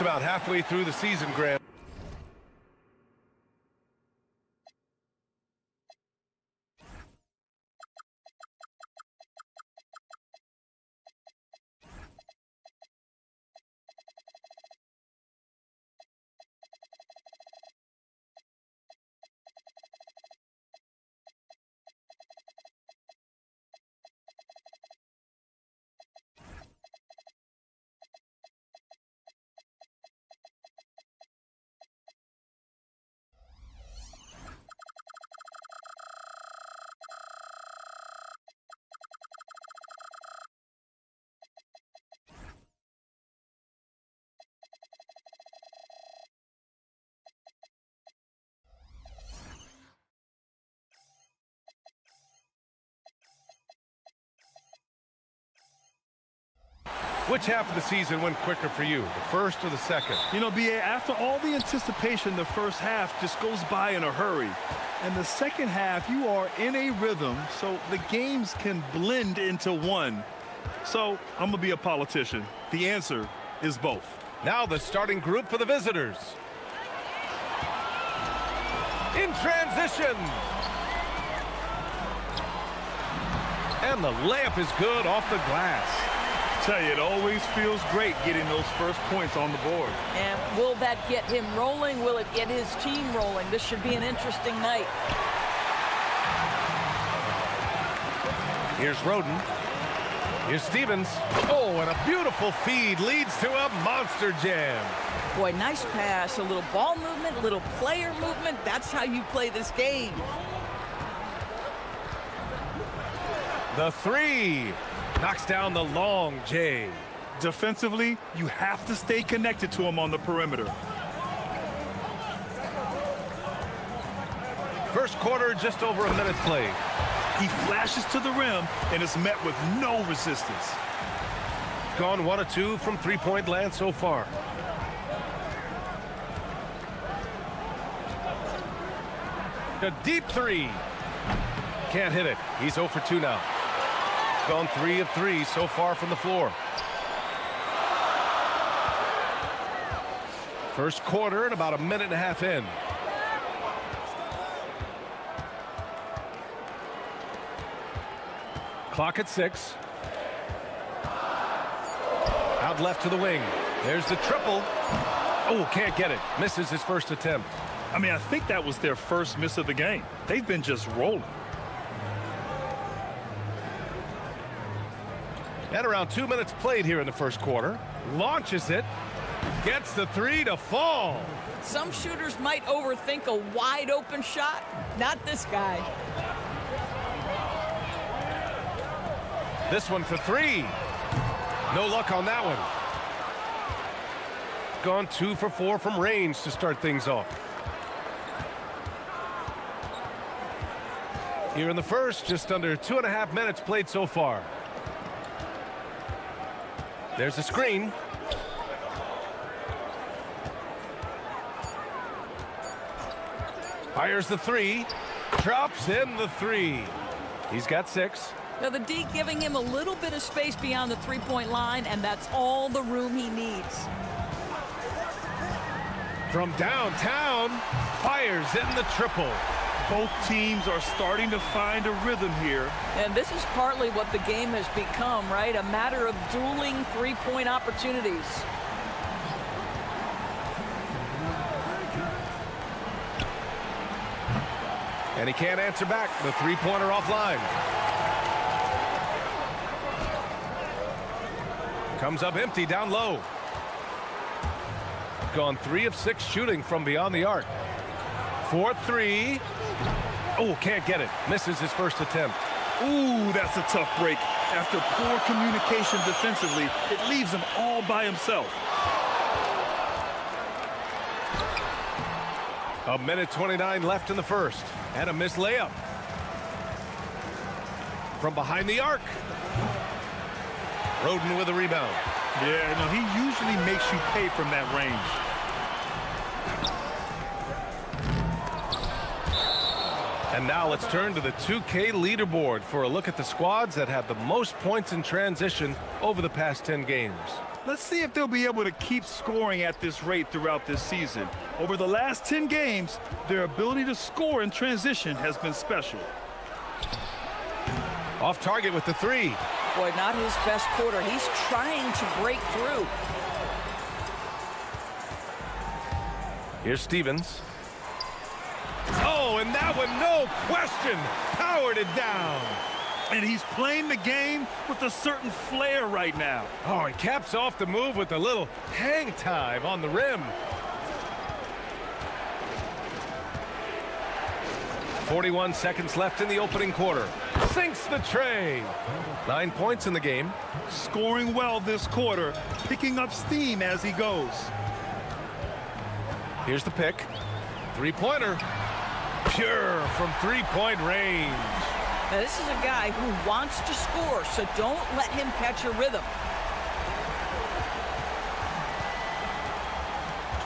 about halfway through the season, Grant. Which half of the season went quicker for you, the first or the second? You know, B.A., after all the anticipation, the first half just goes by in a hurry. And the second half, you are in a rhythm, so the games can blend into one. So I'm going to be a politician. The answer is both. Now the starting group for the visitors. In transition. And the layup is good off the glass. Tell you, it always feels great getting those first points on the board. And will that get him rolling? Will it get his team rolling? This should be an interesting night. Here's Roden. Here's Stevens. Oh, and a beautiful feed leads to a monster jam. Boy, nice pass, a little ball movement, a little player movement. That's how you play this game. The three. Knocks down the long J. Defensively, you have to stay connected to him on the perimeter. First quarter, just over a minute played. He flashes to the rim and is met with no resistance. Gone 1 of 2 from three-point land so far. A deep three. Can't hit it. He's 0 for 2 now. Gone 3 of 3 so far from the floor. First quarter and about a minute and a half in. Clock at 6. Out left to the wing. There's the triple. Oh, can't get it. Misses his first attempt. I mean, I think that was their first miss of the game. They've been just rolling. And around 2 minutes played here in the first quarter. Launches it. Gets the three to fall. Some shooters might overthink a wide open shot. Not this guy. This one for three. No luck on that one. Gone 2 for 4 from range to start things off. Here in the first, just under 2.5 minutes played so far. There's a screen. Fires the three. Drops in the three. He's got 6. Now the D giving him a little bit of space beyond the three-point line, and that's all the room he needs. From downtown, fires in the triple. Both teams are starting to find a rhythm here. And this is partly what the game has become, right? A matter of dueling three-point opportunities. And he can't answer back. The three-pointer offline. Comes up empty down low. Gone 3 of 6 shooting from beyond the arc. 4-3. Oh, can't get it. Misses his first attempt. Ooh, that's a tough break. After poor communication defensively, it leaves him all by himself. A minute 29 left in the first. And a missed layup. From behind the arc. Roden with a rebound. Yeah, no, he usually makes you pay from that range. And now let's turn to the 2K leaderboard for a look at the squads that have the most points in transition over the past 10 games. Let's see if they'll be able to keep scoring at this rate throughout this season. Over the last 10 games, their ability to score in transition has been special. Off target with the three. Boy, not his best quarter. He's trying to break through. Here's Stevens. Oh, and that one, no question, powered it down. And he's playing the game with a certain flair right now. Oh, he caps off the move with a little hang time on the rim. 41 seconds left in the opening quarter. Sinks the tray. 9 points in the game. Scoring well this quarter, picking up steam as he goes. Here's the pick. Three-pointer. Pure from three-point range. Now, this is a guy who wants to score, so don't let him catch a rhythm.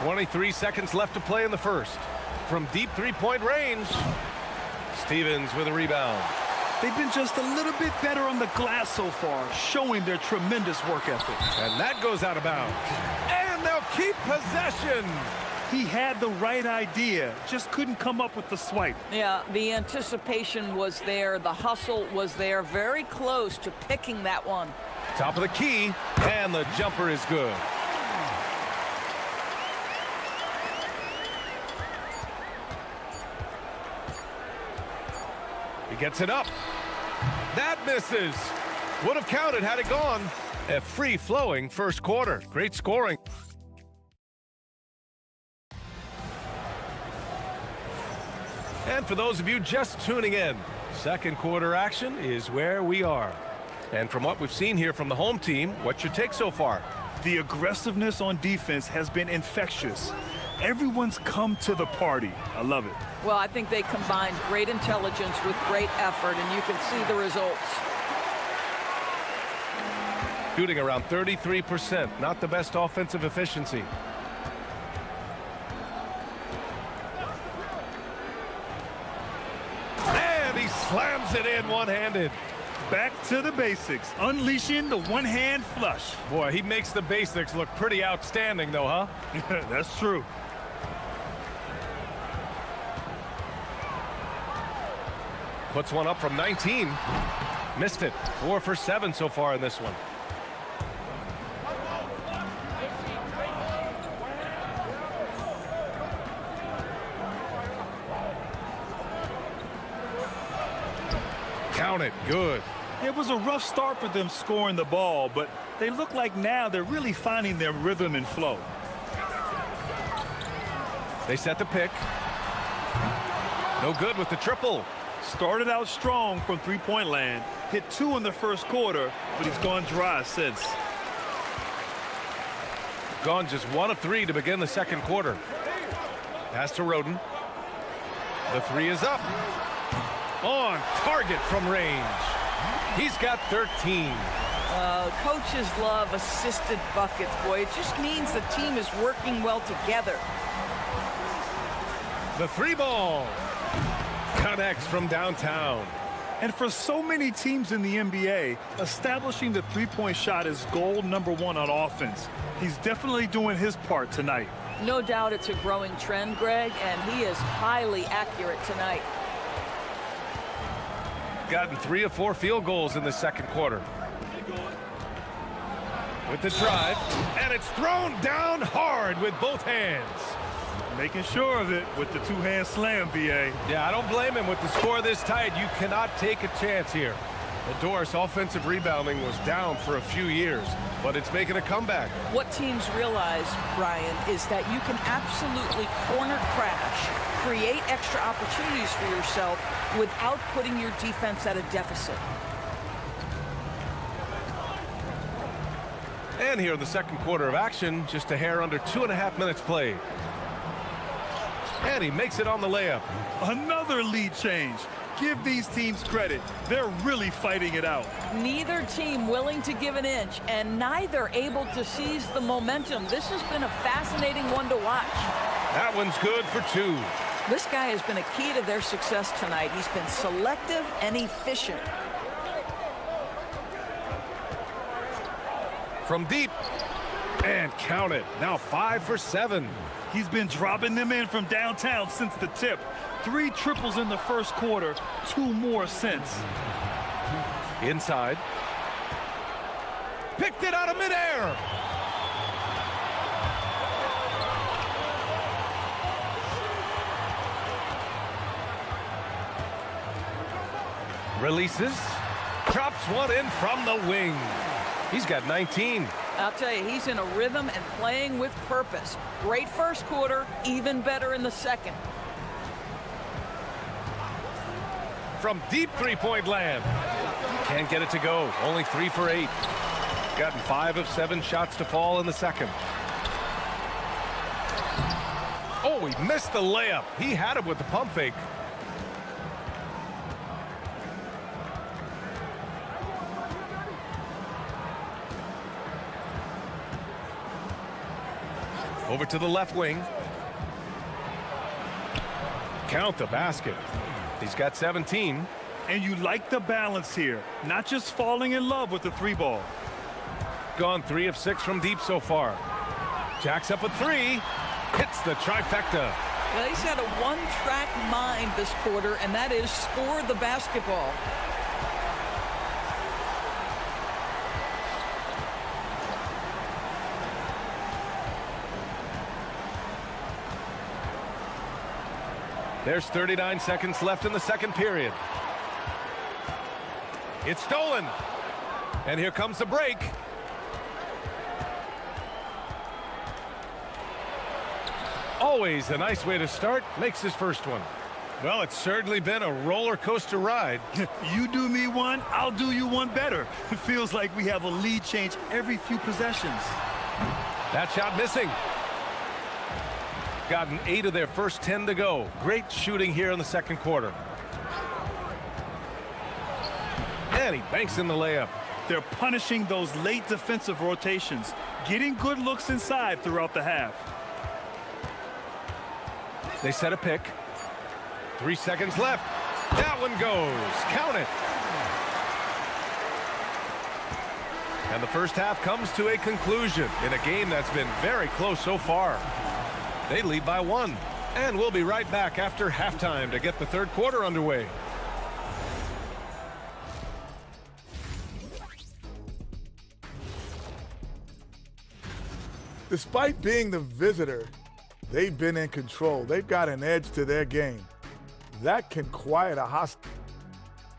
23 seconds left to play in the first. From deep three-point range, Stevens with a rebound. They've been just a little bit better on the glass so far, showing their tremendous work ethic. And that goes out of bounds. And they'll keep possession. He had the right idea, just couldn't come up with the swipe. Yeah, the anticipation was there. The hustle was there. Very close to picking that one. Top of the key, and the jumper is good. He gets it up. That misses. Would have counted had it gone. A free-flowing first quarter. Great scoring. And for those of you just tuning in, second quarter action is where we are. And from what we've seen here from the home team, what's your take so far? The aggressiveness on defense has been infectious. Everyone's come to the party. I love it. Well, I think they combined great intelligence with great effort, and you can see the results. Shooting around 33%, not the best offensive efficiency. And he slams it in one-handed. Back to the basics, unleashing the one-hand flush. Boy, he makes the basics look pretty outstanding, though, huh? That's true. Puts one up from 19. Missed it. 4 for 7 so far in this one. Count it. Good. It was a rough start for them scoring the ball, but they look like now they're really finding their rhythm and flow. They set the pick. No good with the triple. Started out strong from three-point land, hit 2 in the first quarter, but he's gone dry since. Gone just 1 of 3 to begin the second quarter. Pass to Roden. The 3 is up. On target from range. He's got 13. Coaches love assisted buckets, boy. It just means the team is working well together. The 3 ball. Connects from downtown. And for so many teams in the NBA, establishing the three-point shot is goal number 1 on offense. He's definitely doing his part tonight. No doubt it's a growing trend, Greg, and he is highly accurate tonight. Gotten 3 of 4 field goals in the second quarter. With the drive, and it's thrown down hard with both hands. Making sure of it with the two-hand slam, B.A. Yeah, I don't blame him with the score this tight. You cannot take a chance here. The Doris offensive rebounding was down for a few years, but it's making a comeback. What teams realize, Brian, is that you can absolutely corner crash, create extra opportunities for yourself without putting your defense at a deficit. And here in the second quarter of action, just a hair under 2.5 minutes played. And he makes it on the layup. Another lead change. Give these teams credit. They're really fighting it out. Neither team willing to give an inch, and neither able to seize the momentum. This has been a fascinating one to watch. That one's good for 2. This guy has been a key to their success tonight. He's been selective and efficient. From deep, And count it. Now 5 for 7. He's been dropping them in from downtown since the tip. 3 triples in the first quarter, 2 more since. Inside. Picked it out of midair. Releases. Drops one in from the wing. He's got 19. I'll tell you, he's in a rhythm and playing with purpose. Great first quarter, even better in the second. From deep three-point land. Can't get it to go. Only 3 for 8. Gotten 5 of 7 shots to fall in the second. Oh, he missed the layup. He had it with the pump fake. Over to the left wing. Count the basket. He's got 17. And you like the balance here, not just falling in love with the 3 ball. Gone 3 of 6 from deep so far. Jacks up a 3. Hits the trifecta. Well, he's had a one-track mind this quarter, and that is score the basketball. There's 39 seconds left in the second period. It's stolen. And here comes the break. Always a nice way to start. Makes his first one. Well, it's certainly been a roller coaster ride. You do me one, I'll do you one better. It feels like we have a lead change every few possessions. That shot missing. Gotten 8 of their first 10 to go. Great shooting here in the second quarter. And he banks in the layup. They're punishing those late defensive rotations, getting good looks inside throughout the half. They set a pick. 3 seconds left. That one goes. Count it. And the first half comes to a conclusion in a game that's been very close so far. They lead by 1. And we'll be right back after halftime to get the third quarter underway. Despite being the visitor, they've been in control. They've got an edge to their game. That can quiet a hostile.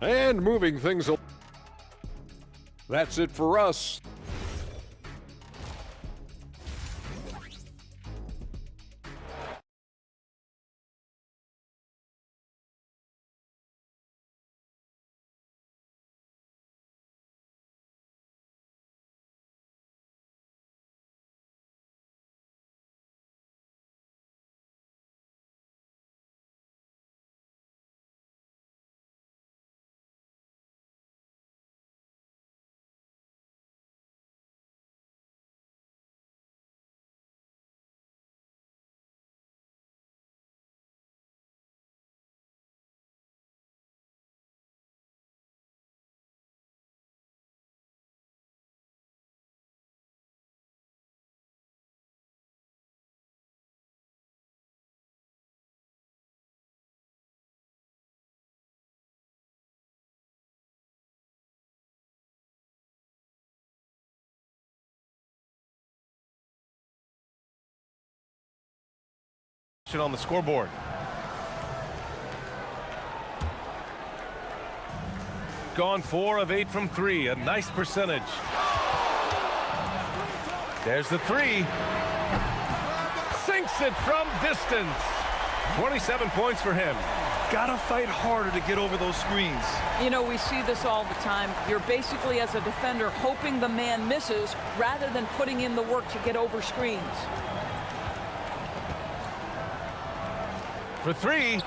And moving things along. That's it for us. On the scoreboard. Gone 4 of 8 from 3, a nice percentage. There's the 3. Sinks it from distance. 27 points for him. Gotta fight harder to get over those screens. You know, we see this all the time. You're basically, as a defender, hoping the man misses rather than putting in the work to get over screens. For 3.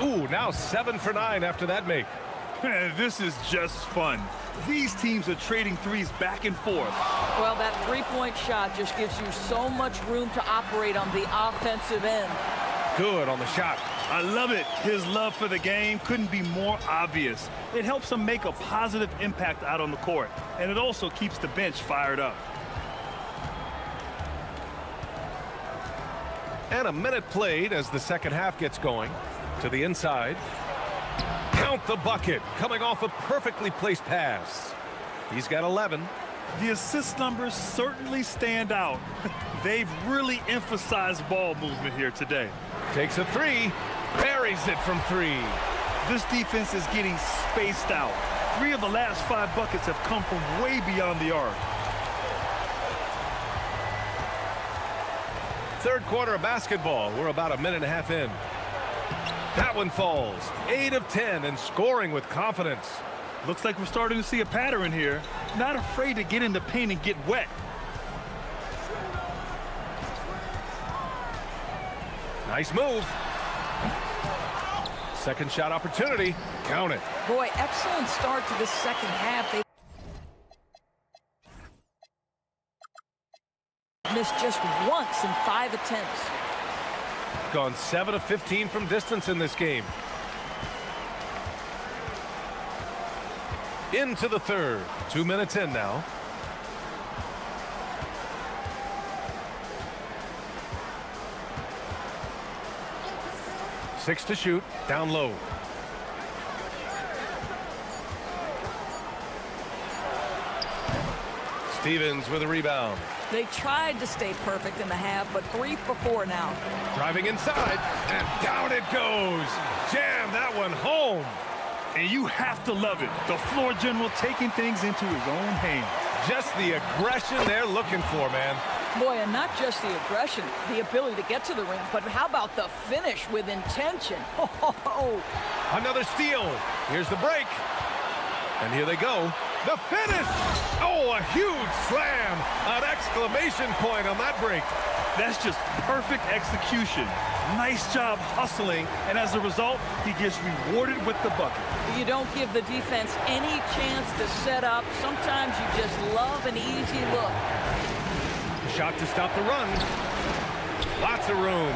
Ooh, now 7 for 9 after that make. This is just fun. These teams are trading threes back and forth. Well, that three-point shot just gives you so much room to operate on the offensive end. Good on the shot. I love it. His love for the game couldn't be more obvious. It helps him make a positive impact out on the court, and it also keeps the bench fired up. And a minute played as the second half gets going. To the inside. Count the bucket, coming off a perfectly placed pass. He's got 11. The assist numbers certainly stand out. They've really emphasized ball movement here today. Takes a three, buries it from three. This defense is getting spaced out. 3 of the last 5 buckets have come from way beyond the arc. Third quarter of basketball. We're about a minute and a half in. That one falls. 8 of 10 and scoring with confidence. Looks like we're starting to see a pattern here. Not afraid to get in the paint and get wet. Nice move. Second shot opportunity. Count it. Boy, excellent start to the second half. They missed just once in 5 attempts. Gone 7 of 15 from distance in this game. Into the third. 2 minutes in now. Six to shoot. Down low. Stevens with a rebound. They tried to stay perfect in the half, but 3 for 4 now. Driving inside, and down it goes. Jam that one home. And you have to love it. The floor general taking things into his own hands. Just the aggression they're looking for, man. Boy, and not just the aggression, the ability to get to the rim, but how about the finish with intention? Oh. Another steal. Here's the break. And here they go. The finish! Oh, a huge slam! An exclamation point on that break. That's just perfect execution. Nice job hustling, and as a result, he gets rewarded with the bucket. You don't give the defense any chance to set up. Sometimes you just love an easy look. Shot to stop the run. Lots of room.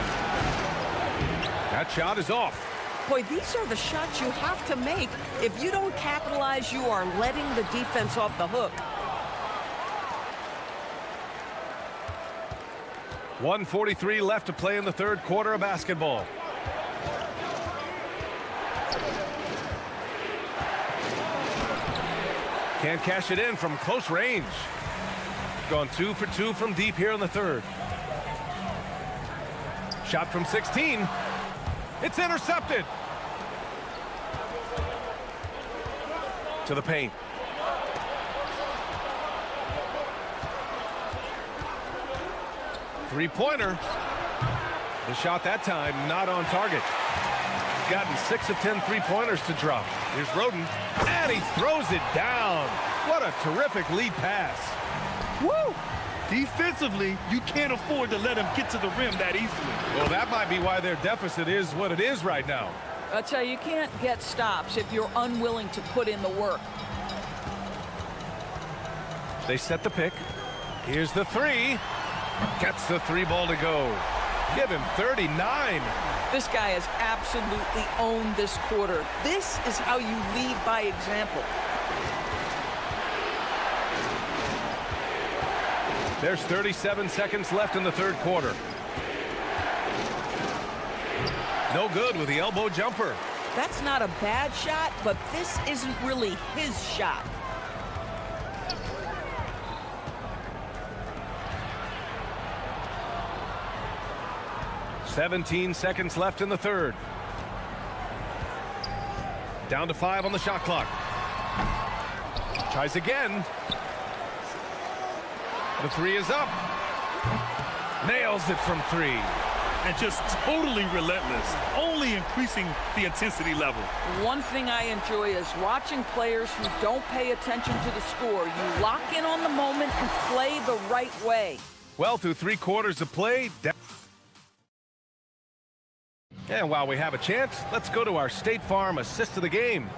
That shot is off. Boy, these are the shots you have to make. If you don't capitalize, you are letting the defense off the hook. 1:43 left to play in the third quarter of basketball. Can't cash it in from close range. Gone 2 for 2 from deep here in the third. Shot from 16. It's intercepted. To the paint. Three-pointer. The shot that time not on target. Gotten 6 of 10 three-pointers to drop. Here's Roden, and he throws it down. What a terrific lead pass. Woo! Defensively, you can't afford to let him get to the rim that easily. Well, that might be why their deficit is what it is right now. I tell you, you can't get stops if you're unwilling to put in the work. They set the pick. Here's the three. Gets the three ball to go. Give him 39. This guy has absolutely owned this quarter. This is how you lead by example. There's 37 seconds left in the third quarter. No good with the elbow jumper. That's not a bad shot, but this isn't really his shot. "17 seconds left in the third. Down to 5 on the shot clock. Tries again. The three is up. Nails it from 3. And just totally relentless, only increasing the intensity level. One thing I enjoy is watching players who don't pay attention to the score. You lock in on the moment and play the right way. Well, through 3 quarters of play. And while we have a chance, let's go to our State Farm assist of the game.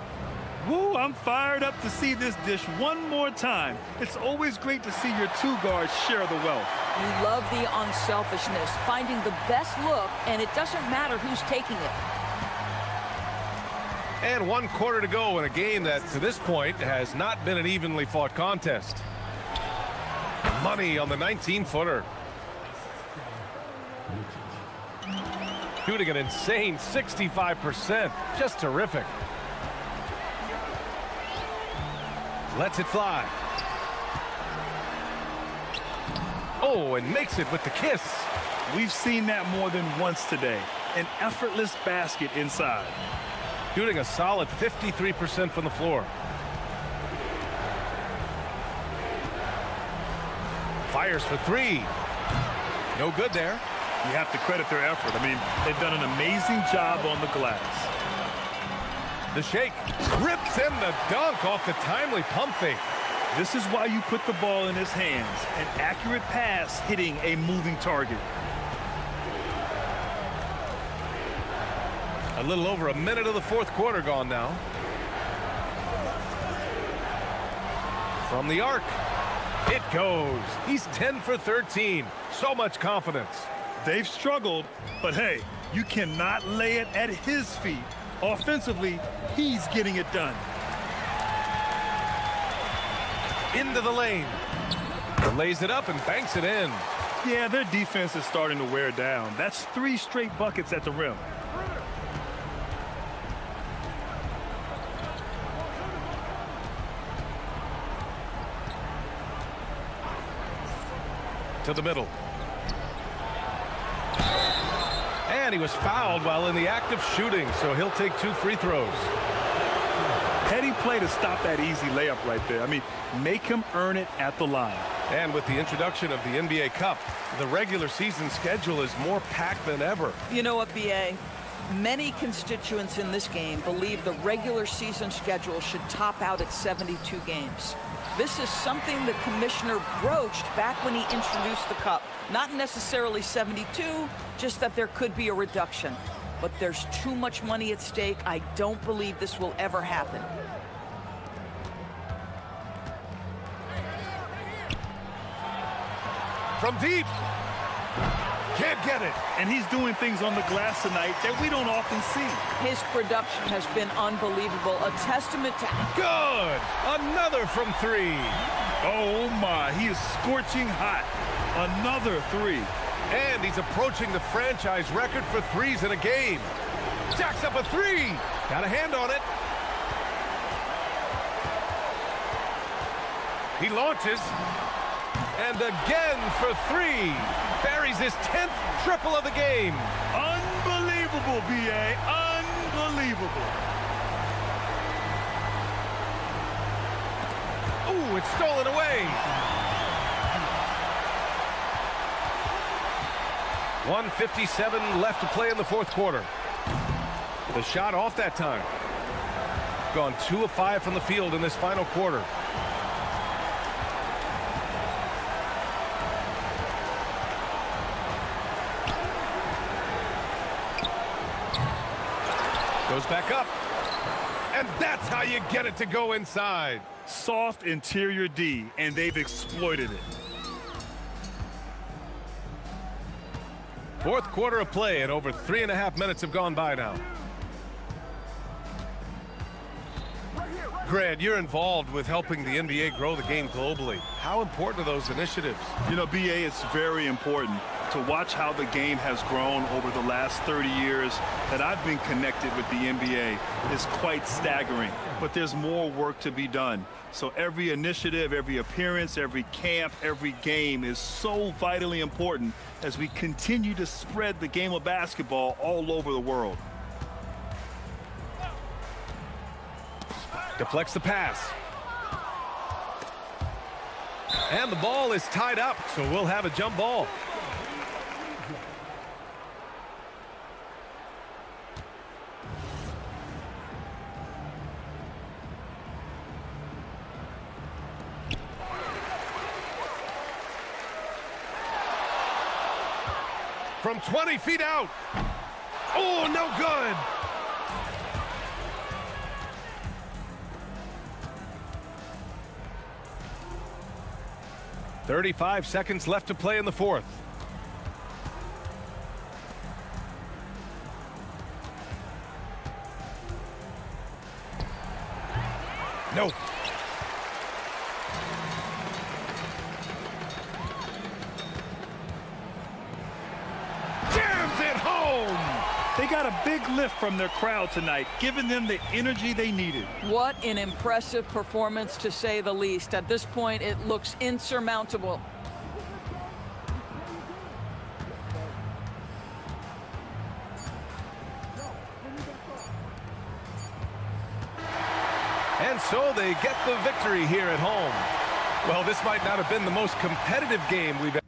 Woo, I'm fired up to see this dish one more time. It's always great to see your 2 guards share the wealth. You love the unselfishness, finding the best look, and it doesn't matter who's taking it. And 1 quarter to go in a game that, to this point, has not been an evenly fought contest. Money on the 19-footer. shooting an insane 65%. Just terrific. Lets it fly. Oh, and makes it with the kiss. We've seen that more than once today. An effortless basket inside. Shooting a solid 53% from the floor. Fires for three. No good there. You have to credit their effort. I mean, they've done an amazing job on the glass. The shake. Rips in the dunk off the timely pump fake. This is why you put the ball in his hands. An accurate pass hitting a moving target. A little over a minute of the fourth quarter gone now. From the arc. It goes. He's 10 for 13. So much confidence. They've struggled, but hey, you cannot lay it at his feet. Offensively, he's getting it done. Into the lane. Lays it up and banks it in. Yeah, their defense is starting to wear down. That's 3 straight buckets at the rim. To the middle. And he was fouled while in the act of shooting, so he'll take 2 free throws. Petty play to stop that easy layup right there. I mean, make him earn it at the line. And with the introduction of the NBA Cup, the regular season schedule is more packed than ever. You know what, B.A.? Many constituents in this game believe the regular season schedule should top out at 72 games. This is something the commissioner broached back when he introduced the Cup. Not necessarily 72, just that there could be a reduction. But there's too much money at stake. I don't believe this will ever happen. From deep. Can't get it. And he's doing things on the glass tonight that we don't often see. His production has been unbelievable. A testament to... Good. Another from 3. Oh, my. He is scorching hot. Another 3. And he's approaching the franchise record for threes in a game. Jacks up a 3. Got a hand on it. He launches. And again for 3. Buries his 10th triple of the game. Unbelievable, B.A. Unbelievable. Ooh, it's stolen away. 1:57 left to play in the fourth quarter. The shot off that time. Gone 2 of 5 from the field in this final quarter. Goes back up. And that's how you get it to go inside. Soft interior D, and they've exploited it. Fourth quarter of play, and over 3.5 minutes have gone by now. Grant, you're involved with helping the NBA grow the game globally. How important are those initiatives? You know, B.A., it's very important to watch how the game has grown over the last 30 years that I've been connected with the NBA is quite staggering. But there's more work to be done. So every initiative, every appearance, every camp, every game is so vitally important as we continue to spread the game of basketball all over the world. Deflects the pass. And the ball is tied up, so we'll have a jump ball. From 20 feet out. Oh, no good. .35 seconds left to play in the fourth. No. Jams it home. They got a big lift from their crowd tonight, giving them the energy they needed. What an impressive performance, to say the least. At this point, it looks insurmountable. And so they get the victory here at home. Well, this might not have been the most competitive game we've ever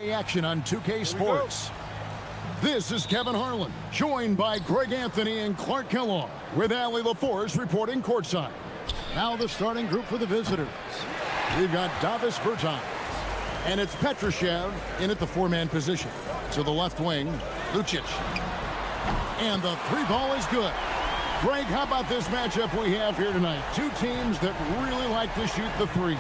Action on 2K Sports. This is Kevin Harlan, joined by Greg Anthony and Clark Kellogg, with Allie LaForce reporting courtside. Now the starting group for the visitors. We've got Davis Bertans, and it's Petrushev in at the four-man position. To the left wing, Lucic. And the three ball is good. Greg, how about this matchup we have here tonight? Two teams that really like to shoot the three.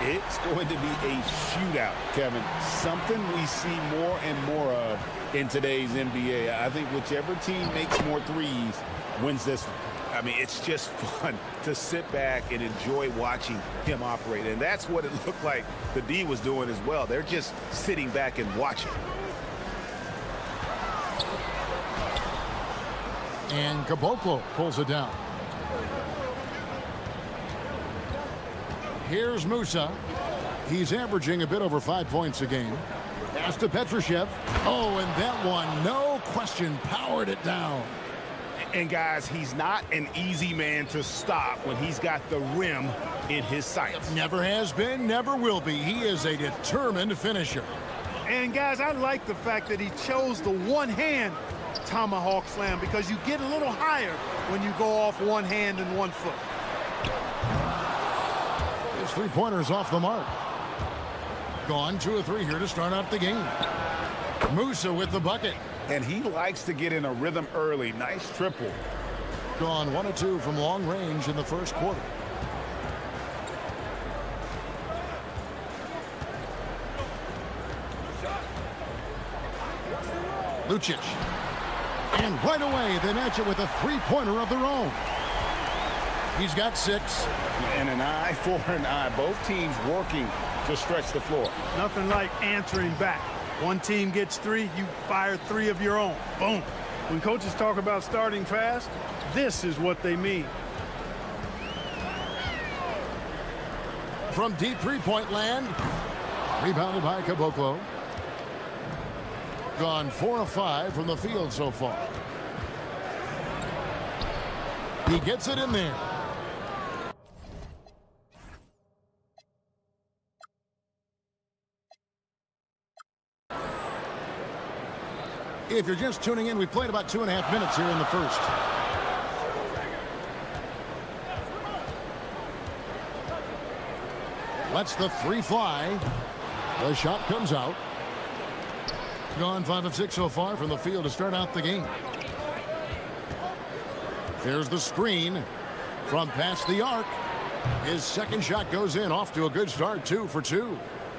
It's going to be a shootout, Kevin. Something we see more and more of in today's NBA. I think whichever team makes more threes wins this one. I mean, it's just fun to sit back and enjoy watching him operate. And that's what it looked like the D was doing as well. They're just sitting back and watching. And Caboclo pulls it down. Here's Musa. He's averaging a bit over 5 points a game. Pass to Petrushev. Oh, and that one, no question, powered it down. And guys, he's not an easy man to stop when he's got the rim in his sights. Never has been, never will be. He is a determined finisher. And guys, I like the fact that he chose the one-hand tomahawk slam because you get a little higher when you go off one hand and 1 foot. His three-pointers off the mark. Gone 2 of 3 here to start out the game. Musa with the bucket. And he likes to get in a rhythm early. Nice triple. Gone 1 of 2 from long range in the first quarter. Lucic. And right away, they match it with a three-pointer of their own. He's got 6. And an eye for an eye. Both teams working to stretch the floor. Nothing like answering back. One team gets 3, you fire 3 of your own. Boom. When coaches talk about starting fast, this is what they mean. From deep three-point land. Rebounded by Caboclo. Gone 4 of 5 from the field so far. He gets it in there. If you're just tuning in, we played about 2.5 minutes here in the first. Lets the 3 fly. The shot comes out. Gone 5 of 6 so far from the field to start out the game. There's the screen from past the arc. His second shot goes in, off to a good start, 2 for 2.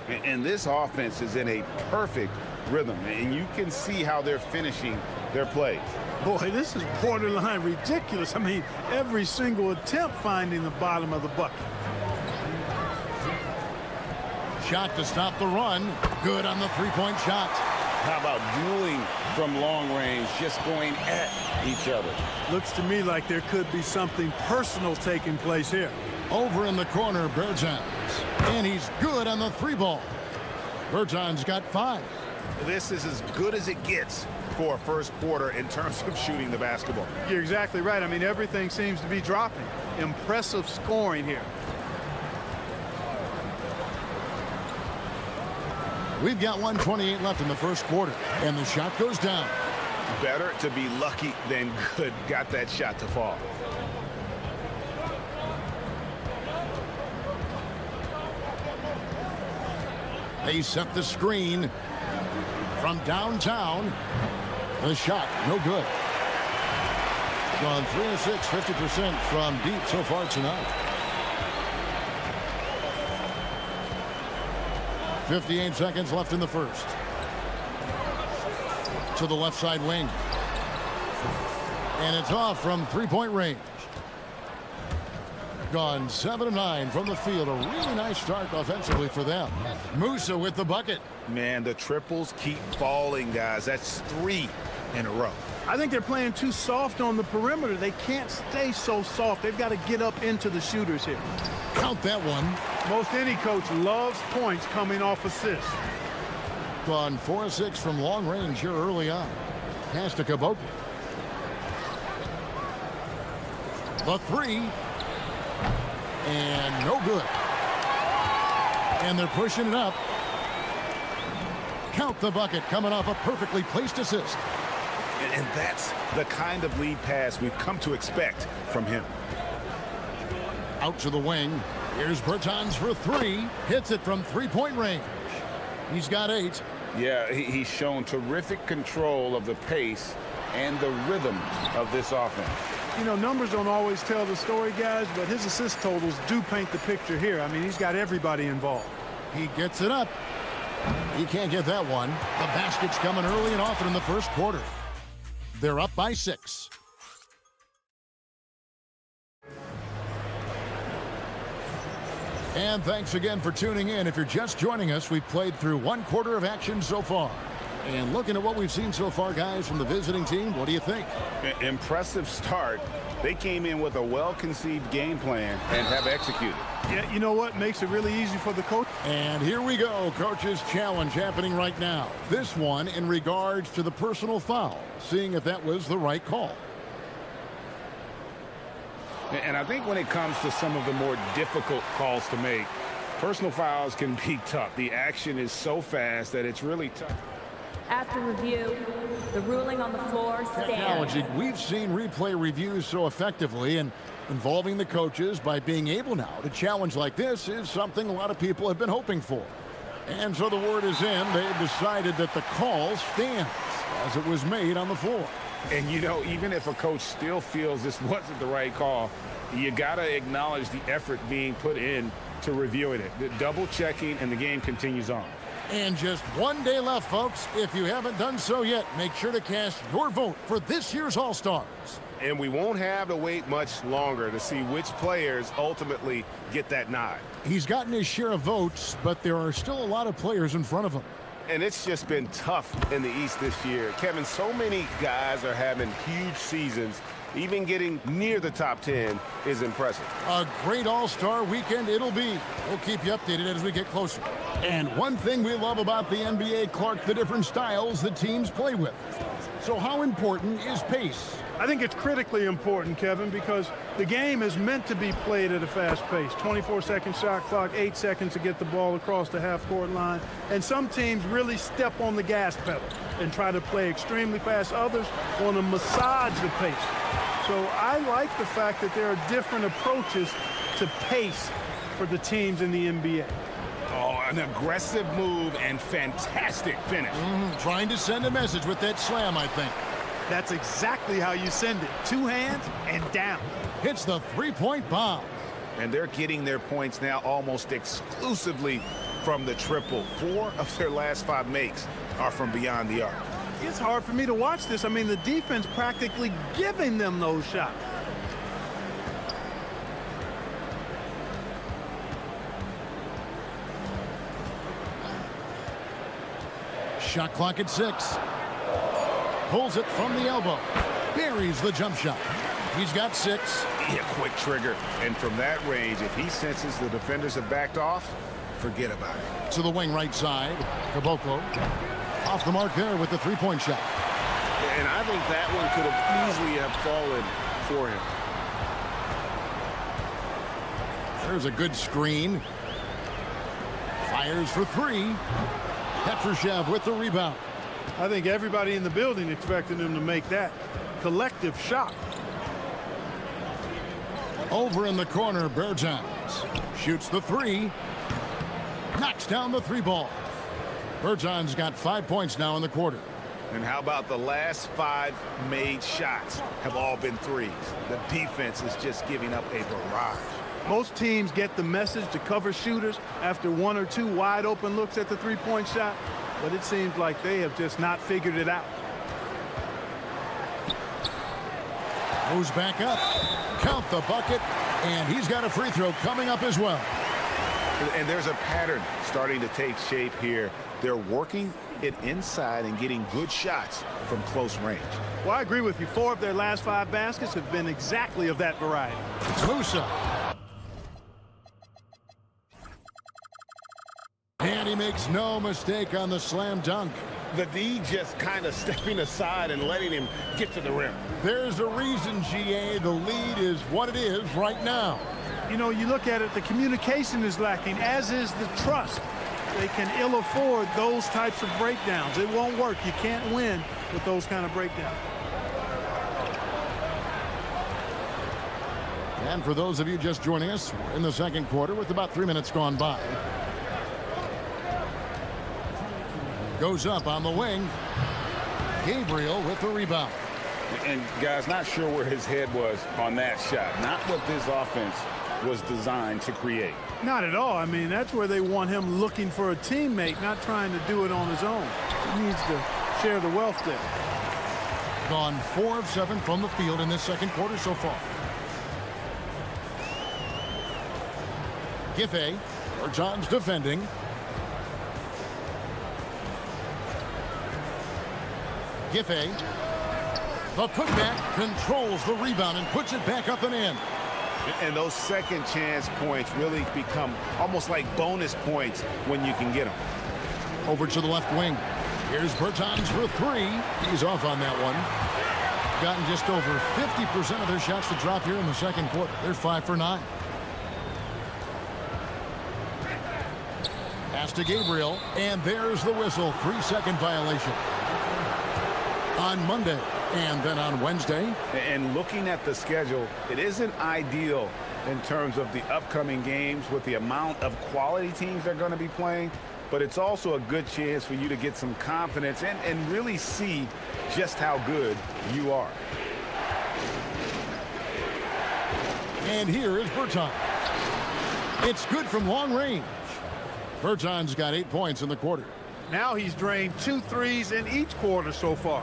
And this offense is in a perfect rhythm, and you can see how they're finishing their plays. Boy, this is borderline ridiculous. I mean, every single attempt finding the bottom of the bucket. Shot to stop the run. Good on the three-point shot. How about dueling from long range, just going at each other? Looks to me like there could be something personal taking place here. Over in the corner, Bertans. And he's good on the 3 ball. Bertans got 5. This is as good as it gets for a first quarter in terms of shooting the basketball. You're exactly right. I mean, everything seems to be dropping. Impressive scoring here. We've got 1:28 left in the first quarter, and the shot goes down. Better to be lucky than good. Got that shot to fall. They set the screen from downtown. The shot, no good. Gone 3 of 6, 50% from deep so far tonight. 58 seconds left in the first. To the left side wing. And it's off from three-point range. Gone 7 of 9 from the field. A really nice start offensively for them. Musa with the bucket. Man, the triples keep falling, guys. That's 3 in a row. I think they're playing too soft on the perimeter. They can't stay so soft. They've got to get up into the shooters here. Count that one. Most any coach loves points coming off assists. Gone 4 of 6 from long range here early on. Pass to Caboclo. The 3. And no good. And they're pushing it up. Count the bucket coming off a perfectly placed assist. And that's the kind of lead pass we've come to expect from him. Out to the wing. Here's Bertans for three. Hits it from three-point range. He's got 8. Yeah, he's shown terrific control of the pace and the rhythm of this offense. You know, numbers don't always tell the story, guys, but his assist totals do paint the picture here. I mean, he's got everybody involved. He gets it up. He can't get that one. The basket's coming early and often in the first quarter. They're up by 6. And thanks again for tuning in. If you're just joining us, we've played through 1 quarter of action so far. And looking at what we've seen so far, guys, from the visiting team, what do you think? Impressive start. They came in with a well-conceived game plan and have executed. Yeah, you know what makes it really easy for the coach? And here we go, coach's challenge happening right now. This one in regards to the personal foul, seeing if that was the right call. And I think when it comes to some of the more difficult calls to make, personal fouls can be tough. The action is so fast that it's really tough. After review, the ruling on the floor stands. Technology. We've seen replay reviews so effectively, and involving the coaches by being able now to challenge like this is something a lot of people have been hoping for. And so the word is in. They've decided that the call stands as it was made on the floor. And, you know, even if a coach still feels this wasn't the right call, you got to acknowledge the effort being put in to reviewing it. The double checking, and the game continues on. And just 1 day left, folks. If you haven't done so yet, make sure to cast your vote for this year's All-Stars. And we won't have to wait much longer to see which players ultimately get that nod. He's gotten his share of votes, but there are still a lot of players in front of him. And it's just been tough in the East this year. Kevin, so many guys are having huge seasons. Even getting near the top 10 is impressive. A great All-Star weekend it'll be. We'll keep you updated as we get closer. And one thing we love about the NBA, Clark, the different styles the teams play with. So how important is pace? I think it's critically important, Kevin, because the game is meant to be played at a fast pace. 24-second shot clock, 8 seconds to get the ball across the half-court line. And some teams really step on the gas pedal and try to play extremely fast. Others want to massage the pace. So I like the fact that there are different approaches to pace for the teams in the NBA. Oh, an aggressive move and fantastic finish. Trying to send a message with that slam, I think. That's exactly how you send it. 2 hands and down. Hits the three-point bomb. And they're getting their points now almost exclusively from the triple. 4 of their last 5 makes are from beyond the arc. It's hard for me to watch this. I mean, the defense practically giving them those shots. Shot clock at 6. Pulls it from the elbow. Buries the jump shot. He's got 6. Yeah, quick trigger. And from that range, if he senses the defenders have backed off, forget about it. To the wing right side. Caboclo. Off the mark there with the three-point shot. And I think that one could have easily have fallen for him. There's a good screen. Fires for 3. Petrushev with the rebound. I think everybody in the building expected him to make that collective shot. Over in the corner, Bertans shoots the 3. Knocks down the 3 ball. Bertans got 5 points now in the quarter. And how about the last 5 made shots have all been threes? The defense is just giving up a barrage. Most teams get the message to cover shooters after 1 or 2 wide open looks at the three-point shot, but it seems like they have just not figured it out. Goes back up. Count the bucket, and he's got a free throw coming up as well. And there's a pattern starting to take shape here. They're working it inside and getting good shots from close range. Well, I agree with you. 4 of their last 5 baskets have been exactly of that variety. Musa. And he makes no mistake on the slam dunk. The D just kind of stepping aside and letting him get to the rim. There's a reason, GA, the lead is what it is right now. You know, you look at it, the communication is lacking, as is the trust. they can ill afford those types of breakdowns. It won't work. You can't win with those kind of breakdowns. And for those of you just joining us, we're in the second quarter with about 3 minutes gone by. Goes up on the wing. Gabriel with the rebound. And guys, not sure where his head was on that shot. Not what this offense was designed to create. Not at all. I mean, that's where they want him looking for a teammate, not trying to do it on his own. He needs to share the wealth there. Gone 4 of 7 from the field in this second quarter so far. Giffey, Bertans defending. Giffey, the putback, controls the rebound and puts it back up and in. And those second chance points really become almost like bonus points when you can get them. Over to the left wing. Here's Bertans for 3. He's off on that one. Gotten just over 50% of their shots to drop here in the second quarter. They're 5 for 9. Pass to Gabriel, and there's the whistle. 3-second violation. On Monday, and then on Wednesday. And looking at the schedule, it isn't ideal in terms of the upcoming games with the amount of quality teams they're going to be playing, but it's also a good chance for you to get some confidence and really see just how good you are. And here is Bertans. It's good from long range. Bertans got 8 points in the quarter. Now he's drained 2 threes in each quarter so far.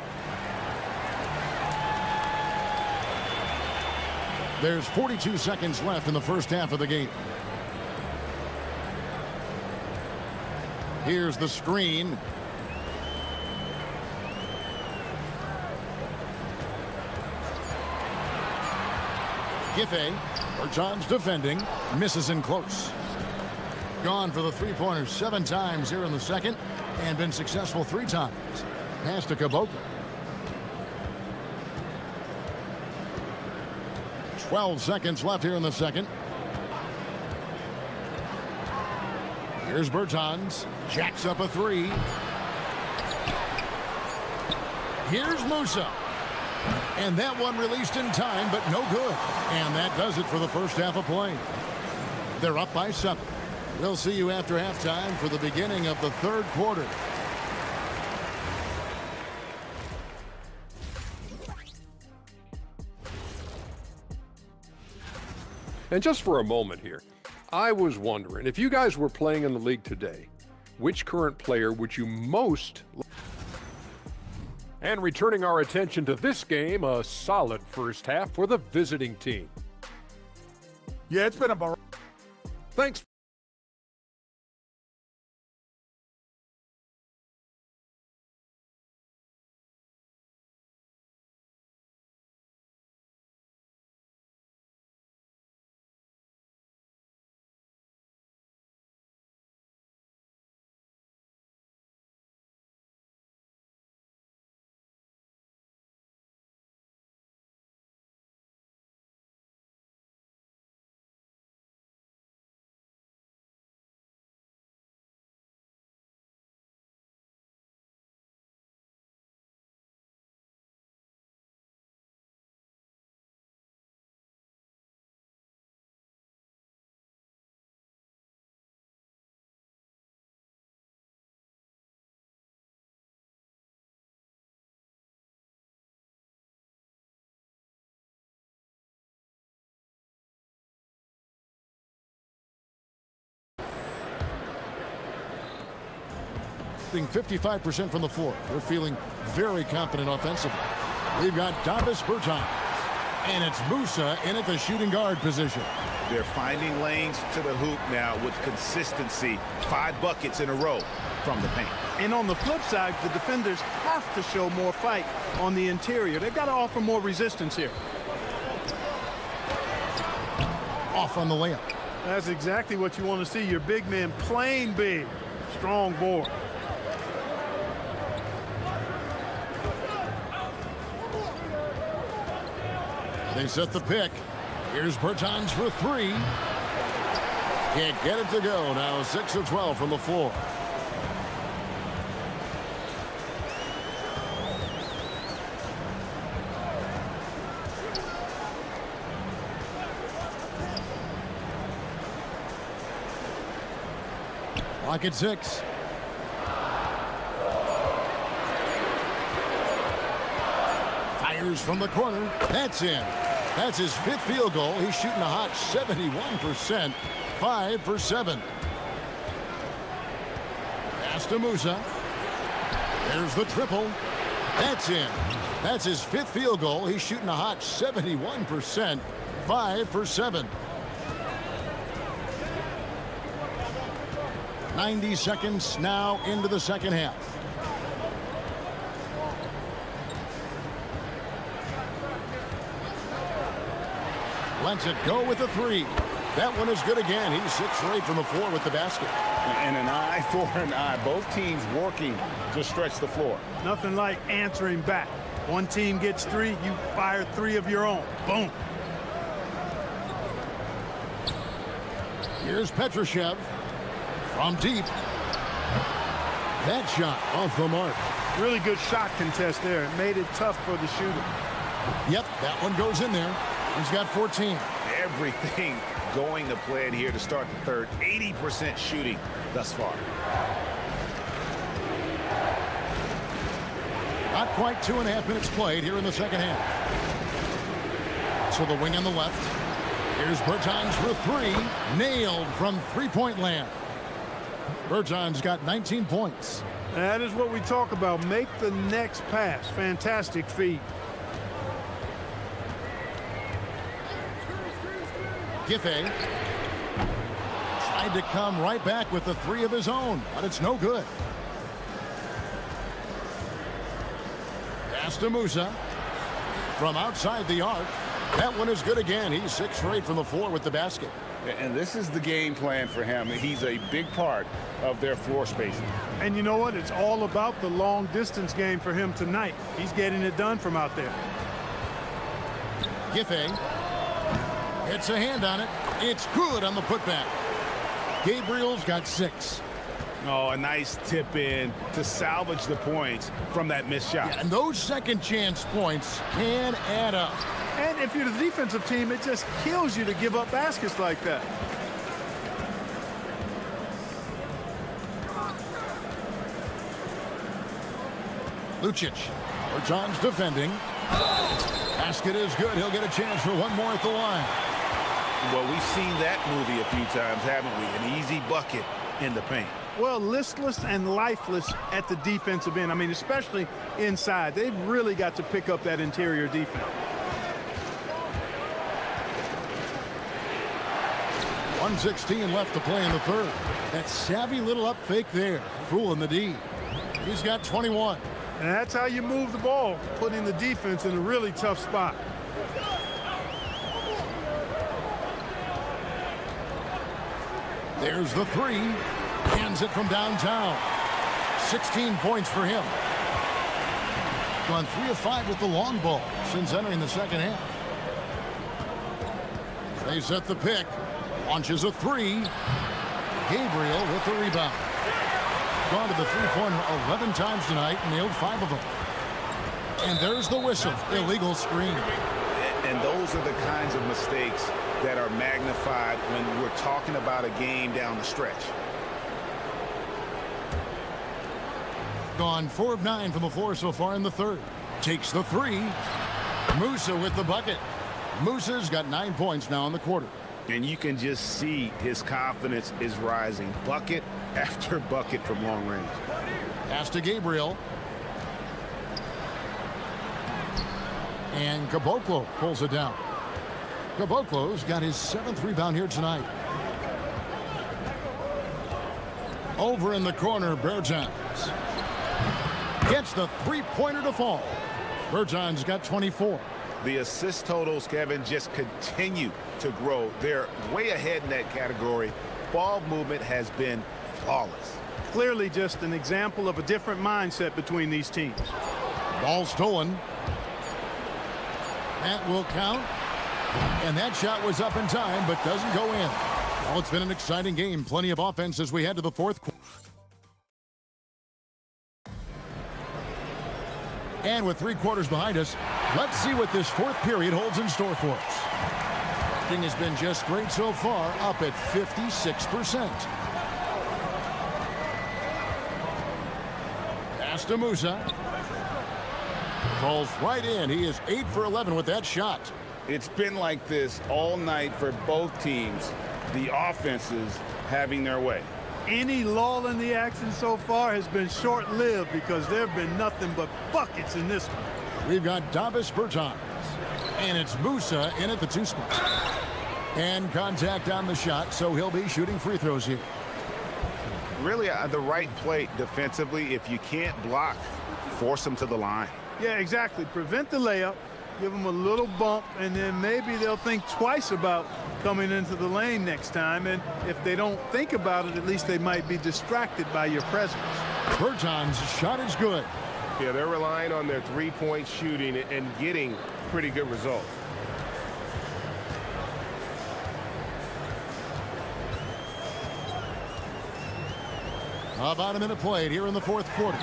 There's 42 seconds left in the first half of the game. Here's the screen. Giffey, Bertans defending, misses in close. Gone for the three-pointer 7 times here in the second and been successful 3 times. Pass to Caboclo. 12 seconds left here in the second. Here's Bertans. Jacks up a 3. Here's Musa. And that one released in time, but no good. And that does it for the first half of play. They're up by 7. We'll see you after halftime for the beginning of the third quarter. And just for a moment here, I was wondering, if you guys were playing in the league today, which current player would you most... And returning our attention to this game, a solid first half for the visiting team. Yeah, it's been a... Thanks. shooting 55% from the floor. They're feeling very confident offensively. We've got Davis Bertans. And it's Musa in at the shooting guard position. They're finding lanes to the hoop now with consistency. 5 buckets in a row from the paint. And on the flip side, the defenders have to show more fight on the interior. They've got to offer more resistance here. Off on the layup. That's exactly what you want to see. Your big man playing big. Strong board. They set the pick. Here's Bertans for 3. Can't get it to go. Now 6 of 12 from the floor. Clock at 6. Fires from the corner. That's in. That's his 5th field goal. He's shooting a hot 71%. 5 for 7. Pass to Musa. There's the triple. That's in. That's his 5th field goal. He's shooting a hot 71%. 5 for 7. 90 seconds now into the second half. Lets it go with a 3. That one is good again. He's 6 for 8 from the floor with the basket. And an eye for an eye. Both teams working to stretch the floor. Nothing like answering back. One team gets 3, you fire 3 of your own. Boom. Here's Petrushev from deep. That shot off the mark. Really good shot contest there. It made it tough for the shooter. Yep, that one goes in there. He's got 14. Everything going to plan here to start the third. 80% shooting thus far. Not quite 2.5 minutes played here in the second half. So the wing on the left. Here's Bertans for 3. Nailed from three-point land. Bertans got 19 points. That is what we talk about. Make the next pass. Fantastic feed. Giffey tried to come right back with the 3 of his own, but it's no good. Pass to Musa from outside the arc. That one is good again. He's 6 for 8 from the floor with the basket. And this is the game plan for him. He's a big part of their floor spacing. And you know what? It's all about the long distance game for him tonight. He's getting it done from out there. Giffey hits a hand on it. It's good on the putback. Gabriel's got 6. Oh, a nice tip in to salvage the points from that missed shot. Yeah, and those second chance points can add up. And if you're the defensive team, it just kills you to give up baskets like that. Lucic. Bertans defending. Basket is good. He'll get a chance for one more at the line. Well, we've seen that movie a few times, haven't we? An easy bucket in the paint. Well, listless and lifeless at the defensive end. I mean, especially inside. They've really got to pick up that interior defense. 1:16 left to play in the third. That savvy little up fake there, fooling the D. He's got 21. And that's how you move the ball, putting the defense in a really tough spot. There's the 3. Hands it from downtown. 16 points for him. Gone 3 of 5 with the long ball since entering the second half. They set the pick. Launches a 3. Gabriel with the rebound. Gone to the three-pointer 11 times tonight, nailed 5 of them. And there's the whistle. Illegal screen. And those are the kinds of mistakes that are magnified when we're talking about a game down the stretch. Gone 4 of 9 from the floor so far in the third. Takes the 3. Musa with the bucket. Musa's got 9 points now in the quarter. And you can just see his confidence is rising. Bucket after bucket from long range. Pass to Gabriel. And Caboclo pulls it down. Caboclo's got his 7th rebound here tonight. Over in the corner, Bertans gets the three-pointer to fall. Bertans got 24. The assist totals, Kevin, just continue to grow. They're way ahead in that category. Ball movement has been flawless. Clearly just an example of a different mindset between these teams. Ball stolen. That will count. And that shot was up in time, but doesn't go in. Well, it's been an exciting game. Plenty of offense as we head to the fourth quarter. And with 3 quarters behind us, let's see what this fourth period holds in store for us. Thing has been just great so far, up at 56%. to Musa. Falls right in. He is 8 for 11 with that shot. It's been like this all night for both teams. The offenses having their way. Any lull in the action so far has been short-lived because there have been nothing but buckets in this one. We've got Davis Bertans. And it's Musa in at the 2 spot. And contact on the shot, so he'll be shooting free throws here. Really the right play defensively. If you can't block, force them to the line. Yeah, exactly. Prevent the layup, give them a little bump, and then maybe they'll think twice about coming into the lane next time. And if they don't think about it, at least they might be distracted by your presence. Bertans' shot is good. Yeah, they're relying on their three-point shooting and getting pretty good results. About a minute played here in the 4th quarter.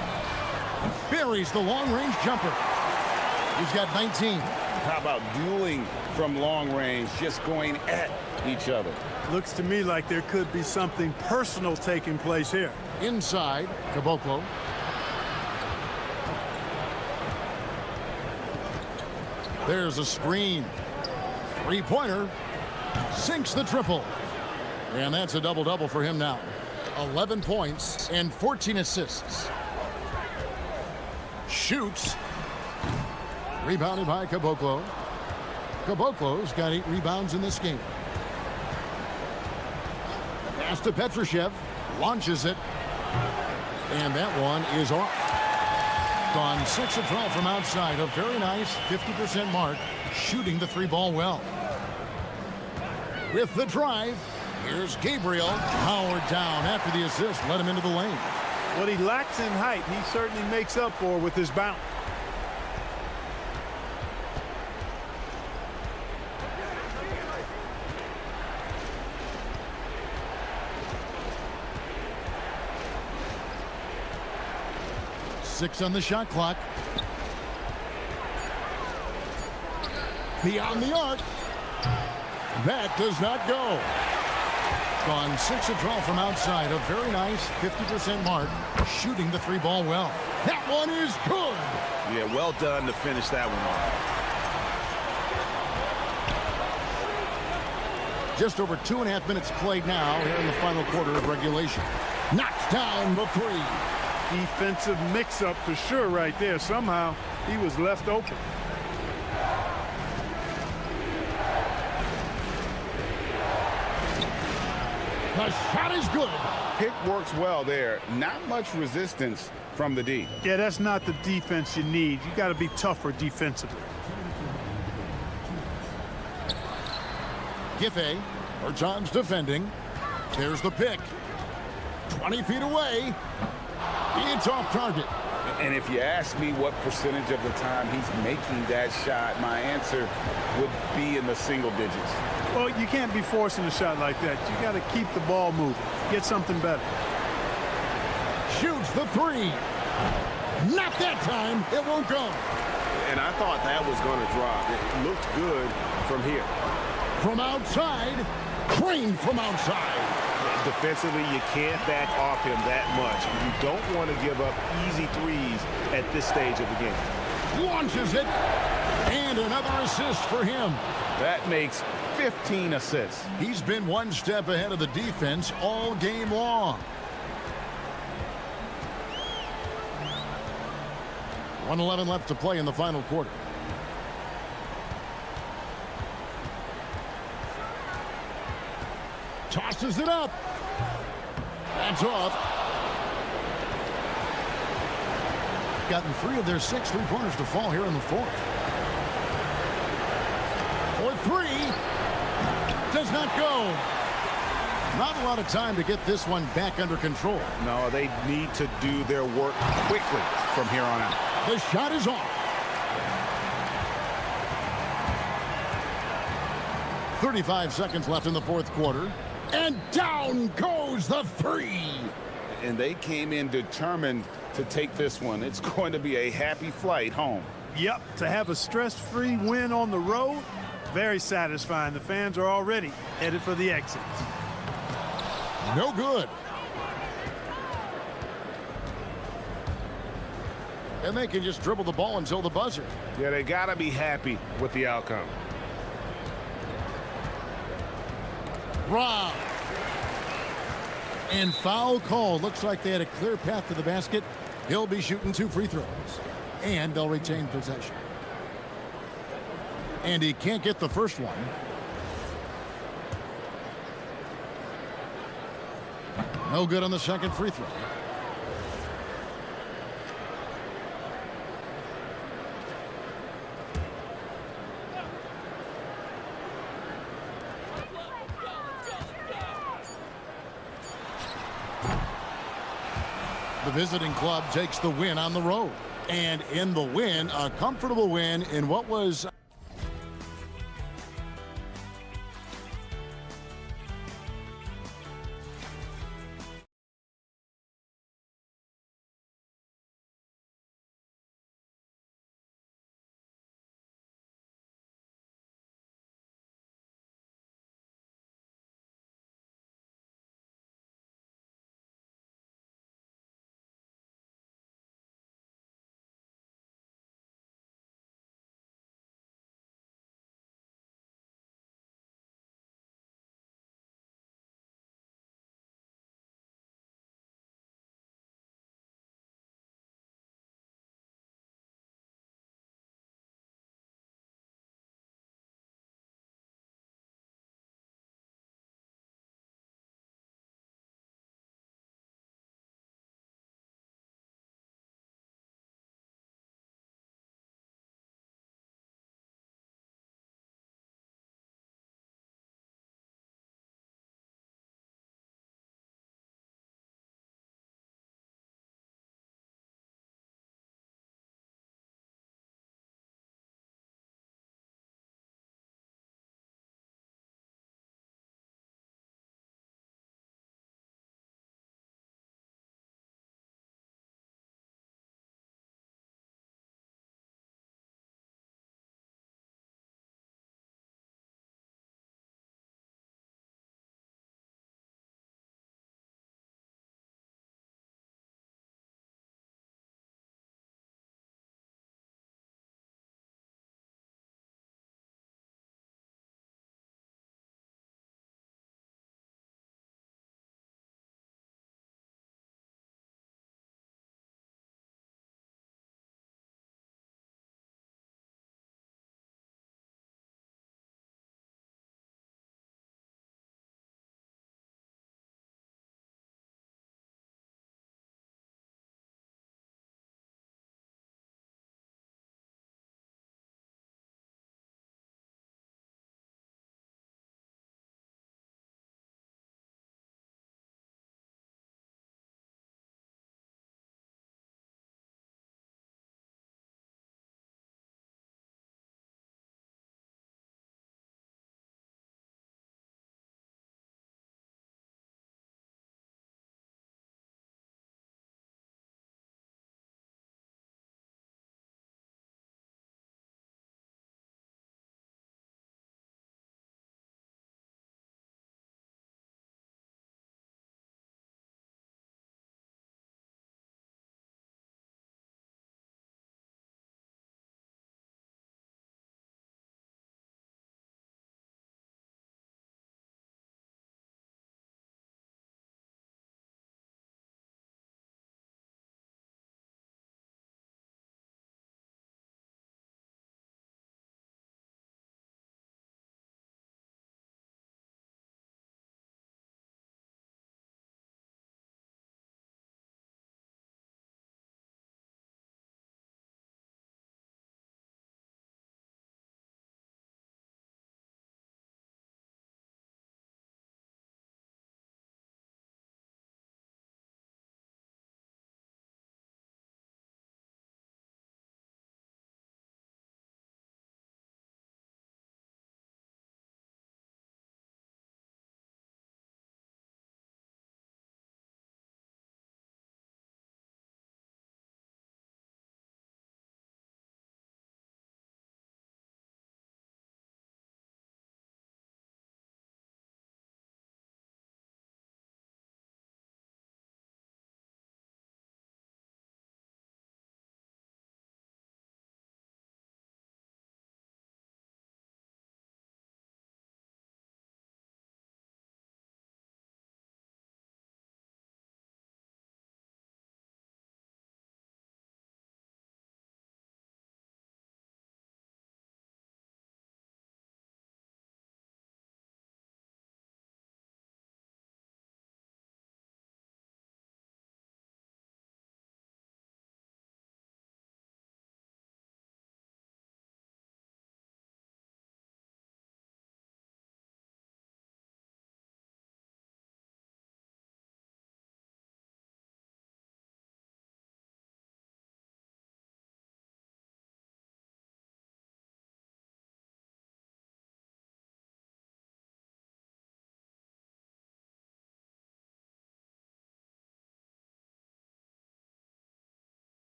Buries the long-range jumper. He's got 19. How about dueling from long range, just going at each other? Looks to me like there could be something personal taking place here. Inside, Caboclo. There's a screen. 3-pointer. Sinks the triple. And that's a double-double for him now. 11 points and 14 assists. Shoots. Rebounded by Caboclo. Caboclo's got 8 rebounds in this game. Pass to Petrushev. Launches it. And that one is off. Gone 6 of 12 from outside. A very nice 50% mark. Shooting the 3-ball well. With the drive. Here's Gabriel. Powered down after the assist. Let him into the lane. What he lacks in height, he certainly makes up for with his bounce. Six on the shot clock. Beyond the arc. That does not go. Gone 6 of 12 from outside. A very nice 50% mark. Shooting the 3-ball well. That one is good. Yeah, well done to finish that one off. Just over 2.5 minutes played now here in the final quarter of regulation. Knocks down the 3. Defensive mix-up for sure right there. Somehow he was left open. The shot is good. Pick works well there. Not much resistance from the D. Yeah, that's not the defense you need. You got to be tougher defensively. Giffey. Bertans defending. There's the pick. 20 feet away. It's off target. And if you ask me what percentage of the time he's making that shot, my answer would be in the single digits. Well, you can't be forcing a shot like that. You got to keep the ball moving. Get something better. Shoots the 3. Not that time. It won't go. And I thought that was going to drop. It looked good from here. From outside. Crane from outside. Defensively, you can't back off him that much. You don't want to give up easy threes at this stage of the game. Launches it. And another assist for him. That makes 15 assists. He's been one step ahead of the defense all game long. 1:11 left to play in the final quarter. Tosses it up. That's off. Gotten 3 of their 6 3-pointers to fall here in the 4th. For 3. Does not go. Not a lot of time to get this one back under control. No, they need to do their work quickly from here on out. The shot is off. 35 seconds left in the 4th quarter. And down goes the 3. And they came in determined to take this one. It's going to be a happy flight home. Yep, to have a stress-free win on the road, very satisfying. The fans are already headed for the exits. No good. and they can just dribble the ball until the buzzer. Yeah, they got to be happy with the outcome. Rob. And foul call. Looks like they had a clear path to the basket. He'll be shooting 2 free throws. And they'll retain possession. And he can't get the first one. No good on the second free throw. The visiting club takes the win on the road. And in the win, a comfortable win in what was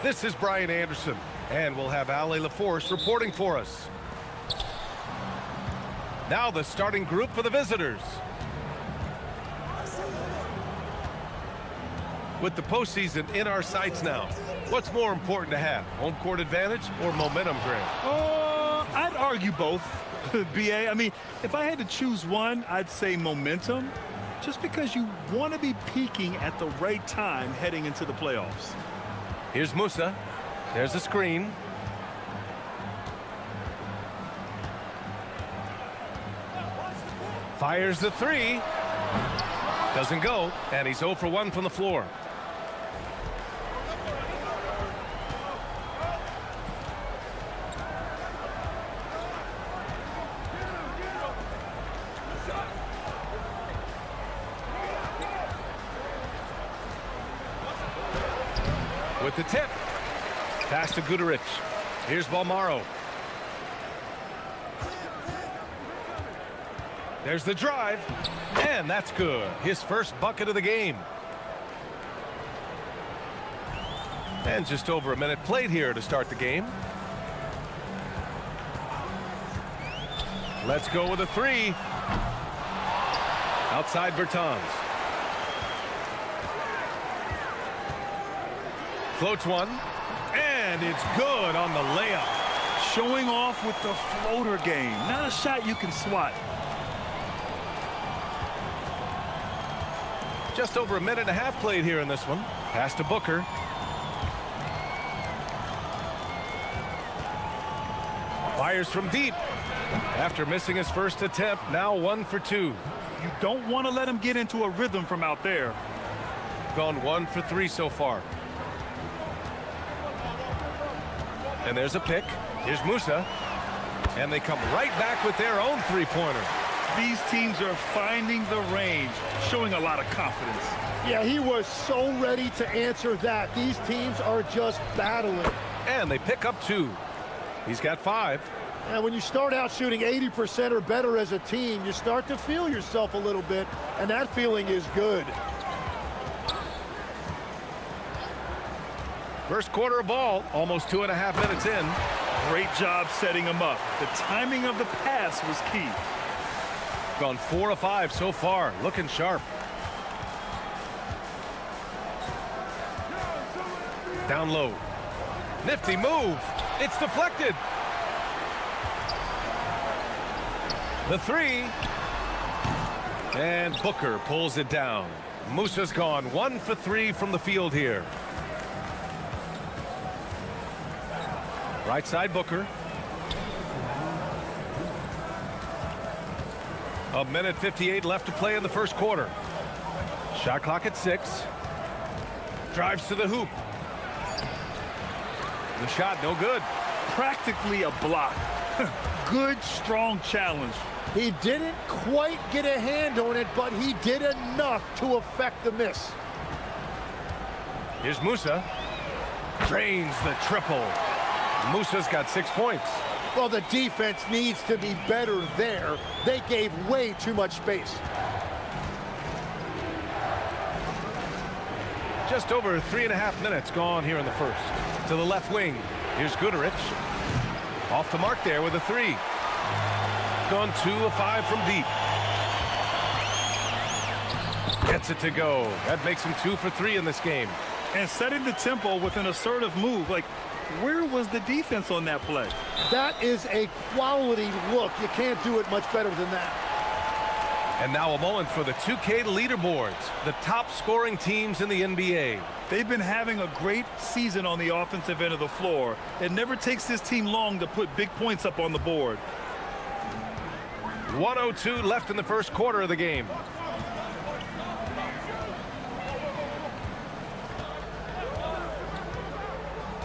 This is Brian Anderson, and we'll have Ali LaForce reporting for us. Now the starting group for the visitors. With the postseason in our sights now, what's more important to have, home court advantage or momentum, Grant? I'd argue both, BA. I mean, if I had to choose one, I'd say momentum, just because you want to be peaking at the right time heading into the playoffs. Here's Musa. There's a screen. Fires the three. Doesn't go, and he's 0 for 1 from the floor. With the tip. Pass to Guduric. Here's Balmaro. There's the drive, and that's good. His first bucket of the game. And just over a minute played here to start the game. Let's go with a three. Outside Bertans. Floats one, and it's good on the layup. Showing off with the floater game. Not a shot you can swat. Just over a minute and a half played here in this one. Pass to Booker. Fires from deep. After missing his first attempt, now 1 for 2. You don't want to let him get into a rhythm from out there. Gone 1 for 3 so far. And there's a pick. Here's Musa. And they come right back with their own three-pointer. These teams are finding the range, showing a lot of confidence. Yeah, he was so ready to answer that. These teams are just battling. And they pick up 2. He's got 5. And when you start out shooting 80% or better as a team, you start to feel yourself a little bit, and that feeling is good. First quarter of ball, almost 2.5 minutes in. Great job setting him up. The timing of the pass was key. Gone 4 of 5 so far, looking sharp. Down low. Nifty move. It's deflected. The three. And Booker pulls it down. Musa's gone 1 for 3 from the field here. Right side Booker. A minute 58 left to play in the first quarter. Shot clock at 6. Drives to the hoop. The shot no good. Practically a block. Good, strong challenge. He didn't quite get a hand on it, but he did enough to affect the miss. Here's Musa. Drains the triple. Musa's got 6 points. Well, the defense needs to be better there. They gave way too much space. Just over 3.5 minutes gone here in the first. To the left wing. Here's Guduric. Off the mark there with a 3. Gone 2 of 5 from deep. Gets it to go. That makes him 2 for 3 in this game. And setting the tempo with an assertive move. Like, where was the defense on that play? That is a quality look. You can't do it much better than that. And now a moment for the 2K leaderboards, the top scoring teams in the NBA. They've been having a great season on the offensive end of the floor. It never takes this team long to put big points up on the board. 1:02 left in the first quarter of the game.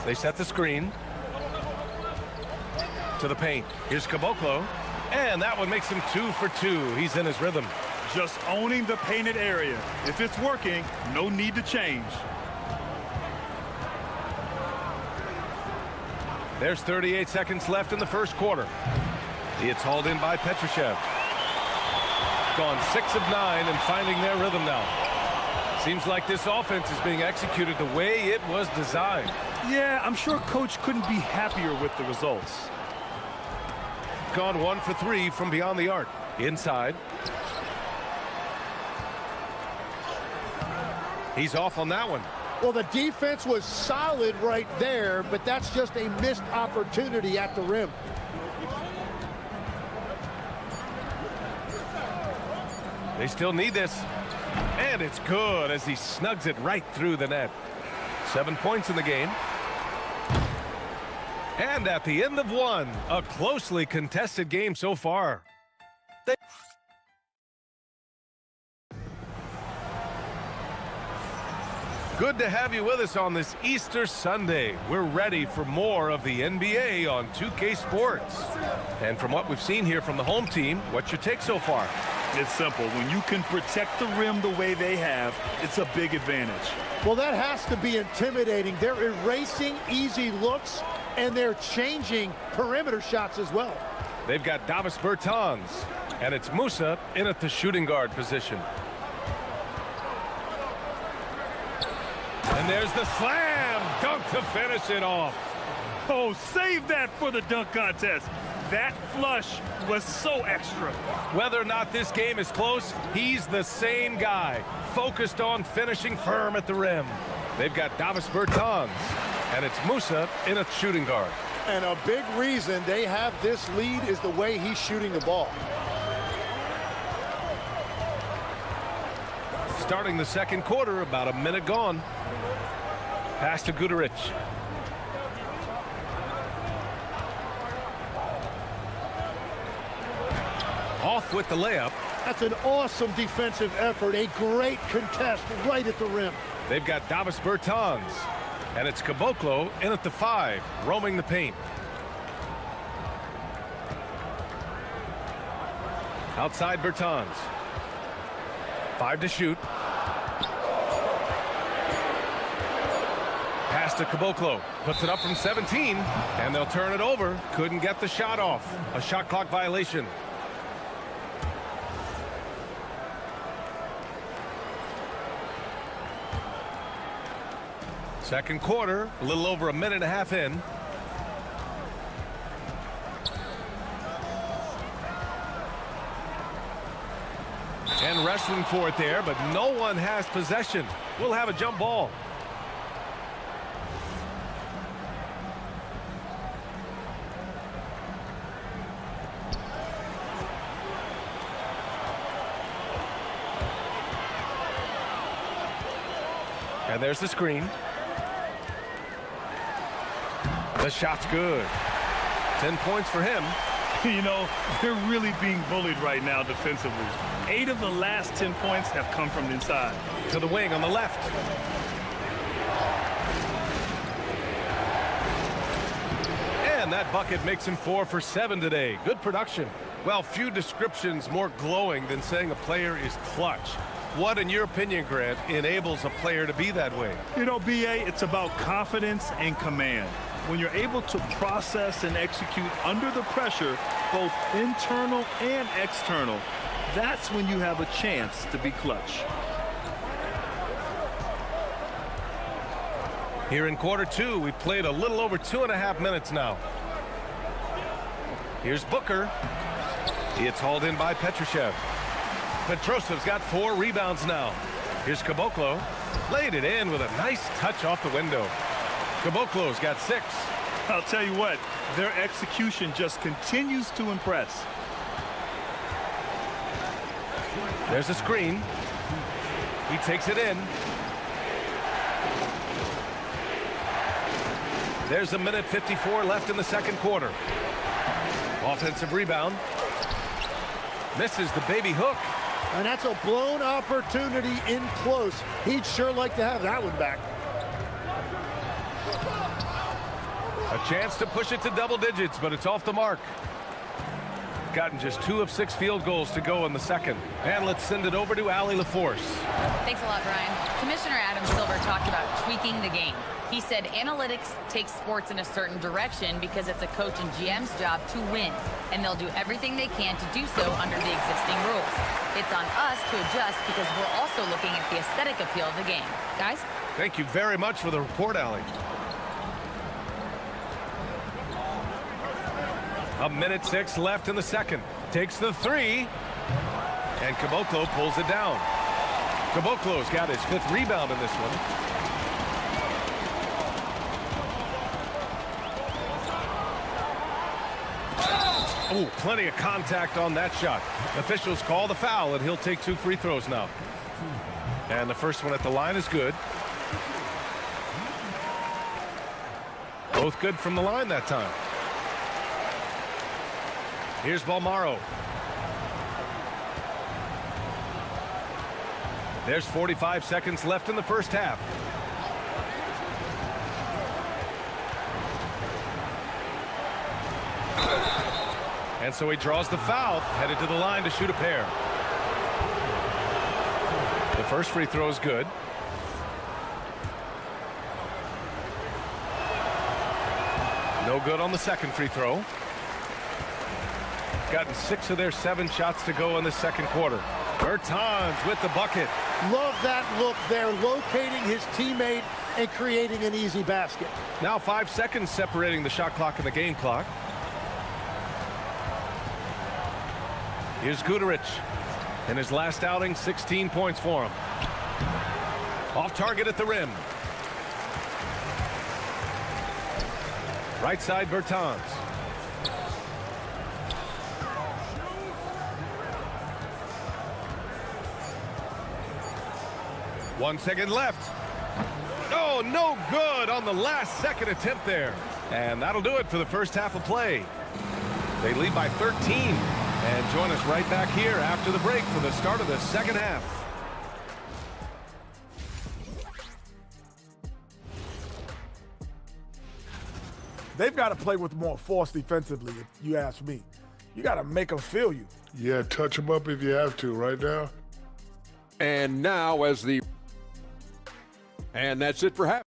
They set the screen. To the paint. Here's Caboclo. And that one makes him 2 for 2. He's in his rhythm. Just owning the painted area. If it's working, no need to change. There's 38 seconds left in the first quarter. It's hauled in by Petrushev. Gone 6 of 9 and finding their rhythm now. Seems like this offense is being executed the way it was designed. Yeah, I'm sure coach couldn't be happier with the results. Gone 1 for 3 from beyond the arc. Inside. He's off on that one. Well, the defense was solid right there, but that's just a missed opportunity at the rim. They still need this. And it's good as he snugs it right through the net. 7 points in the game. And at the end of one, a closely contested game so far. Good to have you with us on this Easter Sunday. We're ready for more of the NBA on 2K Sports. And from what we've seen here from the home team, what's your take so far? It's simple. When you can protect the rim the way they have, it's a big advantage. Well, that has to be intimidating. They're erasing easy looks, and they're changing perimeter shots as well. They've got Davis Bertans, and it's Musa in at the shooting guard position. And there's the slam dunk to finish it off. Oh, save that for the dunk contest. That flush was so extra. Whether or not this game is close, he's the same guy, focused on finishing firm at the rim. They've got Davis Bertans, and it's Musa in a shooting guard. And a big reason they have this lead is the way he's shooting the ball. Starting the second quarter, about a minute gone. Pass to Guduric. Off with the layup. That's an awesome defensive effort. A great contest right at the rim. They've got Davis Bertans. And it's Caboclo in at the 5, roaming the paint. Outside Bertans. 5 to shoot. Pass to Caboclo. Puts it up from 17. And they'll turn it over. Couldn't get the shot off. A shot clock violation. Second quarter, a little over a minute and a half in. And wrestling for it there, but no one has possession. We'll have a jump ball. And there's the screen. The shot's good. 10 points for him. You know, they're really being bullied right now defensively. 8 of the last 10 points have come from inside. To the wing on the left. And that bucket makes him 4 for 7 today. Good production. Well, few descriptions more glowing than saying a player is clutch. What, in your opinion, Grant, enables a player to be that way? You know, B.A., it's about confidence and command. When you're able to process and execute under the pressure, both internal and external, that's when you have a chance to be clutch. Here in quarter 2, we've played a little over 2.5 minutes now. Here's Booker. It's hauled in by Petrushev. Petrosev's got 4 rebounds now. Here's Caboclo. Laid it in with a nice touch off the window. Caboclo's got 6. I'll tell you what, their execution just continues to impress. There's a screen. He takes it in. There's a minute 54 left in the second quarter. Offensive rebound. Misses the baby hook. And that's a blown opportunity in close. He'd sure like to have that one back. A chance to push it to double digits, but it's off the mark. Gotten just 2 of 6 field goals to go in the second. And let's send it over to Allie LaForce. Thanks a lot, Brian. Commissioner Adam Silver talked about tweaking the game. He said analytics takes sports in a certain direction because it's a coach and GM's job to win, and they'll do everything they can to do so under the existing rules. It's on us to adjust because we're also looking at the aesthetic appeal of the game. Guys? Thank you very much for the report, Allie. A minute 6 left in the second. Takes the 3. And Caboclo pulls it down. Caboclo's got his 5th rebound in this one. Oh, plenty of contact on that shot. Officials call the foul, and he'll take 2 free throws now. And the first one at the line is good. Both good from the line that time. Here's Balmaro. There's 45 seconds left in the first half. And so he draws the foul, headed to the line to shoot a pair. The first free throw is good. No good on the second free throw. Gotten 6 of their 7 shots to go in the second quarter. Bertans with the bucket. Love that look there, locating his teammate and creating an easy basket. Now 5 seconds separating the shot clock and the game clock. Here's Guterich. In his last outing, 16 points for him. Off target at the rim. Right side, Bertans. One second left. Oh, no good on the last second attempt there. And that'll do it for the first half of play. They lead by 13. And join us right back here after the break for the start of the second half. They've got to play with more force defensively, if you ask me. You got to make them feel you. Yeah, touch them up if you have to right now. And now and that's it for half.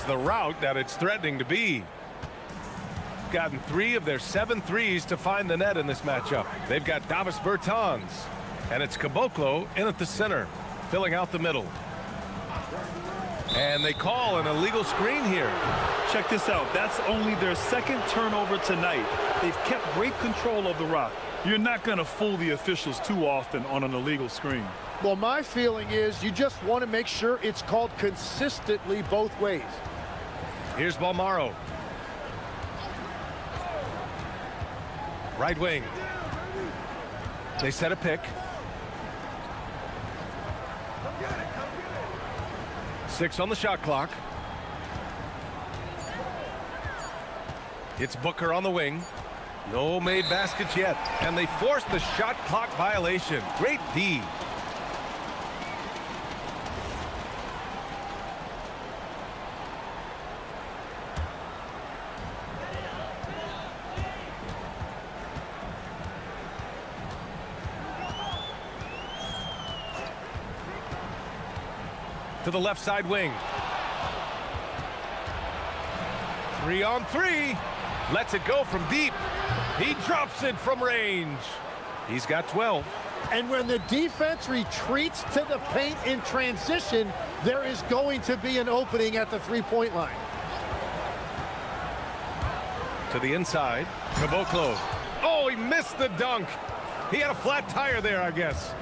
The route that it's threatening to be. Gotten 3 of their 7 threes to find the net in this matchup. They've got Davis Bertans, and it's Caboclo in at the center, filling out the middle. And they call an illegal screen here. Check this out. That's only their 2nd turnover tonight. They've kept great control of the rock. You're not going to fool the officials too often on an illegal screen. Well, my feeling is you just want to make sure it's called consistently both ways. Here's Balmaro. Right wing. They set a pick. 6 on the shot clock. It's Booker on the wing. No made baskets yet. And they force the shot clock violation. Great D. To the left side wing. 3 on 3. Lets it go from deep. He drops it from range. He's got 12. And when the defense retreats to the paint in transition, there is going to be an opening at the three-point line. To the inside, Caboclo. Oh, he missed the dunk. He had a flat tire there, I guess.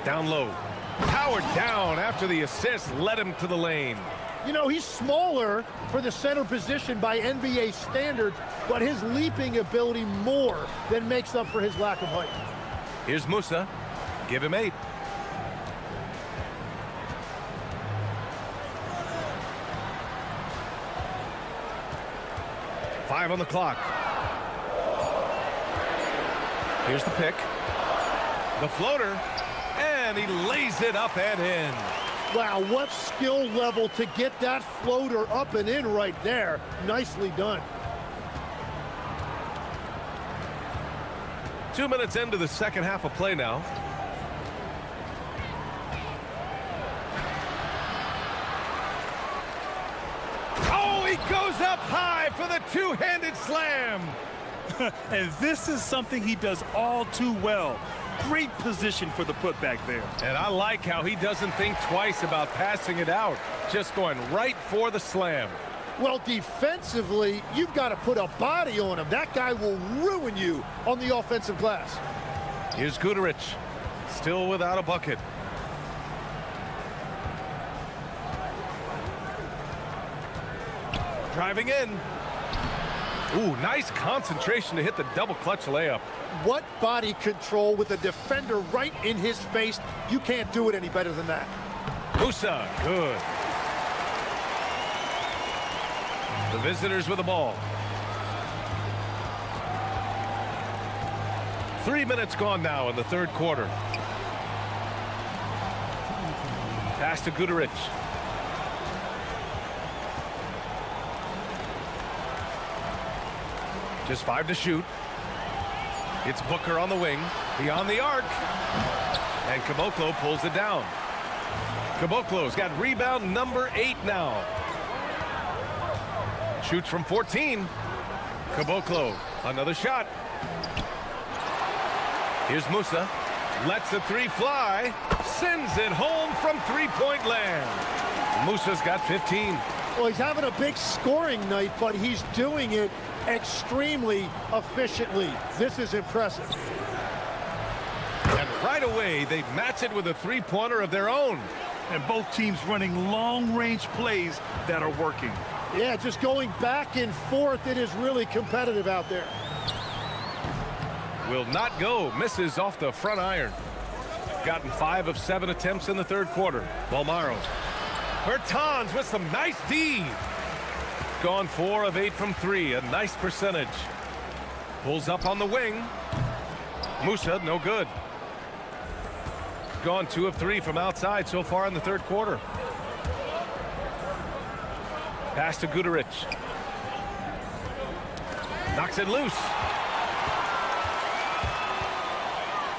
Down low. Powered down after the assist led him to the lane. You know, he's smaller for the center position by NBA standards, but his leaping ability more than makes up for his lack of height. Here's Musa. Give him 8. Five on the clock. Here's the pick. The floater. And he lays it up and in. Wow, what skill level to get that floater up and in right there. Nicely done. 2 minutes into the second half of play now. Oh, he goes up high for the two-handed slam. And this is something he does all too well. Great position for the putback there. And I like how he doesn't think twice about passing it out. Just going right for the slam. Well, defensively, you've got to put a body on him. That guy will ruin you on the offensive glass. Here's Guduric, still without a bucket. Driving in. Ooh, nice concentration to hit the double clutch layup. What body control with a defender right in his face. You can't do it any better than that. Musa, good. The visitors with the ball. 3 minutes gone now in the third quarter. Pass to Guduric. Just 5 to shoot. It's Booker on the wing, beyond the arc. And Caboclo pulls it down. Caboclo's got rebound number 8 now. Shoots from 14. Caboclo, another shot. Here's Musa. Lets the 3 fly. Sends it home from three-point land. Musa's got 15. Well, he's having a big scoring night, but he's doing it extremely efficiently. This is impressive. And right away, they match it with a three-pointer of their own. And both teams running long-range plays that are working. Yeah, just going back and forth. It is really competitive out there. Will not go. Misses off the front iron. Gotten 5 of 7 attempts in the third quarter. Balmaro. Bertans with some nice D. Gone 4 of 8 from 3. A nice percentage. Pulls up on the wing. Musa, no good. Gone 2 of 3 from outside so far in the third quarter. Pass to Guduric. Knocks it loose.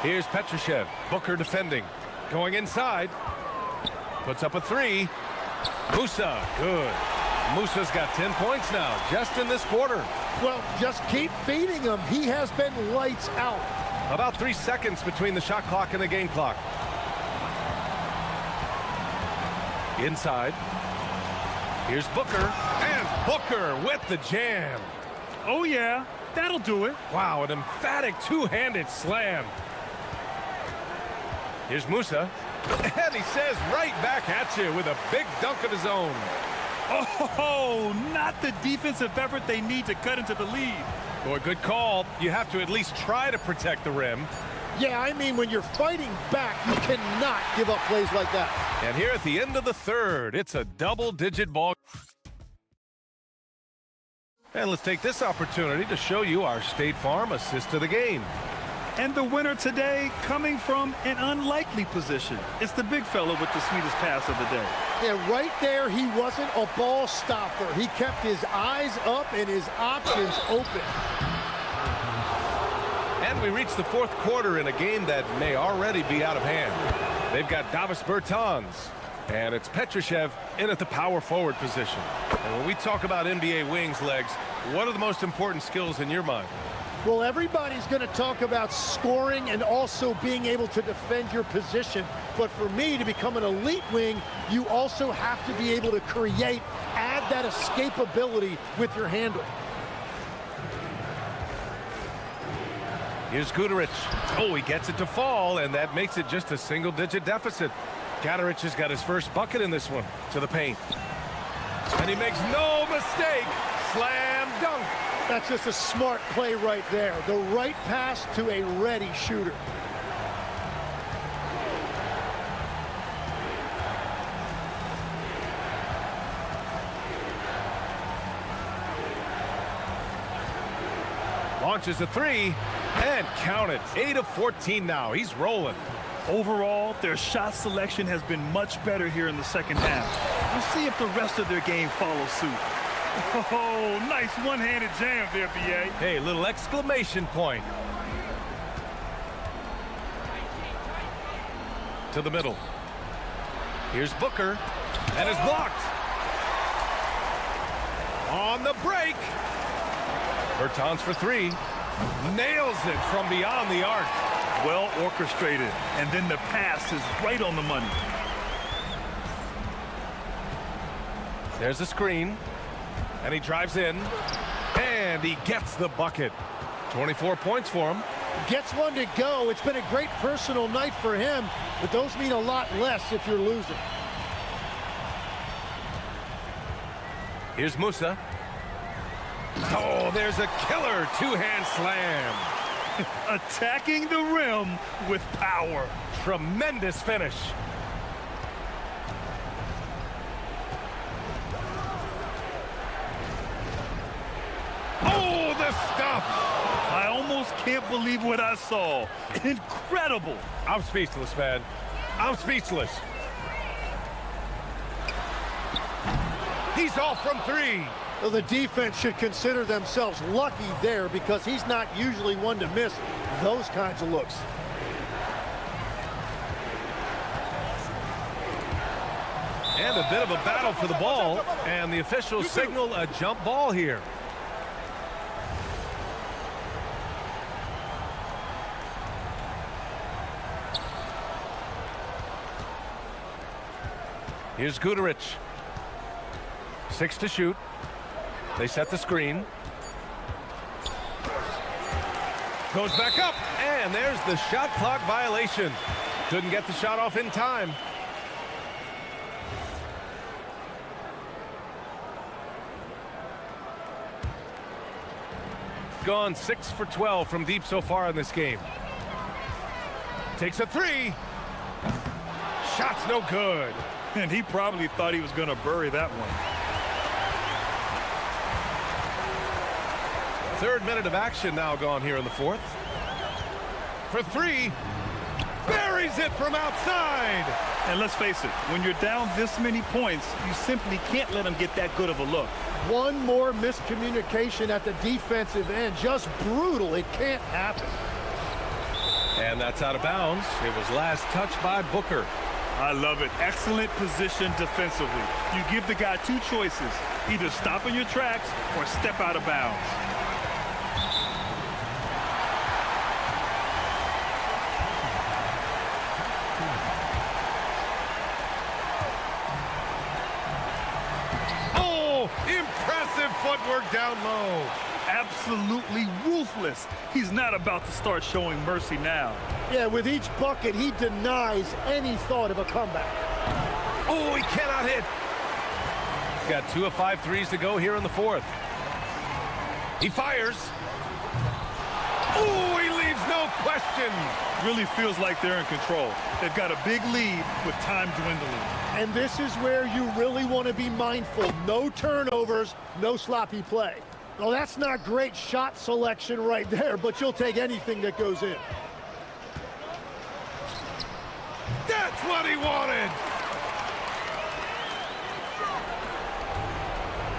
Here's Petrushev. Booker defending. Going inside. Puts up a 3. Musa, good. Musa's got 10 points now, just in this quarter. Well, just keep feeding him. He has been lights out. About 3 seconds between the shot clock and the game clock. Inside. Here's Booker. And Booker with the jam. Oh, yeah. That'll do it. Wow, an emphatic two-handed slam. Here's Musa. And he says right back at you with a big dunk of his own. Oh, not the defensive effort they need to cut into the lead. Boy, good call. You have to at least try to protect the rim. Yeah, I mean, when you're fighting back, you cannot give up plays like that. And here at the end of the third, it's a double-digit ball. And let's take this opportunity to show you our State Farm assist to the game. And the winner today coming from an unlikely position. It's the big fella with the sweetest pass of the day. Yeah, right there, he wasn't a ball stopper. He kept his eyes up and his options open. And we reach the fourth quarter in a game that may already be out of hand. They've got Davis Bertans, and it's Petrushev in at the power forward position. And when we talk about NBA wings, Legs, what are the most important skills in your mind? Well, everybody's going to talk about scoring and also being able to defend your position. But for me, to become an elite wing, you also have to be able to create, add that escapability with your handle. Here's Guduric. Oh, he gets it to fall, and that makes it just a single-digit deficit. Guduric has got his first bucket in this one to the paint. And he makes no mistake. Slam dunk. That's just a smart play right there. The right pass to a ready shooter. Launches a three, and count it. 8 of 14 now. He's rolling. Overall, their shot selection has been much better here in the second half. We'll see if the rest of their game follows suit. Oh, nice one-handed jam there, B.A. Hey, little exclamation point. To the middle. Here's Booker, and it's blocked. On the break. Bertans for three. Nails it from beyond the arc. Well orchestrated, and then the pass is right on the money. There's a screen, and he drives in, and he gets the bucket. 24 points for him. Gets one to go. It's been a great personal night for him, but those mean a lot less if you're losing. Here's Musa. Oh, there's a killer two-hand slam. Attacking the rim with power. Tremendous finish. Oh, the stuff. I almost can't believe what I saw. Incredible. I'm speechless, man. I'm speechless. He's off from three. Well, the defense should consider themselves lucky there because he's not usually one to miss those kinds of looks. And a bit of a battle for the ball, and the officials signal a jump ball here. Here's Guduric. 6 to shoot. They set the screen. Goes back up, and there's the shot clock violation. Couldn't get the shot off in time. Gone 6 for 12 from deep so far in this game. Takes a three. Shot's no good. And he probably thought he was going to bury that one. Third minute of action now gone here in the fourth. For three. Buries it from outside. And let's face it, when you're down this many points, you simply can't let them get that good of a look. One more miscommunication at the defensive end. Just brutal. It can't happen. And that's out of bounds. It was last touched by Booker. I love it. Excellent position defensively. You give the guy two choices. Either stop in your tracks or step out of bounds. Oh, impressive footwork down low. Absolutely ruthless. He's not about to start showing mercy now. Yeah, with each bucket, he denies any thought of a comeback. Oh, he cannot hit. Got 2 of 5 threes to go here in the fourth. He fires. Oh, he leaves no question. Really feels like they're in control. They've got a big lead with time dwindling. And this is where you really want to be mindful. No turnovers, no sloppy play. Well, that's not great shot selection right there, but you'll take anything that goes in. That's what he wanted.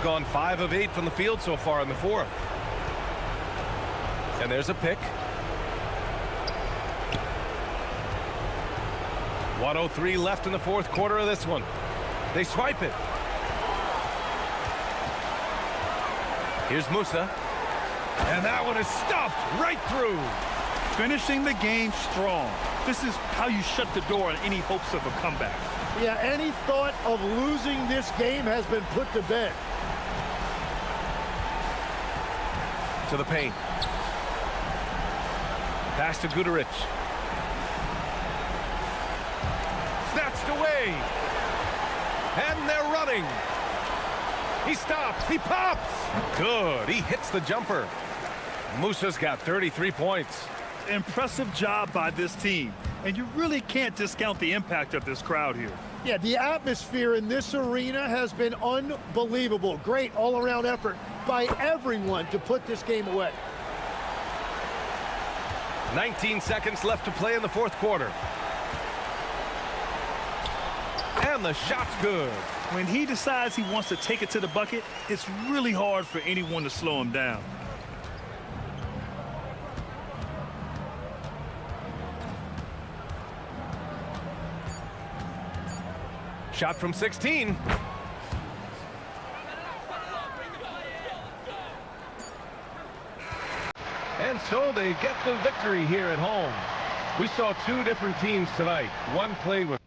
Gone 5 of 8 from the field so far in the fourth. And there's a pick. 1:03 left in the fourth quarter of this one. They swipe it. Here's Musa. And that one is stuffed right through. Finishing the game strong. This is how you shut the door on any hopes of a comeback. Yeah, any thought of losing this game has been put to bed. To the paint. Pass to Guduric. Snatched away. And they're running. He stops. He pops. Good. He hits the jumper. Musa's got 33 points. Impressive job by this team. And you really can't discount the impact of this crowd here. Yeah, the atmosphere in this arena has been unbelievable. Great all-around effort by everyone to put this game away. 19 seconds left to play in the fourth quarter. And the shot's good. When he decides he wants to take it to the bucket, it's really hard for anyone to slow him down. Shot from 16. And so they get the victory here at home. We saw two different teams tonight. One played with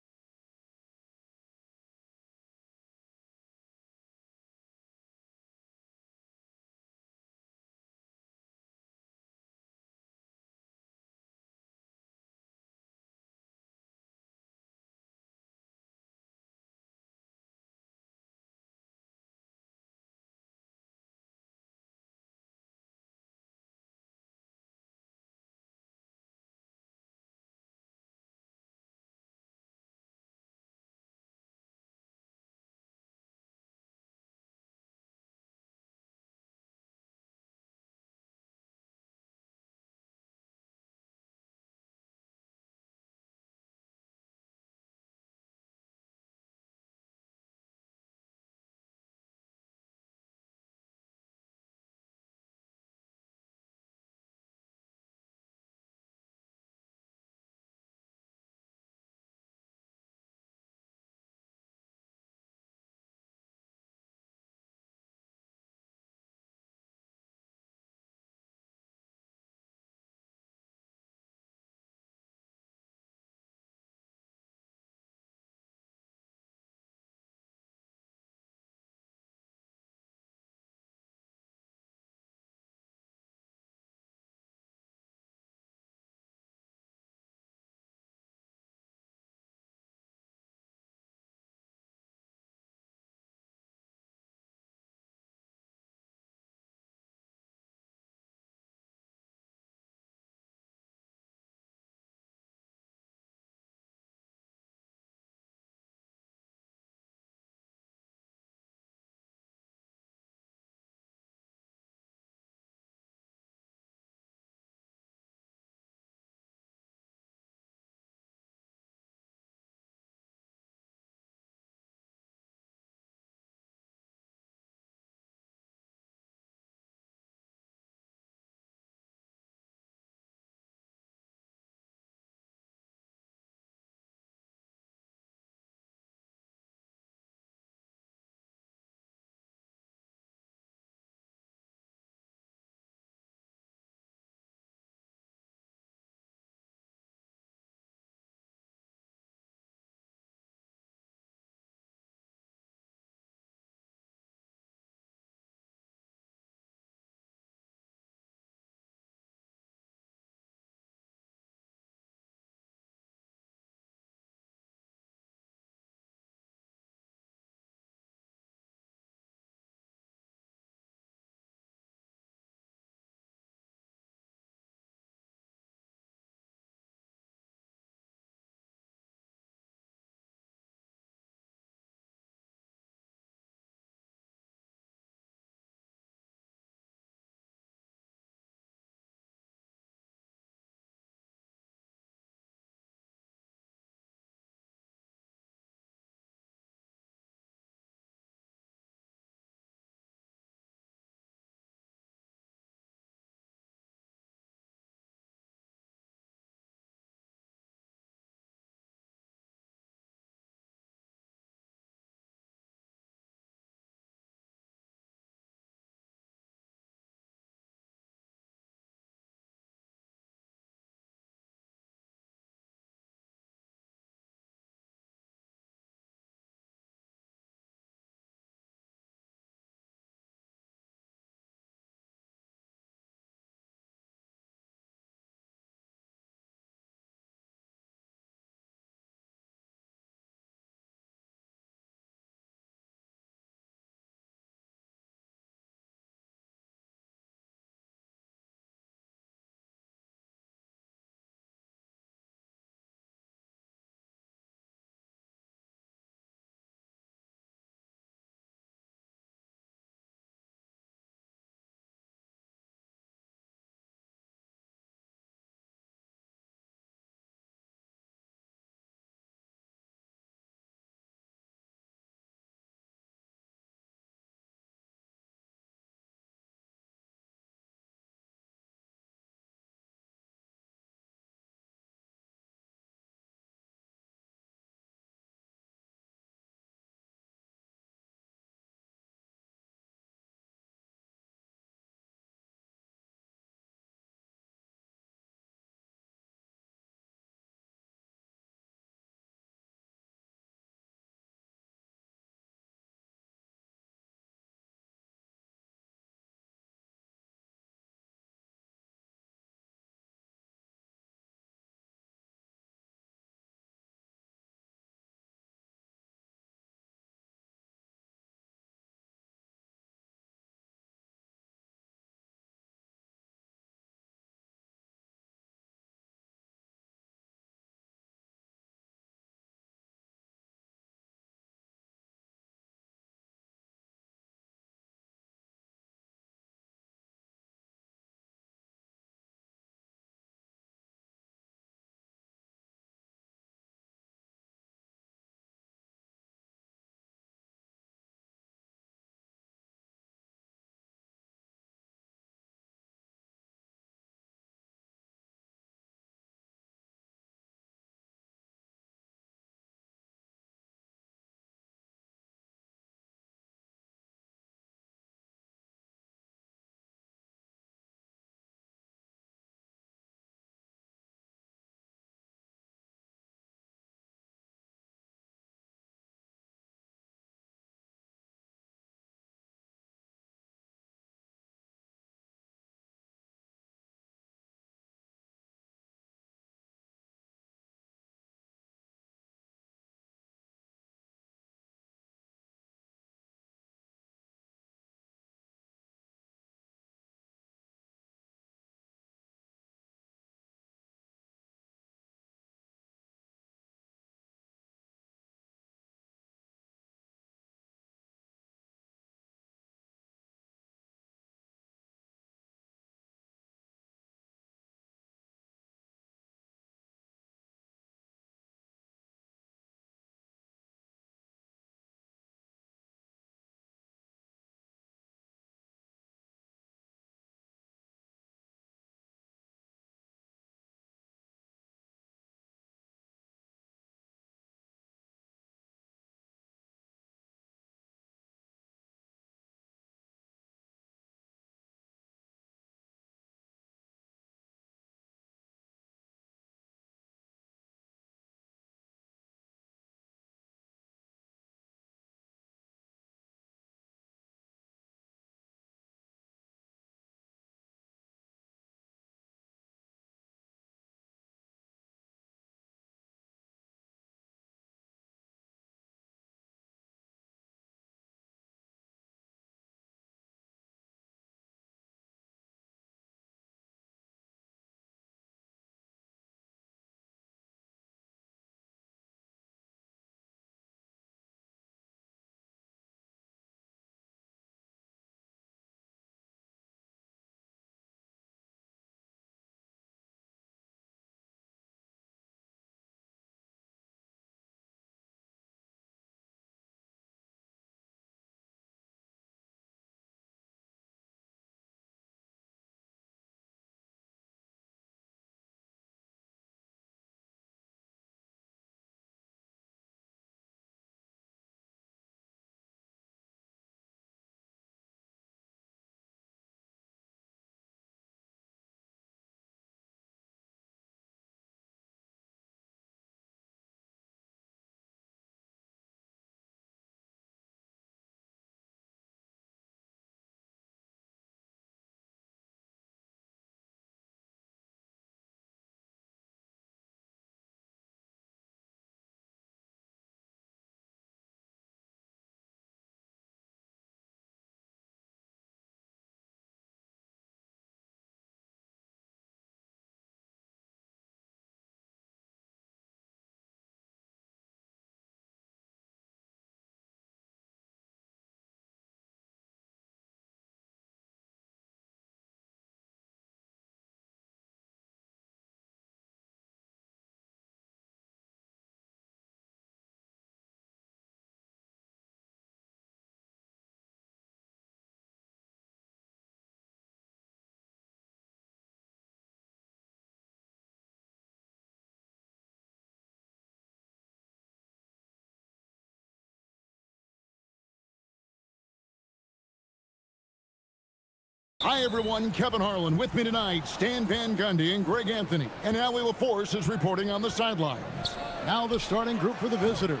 Hi, everyone. Kevin Harlan with me tonight. Stan Van Gundy and Greg Anthony. And Allie LaForce is reporting on the sidelines. Now the starting group for the visitors.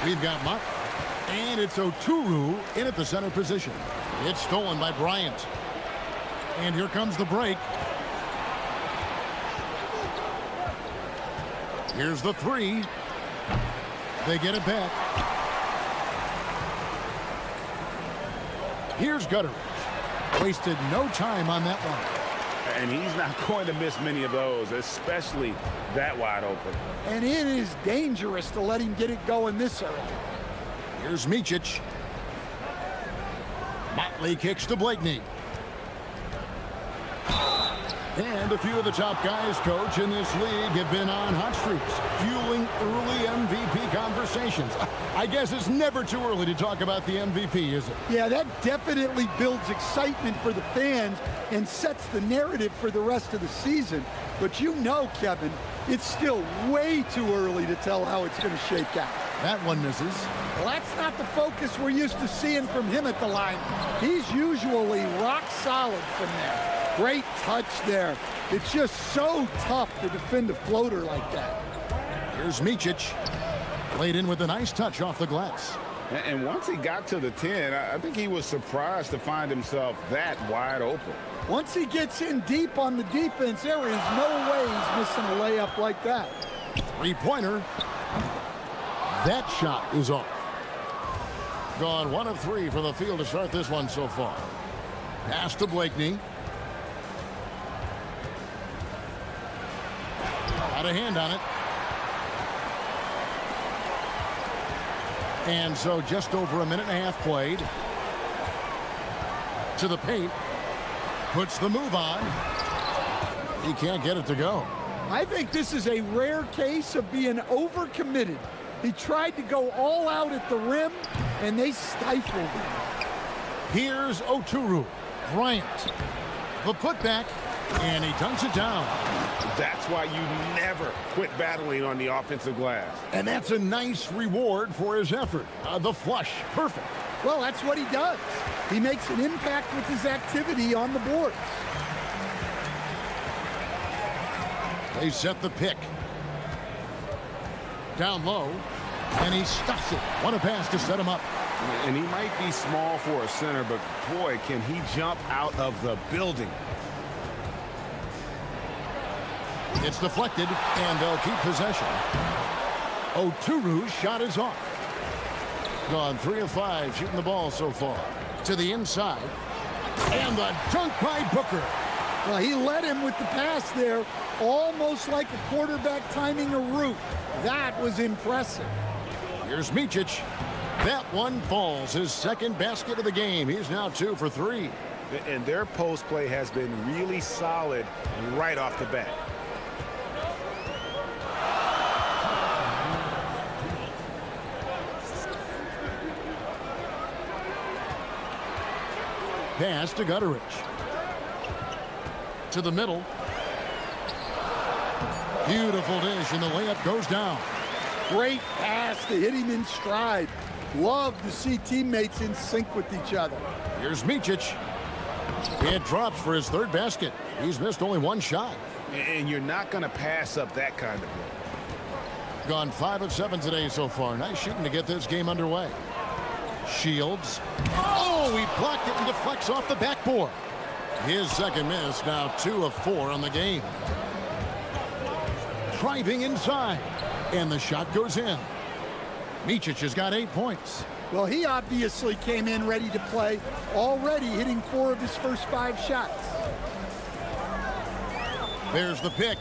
We've got Mott, and it's Oturu in at the center position. It's stolen by Bryant. And here comes the break. Here's the three. They get it back. Here's Gutteridge. Wasted no time on that one. And he's not going to miss many of those, especially that wide open. And it is dangerous to let him get it going this early. Here's Micic. Motley kicks to Blakeney. And a few of the top guys, Coach, in this league have been on hot streaks, fueling early MVP conversations. I guess it's never too early to talk about the MVP, is it? Yeah, that definitely builds excitement for the fans and sets the narrative for the rest of the season. But you know, Kevin, it's still way too early to tell how it's going to shake out. That one misses. Well, that's not the focus we're used to seeing from him at the line. He's usually rock solid from there. Great touch there. It's just so tough to defend a floater like that. Here's Micic. Played in with a nice touch off the glass. And once he got to the 10, I think he was surprised to find himself that wide open. Once he gets in deep on the defense, there is no way he's missing a layup like that. Three-pointer. That shot is off. Gone 1 of 3 for the field to start this one so far. Pass to Blakeney. Got a hand on it. And so just over a minute and a half played. To the paint. Puts the move on. He can't get it to go. I think this is a rare case of being overcommitted. He tried to go all out at the rim, and they stifled him. Here's Oturu. Bryant. The putback, and he dunks it down. That's why you never quit battling on the offensive glass. And that's a nice reward for his effort. The flush, perfect. Well, that's what he does. He makes an impact with his activity on the boards. They set the pick. Down low, and he stuffs it. What a pass to set him up. And he might be small for a center, but boy, can he jump out of the building. It's deflected, and they'll keep possession. Oturu's shot is off. Gone 3 of 5 shooting the ball so far. To the inside, and the dunk by Booker. Well, he led him with the pass there, almost like a quarterback timing a route. That was impressive. Here's Micic. That one falls. His second basket of the game. He's now 2 for 3. And their post play has been really solid right off the bat. Pass to Gutteridge. To the middle. Beautiful dish, and the layup goes down. Great pass to hit him in stride. Love to see teammates in sync with each other. Here's Micic. It drops for his third basket. He's missed only 1 shot. And you're not going to pass up that kind of play. Gone 5 of 7 today so far. Nice shooting to get this game underway. Shields. Oh, he blocked it and deflects off the backboard. His second miss, now 2 of 4 on the game. Driving inside, and the shot goes in. Micic has got 8 points. Well, he obviously came in ready to play, already hitting 4 of his first 5 shots. There's the pick.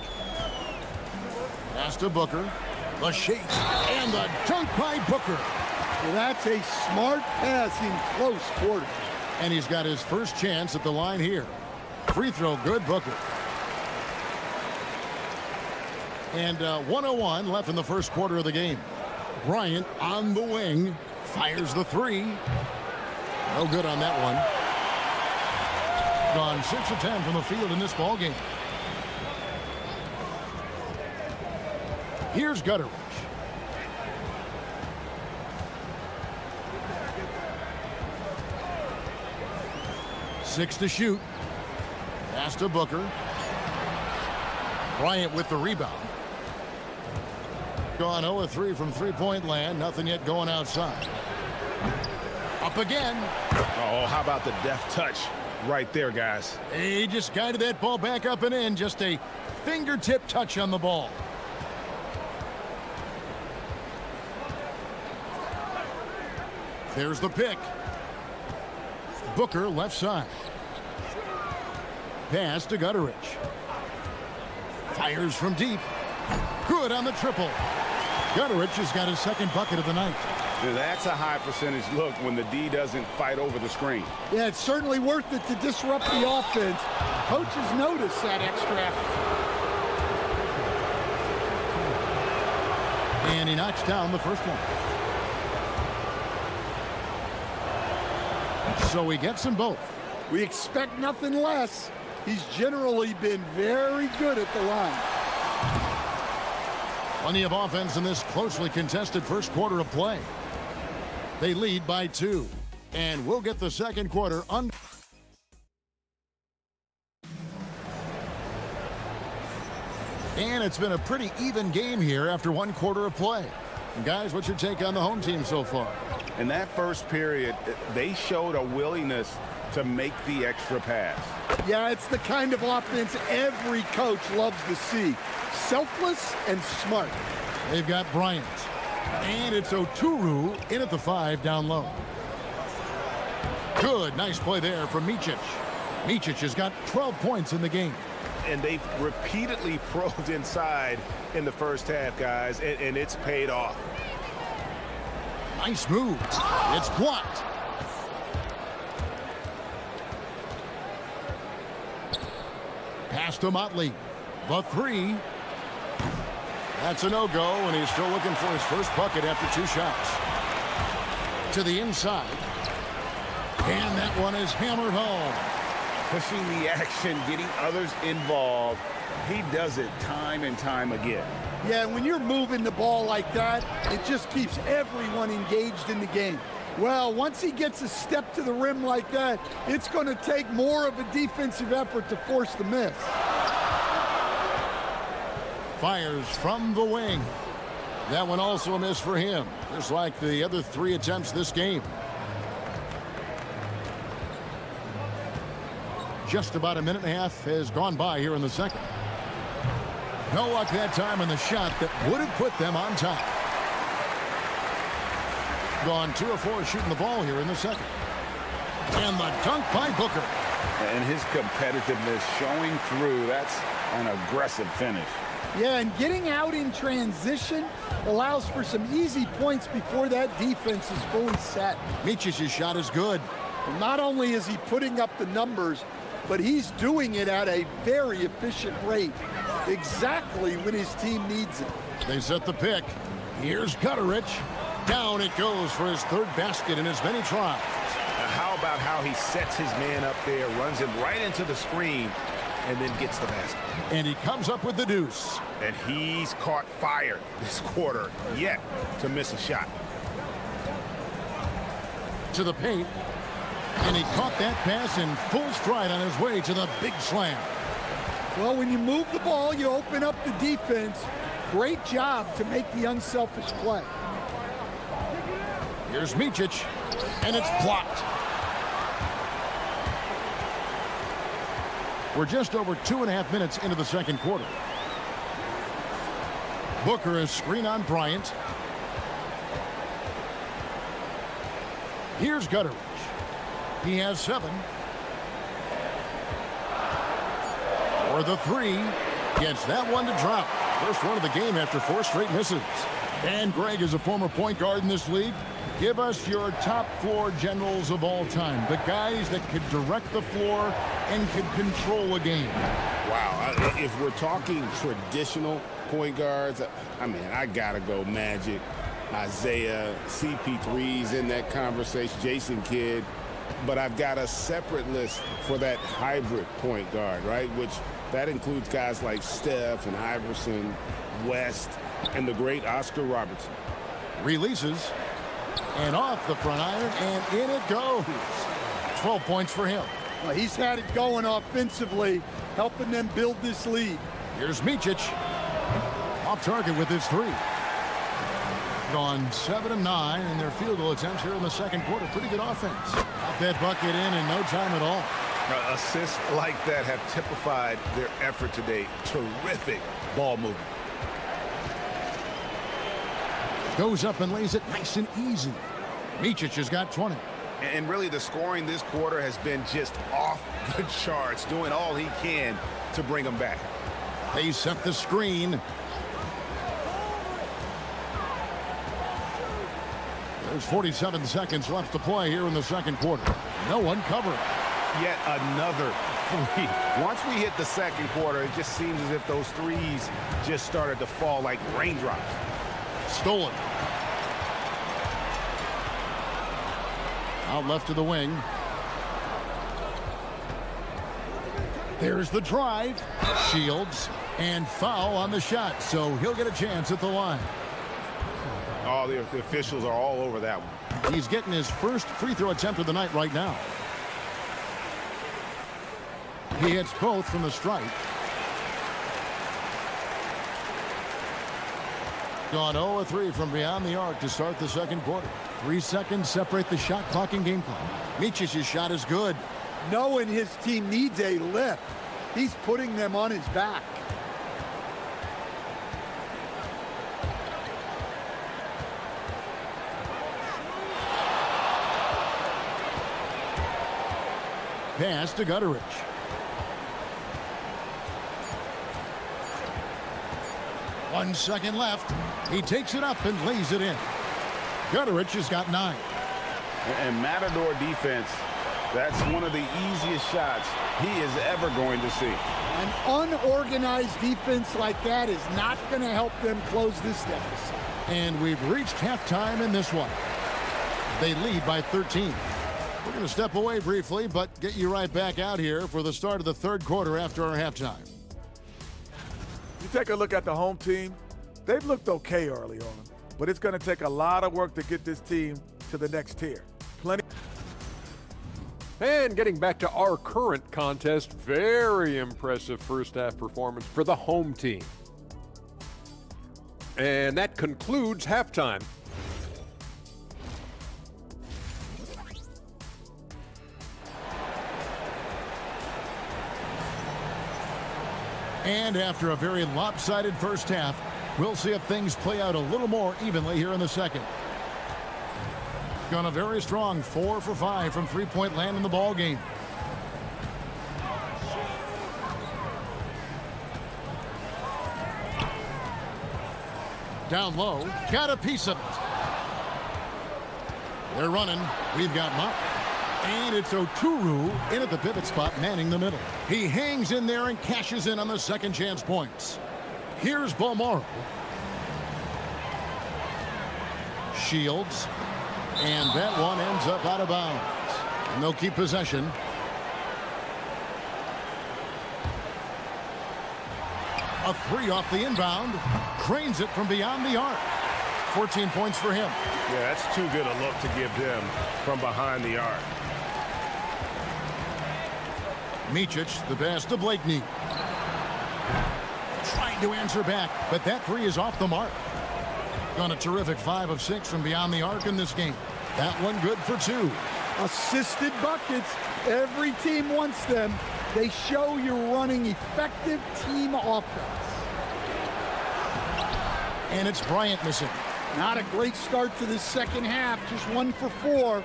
Pass to Booker. The shake, and the dunk by Booker. Well, that's a smart pass in close quarters. And he's got his first chance at the line here. Free throw good, Booker. And 1:01 left in the first quarter of the game. Bryant on the wing. Fires the 3. No good on that one. Gone 6 of 10 from the field in this ball game. Here's Gutteridge. 6 to shoot. Pass to Booker. Bryant with the rebound. Gone 0 of 3 from three-point land. Nothing yet going outside. Up again. Oh, how about the deft touch right there, guys? He just guided that ball back up and in. Just a fingertip touch on the ball. There's the pick. Booker left side. Pass to Gutteridge. Fires from deep. Good on the triple. Gutteridge has got his second bucket of the night. Now, that's a high percentage look when the D doesn't fight over the screen. Yeah, it's certainly worth it to disrupt the offense. Coaches notice that extra effort. And he knocks down the first one. So he gets them both. We expect nothing less. He's generally been very good at the line. Plenty of offense in this closely contested first quarter of play. They lead by 2. And we'll get the second quarter on. And it's been a pretty even game here after one quarter of play. And guys, what's your take on the home team so far? In that first period, they showed a willingness to make the extra pass. Yeah, it's the kind of offense every coach loves to see. Selfless and smart. They've got Bryant. And it's Oturu in at the 5 down low. Good, nice play there from Micic. Micic has got 12 points in the game. And they've repeatedly probed inside in the first half, guys, and it's paid off. Nice move. It's blocked. Pass to Motley. The 3. That's a no-go, and he's still looking for his first bucket after 2 shots. To the inside. And that one is hammered home. Pushing the action, getting others involved. He does it time and time again. Yeah, when you're moving the ball like that, it just keeps everyone engaged in the game. Well, once he gets a step to the rim like that, it's going to take more of a defensive effort to force the miss. Fires from the wing. That one also a miss for him, just like the other 3 attempts this game. Just about a minute and a half has gone by here in the second. No luck that time on the shot that would have put them on top. Gone 2 of 4 shooting the ball here in the second. And the dunk by Booker. And his competitiveness showing through. That's an aggressive finish. Yeah, and getting out in transition allows for some easy points before that defense is fully set. Micic's shot is good. And not only is he putting up the numbers, but he's doing it at a very efficient rate, exactly when his team needs it. They set the pick. Here's Gutteridge. Down it goes for his 3rd basket in as many tries. Now how about how he sets his man up there, runs him right into the screen, and then gets the basket. And he comes up with the deuce. And he's caught fire this quarter, yet to miss a shot. To the paint. And he caught that pass in full stride on his way to the big slam. Well, when you move the ball, you open up the defense. Great job to make the unselfish play. Here's Micic, and it's blocked. We're just over 2.5 minutes into the second quarter. Booker is screen on Bryant. Here's Gutteridge. He has 7. For the 3. Gets that one to drop. First one of the game after 4 straight misses. And Greg is a former point guard in this league. Give us your top floor generals of all time. The guys that could direct the floor and could control a game. Wow. If we're talking traditional point guards, I mean, I got to go Magic, Isaiah, CP3's in that conversation, Jason Kidd. But I've got a separate list for that hybrid point guard, right? Which that includes guys like Steph and Iverson, West, and the great Oscar Robertson. Releases. And off the front iron, and in it goes. 12 points for him. Well, he's had it going offensively, helping them build this lead. Here's Micic. Off target with his three. Gone 7 of 9 in their field goal attempts here in the second quarter. Pretty good offense. Got that bucket in no time at all. Assists like that have typified their effort today. Terrific ball movement. Goes up and lays it nice and easy. Micic has got 20. And really the scoring this quarter has been just off the charts, doing all he can to bring them back. They set the screen. There's 47 seconds left to play here in the second quarter. No one covering. Yet another three. Once we hit the second quarter, it just seems as if those threes just started to fall like raindrops. Stolen. Out left to the wing. There's the drive. Shields. And foul on the shot, so he'll get a chance at the line. Oh, the officials are all over that one. He's getting his first free throw attempt of the night right now. He hits both from the stripe. Gone 0 of 3 from beyond the arc to start the second quarter. 3 seconds separate the shot clock and game clock. Micic's shot is good. Knowing his team needs a lift, he's putting them on his back. Pass to Gutteridge. One second left. He takes it up and lays it in. Gutteridge has got 9. And Matador defense, that's one of the easiest shots he is ever going to see. An unorganized defense like that is not going to help them close this deficit. And we've reached halftime in this one. They lead by 13. We're going to step away briefly, but get you right back out here for the start of the third quarter after our halftime. You take a look at the home team, they've looked okay early on, but it's going to take a lot of work to get this team to the next tier. Plenty. And getting back to our current contest, very impressive first half performance for the home team. And that concludes halftime. And after a very lopsided first half, we'll see if things play out a little more evenly here in the second. Gone a very strong 4 for 5 from three-point land in the ball game. Down low, got a piece of it. They're running. We've got Mott. And it's Oturu in at the pivot spot, manning the middle. He hangs in there and cashes in on the second chance points. Here's Bomaro. Shields. And that one ends up out of bounds. And they'll keep possession. A three off the inbound. Cranes it from beyond the arc. 14 points for him. Yeah, that's too good a look to give them from behind the arc. Micic, the pass to Blakeney. Trying to answer back, but that three is off the mark. Gone a terrific 5 of 6 from beyond the arc in this game. That one good for 2. Assisted buckets. Every team wants them. They show you're running effective team offense. And it's Bryant missing. Not a great start to the second half. Just 1 for 4.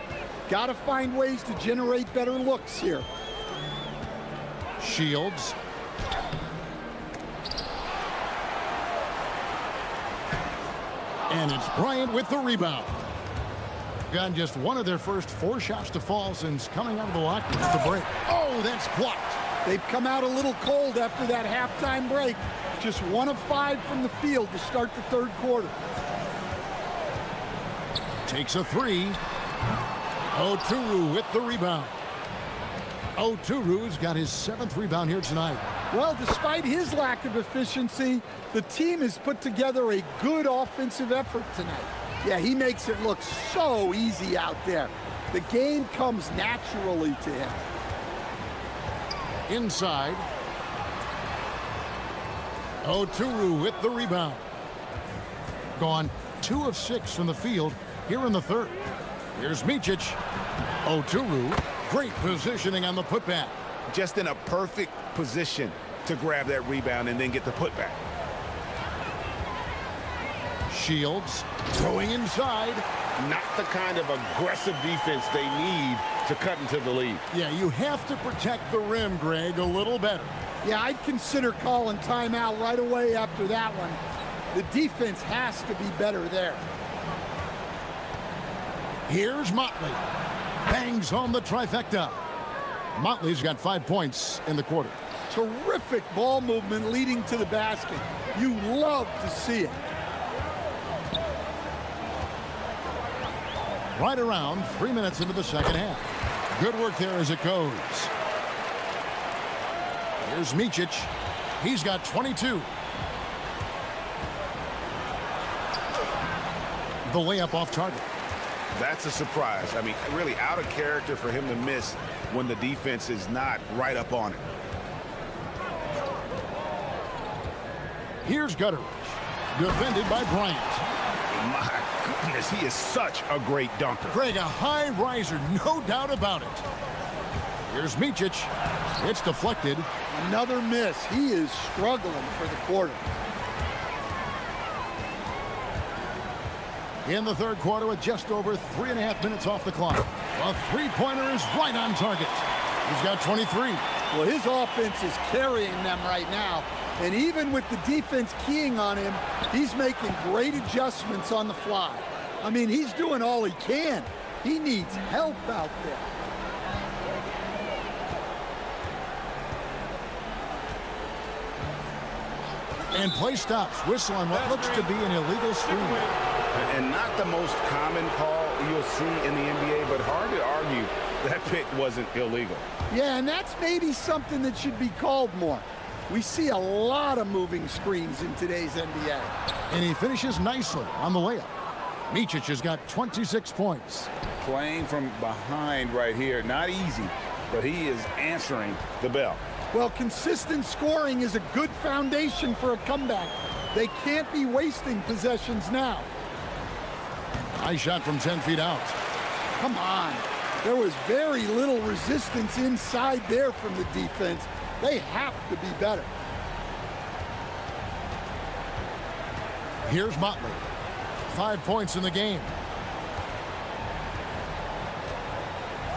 Got to find ways to generate better looks here. Shields. And it's Bryant with the rebound. Got just one of their first 4 shots to fall since coming out of the locker room to break. Oh, that's blocked. They've come out a little cold after that halftime break. Just 1 of 5 from the field to start the third quarter. Takes a 3. Oturu with the rebound. Oturu's got his 7th rebound here tonight. Well, despite his lack of efficiency, the team has put together a good offensive effort tonight. Yeah, he makes it look so easy out there. The game comes naturally to him. inside. Oturu with the rebound. Gone 2 of 6 from the field here in the third. Here's Micic. Oturu, great positioning on the putback. Just in a perfect position to grab that rebound and then get the putback. Shields going inside. Not the kind of aggressive defense they need to cut into the lead. Yeah, you have to protect the rim, Greg, a little better. Yeah, I'd consider calling timeout right away after that one. The defense has to be better there. Here's Motley. Bangs home the trifecta. Motley's got 5 points in the quarter. Terrific ball movement leading to the basket. You love to see it. Right around 3 minutes into the second half. Good work there as it goes. Here's Micic. He's got 22. The layup off target. That's a surprise. I mean, really out of character for him to miss when the defense is not right up on it. Here's Gutteridge. Defended by Bryant. My goodness, he is such a great dunker. Greg, a high riser, no doubt about it. Here's Micic. It's deflected. Another miss. He is struggling for the quarter. In the third quarter with just over 3.5 minutes off the clock. A three-pointer is right on target. He's got 23. Well, his offense is carrying them right now. And even with the defense keying on him, he's making great adjustments on the fly. I mean, he's doing all he can. He needs help out there. And play stops. Whistle on what looks to be an illegal screen. And not the most common call you'll see in the NBA, but hard to argue that pick wasn't illegal. Yeah, and that's maybe something that should be called more. We see a lot of moving screens in today's NBA. And he finishes nicely on the layup. Micic has got 26 points. Playing from behind right here, not easy, but he is answering the bell. Well, consistent scoring is a good foundation for a comeback. They can't be wasting possessions now. Nice shot from 10 feet out. Come on. There was very little resistance inside there from the defense. They have to be better. Here's Motley. 5 points in the game.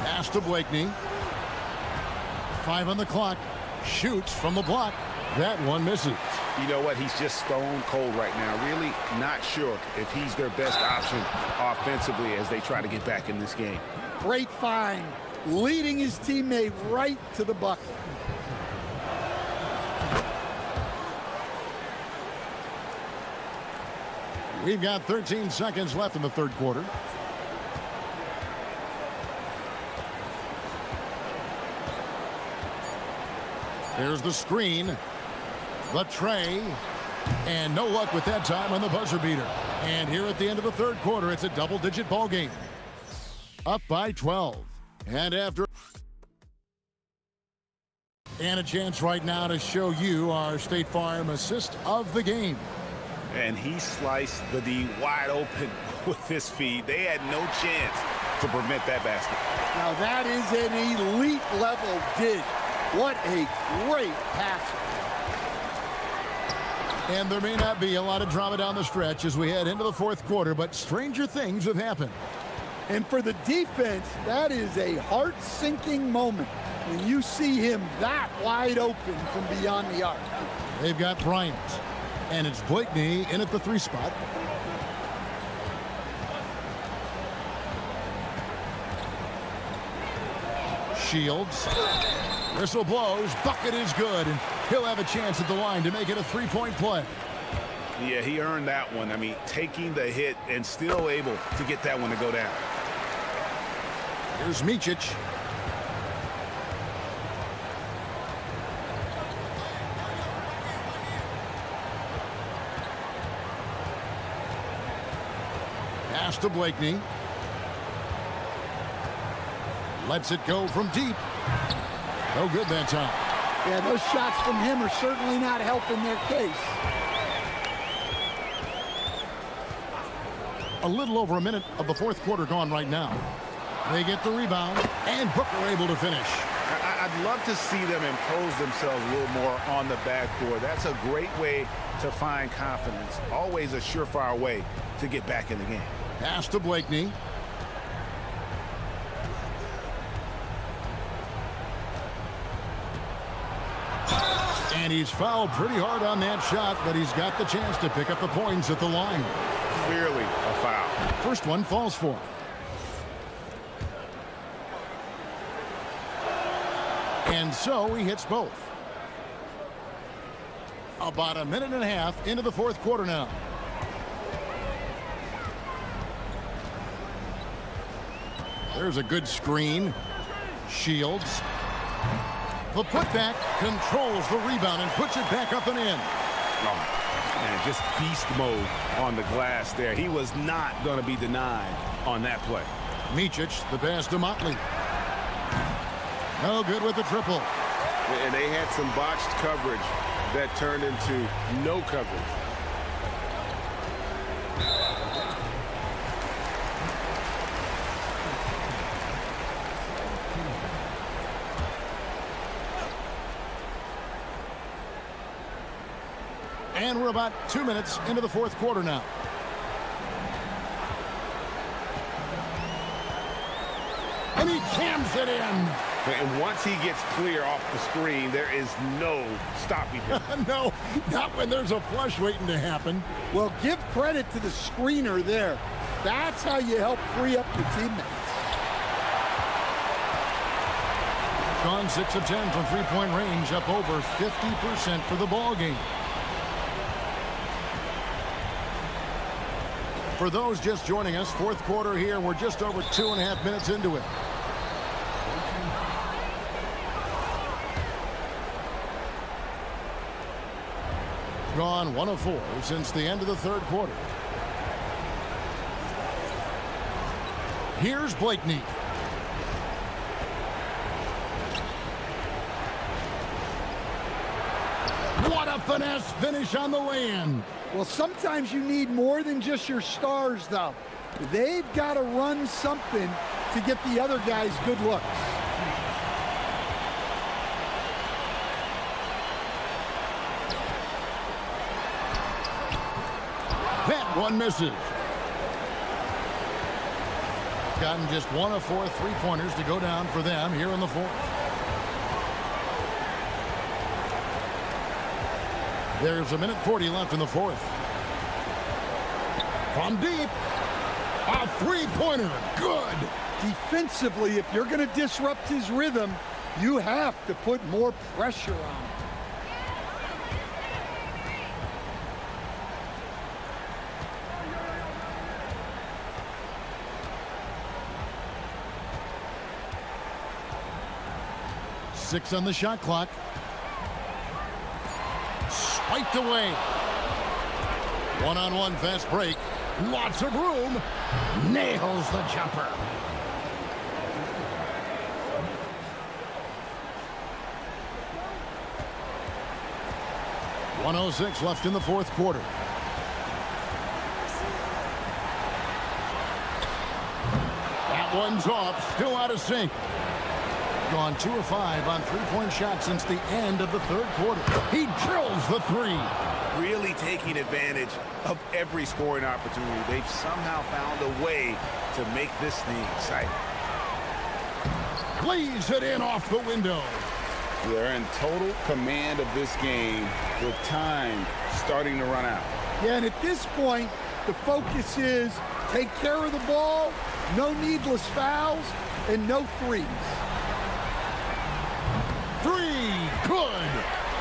Pass to Blakeney. 5 on the clock. Shoots from the block. That one misses. You know what? He's just stone cold right now. Really not sure if he's their best option offensively as they try to get back in this game. Great find. Leading his teammate right to the bucket. We've got 13 seconds left in the third quarter. There's the screen. The tray. And no luck with that time on the buzzer beater. And here at the end of the third quarter, it's a double-digit ball game. Up by 12. And after... And a chance right now to show you our State Farm assist of the game. And he sliced the D wide open with his feed. They had no chance to prevent that basket. Now that is an elite level dish. What a great passer. And there may not be a lot of drama down the stretch as we head into the fourth quarter, but stranger things have happened. And for the defense, that is a heart-sinking moment when you see him that wide open from beyond the arc. They've got Bryant. And it's Blakeney in at the 3 spot. Shields. Whistle blows. Bucket is good. And he'll have a chance at the line to make it a 3-point play. Yeah, he earned that one. I mean, taking the hit and still able to get that one to go down. Here's Micic. Pass to Blakeney. Lets it go from deep. No good that time. Yeah, those shots from him are certainly not helping their case. A little over a minute of the fourth quarter gone right now. They get the rebound, and Booker able to finish. I'd love to see them impose themselves a little more on the backboard. That's a great way to find confidence. Always a surefire way to get back in the game. Pass to Blakeney. And he's fouled pretty hard on that shot, but he's got the chance to pick up the points at the line. Clearly a foul. First one falls for him. And so he hits both. About a minute and a half into the fourth quarter now. There's a good screen. Shields. The putback controls the rebound and puts it back up and in. Oh, man, just beast mode on the glass there. He was not going to be denied on that play. Micic, the pass to Motley. No good with the triple. And they had some botched coverage that turned into no coverage. And we're about 2 minutes into the fourth quarter now. And he jams it in. And once he gets clear off the screen, there is no stopping him. No, not when there's a flush waiting to happen. Well, give credit to the screener there. That's how you help free up your teammates. Gone 6 of 10 from three-point range, up over 50% for the ball game. For those just joining us, fourth quarter here, we're just over 2.5 minutes into it. Gone 1 of 4 since the end of the third quarter. Here's Blakeney. What a finesse finish on the lay-in. Well, sometimes you need more than just your stars, though. They've got to run something to get the other guys good looks. That one misses. Gotten just 1 of 4 three-pointers to go down for them here in the fourth. There's a minute 40 left in the fourth. From deep, a three-pointer, good. Defensively, if you're going to disrupt his rhythm, you have to put more pressure on him. Six on the shot clock. Spiked away. One-on-one fast break. Lots of room. Nails the jumper. .106 left in the fourth quarter. That one's off. Still out of sync. Gone 2 of 5 on three-point shots since the end of the third quarter. He drills the three. Really taking advantage of every scoring opportunity. They've somehow found a way to make this thing exciting. Plays it in off the window. They're in total command of this game with time starting to run out. Yeah, and at this point, the focus is take care of the ball, no needless fouls, and no threes. Three, good.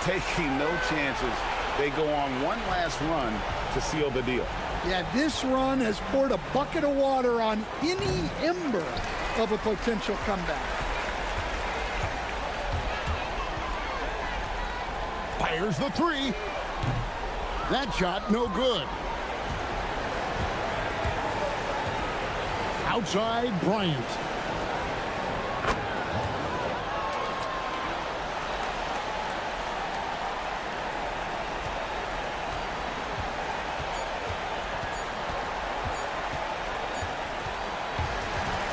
Taking no chances. They go on one last run to seal the deal. Yeah, this run has poured a bucket of water on any ember of a potential comeback. Fires the three. That shot, no good. Outside, Bryant.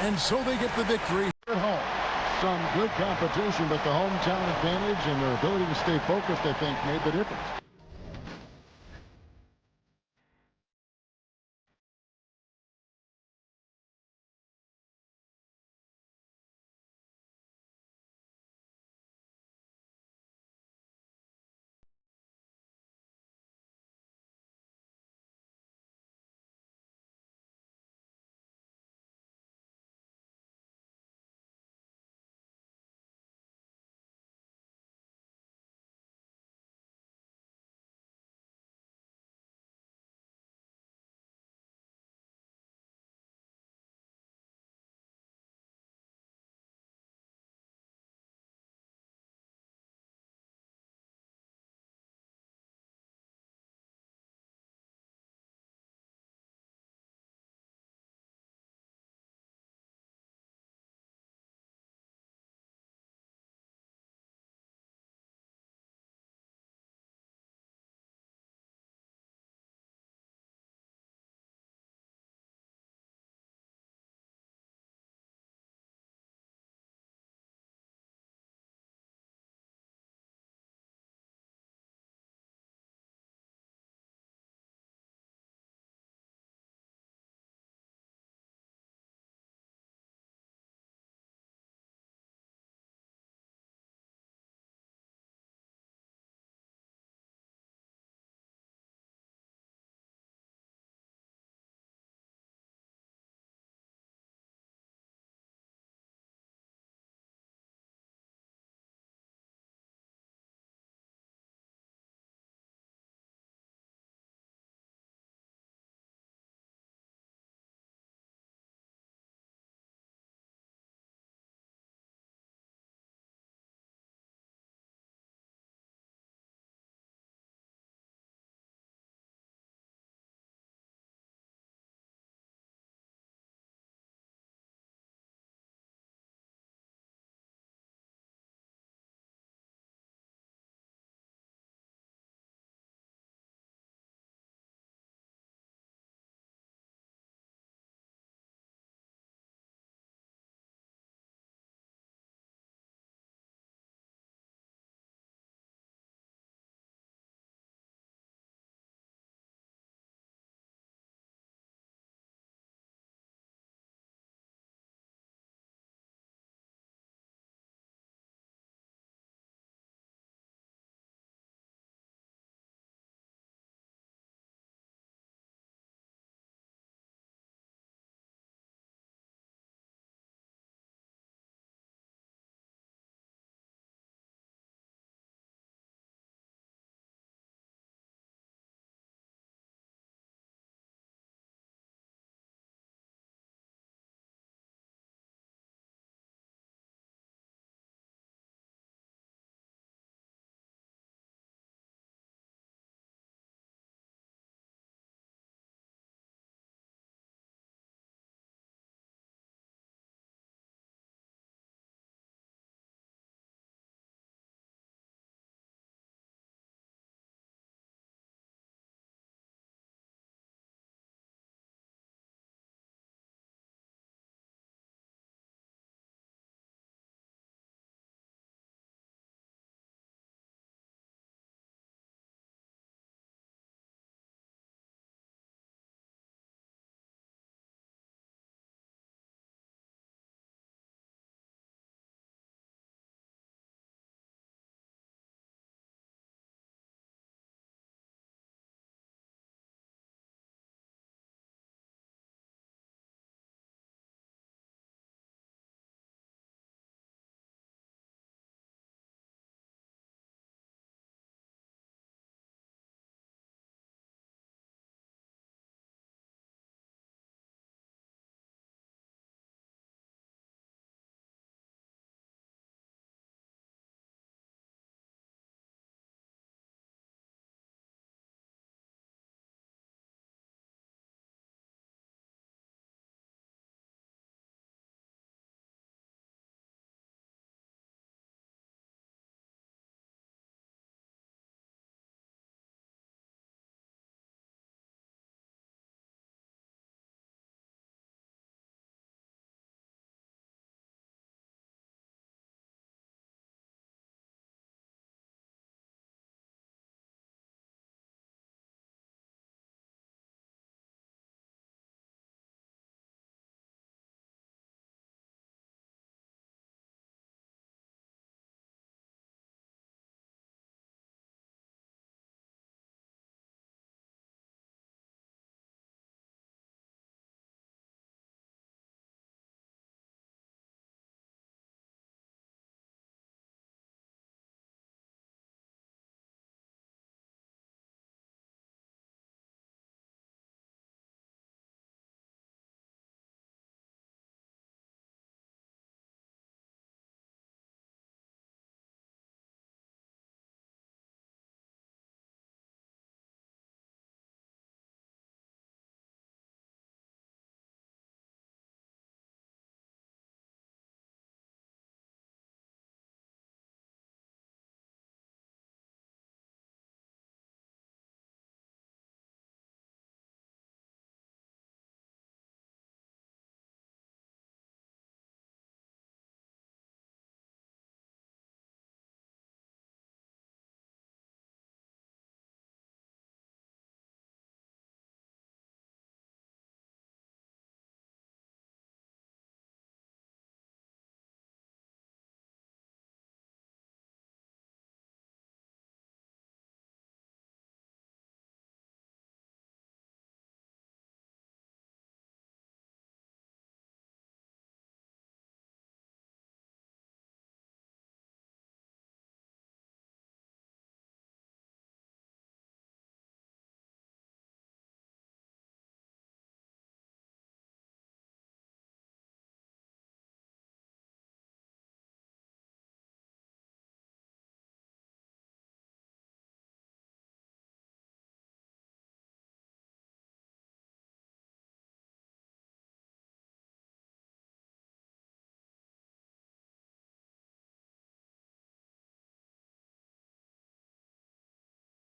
And so they get the victory at home. Some good competition, but the hometown advantage and their ability to stay focused, I think, made the difference.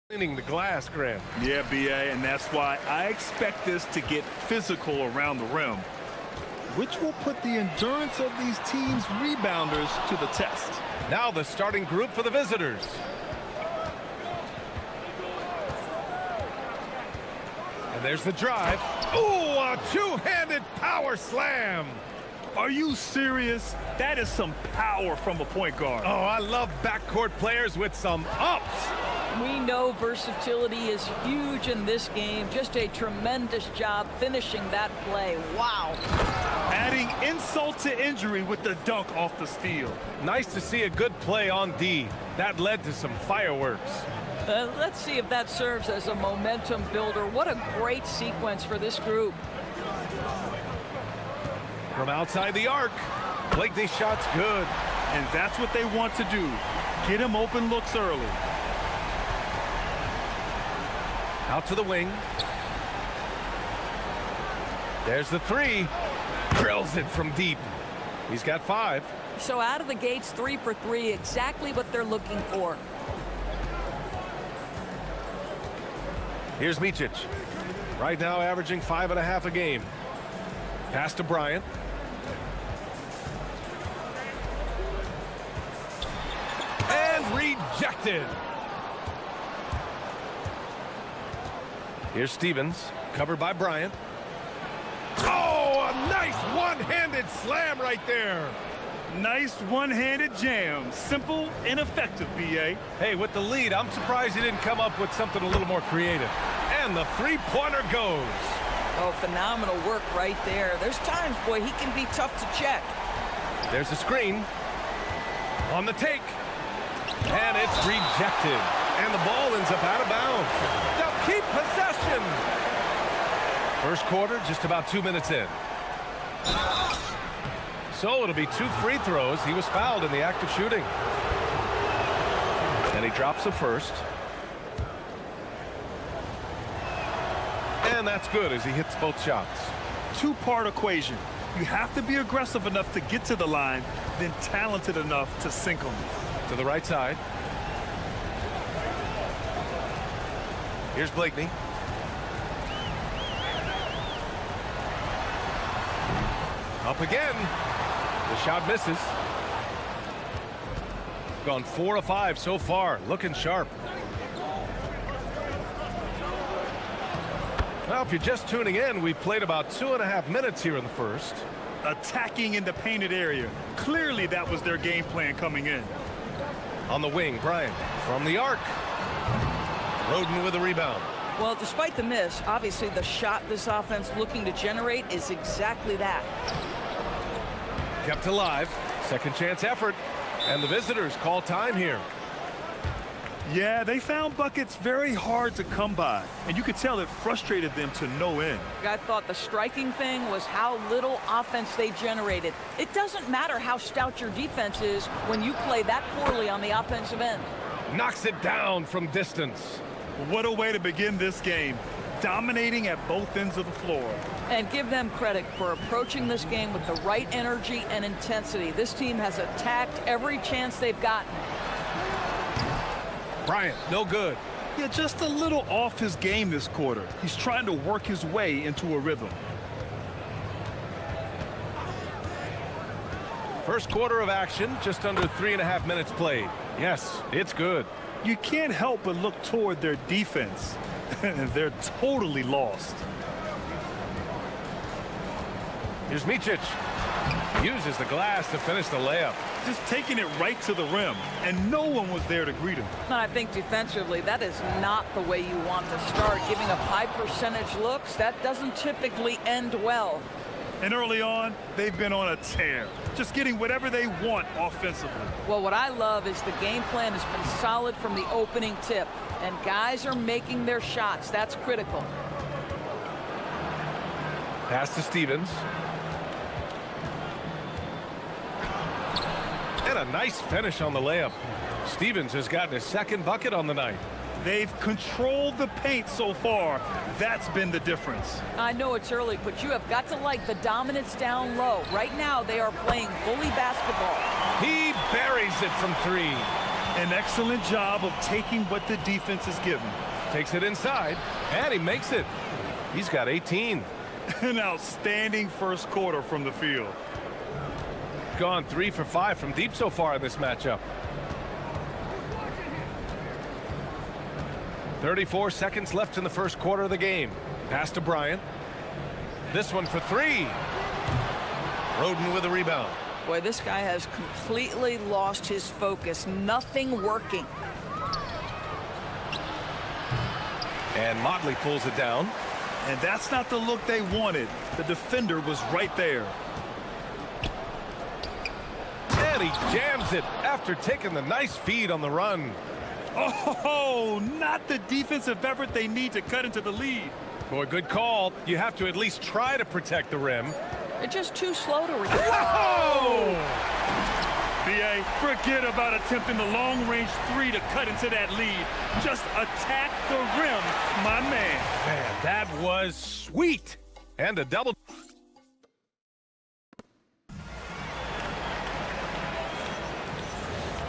Cleaning the glass, Grant. Yeah, BA, and that's why I expect this to get physical around the rim, which will put the endurance of these teams' rebounders to the test. Now the starting group for the visitors. And there's the drive. Ooh, a two-handed power slam. Are you serious? That is some power from a point guard. Oh, I love backcourt players with some ups. We know versatility is huge in this game. Just a tremendous job finishing that play. Wow. Adding insult to injury with the dunk off the steal. Nice to see a good play on D. That led to some fireworks. Let's see if that serves as a momentum builder. What a great sequence for this group. From outside the arc, Blakeney's shot's good. And that's what they want to do. Get him open looks early. Out to the wing. There's the three. Drills it from deep. He's got 5. So out of the gates, 3 for 3, exactly what they're looking for. Here's Micic. Right now averaging 5.5 a game. Pass to Bryant. And rejected. Here's Stevens, covered by Bryant. Oh, a nice one-handed slam right there. Nice one-handed jam. Simple and effective, BA. Hey, with the lead, I'm surprised he didn't come up with something a little more creative. And the three-pointer goes. Oh, phenomenal work right there. There's times, boy, he can be tough to check. There's a screen. On the take. And it's rejected. And the ball ends up out of bounds. They'll keep possession. First quarter, just about 2 minutes in. So it'll be 2 free throws. He was fouled in the act of shooting. And he drops the first. And that's good as he hits both shots. Two-part equation. You have to be aggressive enough to get to the line, then talented enough to sink them. To the right side. Here's Blakeney. Up again. The shot misses. Gone 4 of 5 so far. Looking sharp. Well, if you're just tuning in, we played about 2.5 minutes here in the first. Attacking in the painted area. Clearly that was their game plan coming in. On the wing, Bryant from the arc. Roden with a rebound. Well, despite the miss, obviously the shot this offense looking to generate is exactly that. Kept alive. Second chance effort. And the visitors call time here. Yeah, they found buckets very hard to come by. And you could tell it frustrated them to no end. I thought the striking thing was how little offense they generated. It doesn't matter how stout your defense is when you play that poorly on the offensive end. Knocks it down from distance. What a way to begin this game. Dominating at both ends of the floor. And give them credit for approaching this game with the right energy and intensity. This team has attacked every chance they've gotten. Bryant, no good. Yeah, just a little off his game this quarter. He's trying to work his way into a rhythm. First quarter of action, just under 3.5 minutes played. Yes, it's good. You can't help but look toward their defense. They're totally lost. Here's Micic. Uses the glass to finish the layup. Just taking it right to the rim, and no one was there to greet him. I think defensively, that is not the way you want to start. Giving up high percentage looks, that doesn't typically end well. And early on, they've been on a tear, just getting whatever they want offensively. Well, what I love is the game plan has been solid from the opening tip, and guys are making their shots. That's critical. Pass to Stevens. And a nice finish on the layup. Stevens has gotten his second bucket on the night. They've controlled the paint so far. That's been the difference. I know it's early, but you have got to like the dominance down low. Right now, they are playing bully basketball. He buries it from 3. An excellent job of taking what the defense is given. Takes it inside, and he makes it. He's got 18. An outstanding first quarter from the field. Gone 3 for 5 from deep so far in this matchup. 34 seconds left in the first quarter of the game. Pass to Bryant. This one for 3. Roden with a rebound. Boy, this guy has completely lost his focus. Nothing working. And Motley pulls it down. And that's not the look they wanted. The defender was right there. And he jams it after taking the nice feed on the run. Oh, not the defensive effort they need to cut into the lead. Boy, good call. You have to at least try to protect the rim. They're just too slow to recover. Oh! BA, forget about attempting the long-range 3 to cut into that lead. Just attack the rim, my man. Man, that was sweet. And a double.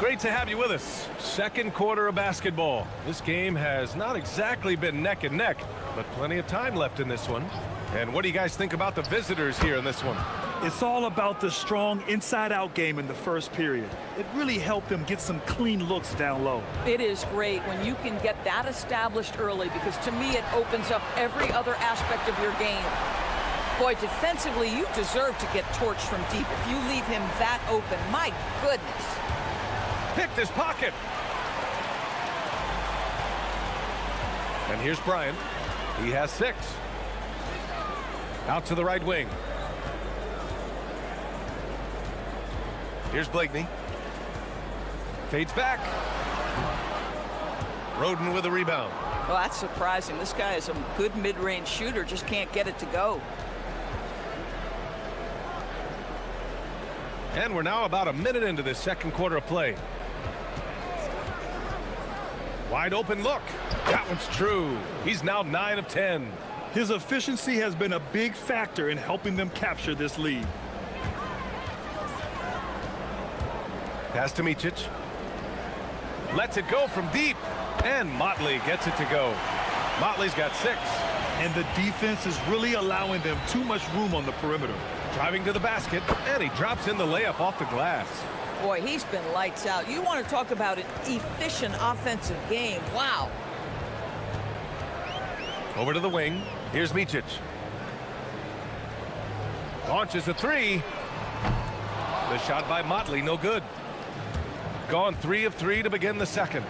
Great to have you with us. Second quarter of basketball. This game has not exactly been neck and neck, but plenty of time left in this one. And what do you guys think about the visitors here in this one? It's all about the strong inside-out game in the first period. It really helped them get some clean looks down low. It is great when you can get that established early, because to me it opens up every other aspect of your game. Boy, defensively, you deserve to get torched from deep if you leave him that open. My goodness. Picked his pocket. And here's Bryant. He has 6. Out to the right wing. Here's Blakeney. Fades back. Roden with a rebound. Well, that's surprising. This guy is a good mid-range shooter, just can't get it to go. And we're now about a minute into this second quarter of play. Wide open look. That one's true. He's now 9 of 10. His efficiency has been a big factor in helping them capture this lead. Pass to Micic. Lets it go from deep. And Motley gets it to go. Motley's got 6. And the defense is really allowing them too much room on the perimeter. Driving to the basket, and he drops in the layup off the glass. Boy, he's been lights out. You want to talk about an efficient offensive game. Wow. Over to the wing. Here's Micic. Launches a 3. The shot by Motley, no good. Gone 3 of 3 to begin the second.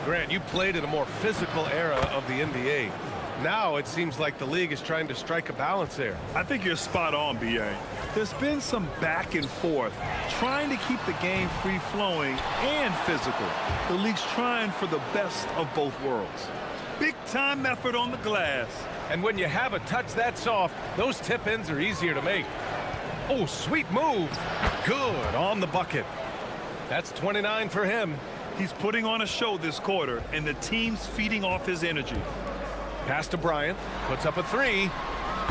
Grant, you played in a more physical era of the NBA. Now it seems like the league is trying to strike a balance there. I think you're spot on, BA. There's been some back and forth, trying to keep the game free-flowing and physical. The league's trying for the best of both worlds. Big-time effort on the glass. And when you have a touch that soft, those tip-ins are easier to make. Oh, sweet move. Good on the bucket. That's 29 for him. He's putting on a show this quarter, and the team's feeding off his energy. Pass to Bryant. Puts up a 3.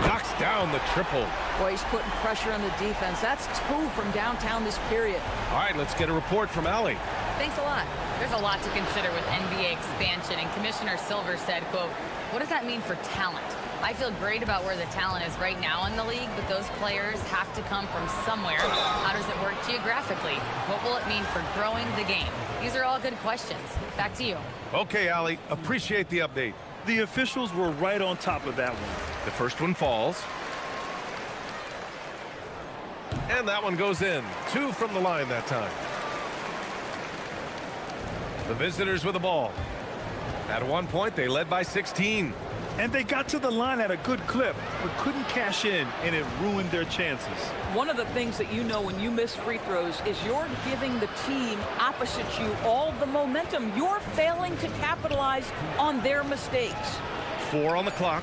Knocks down the triple. Boy, he's putting pressure on the defense. That's 2 from downtown this period. All right, let's get a report from Allie. Thanks a lot. There's a lot to consider with NBA expansion, and Commissioner Silver said, quote, "What does that mean for talent? I feel great about where the talent is right now in the league, but those players have to come from somewhere. How does it work geographically? What will it mean for growing the game?" These are all good questions. Back to you. Okay, Allie, appreciate the update. The officials were right on top of that one. The first one falls. And that one goes in. 2 from the line that time. The visitors with the ball. At one point, they led by 16. And they got to the line at a good clip, but couldn't cash in, and it ruined their chances. One of the things that you know when you miss free throws is you're giving the team opposite you all the momentum. You're failing to capitalize on their mistakes. 4 on the clock.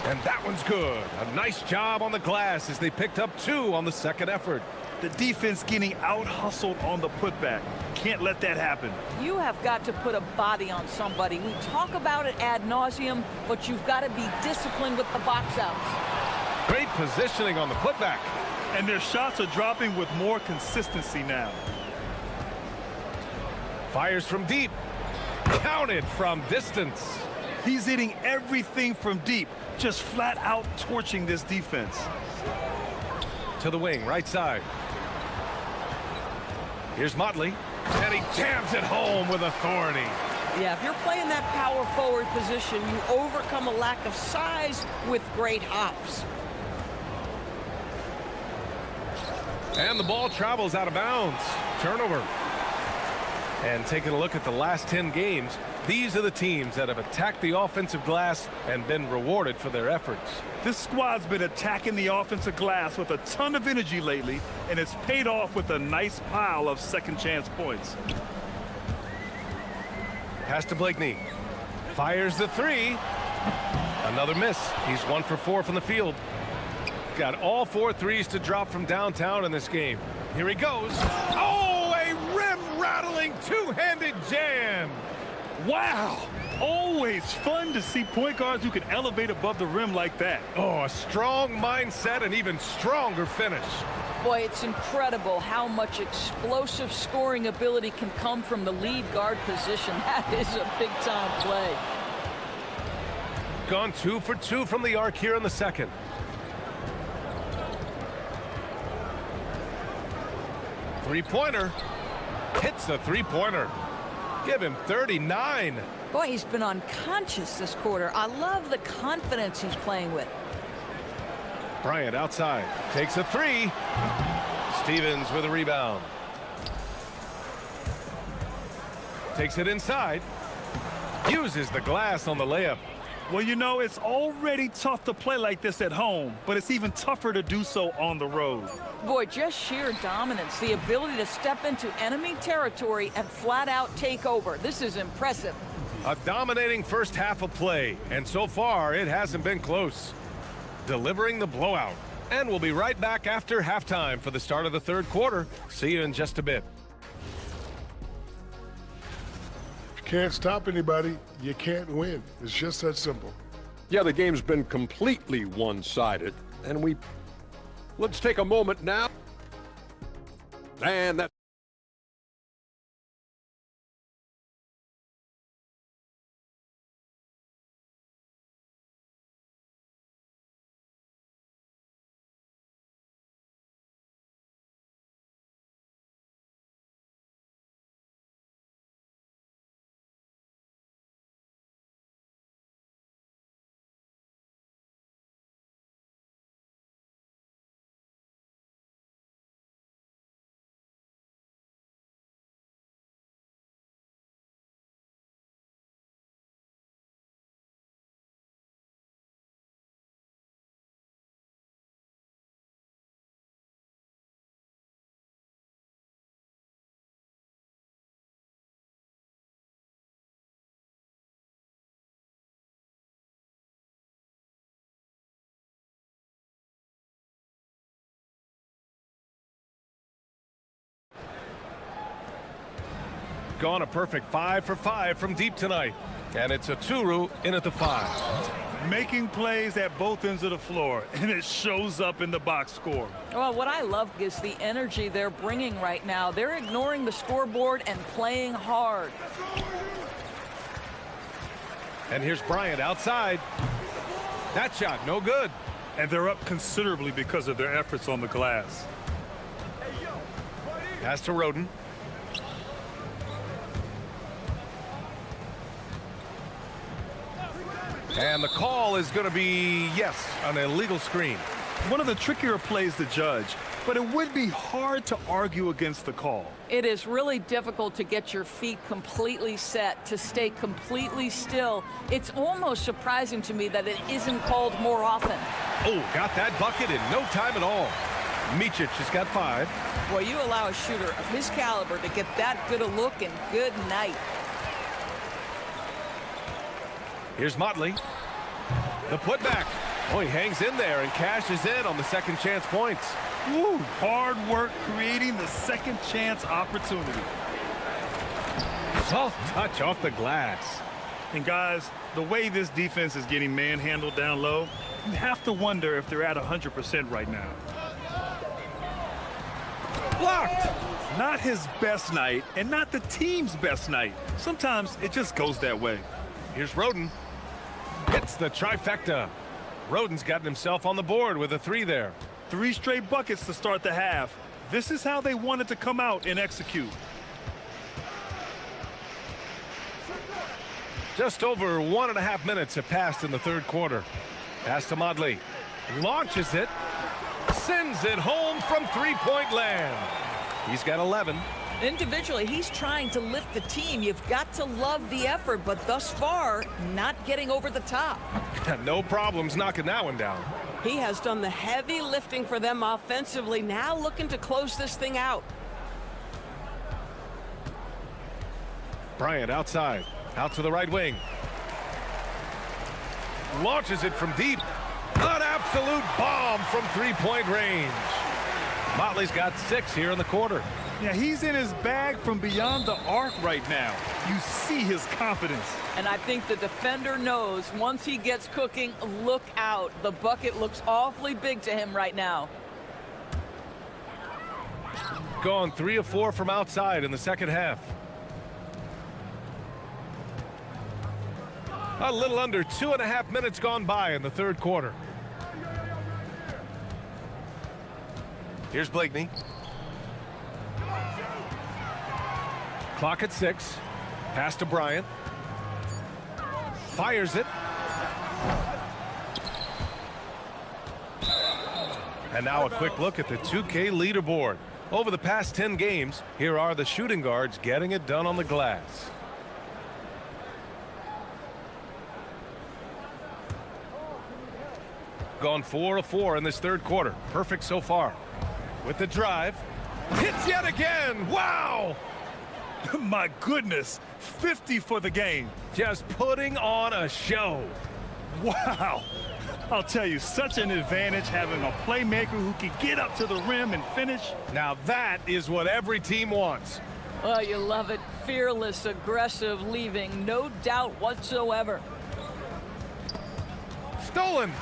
And that one's good. A nice job on the glass as they picked up 2 on the second effort. The defense getting out-hustled on the putback. Can't let that happen. You have got to put a body on somebody. We talk about it ad nauseum, but you've got to be disciplined with the box outs. Great positioning on the putback. And their shots are dropping with more consistency now. Fires from deep. Counted from distance. He's hitting everything from deep, just flat out torching this defense. To the wing, right side. Here's Motley, and he jams it home with authority. Yeah, if you're playing that power forward position, you overcome a lack of size with great hops. And the ball travels out of bounds. Turnover. And taking a look at the last 10 games, these are the teams that have attacked the offensive glass and been rewarded for their efforts. This squad's been attacking the offensive glass with a ton of energy lately, and it's paid off with a nice pile of second chance points. Pass to Blakeney. Fires the three. Another miss. He's 1 for 4 from the field. Got all 4 threes to drop from downtown in this game. Here he goes. Oh, a rim-rattling two-handed jam. Wow! Always fun to see point guards who can elevate above the rim like that. Oh, a strong mindset and even stronger finish. Boy, it's incredible how much explosive scoring ability can come from the lead guard position. That is a big-time play. Gone 2 for 2 from the arc here in the second. Three-pointer. Hits the three-pointer. Give him 39. Boy, he's been unconscious this quarter. I love the confidence he's playing with. Bryant outside. Takes a three. Stevens with a rebound. Takes it inside. Uses the glass on the layup. Well, you know, it's already tough to play like this at home, but it's even tougher to do so on the road. Boy, just sheer dominance, the ability to step into enemy territory and flat out take over. This is impressive. A dominating first half of play, and so far it hasn't been close. Delivering the blowout. And we'll be right back after halftime for the start of the third quarter. See you in just a bit. If you can't stop anybody, you can't win. It's just that simple. Yeah, the game's been completely one-sided, and let's take a moment now. And that Gone a perfect 5 for 5 from deep tonight. And it's a Turu in at the 5. Making plays at both ends of the floor, and it shows up in the box score. Well, what I love is the energy they're bringing right now. They're ignoring the scoreboard and playing hard. And here's Bryant outside. That shot, no good. And they're up considerably because of their efforts on the glass. Pass to Roden. And the call is going to be, yes, an illegal screen. One of the trickier plays to judge, but it would be hard to argue against the call. It is really difficult to get your feet completely set, to stay completely still. It's almost surprising to me that it isn't called more often. Oh, got that bucket in no time at all. Micic has got 5. Boy, you allow a shooter of his caliber to get that good a look, and good night. Here's Motley. The putback. Oh, he hangs in there and cashes in on the second chance points. Woo, hard work creating the second chance opportunity. Soft touch off the glass. And guys, the way this defense is getting manhandled down low, You have to wonder if they're at 100% right now. Blocked! Not his best night, and not the team's best night. Sometimes it just goes that way. Here's Roden. Hits the trifecta. Roden's gotten himself on the board with a 3 there. 3 straight buckets to start the half. This is how they wanted to come out and execute. Just over 1.5 minutes have passed in the third quarter. Pass to Modley. Launches it. Sends it home from three-point land. He's got 11. Individually, he's trying to lift the team. You've got to love the effort, but thus far, not getting over the top. No problems knocking that one down. He has done the heavy lifting for them offensively, now looking to close this thing out. Bryant outside, out to the right wing. Launches it from deep. An absolute bomb from three-point range. Motley's got 6 here in the quarter. Yeah, he's in his bag from beyond the arc right now. You see his confidence. And I think the defender knows once he gets cooking, look out. The bucket looks awfully big to him right now. Gone 3 of 4 from outside in the second half. A little under 2.5 minutes gone by in the third quarter. Here's Blakeney. Clock at 6. Pass to Bryant. Fires it. And now a quick look at the 2K leaderboard. Over the past 10 games, here are the shooting guards getting it done on the glass. Gone 4 of 4 in this third quarter. Perfect so far. With the drive. Hits yet again. Wow! My goodness, 50 for the game. Just putting on a show. Wow. I'll tell you, such an advantage having a playmaker who can get up to the rim and finish. Now that is what every team wants. Oh, you love it. Fearless, aggressive, leaving no doubt whatsoever. Stolen.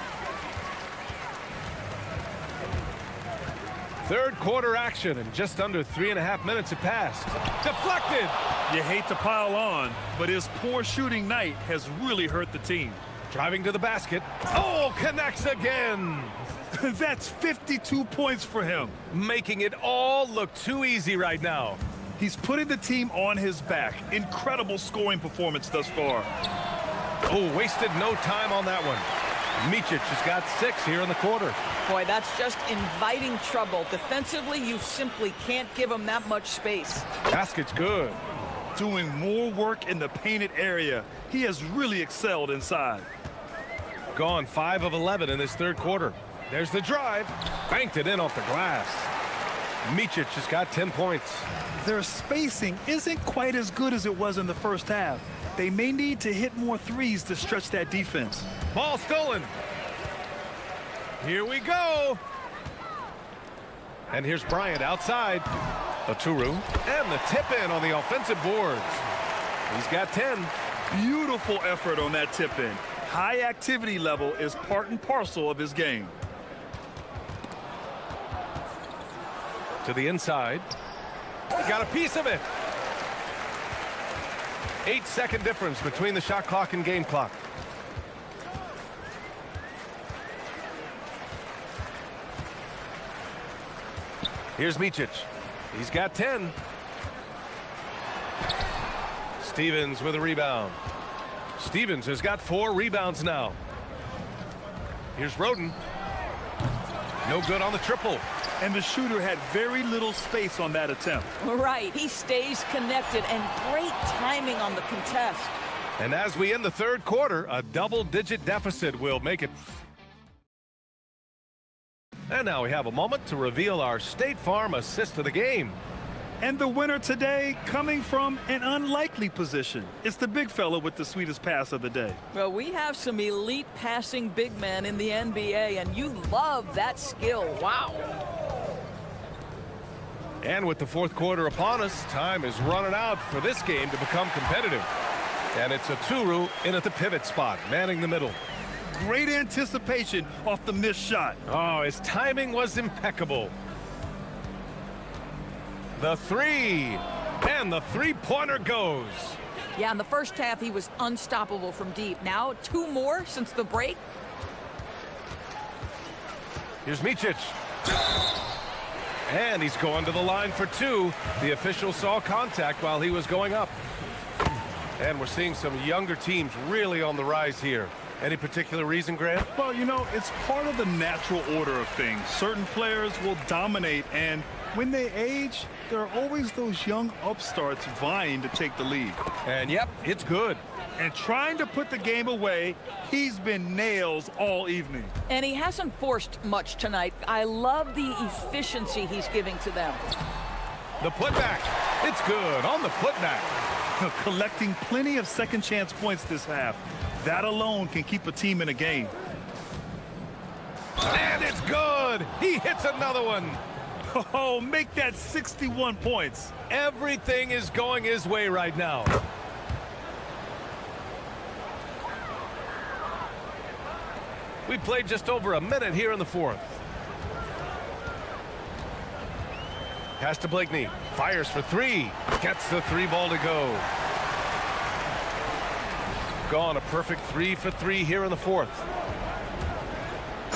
Third quarter action, and just under 3.5 minutes have passed. Deflected. You hate to pile on, but his poor shooting night has really hurt the team. Driving to the basket. Oh, connects again. That's 52 points for him. Making it all look too easy right now. He's putting the team on his back. Incredible scoring performance thus far. Oh, wasted no time on that one. Micic has got 6 here in the quarter. Boy, that's just inviting trouble. Defensively, you simply can't give him that much space. Basket's good. Doing more work in the painted area. He has really excelled inside. Gone 5 of 11 in this third quarter. There's the drive. Banked it in off the glass. Micic has got 10 points. Their spacing isn't quite as good as it was in the first half. They may need to hit more threes to stretch that defense. Ball stolen. Here we go. And here's Bryant outside. Aturu. And the tip in on the offensive boards. He's got 10. Beautiful effort on that tip in. High activity level is part and parcel of his game. To the inside. Got a piece of it. 8-second difference between the shot clock and game clock. Here's Micic. He's got 10. Stevens with a rebound. Stevens has got 4 rebounds now. Here's Roden. No good on the triple. And the shooter had very little space on that attempt. Right. He stays connected, and great timing on the contest. And as we end the third quarter, a double-digit deficit will make it. And now we have a moment to reveal our State Farm assist of the game. And the winner today coming from an unlikely position. It's the big fella with the sweetest pass of the day. Well, we have some elite passing big men in the NBA, and you love that skill. Wow. And with the fourth quarter upon us, time is running out for this game to become competitive. And it's Aturu in at the pivot spot, manning the middle. great anticipation off the missed shot. Oh, his timing was impeccable. The three, and the three-pointer goes. Yeah, in the first half, he was unstoppable from deep. Now, 2 more since the break. Here's Micic. And he's going to the line for 2. The official saw contact while he was going up. And we're seeing some younger teams really on the rise here. Any particular reason, Grant? Well, you know, it's part of the natural order of things. Certain players will dominate, and when they age, there are always those young upstarts vying to take the lead. And yep, it's good. And trying to put the game away, he's been nails all evening. And he hasn't forced much tonight. I love the efficiency he's giving to them. The putback. It's good on the putback. Collecting plenty of second chance points this half. That alone can keep a team in a game. And it's good. He hits another one. Oh, make that 61 points. Everything is going his way right now. We played just over a minute here in the 4th. Pass to Blakeney. Fires for 3. Gets the 3 ball to go. Gone a perfect 3 for 3 here in the 4th.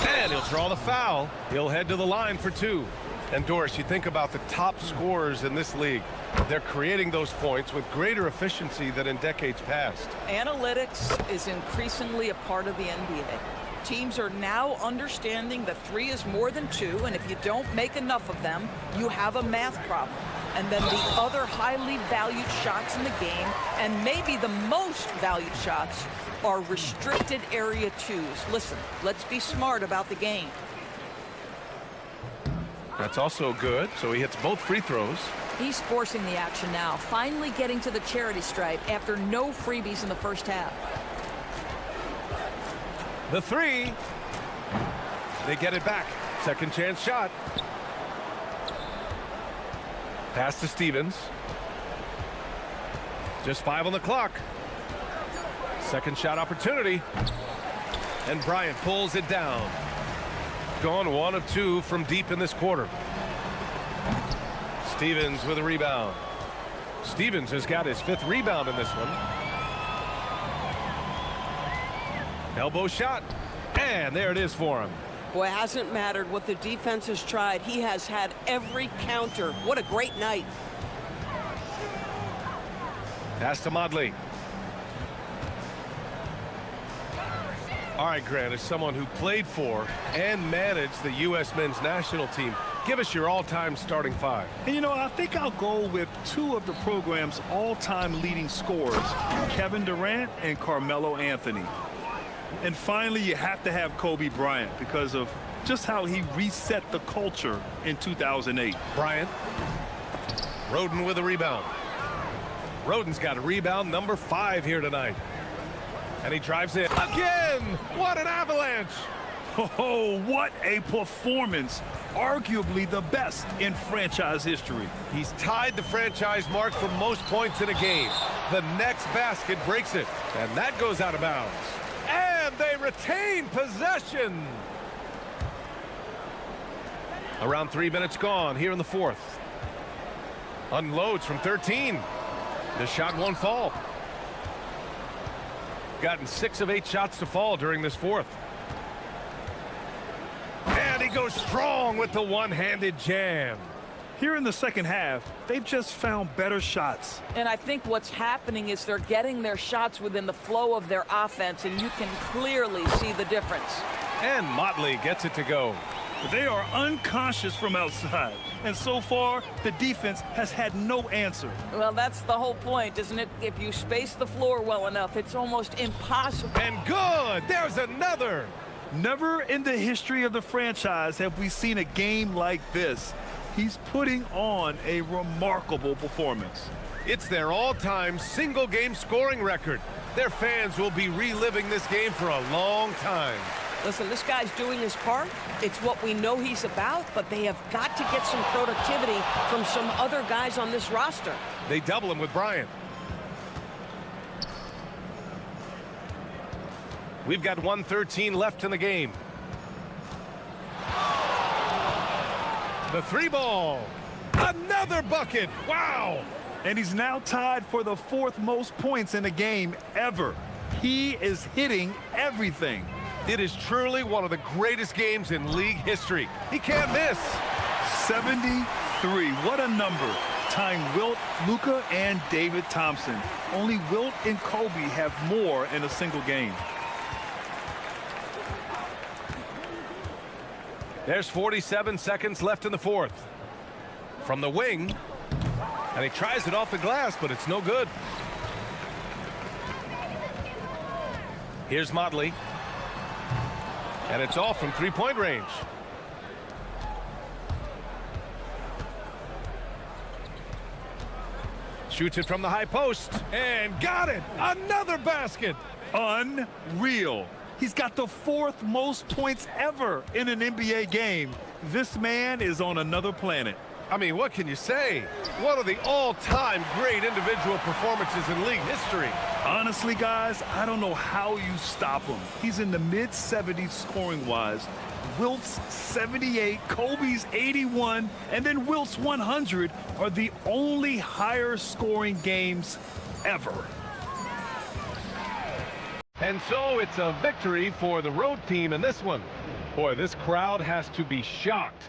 And he'll draw the foul. He'll head to the line for 2. And Doris, you think about the top scorers in this league. They're creating those points with greater efficiency than in decades past. Analytics is increasingly a part of the NBA. Teams are now understanding that 3 is more than 2, and if you don't make enough of them, you have a math problem. And then the other highly valued shots in the game, and maybe the most valued shots, are restricted area 2s. Listen, let's be smart about the game. That's also good, so he hits both free throws. He's forcing the action now, finally getting to the charity stripe after no freebies in the first half. The 3. They get it back. Second chance shot. Pass to Stevens. Just 5 on the clock. Second shot opportunity. And Bryant pulls it down. Gone 1 of 2 from deep in this quarter. Stevens with a rebound. Stevens has got his 5th rebound in this one. Elbow shot. And there it is for him. Boy, it hasn't mattered what the defense has tried. He has had every counter. What a great night. Pass to Modley. All right, Grant, as someone who played for and managed the U.S. men's national team, give us your all-time starting 5. And you know, I think I'll go with 2 of the program's all-time leading scorers, Kevin Durant and Carmelo Anthony. And finally, you have to have Kobe Bryant because of just how he reset the culture in 2008. Bryant. Roden with a rebound. Roden's got a rebound number 5 here tonight. And he drives in again. What an avalanche. Oh, what a performance. Arguably the best in franchise history. He's tied the franchise mark for most points in a game. The next basket breaks it, and that goes out of bounds. And they retain possession. Around 3 minutes gone here in the 4th. Unloads from 13. The shot won't fall. Gotten 6 of 8 shots to fall during this 4th. And he goes strong with the one-handed jam. Here in the second half, they've just found better shots. And I think what's happening is they're getting their shots within the flow of their offense, and you can clearly see the difference. And Motley gets it to go. They are unconscious from outside. And so far, the defense has had no answer. Well, that's the whole point, isn't it? If you space the floor well enough, it's almost impossible. And good! There's another! Never in the history of the franchise have we seen a game like this. He's putting on a remarkable performance. It's their all-time single-game scoring record. Their fans will be reliving this game for a long time. Listen, this guy's doing his part. It's what we know he's about, but they have got to get some productivity from some other guys on this roster. They double him with Bryant. We've got 1:13 left in the game. The three ball. Another bucket. Wow. And he's now tied for the 4th most points in a game ever. He is hitting everything. It is truly one of the greatest games in league history. He can't miss. 73. What a number. Tying Wilt, Luka, and David Thompson. Only Wilt and Kobe have more in a single game. There's 47 seconds left in the 4th. From the wing. And he tries it off the glass, but it's no good. Here's Motley. And it's off from three-point range. Shoots it from the high post. And got it! Another basket! Unreal. He's got the 4th most points ever in an NBA game. This man is on another planet. I mean, what can you say? One of the all-time great individual performances in league history. Honestly, guys, I don't know how you stop him. He's in the mid-70s scoring-wise. Wilt's 78, Kobe's 81, and then Wilt's 100 are the only higher-scoring games ever. And so it's a victory for the road team in this one. Boy, this crowd has to be shocked.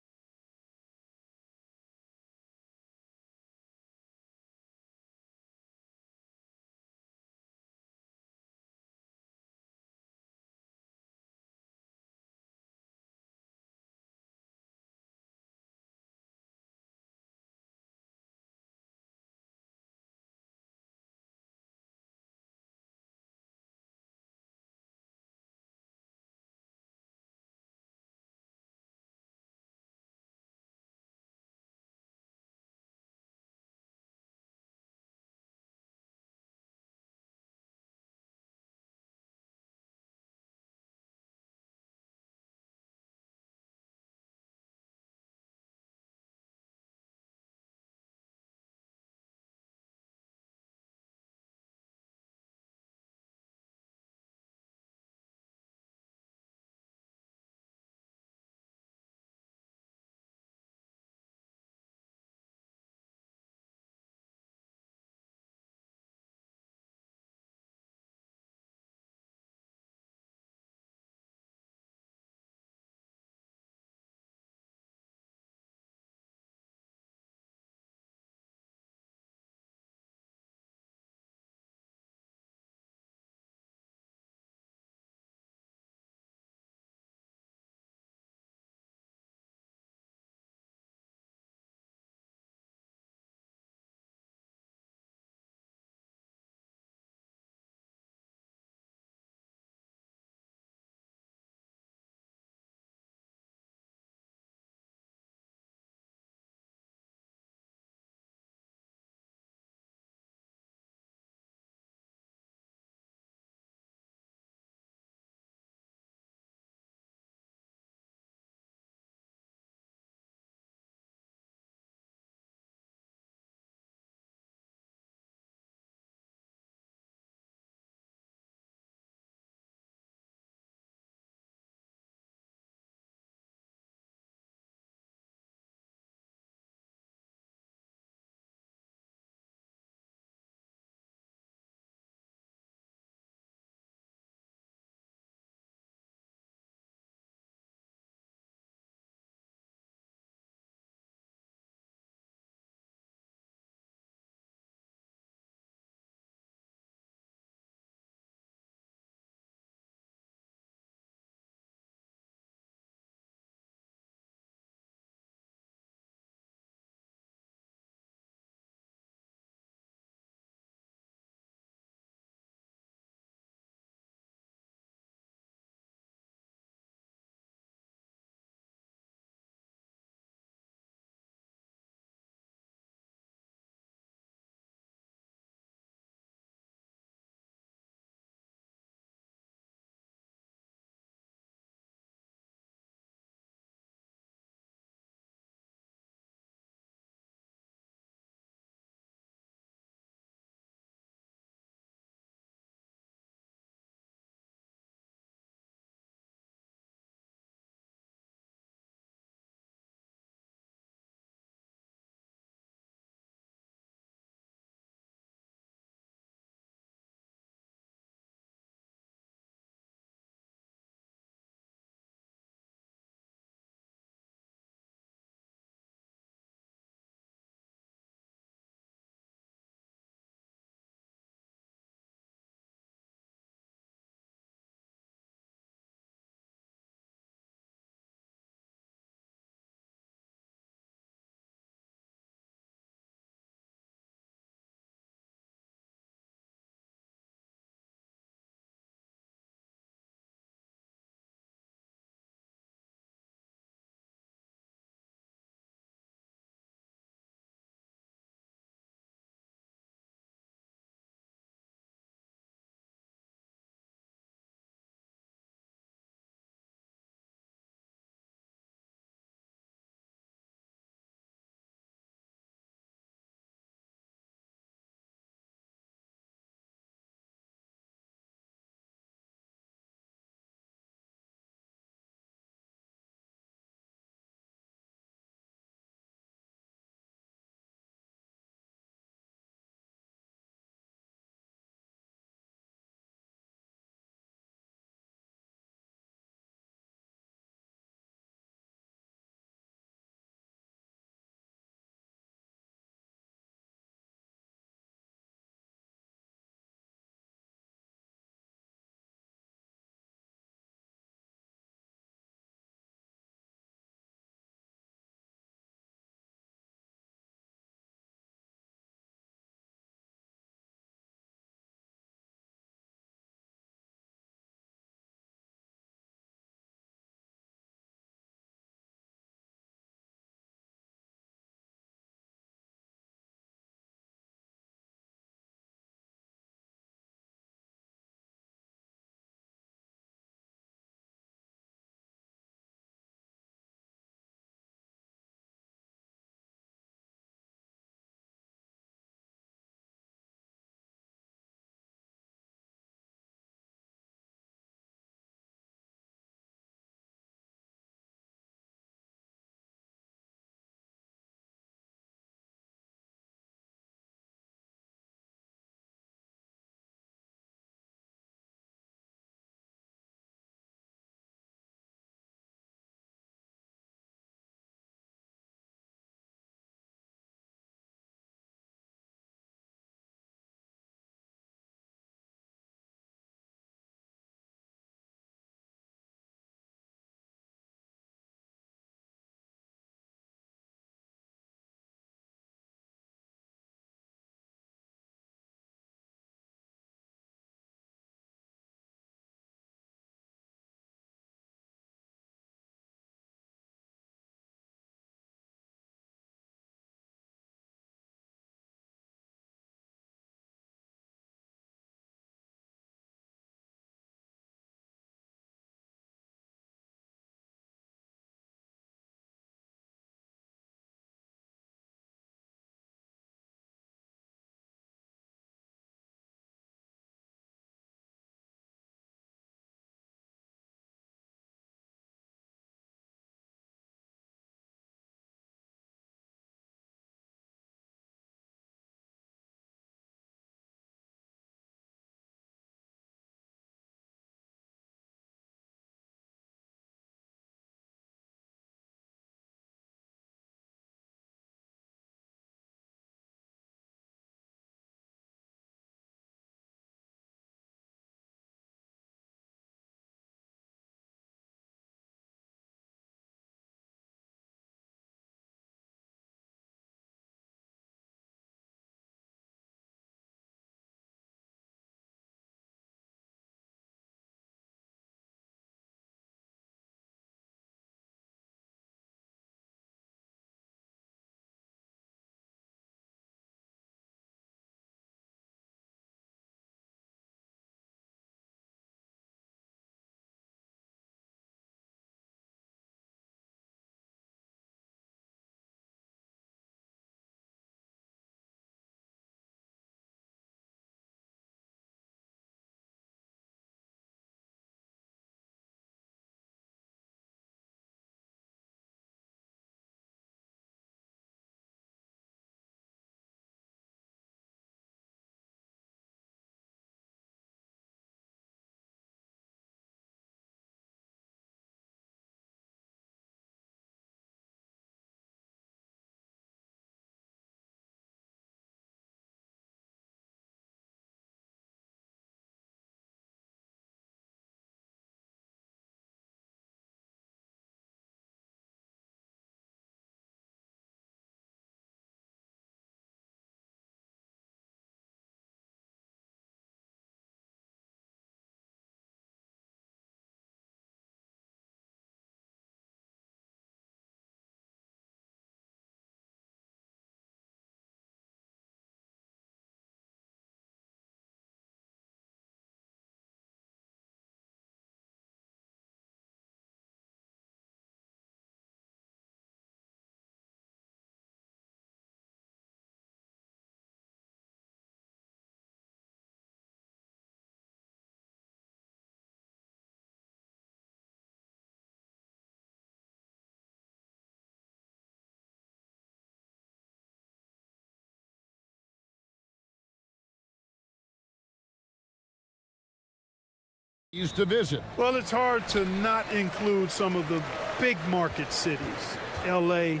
Used to visit. Well, it's hard to not include some of the big market cities. L.A.,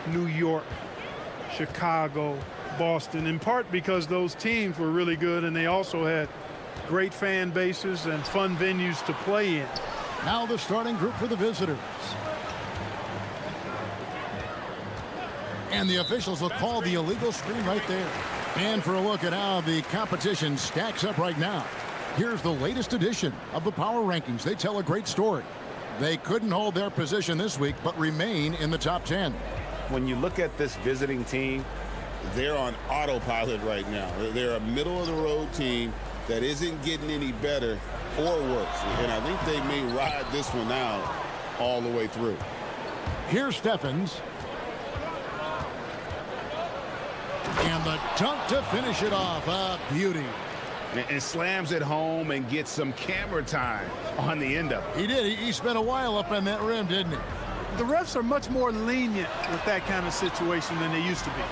New York, Chicago, Boston, in part because those teams were really good and they also had great fan bases and fun venues to play in. Now the starting group for the visitors. And the officials will call the illegal screen right there. And for a look at how the competition stacks up right now, here's the latest edition of the Power Rankings. They tell a great story. They couldn't hold their position this week, but remain in the top 10. When you look at this visiting team, They're on autopilot right now. They're a middle-of-the-road team that isn't getting any better or worse. And I think they may ride this one out all the way through. Here's Steffens. And the dunk to finish it off. A beauty. And slams it home and gets some camera time on the end of it. He did. He spent a while up on that rim, didn't he? The refs are much more lenient with that kind of situation than they used to be.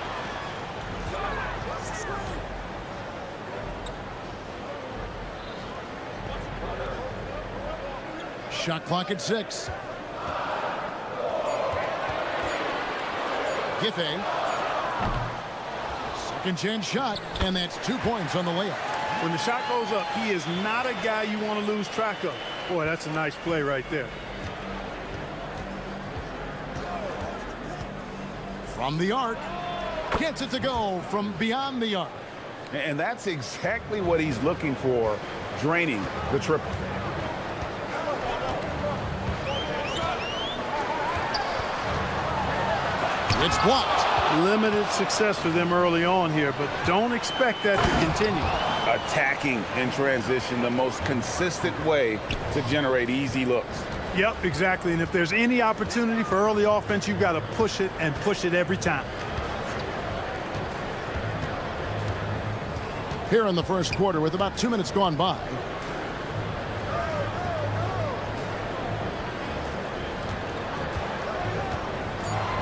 Shot clock at 6. Giffey. Second chance shot, and that's 2 points on the layup. When the shot goes up, he is not a guy you want to lose track of. Boy, that's a nice play right there. From the arc. Gets it to go from beyond the arc. And that's exactly what he's looking for, draining the triple. It's blocked. Limited success for them early on here, but don't expect that to continue. Attacking in transition, the most consistent way to generate easy looks. Yep, exactly. And if there's any opportunity for early offense, you've got to push it and push it every time. Here in the first quarter with about 2 minutes gone by.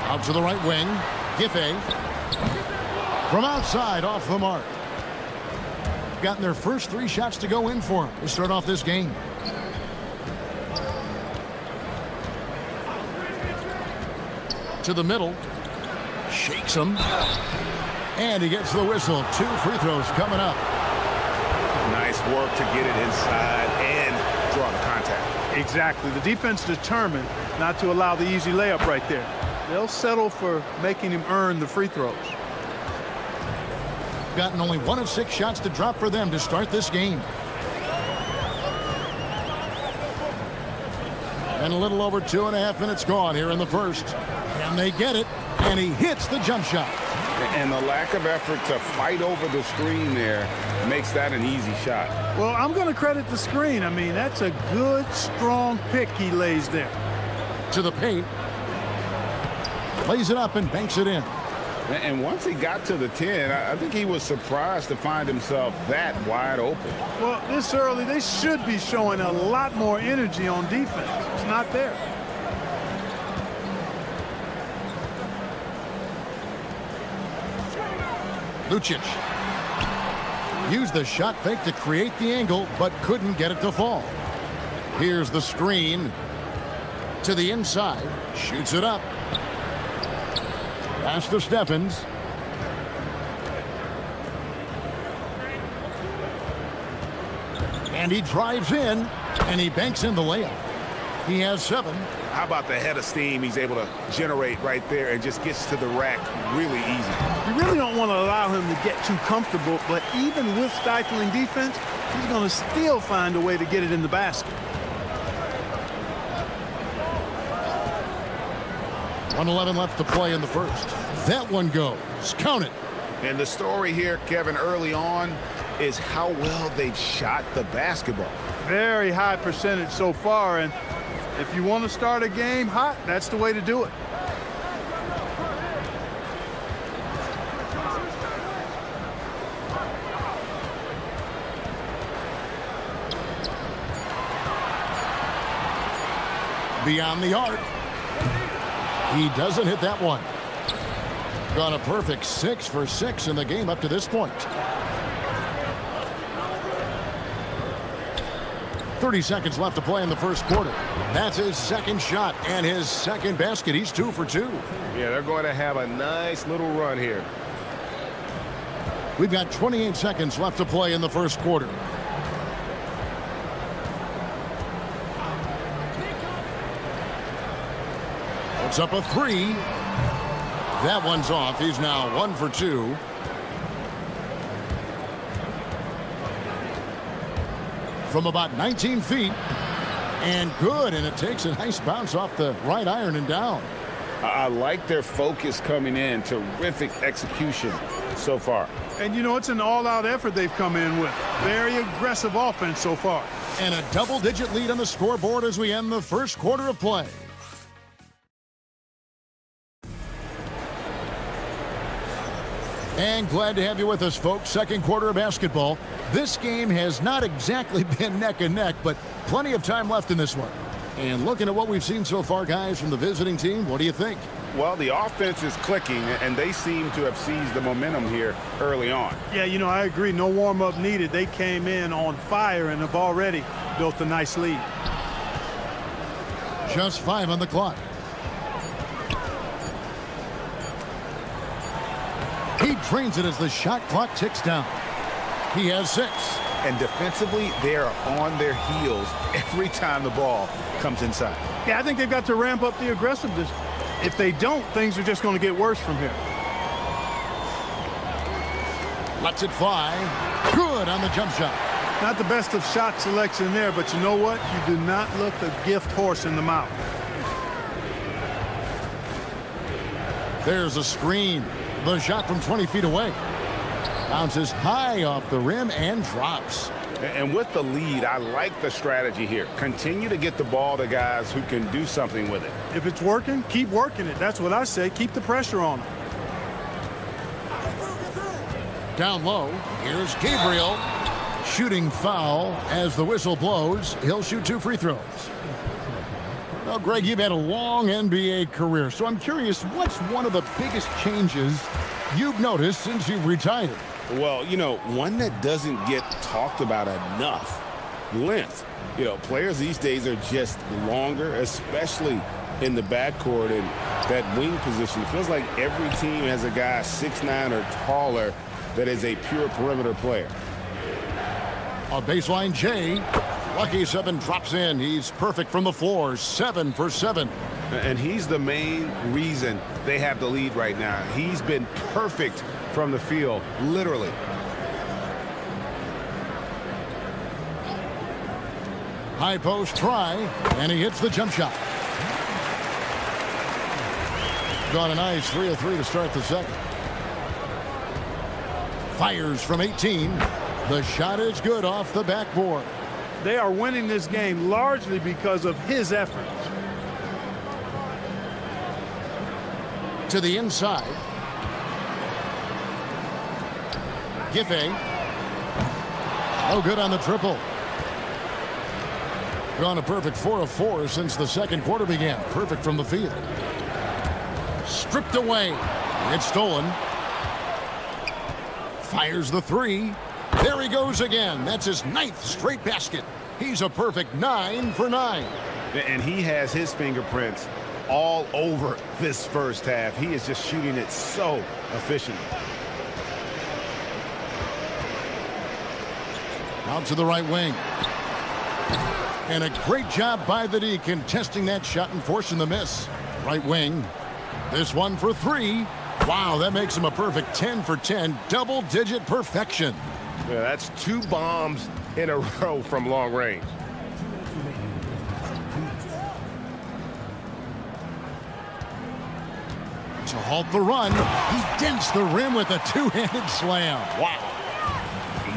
Out to the right wing. Giffey. From outside, off the mark. Gotten their first 3 shots to go in for him to start off this game. To the middle. Shakes him. And he gets the whistle. 2 free throws coming up. Nice work to get it inside and draw the contact. Exactly. The defense determined not to allow the easy layup right there. They'll settle for making him earn the free throws. Gotten only 1 of 6 shots to drop for them to start this game. And a little over 2.5 minutes gone here in the first. And they get it. And he hits the jump shot. And the lack of effort to fight over the screen there makes that an easy shot. Well, I'm going to credit the screen. I mean, that's a good, strong pick he lays there. To the paint. Plays it up and banks it in. And once he got to the 10, I think he was surprised to find himself that wide open. Well, this early, they should be showing a lot more energy on defense. It's not there. Lucic. Used the shot fake to create the angle, but couldn't get it to fall. Here's the screen. To the inside. Shoots it up. Pass to Steffens. And he drives in, and he banks in the layup. He has 7. How about the head of steam he's able to generate right there and just gets to the rack really easy. You really don't want to allow him to get too comfortable, but even with stifling defense, he's going to still find a way to get it in the basket. 1:11 left to play in the first. That one goes. Count it. And the story here, Kevin, early on is how well they've shot the basketball. Very high percentage so far, and if you want to start a game hot, that's the way to do it. Beyond the arc. He doesn't hit that one. Gone a perfect 6 for 6 in the game up to this point. 30 seconds left to play in the first quarter. That's his second shot and his second basket. He's 2 for 2. Yeah, they're going to have a nice little run here. We've got 28 seconds left to play in the first quarter. It's up a 3. That one's off. He's now 1 for 2. From about 19 feet. And good. And it takes a nice bounce off the right iron and down. I like their focus coming in. Terrific execution so far. And, you know, it's an all-out effort they've come in with. Very aggressive offense so far. And a double-digit lead on the scoreboard as we end the first quarter of play. And glad to have you with us, folks. Second quarter of basketball. This game has not exactly been neck and neck, but plenty of time left in this one. And looking at what we've seen so far, guys, from the visiting team, what do you think? Well, the offense is clicking, and they seem to have seized the momentum here early on. Yeah, you know, I agree. No warm-up needed. They came in on fire and have already built a nice lead. Just 5 on the clock. He drains it as the shot clock ticks down. He has 6. And defensively, they are on their heels every time the ball comes inside. Yeah, I think they've got to ramp up the aggressiveness. If they don't, things are just going to get worse from here. Lets it fly. Good on the jump shot. Not the best of shot selection there, but you know what? You do not look a gift horse in the mouth. There's a screen. The shot from 20 feet away. Bounces high off the rim and drops. And with the lead, I like the strategy here. Continue to get the ball to guys who can do something with it. If it's working, keep working it. That's what I say. Keep the pressure on them. Down low, here's Gabriel. Shooting foul as the whistle blows. He'll shoot 2 free throws. Well, Greg, you've had a long NBA career, so I'm curious, what's one of the biggest changes you've noticed since you've retired? Well, you know, one that doesn't get talked about enough, length. You know, players these days are just longer, especially in the backcourt and that wing position. It feels like every team has a guy 6'9" or taller that is a pure perimeter player. A baseline J. Lucky 7 drops in. He's perfect from the floor. 7 for 7. And he's the main reason they have the lead right now. He's been perfect from the field, literally. High post try, and he hits the jump shot. Got a nice 3 of 3 to start the second. Fires from 18. The shot is good off the backboard. They are winning this game largely because of his efforts. To the inside. Giffey. Oh, good on the triple. Gone a perfect 4 of 4 since the second quarter began. Perfect from the field. Stripped away. It's stolen. Fires the 3. There he goes again. That's his 9th straight basket. He's a perfect 9 for 9. And he has his fingerprints all over this first half. He is just shooting it so efficiently. Out to the right wing. And a great job by the D contesting that shot and forcing the miss. Right wing. This one for 3. Wow, that makes him a perfect 10 for 10. Double-digit perfection. Yeah, that's 2 bombs in a row from long range. To halt the run, he dents the rim with a 2-handed slam. Wow.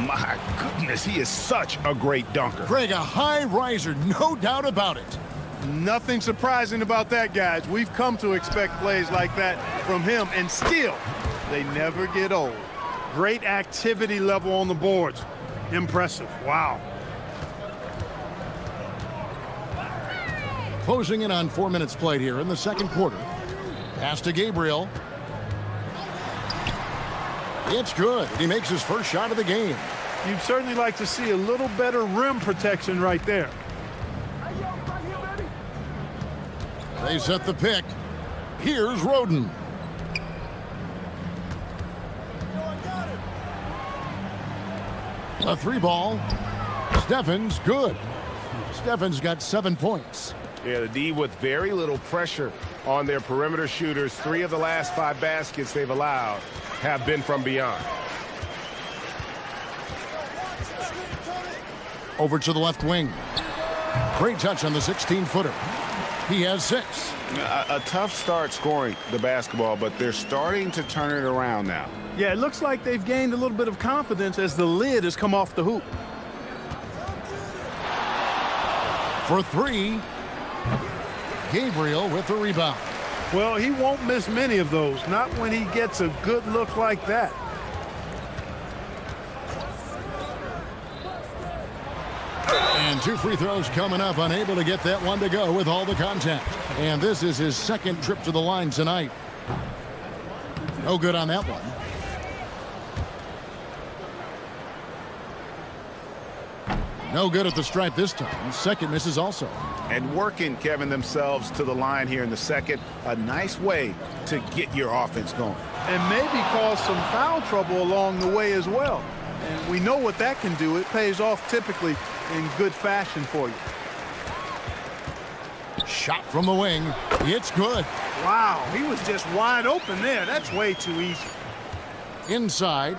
My goodness, he is such a great dunker. Greg, a high riser, no doubt about it. Nothing surprising about that, guys. We've come to expect plays like that from him, and still, they never get old. Great activity level on the boards. Impressive. Wow. Closing in on 4 minutes played here in the second quarter. Pass to Gabriel. It's good. He makes his first shot of the game. You'd certainly like to see a little better rim protection right there. They set the pick. Here's Roden. A 3-ball. Steffens, good. Steffens got 7 points. Yeah, the D with very little pressure on their perimeter shooters. 3 of the last 5 baskets they've allowed have been from beyond. Over to the left wing. Great touch on the 16-footer. He has 6. A tough start scoring the basketball, but they're starting to turn it around now. Yeah, it looks like they've gained a little bit of confidence as the lid has come off the hoop. For 3, Gabriel with the rebound. Well, he won't miss many of those, not when he gets a good look like that. And 2 free throws coming up, unable to get that one to go with all the contact. And this is his 2nd trip to the line tonight. No good on that one. No good at the stripe this time. 2nd misses also. And working, Kevin, themselves to the line here in the 2nd. A nice way to get your offense going. And maybe cause some foul trouble along the way as well. And we know what that can do. It pays off typically in good fashion for you. Shot from the wing. It's good. Wow, he was just wide open there. That's way too easy. Inside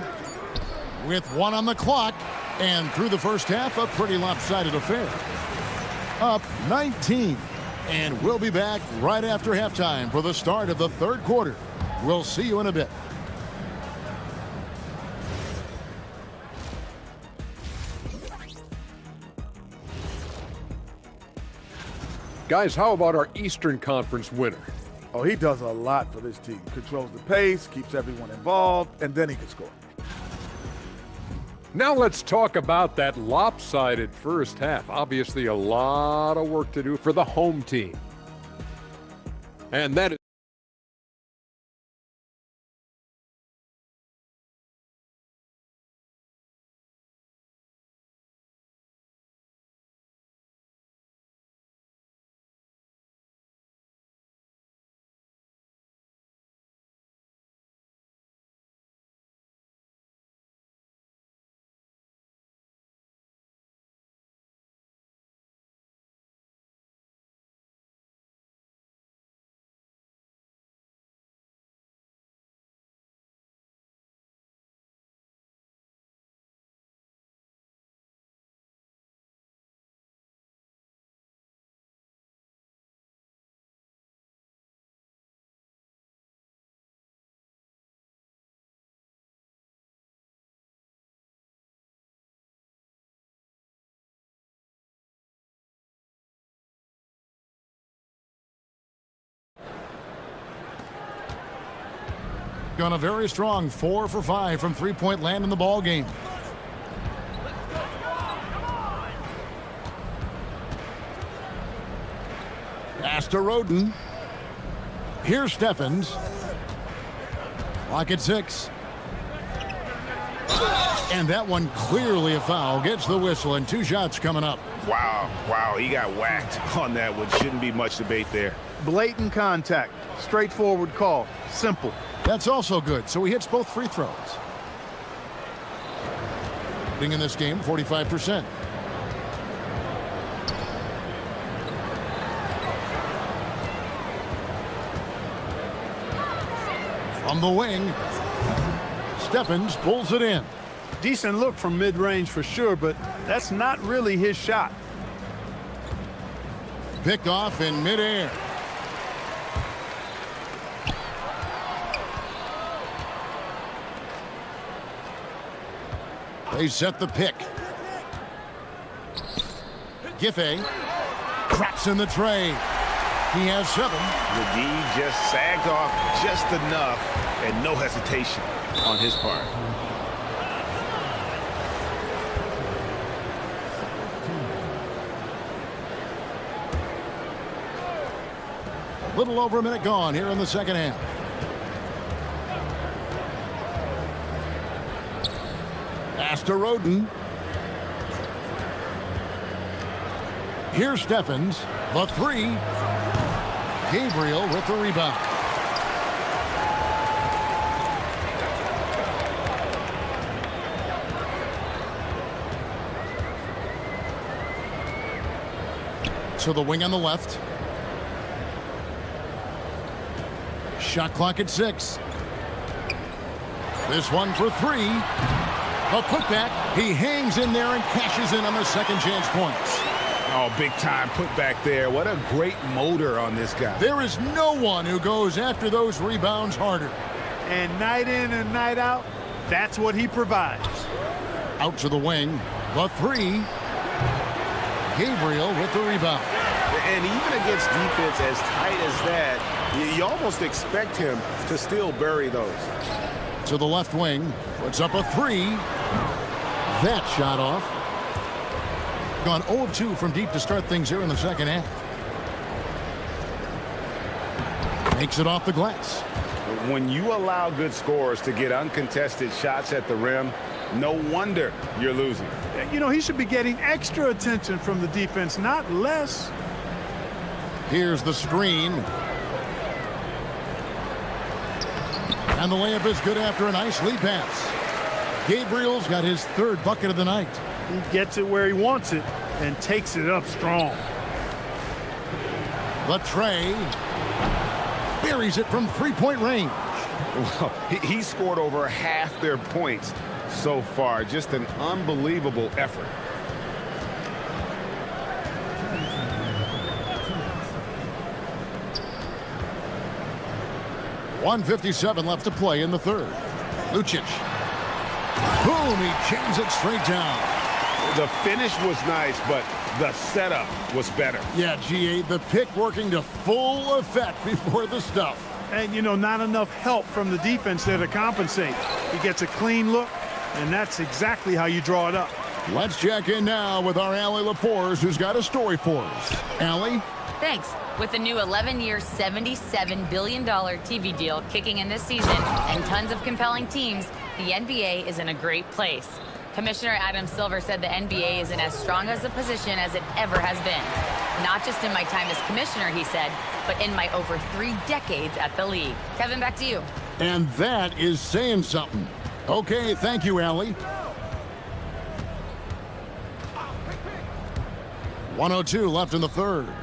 with 1 on the clock. And through the first half, a pretty lopsided affair. Up 19. And we'll be back right after halftime for the start of the 3rd quarter. We'll see you in a bit. Guys, how about our Eastern Conference winner? Oh, he does a lot for this team. Controls the pace, keeps everyone involved, and then he can score. Now let's talk about that lopsided first half. Obviously, a lot of work to do for the home team. And that is on a very strong 4 for 5 from 3-point land in the ball game. Pass to Roden. Here's Steffens. Clock at 6. And that one clearly a foul. Gets the whistle and 2 shots coming up. Wow, he got whacked on that one. Shouldn't be much debate there. Blatant contact. Straightforward call. Simple. That's also good. So he hits both free throws. Being in this game, 45%. From the wing, Steffens pulls it in. Decent look from mid-range for sure, but that's not really his shot. Picked off in midair. They set the pick. Giffey craps in the tray. He has 7. The D just sagged off just enough and no hesitation on his part. A little over a minute gone here in the second half. Pass to Roden. Here's Steffens. The three. Gabriel with the rebound. To the wing on the left. Shot clock at 6. This one for 3. A putback. He hangs in there and cashes in on the second chance points. Oh, big time putback there. What a great motor on this guy. There is no one who goes after those rebounds harder. And night in and night out, that's what he provides. Out to the wing. The 3. Gabriel with the rebound. And even against defense as tight as that, you almost expect him to still bury those. To the left wing. Puts up a 3. That shot off. Gone 0 of 2 from deep to start things here in the second half. Makes it off the glass. When you allow good scorers to get uncontested shots at the rim, no wonder you're losing. You know, he should be getting extra attention from the defense, not less. Here's the screen. And the layup is good after a nice lead pass. Gabriel's got his 3rd bucket of the night. He gets it where he wants it and takes it up strong. The tray. Buries it from 3-point range. Well, he scored over half their points so far. Just an unbelievable effort. .157 left to play in the 3rd. Lucic. Boom, he jams it straight down. The finish was nice, but the setup was better. Yeah, G8, the pick working to full effect before the stuff. And, you know, not enough help from the defense there to compensate. He gets a clean look, and that's exactly how you draw it up. Let's check in now with our Allie LaForce, who's got a story for us. Allie? Thanks. With the new 11-year, $77 billion TV deal kicking in this season and tons of compelling teams, the NBA is in a great place. Commissioner Adam Silver said the NBA is in as strong as a position as it ever has been. Not just in my time as commissioner, he said, but in my over 3 decades at the league. Kevin, back to you. And that is saying something. Okay, thank you, Allie. 1:02 left in the 3rd.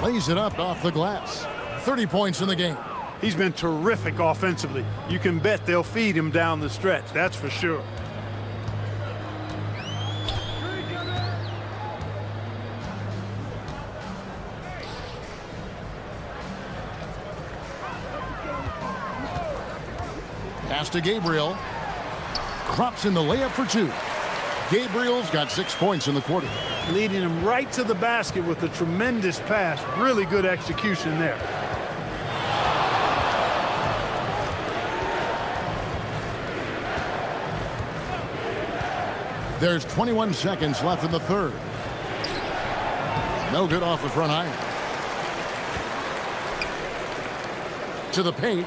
Lays it up off the glass. 30 points in the game. He's been terrific offensively. You can bet they'll feed him down the stretch, that's for sure. Pass to Gabriel. Crops in the layup for 2. Gabriel's got 6 points in the quarter. Leading him right to the basket with a tremendous pass. Really good execution there. There's 21 seconds left in the 3rd. No good off the front iron. To the paint.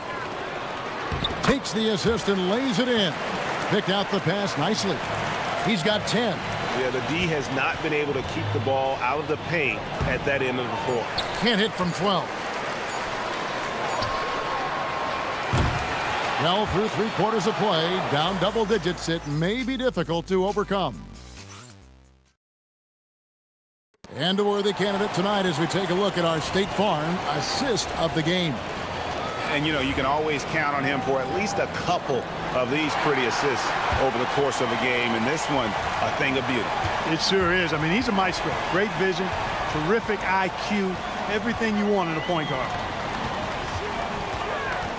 Takes the assist and lays it in. Picked out the pass nicely. He's got 10. Yeah, the D has not been able to keep the ball out of the paint at that end of the floor. Can't hit from 12. Well, through 3/4 of play, down double digits, it may be difficult to overcome. And a worthy candidate tonight as we take a look at our State Farm assist of the game. And, you know, you can always count on him for at least a couple of these pretty assists over the course of a game. And this one, a thing of beauty. It sure is. I mean, he's a maestro. Great vision, terrific IQ, everything you want in a point guard.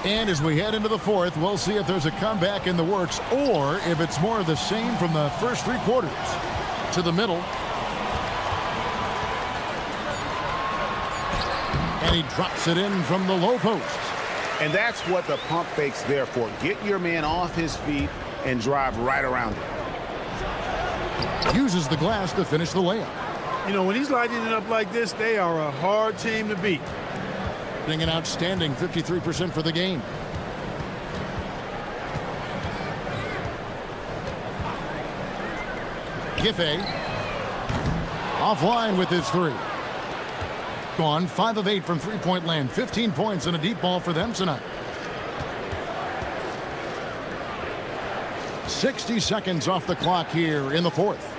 And as we head into the 4th, we'll see if there's a comeback in the works or if it's more of the same from the first 3 quarters. To the middle. And he drops it in from the low post. And that's what the pump fake's there for. Get your man off his feet and drive right around him. Uses the glass to finish the layup. You know, when he's lighting it up like this, they are a hard team to beat. Getting an outstanding 53% for the game. Giffey offline with his three. Gone 5 of 8 from three-point land. 15 points and a deep ball for them tonight. 60 seconds off the clock here in the fourth.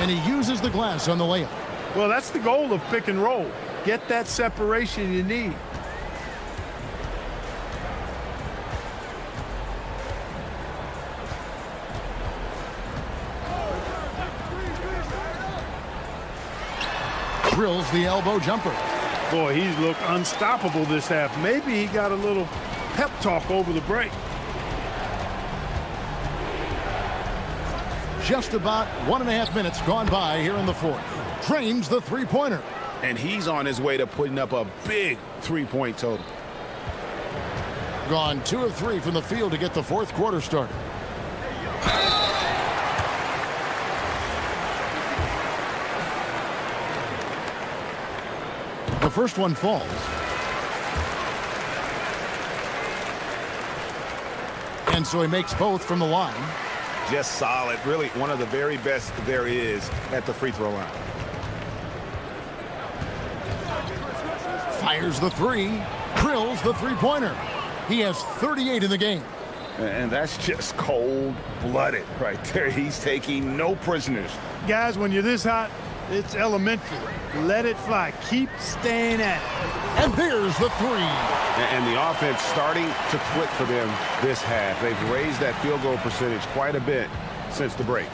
And he uses the glass on the layup. Well, that's the goal of pick and roll. Get that separation you need. Drills the elbow jumper. Boy, he's looked unstoppable this half. Maybe he got a little pep talk over the break. Just about 1.5 minutes gone by here in the fourth. Trains the three-pointer. And he's on his way to putting up a big three-point total. Gone 2 of 3 from the field to get the fourth quarter started. The first one falls. And so he makes both from the line. Just solid. Really one of the very best there is at the free throw line. Fires the three. Drills the three-pointer. He has 38 in the game. And that's just cold-blooded right there. He's taking no prisoners. Guys, when you're this hot, it's elementary. Let it fly. Keep staying at it. And there's the three. And the offense starting to click for them this half. They've raised that field goal percentage quite a bit since the break.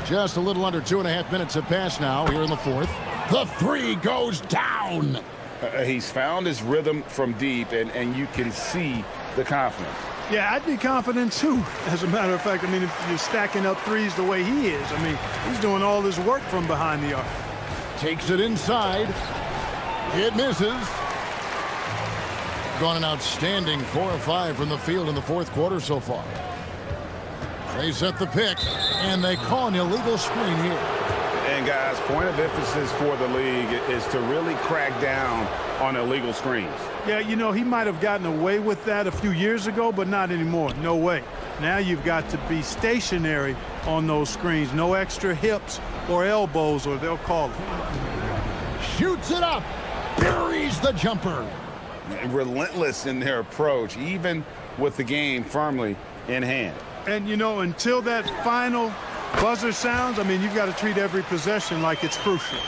Just a little under 2.5 minutes have passed now here in the fourth. The three goes down. He's found his rhythm from deep, and you can see the confidence. Yeah, I'd be confident too. As a matter of fact, I mean, if you're stacking up threes the way he is, I mean, he's doing all this work from behind the arc. Takes it inside. It misses. Gone an outstanding 4 of 5 from the field in the fourth quarter so far. They set the pick, and they call an illegal screen here. And guys, point of emphasis for the league is to really crack down on illegal screens. Yeah, you know, he might have gotten away with that a few years ago, but not anymore. No way. Now you've got to be stationary on those screens. No extra hips or elbows, or they'll call it. Shoots it up. Buries the jumper. Relentless in their approach, even with the game firmly in hand. And, you know, until that final buzzer sounds, I mean, you've got to treat every possession like it's crucial.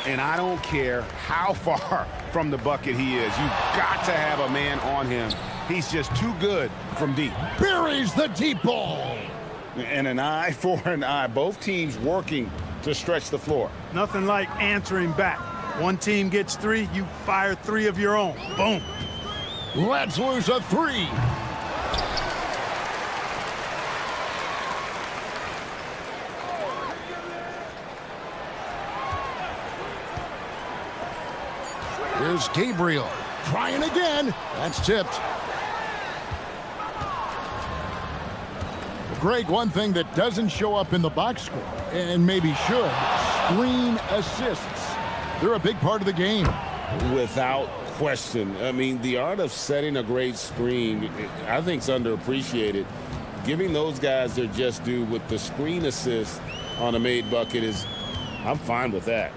And I don't care how far from the bucket he is. You've got to have a man on him. He's just too good from deep. Buries the deep ball. And an eye for an eye. Both teams working to stretch the floor. Nothing like answering back. One team gets 3, you fire 3 of your own. Boom. Let's lose a 3. Here's Gabriel. Trying again. That's tipped. Greg, one thing that doesn't show up in the box score, and maybe should, screen assists. They're a big part of the game. Without question. I mean, the art of setting a great screen, I think, is underappreciated. Giving those guys their just due with the screen assist on a made bucket is, I'm fine with that.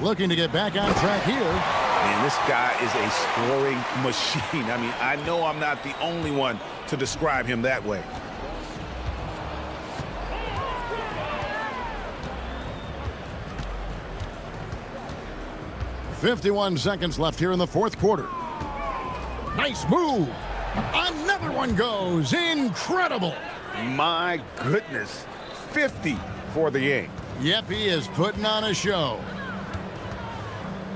Looking to get back on track here. Man, this guy is a scoring machine. I mean, I know I'm not the only one to describe him that way. .51 seconds left here in the fourth quarter. Nice move. Another one goes. Incredible. My goodness. 50 for the game. Yep, he is putting on a show.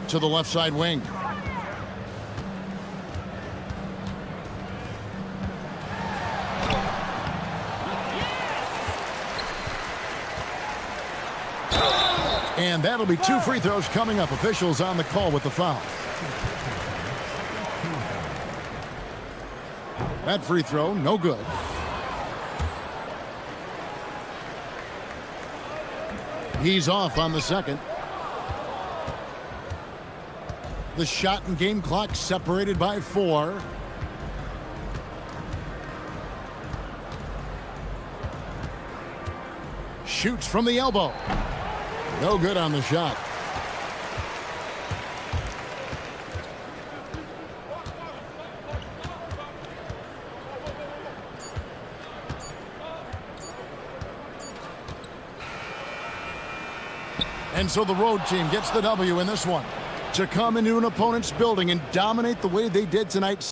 To the left side wing. And that'll be 2 free throws coming up. Officials on the call with the foul. That free throw, no good. He's off on the second. The shot and game clock separated by 4. Shoots from the elbow. No good on the shot. And so the road team gets the W in this one. To come into an opponent's building and dominate the way they did tonight.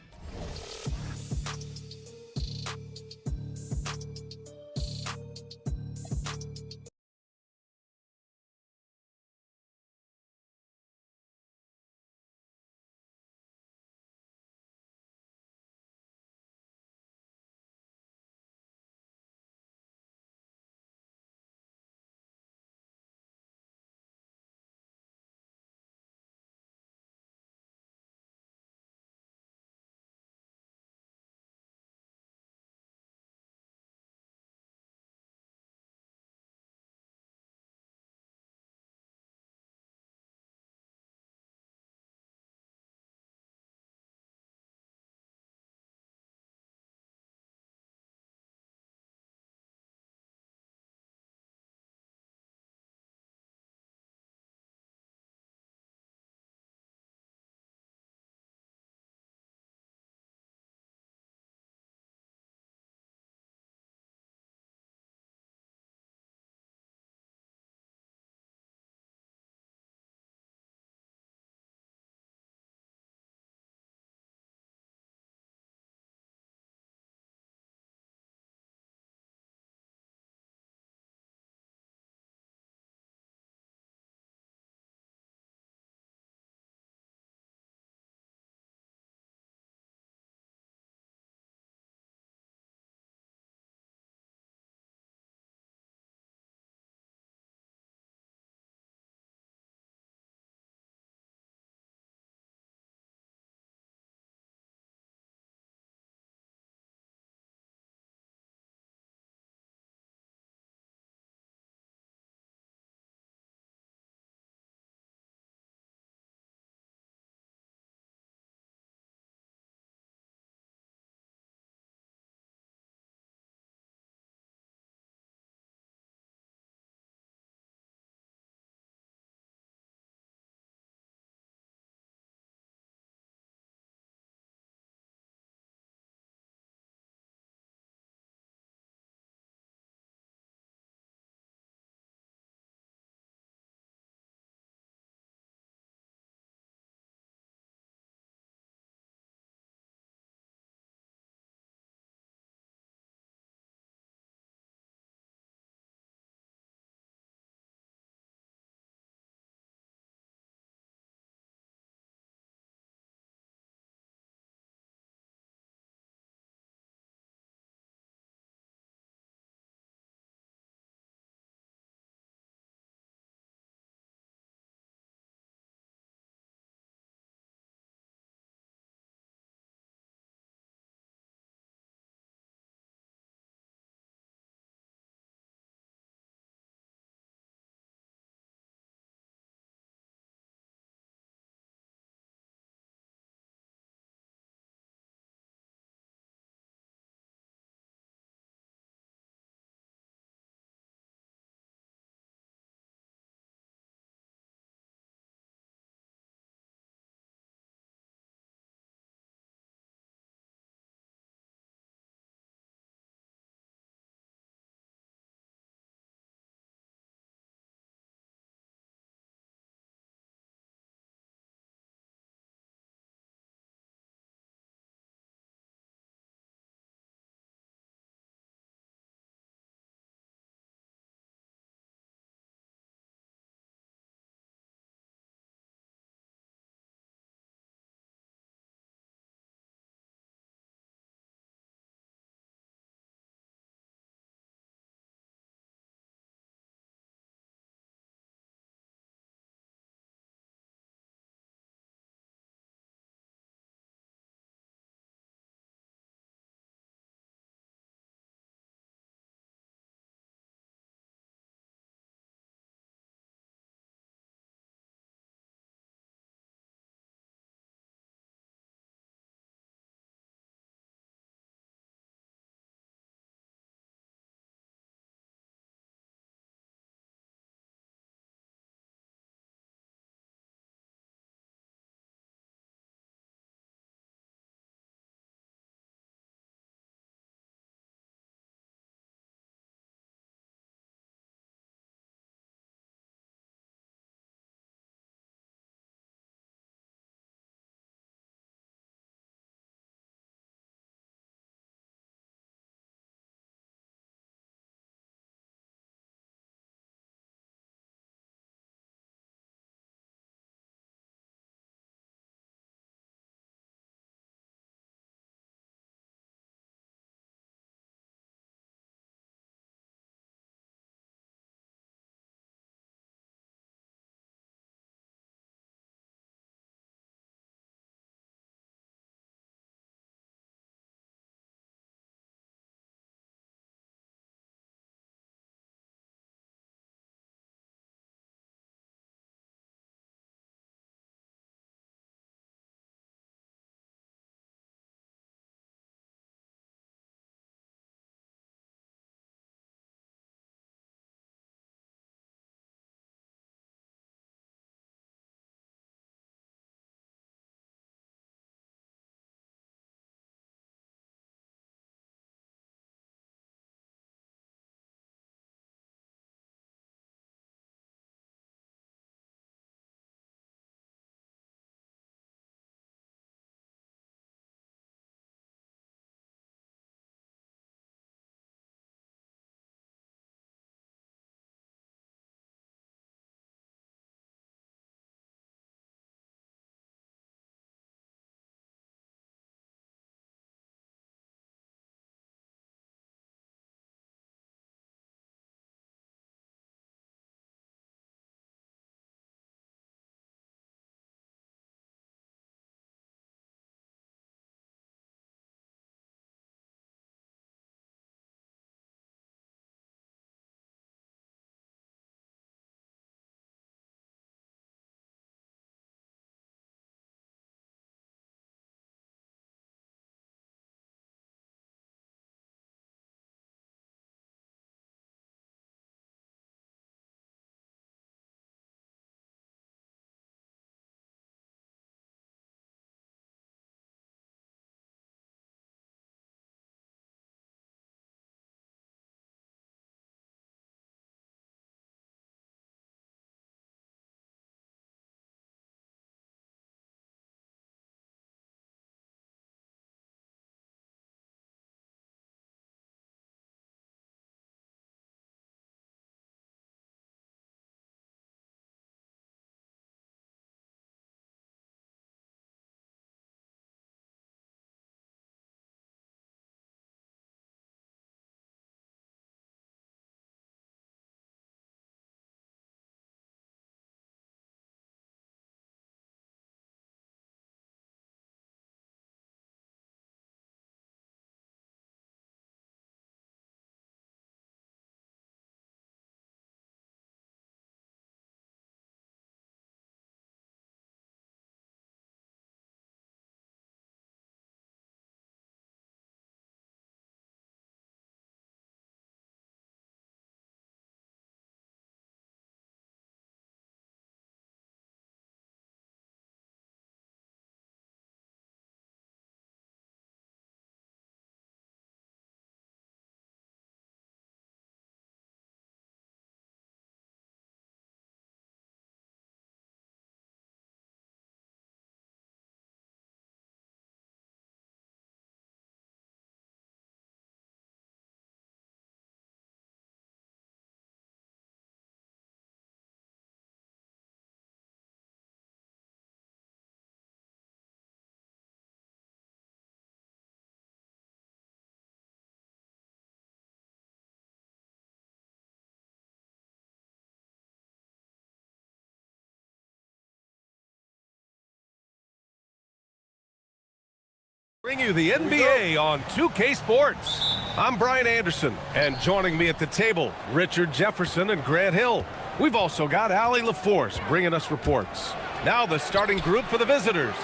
Bring you the NBA on 2K Sports. I'm Brian Anderson, and joining me at the table, Richard Jefferson and Grant Hill. We've also got Allie LaForce bringing us reports. Now the starting group for the visitors.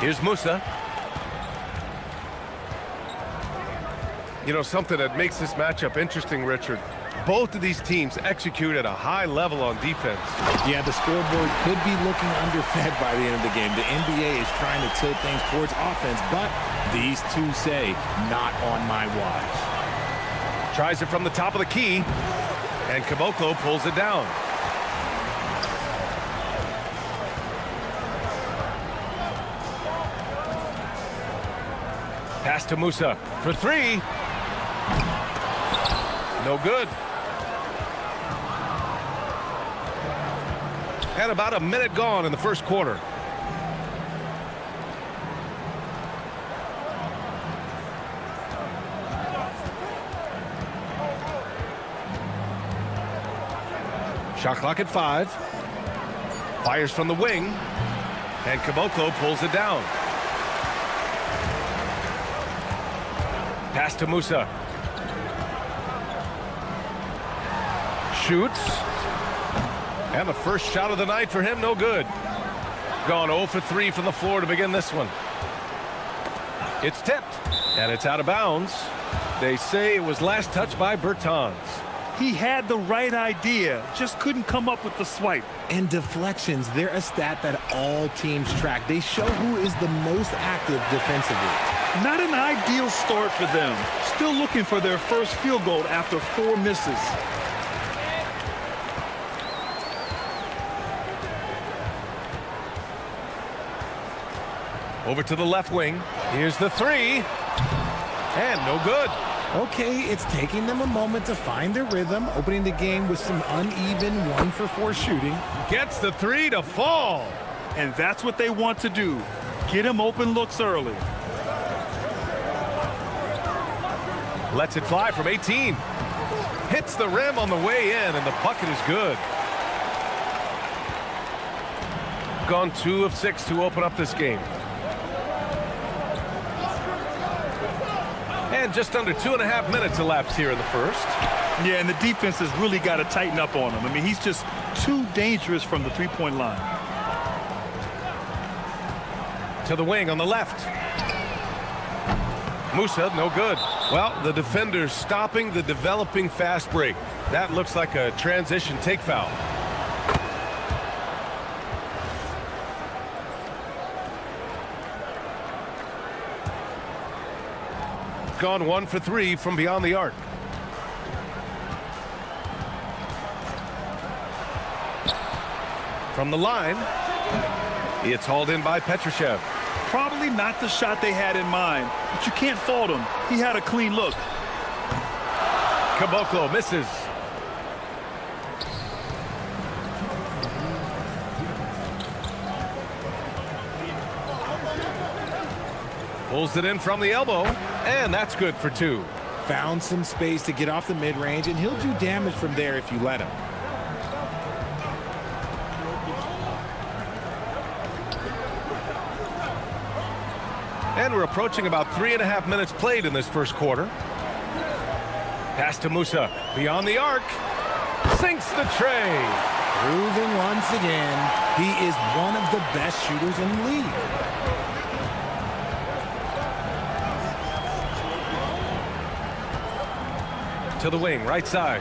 Here's Musa. You know, something that makes this matchup interesting, Richard. Both of these teams execute at a high level on defense. Yeah, the scoreboard could be looking underfed by the end of the game. The NBA is trying to tilt things towards offense, but these two say, not on my watch. Tries it from the top of the key, and Caboclo pulls it down. Pass to Musa for three. No good. And about a minute gone in the first quarter. Shot clock at 5. Fires from the wing. And Caboclo pulls it down. Pass to Musa. Shoots. And the first shot of the night for him, no good. Gone 0 for 3 from the floor to begin this one. It's tipped, and it's out of bounds. They say it was last touched by Bertans. He had the right idea, just couldn't come up with the swipe. And deflections, they're a stat that all teams track. They show who is the most active defensively. Not an ideal start for them. Still looking for their first field goal after 4 misses. Over to the left wing. Here's the three. And no good. Okay, it's taking them a moment to find their rhythm, opening the game with some uneven 1 for 4 shooting. Gets the three to fall. And that's what they want to do. Get him open looks early. Lets it fly from 18. Hits the rim on the way in, and the bucket is good. Gone 2 of 6 to open up this game. And just under 2.5 minutes elapsed here in the first. Yeah, and the defense has really got to tighten up on him. I mean, he's just too dangerous from the three-point line. To the wing on the left. Musa, no good. Well, the defender's stopping the developing fast break. That looks like a transition take foul. Gone 1 for 3 from beyond the arc. From the line, it's hauled in by Petrushev. Probably not the shot they had in mind, but you can't fault him. He had a clean look. Caboclo misses. Pulls it in from the elbow, and that's good for 2. Found some space to get off the mid-range, and he'll do damage from there if you let him. And we're approaching about 3.5 minutes played in this first quarter. Pass to Musa, beyond the arc. Sinks the tray. Proving once again, he is one of the best shooters in the league. To the wing, right side.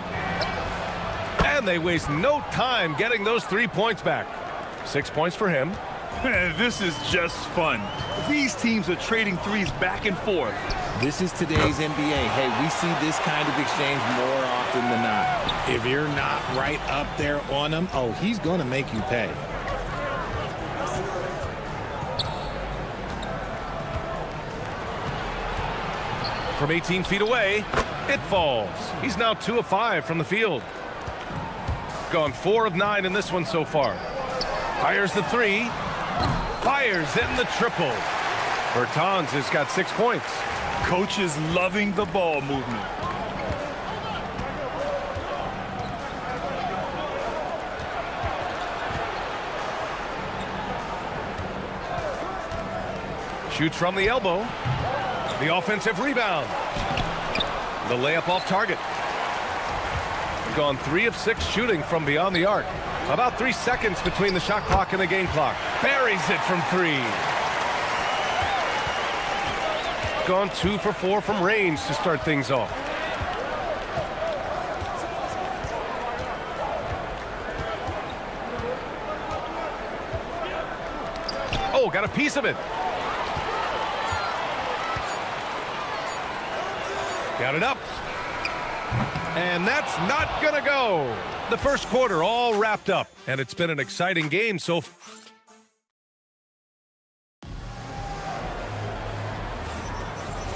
And they waste no time getting those 3 points back. 6 points for him. This is just fun. These teams are trading threes back and forth. This is today's NBA. Hey, we see this kind of exchange more often than not. If you're not right up there on him, oh, he's going to make you pay. From 18 feet away, it falls. He's now 2 of 5 from the field. Gone 4 of 9 in this one so far. Fires the 3. Fires in the triple. Bertans has got 6 points. Coach is loving the ball movement. Shoots from the elbow. The offensive rebound. The layup off target. Gone 3 of 6 shooting from beyond the arc. About 3 seconds between the shot clock and the game clock. Buries it from 3. Gone 2 for 4 from range to start things off. Oh, got a piece of it. Got it up. And that's not gonna go. The first quarter all wrapped up, and it's been an exciting game so far.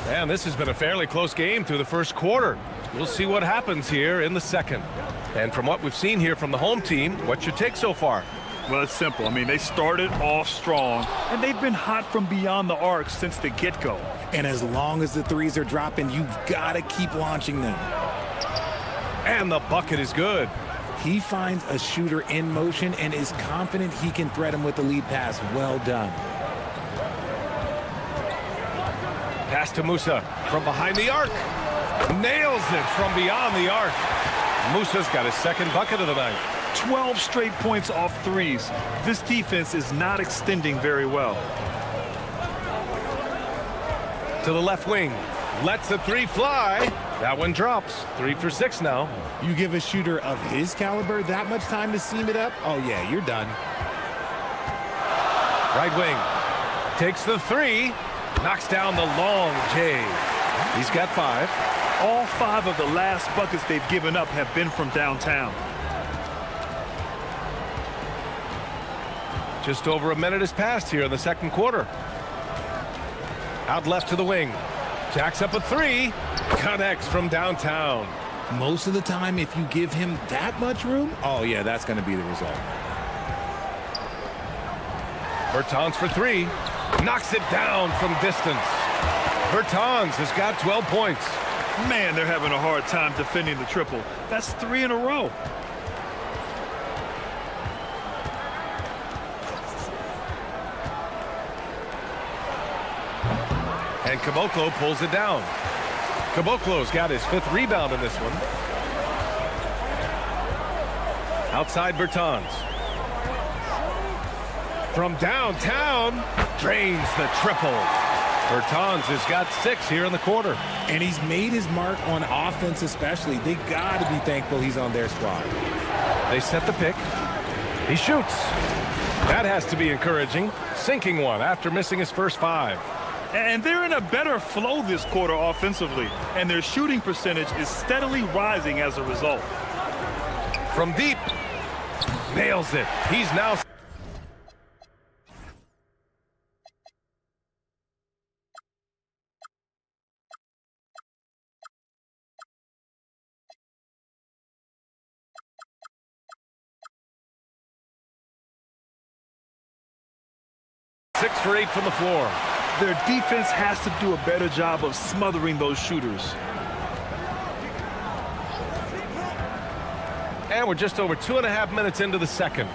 And this has been a fairly close game through the first quarter. We'll see what happens here in the second. And from what we've seen here from the home team, what's your take so far? Well, it's simple. I mean, they started off strong, and they've been hot from beyond the arc since the get-go. And as long as the threes are dropping, you've got to keep launching them. And the bucket is good. He finds a shooter in motion and is confident he can thread him with the lead pass. Well done. Pass to Musa from behind the arc. Nails it from beyond the arc. Musa's got his second bucket of the night. 12 straight points off threes. This defense is not extending very well. To the left wing. Lets the 3 fly. That one drops. 3 for 6 now. You give a shooter of his caliber that much time to seam it up? Oh, yeah, you're done. Right wing. Takes the 3. Knocks down the long J. He's got 5. All 5 of the last buckets they've given up have been from downtown. Just over a minute has passed here in the second quarter. Out left to the wing. Jacks up a 3. Connects from downtown. Most of the time, if you give him that much room, oh, yeah, that's going to be the result. Bertans for 3. Knocks it down from distance. Bertans has got 12 points. Man, they're having a hard time defending the triple. That's 3 in a row. And Caboclo pulls it down. Caboclo's got his 5th rebound in this one. Outside Bertans. From downtown, drains the triple. Bertans has got 6 here in the quarter. And he's made his mark on offense especially. They got to be thankful he's on their squad. They set the pick. He shoots. That has to be encouraging. Sinking one after missing his first 5. And they're in a better flow this quarter offensively, and their shooting percentage is steadily rising as a result. From deep. Nails it. He's now... Six for 8 from the floor. Their defense has to do a better job of smothering those shooters. And we're just over 2.5 minutes into the second.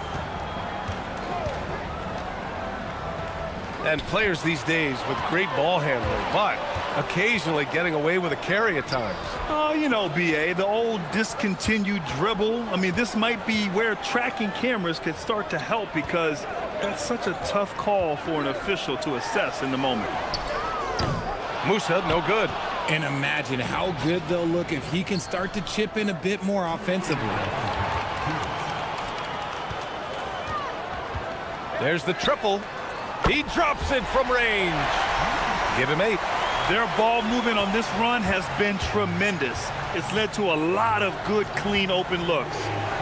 And players these days with great ball handling, but occasionally getting away with a carry at times. Oh, you know, BA, the old discontinued dribble. I mean, this might be where tracking cameras could start to help because that's such a tough call for an official to assess in the moment. Musa, no good. And imagine how good they'll look if he can start to chip in a bit more offensively. There's the triple. He drops it from range. Give him 8. Their ball movement on this run has been tremendous. It's led to a lot of good, clean, open looks.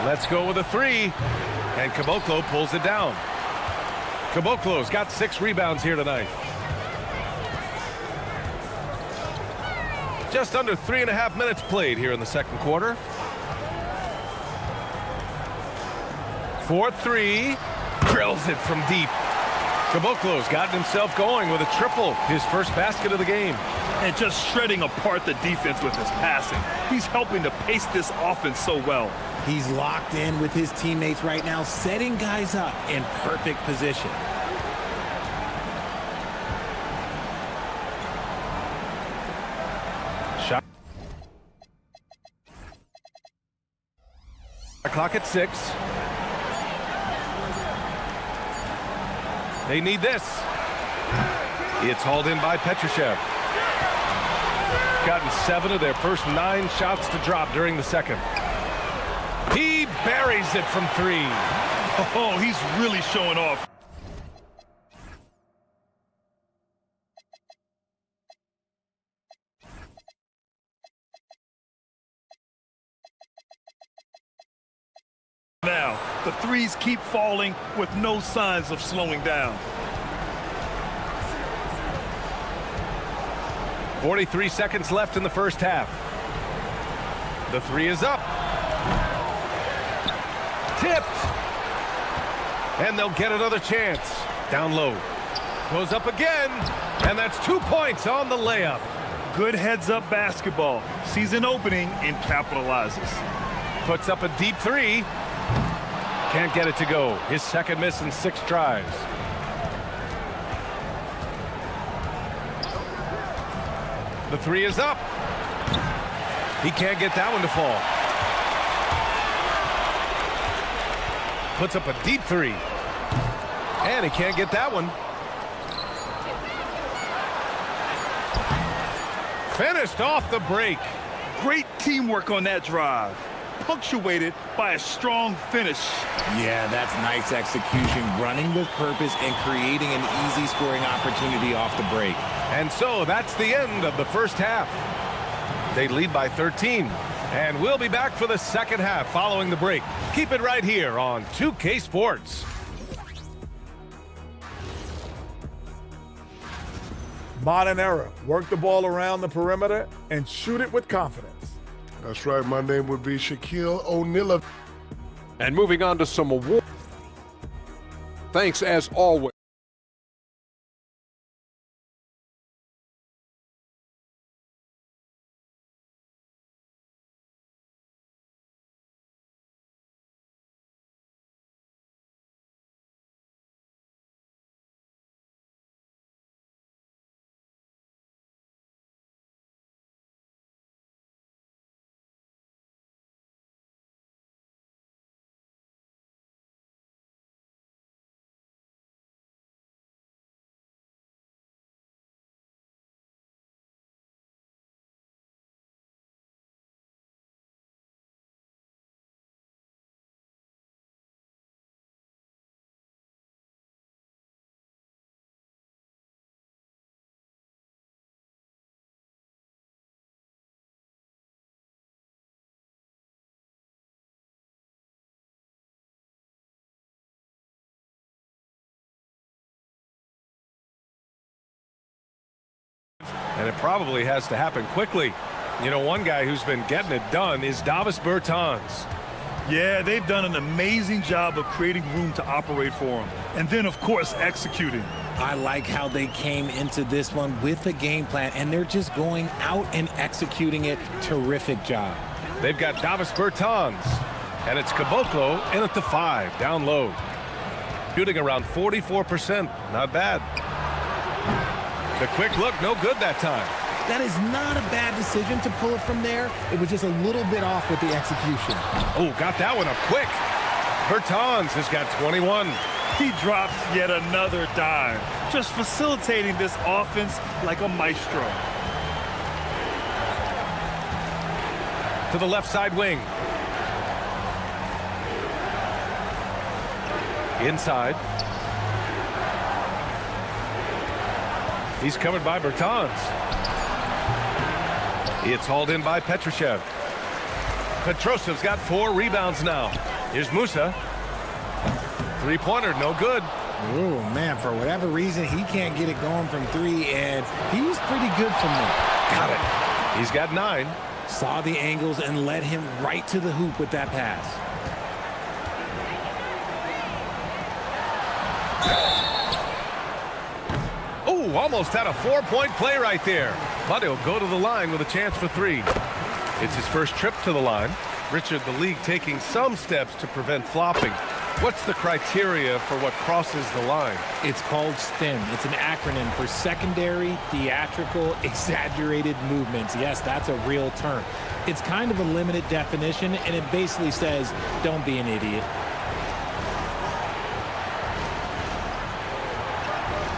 Let's go with a 3. And Caboclo pulls it down. Caboclo's got 6 rebounds here tonight. Just under 3.5 minutes played here in the second quarter. 4-3. Drills it from deep. Caboclo's gotten himself going with a triple, his first basket of the game. And just shredding apart the defense with his passing. He's helping to pace this offense so well. He's locked in with his teammates right now, setting guys up in perfect position. Clock at 6. They need this. It's hauled in by Petrushev. Gotten 7 of their first 9 shots to drop during the second. He buries it from 3. Oh, he's really showing off. Now, the threes keep falling with no signs of slowing down. 43 seconds left in the first half. The 3 is up. Tipped. And they'll get another chance. Down low. Goes up again. And that's 2 points on the layup. Good heads-up basketball. Sees an opening and capitalizes. Puts up a deep 3. Can't get it to go. His second miss in 6 tries. The 3 is up. He can't get that one to fall. Puts up a deep 3. And he can't get that one. Finished off the break. Great teamwork on that drive. Punctuated by a strong finish. Yeah, that's nice execution, running with purpose and creating an easy scoring opportunity off the break. And so that's the end of the first half. They lead by 13. And we'll be back for the second half following the break. Keep it right here on 2K Sports. Modern era. Work the ball around the perimeter and shoot it with confidence. That's right. My name would be Shaquille O'Neal. And moving on to some awards. Thanks as always. And it probably has to happen quickly. You know, one guy who's been getting it done is Davis Bertans. Yeah, they've done an amazing job of creating room to operate for him. And then, of course, executing. I like how they came into this one with a game plan, and they're just going out and executing it. Terrific job. They've got Davis Bertans. And it's Caboclo in at the 5, down low. Shooting around 44%. Not bad. The quick look, no good that time. That is not a bad decision to pull it from there. It was just a little bit off with the execution. Oh, got that one up quick. Bertans has got 21. He drops yet another dime, just facilitating this offense like a maestro. To the left side wing. Inside. He's covered by Bertans. It's hauled in by Petrushev. Petroshev's got 4 rebounds now. Here's Musa. Three-pointer, no good. Oh, man, for whatever reason, he can't get it going from 3, and he's pretty good from there. Got it. He's got 9. Saw the angles and led him right to the hoop with that pass. Oh, almost had a 4-point play right there. But he'll go to the line with a chance for 3. It's his first trip to the line. Richard, the league taking some steps to prevent flopping. What's the criteria for what crosses the line? It's called STEM. It's an acronym for secondary, theatrical, exaggerated movements. Yes, that's a real term. It's kind of a limited definition, and it basically says, don't be an idiot.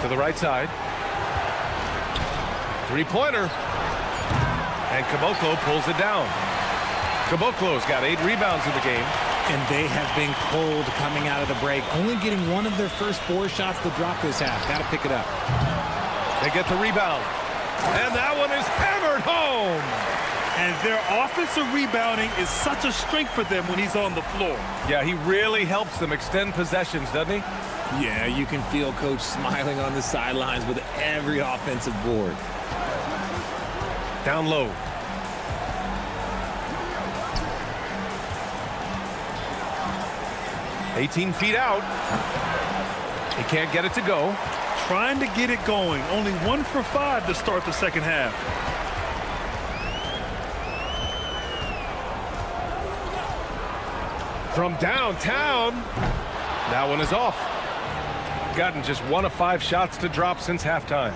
To the right side. Three-pointer. And Caboclo pulls it down. Caboclo's got 8 rebounds in the game. And they have been cold coming out of the break, only getting one of their first 4 shots to drop this half. Got to pick it up. They get the rebound. And that one is hammered home. And their offensive rebounding is such a strength for them when he's on the floor. Yeah, he really helps them extend possessions, doesn't he? Yeah, you can feel Coach smiling on the sidelines with every offensive board. Down low. "18 feet out. He can't get it to go. Trying to get it going. Only 1 for 5 to start the second half. From downtown. That one is off. Gotten just 1 of 5 shots to drop since halftime.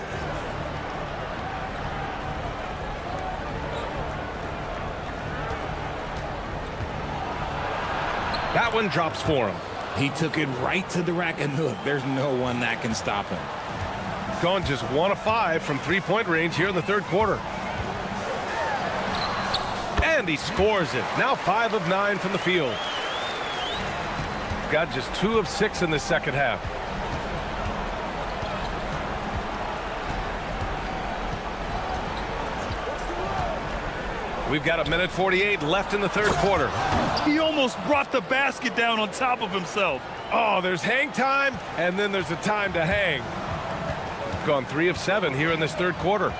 That one drops for him. He took it right to the rack, and look, there's no one that can stop him. Gone just 1 of 5 from three-point range here in the third quarter. And he scores it. Now 5 of 9 from the field. Got just 2 of 6 in the second half. We've got 1:48 left in the third quarter. He almost brought the basket down on top of himself. Oh, there's hang time, and then there's a time to hang. Gone 3 of 7 here in this third quarter.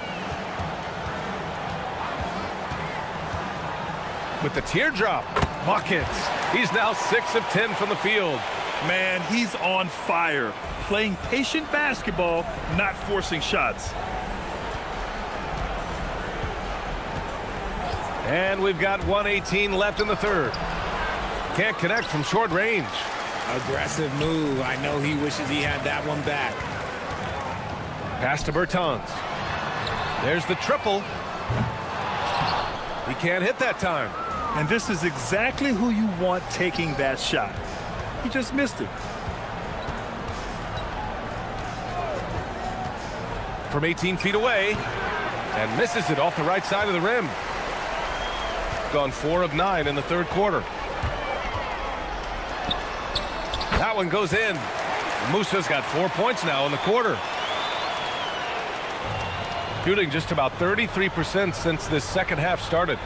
With the teardrop, buckets. He's now 6 of 10 from the field. Man, he's on fire. Playing patient basketball, not forcing shots. And we've got 1:18 left in the third. Can't connect from short range. Aggressive move. I know he wishes he had that one back. Pass to Bertans. There's the triple. He can't hit that time. And this is exactly who you want taking that shot. He just missed it. From 18 feet away. And misses it off the right side of the rim. Gone 4 of 9 in the third quarter. That one goes in. Musa's got 4 points now in the quarter. Shooting just about 33% since this second half started.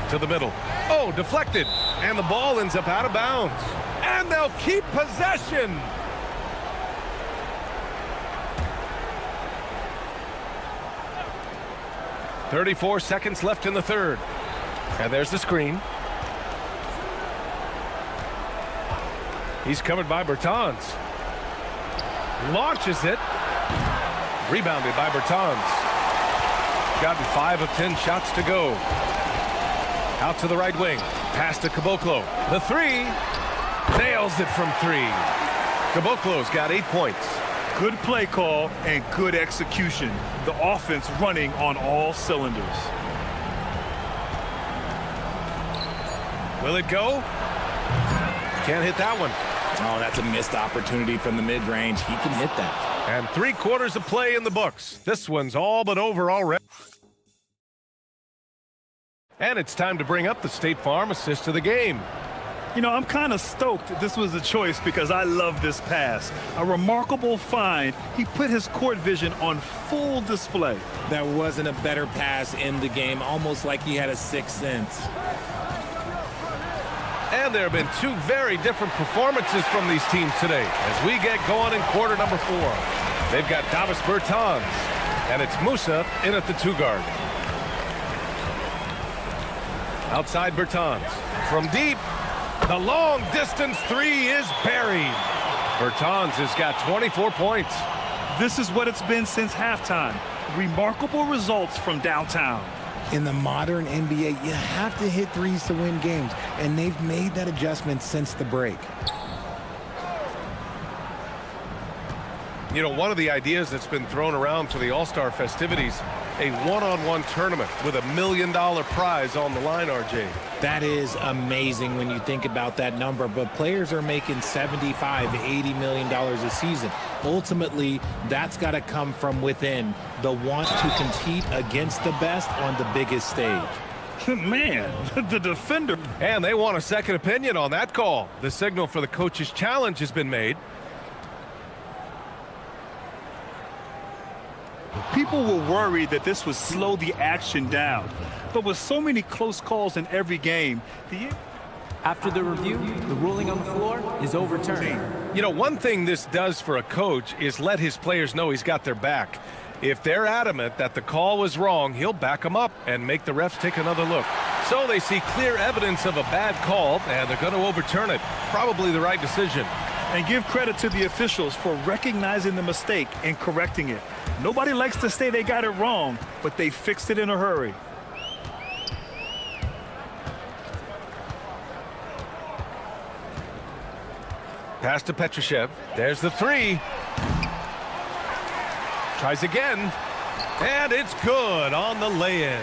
To the middle. Oh, deflected. And the ball ends up out of bounds. And they'll keep possession. .34 seconds left in the third. And there's the screen. He's covered by Bertans. Launches it. Rebounded by Bertans. Gotten 5 of 10 shots to go. Out to the right wing. Pass to Caboclo. The 3. Nails it from 3. Caboclo's got 8 points. Good play call and good execution. The offense running on all cylinders. Will it go? Can't hit that one. Oh, that's a missed opportunity from the mid-range. He can hit that. And 3 quarters of play in the books. This one's all but over already. And it's time to bring up the State Farm assist of the game. You know, I'm kind of stoked that this was a choice because I love this pass. A remarkable find. He put his court vision on full display. There wasn't a better pass in the game, almost like he had a sixth sense. And there have been 2 very different performances from these teams today as we get going in quarter number 4. They've got Davis Bertans, and it's Musa in at the 2 guard. Outside Bertans. From deep, the long distance 3 is buried. Bertans has got 24 points. This is what it's been since halftime. Remarkable results from downtown. In the modern NBA, you have to hit threes to win games, and they've made that adjustment since the break. You know, one of the ideas that's been thrown around for the All-Star festivities, a one-on-one tournament with $1 million prize on the line, RJ. That is amazing when you think about that number, but players are making $75, $80 million a season. Ultimately, that's got to come from within, the want to compete against the best on the biggest stage. Man, the defender. And they want a second opinion on that call. The signal for the coach's challenge has been made. People were worried that this would slow the action down. But with so many close calls in every game, after the review, the ruling on the floor is overturned. You know, one thing this does for a coach is let his players know he's got their back. If they're adamant that the call was wrong, he'll back them up and make the refs take another look. So they see clear evidence of a bad call, and they're going to overturn it. Probably the right decision. And give credit to the officials for recognizing the mistake and correcting it. Nobody likes to say they got it wrong, but they fixed it in a hurry. Pass to Petrushev. There's the three. Tries again. And it's good on the lay-in.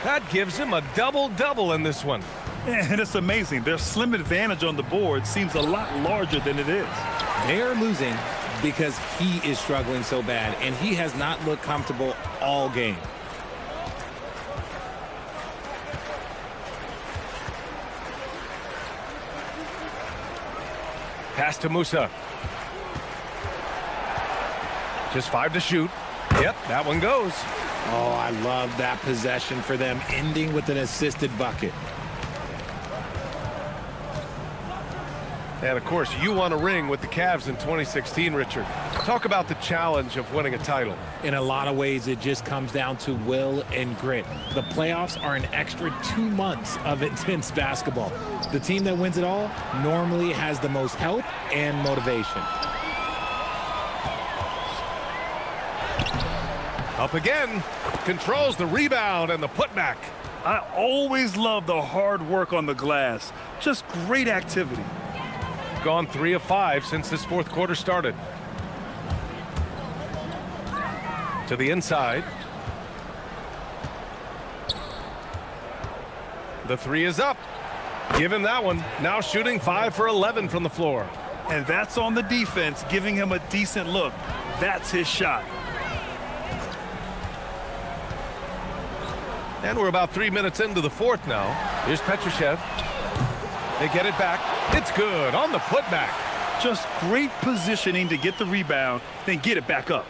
That gives him a double-double in this one. And it's amazing. Their slim advantage on the board seems a lot larger than it is. They are losing because he is struggling so bad, and he has not looked comfortable all game. Pass to Musa. Just 5 to shoot. Yep, that one goes. Oh, I love that possession for them, ending with an assisted bucket. And, of course, you won a ring with the Cavs in 2016, Richard. Talk about the challenge of winning a title. In a lot of ways, it just comes down to will and grit. The playoffs are an extra 2 months of intense basketball. The team that wins it all normally has the most health and motivation. Up again. Controls the rebound and the putback. I always love the hard work on the glass. Just great activity. Gone 3 of 5 since this fourth quarter started. To the inside. The three is up. Give him that one. Now shooting 5 for 11 from the floor. And that's on the defense, giving him a decent look. That's his shot. And we're about 3 minutes into the fourth now. Here's Petrushev. They get it back. It's good on the putback. Just great positioning to get the rebound, then get it back up.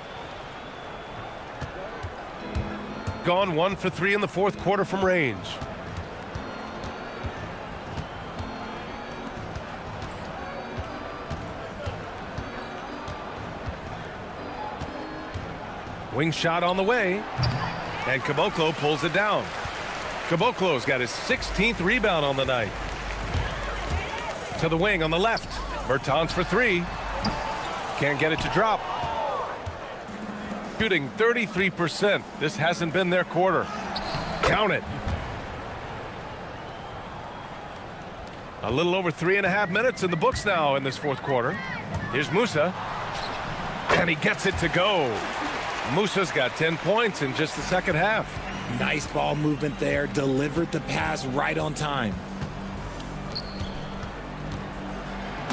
Gone 1 for 3 in the fourth quarter from range. Wing shot on the way. And Caboclo pulls it down. Caboclo's got his 16th rebound on the night. To the wing on the left. Bertans for 3. Can't get it to drop. Shooting 33%. This hasn't been their quarter. Count it. A little over 3.5 minutes in the books now in this fourth quarter. Here's Musa. And he gets it to go. Musa's got 10 points in just the second half. Nice ball movement there. Delivered the pass right on time.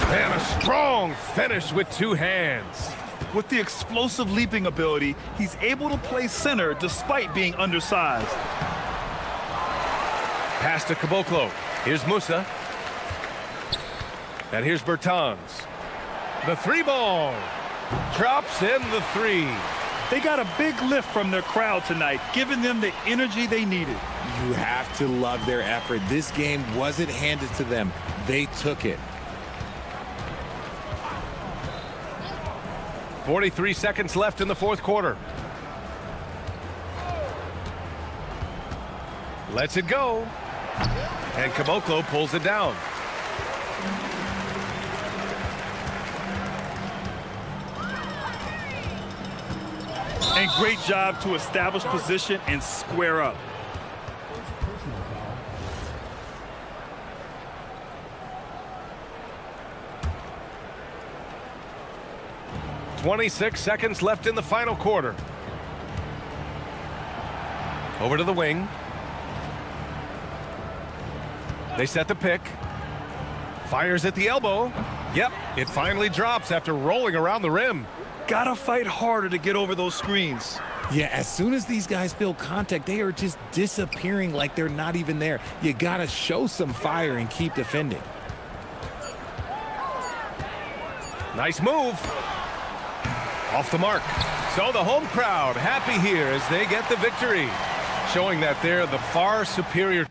And a strong finish with 2 hands. With the explosive leaping ability, he's able to play center despite being undersized. Pass to Caboclo. Here's Musa. And here's Bertans. The 3 ball. Drops in the 3. They got a big lift from their crowd tonight, giving them the energy they needed. You have to love their effort. This game wasn't handed to them. They took it. 43 seconds left in the fourth quarter. Lets it go. And Caboclo pulls it down. And great job to establish position and square up. 26 seconds left in the final quarter. Over to the wing. They set the pick. Fires at the elbow. Yep, it finally drops after rolling around the rim. Gotta fight harder to get over those screens. Yeah, as soon as these guys feel contact, they are just disappearing like they're not even there. You gotta show some fire and keep defending. Nice move. Off the mark. So the home crowd happy here as they get the victory, showing that they're the far superior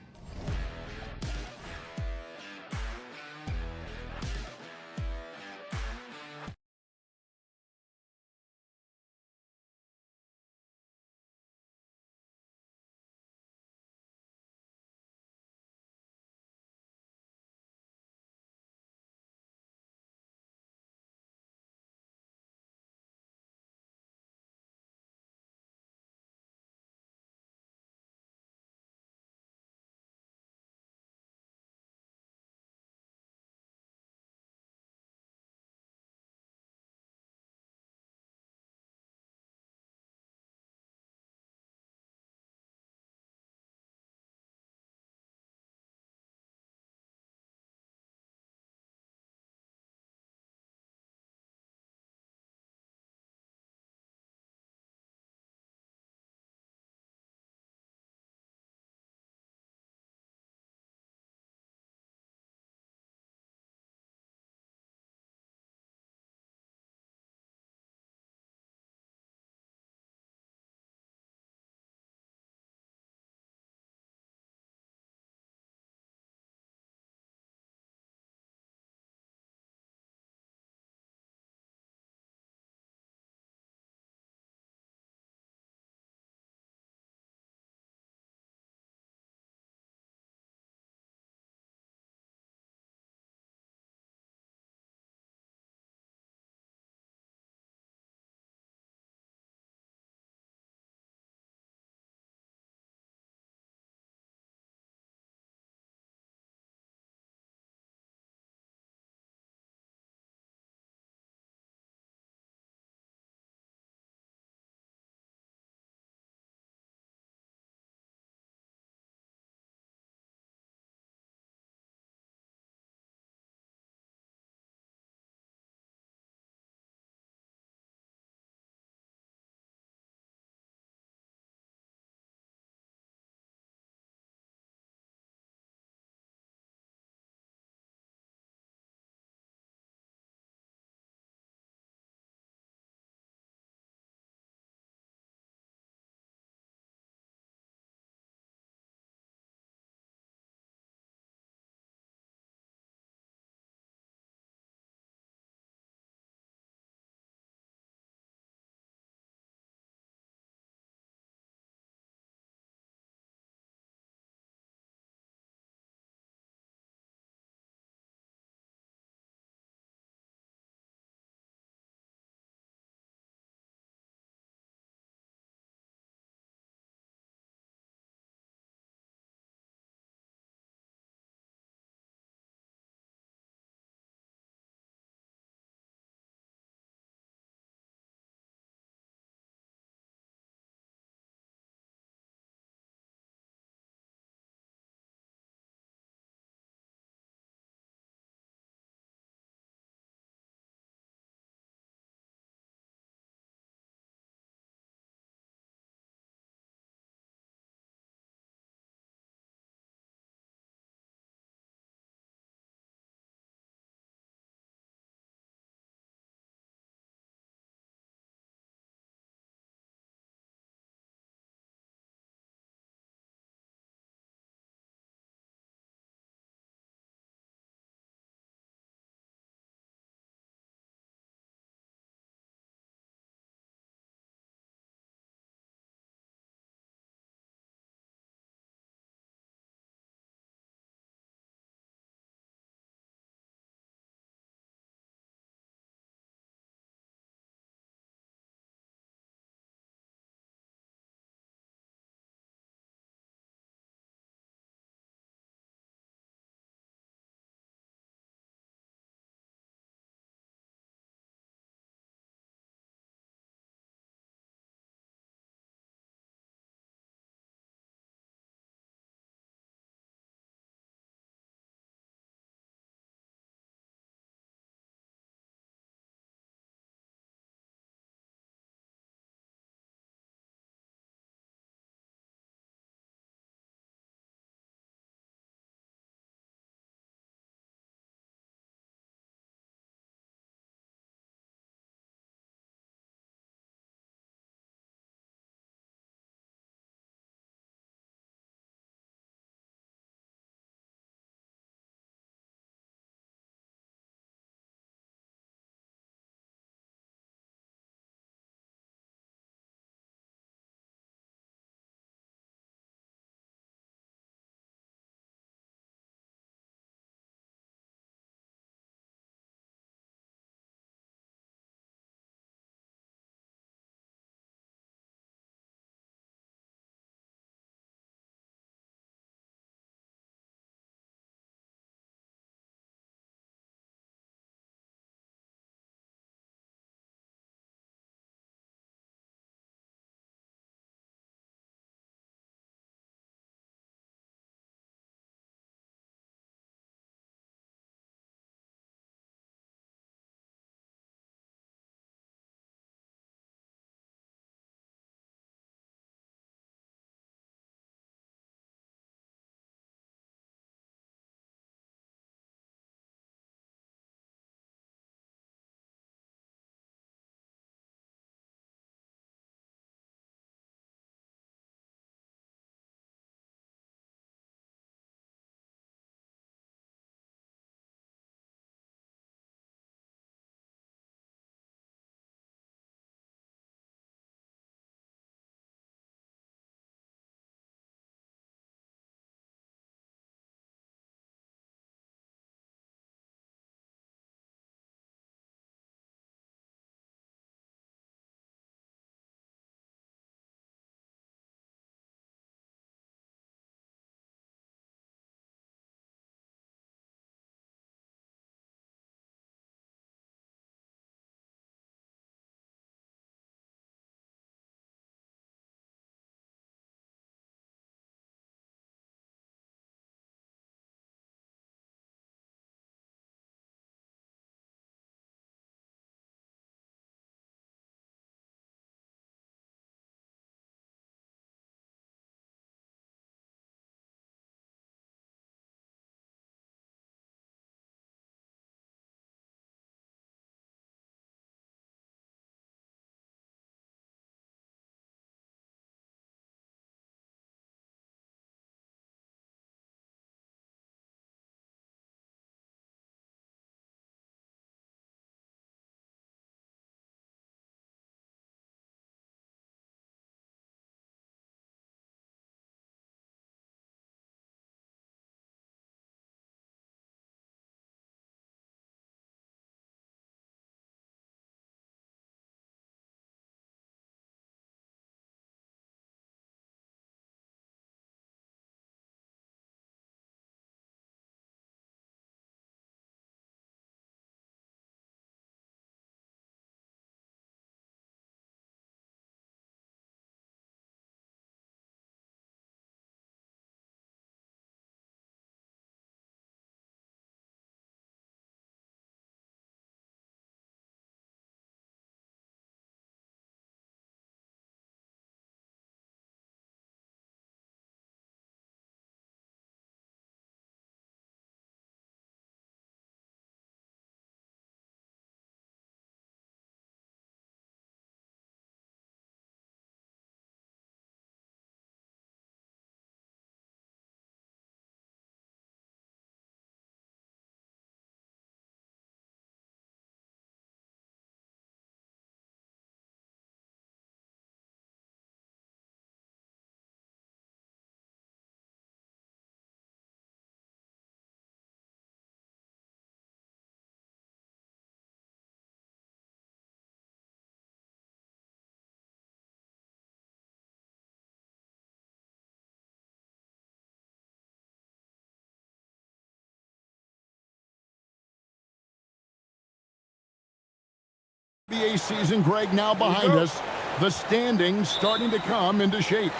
NBA season, Greg, now behind us. The standings starting to come into shape.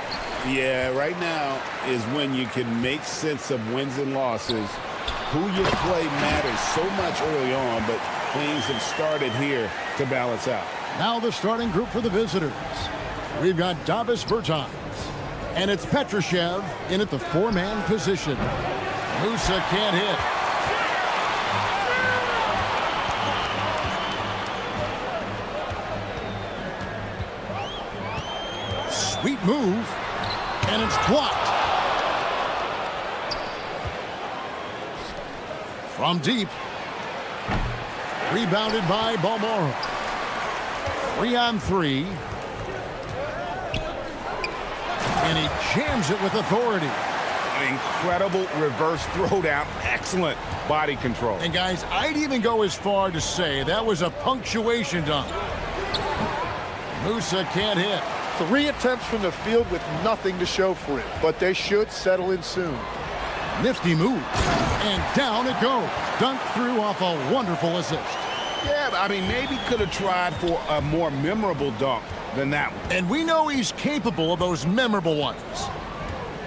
Yeah, right now is when you can make sense of wins and losses. Who you play matters so much early on, but things have started here to balance out. Now the starting group for the visitors. We've got Davis Bertans, and it's Petrushev in at the four-man position. Musa can't hit. Sweet move, and it's blocked. From deep. Rebounded by Balmoro. 3-on-3. And he jams it with authority. An incredible reverse throwdown. Excellent body control. And guys, I'd even go as far to say that was a punctuation dunk. Musa can't hit. 3 attempts from the field with nothing to show for it, but they should settle in soon. Nifty move. And down it goes. Dunked through off a wonderful assist. Yeah, I mean, maybe could have tried for a more memorable dunk than that one. And we know he's capable of those memorable ones.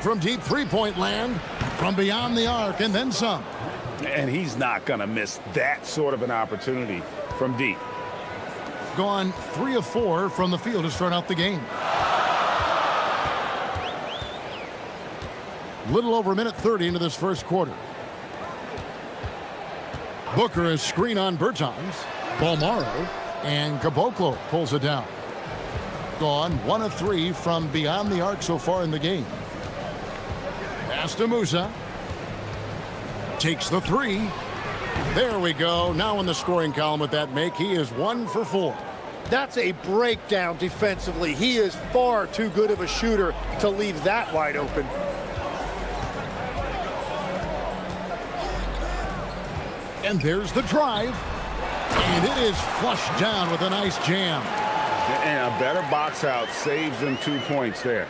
From deep three-point land, from beyond the arc, and then some. And he's not going to miss that sort of an opportunity from deep. Gone 3 of 4 from the field to start out the game. Little over a minute 30 into this first quarter. Booker is screen on Bertans. Balmoro and Caboclo pulls it down. Gone 1 of 3 from beyond the arc so far in the game. Pass to Musa. Takes the 3. There we go. Now in the scoring column with that make, he is 1 for 4. That's a breakdown defensively. He is far too good of a shooter to leave that wide open. And there's the drive. And it is flushed down with a nice jam. And a better box out saves them 2 points there.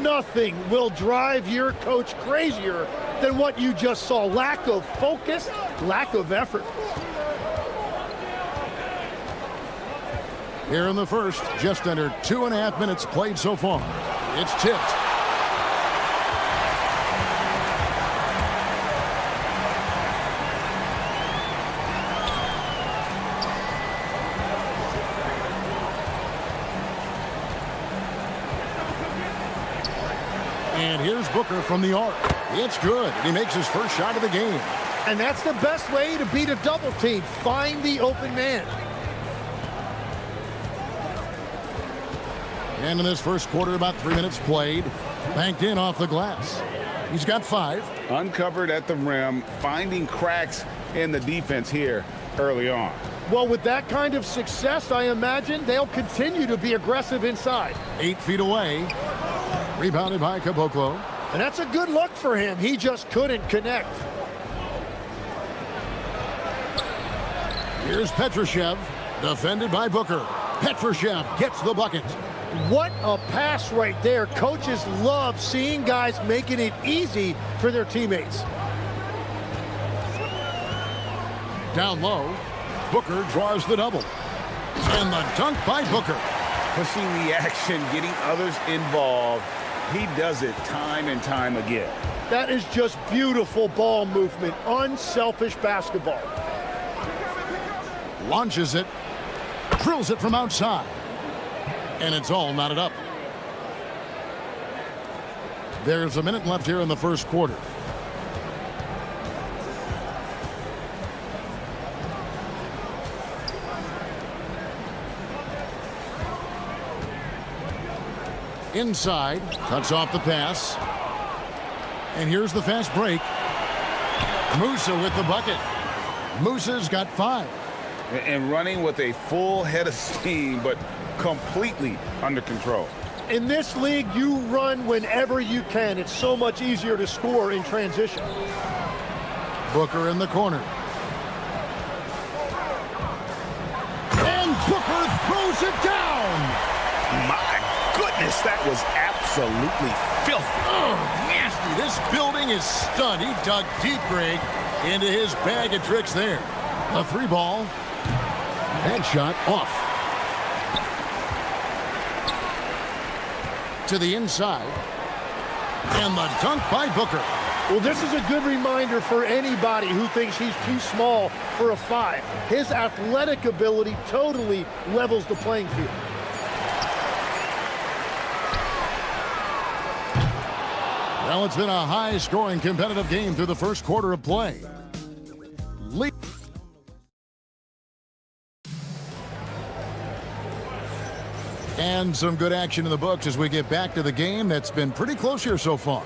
Nothing will drive your coach crazier than what you just saw. Lack of focus, lack of effort. Here in the first, just under 2.5 minutes played so far. It's tipped. And here's Booker from the arc. It's good. He makes his first shot of the game. And that's the best way to beat a double team. Find the open man. And in this first quarter, about 3 minutes played. Banked in off the glass. He's got 5. Uncovered at the rim, finding cracks in the defense here early on. Well, with that kind of success, I imagine they'll continue to be aggressive inside. 8 feet away. Rebounded by Caboclo. And that's a good look for him. He just couldn't connect. Here's Petrushev. Defended by Booker. Petrushev gets the bucket. What a pass right there. Coaches love seeing guys making it easy for their teammates. Down low. Booker draws the double. And the dunk by Booker. Pushing the action, getting others involved. He does it time and time again. That is just beautiful ball movement. Unselfish basketball. Launches it. Drills it from outside. And it's all knotted up. There's a minute left here in the first quarter. Inside, cuts off the pass. And here's the fast break. Musa with the bucket. Musa's got 5. And running with a full head of steam, but completely under control. In this league, you run whenever you can. It's so much easier to score in transition. Booker in the corner. And Booker throws it down. My goodness, that was absolutely filthy. Oh, nasty. This building is stunned. He dug deep, Greg, into his bag of tricks there. A 3 ball. That shot off. To the inside. And the dunk by Booker. Well, this is a good reminder for anybody who thinks he's too small for a 5. His athletic ability totally levels the playing field. Well, it's been a high-scoring competitive game through the first quarter of play. And some good action in the books as we get back to the game that's been pretty close here so far.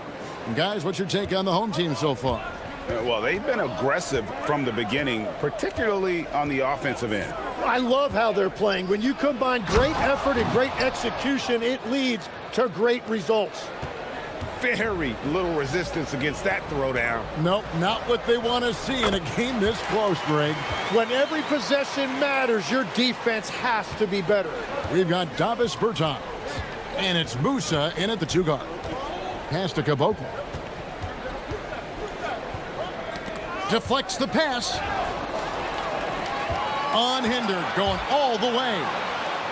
And guys, what's your take on the home team so far? Well, they've been aggressive from the beginning, particularly on the offensive end. I love how they're playing. When you combine great effort and great execution, it leads to great results. Very little resistance against that throwdown. Nope, not what they want to see in a game this close, Greg. When every possession matters, your defense has to be better. We've got Davis Bertans, and it's Musa in at the 2 guard. Pass to Caboclo. Deflects the pass. Unhindered, going all the way.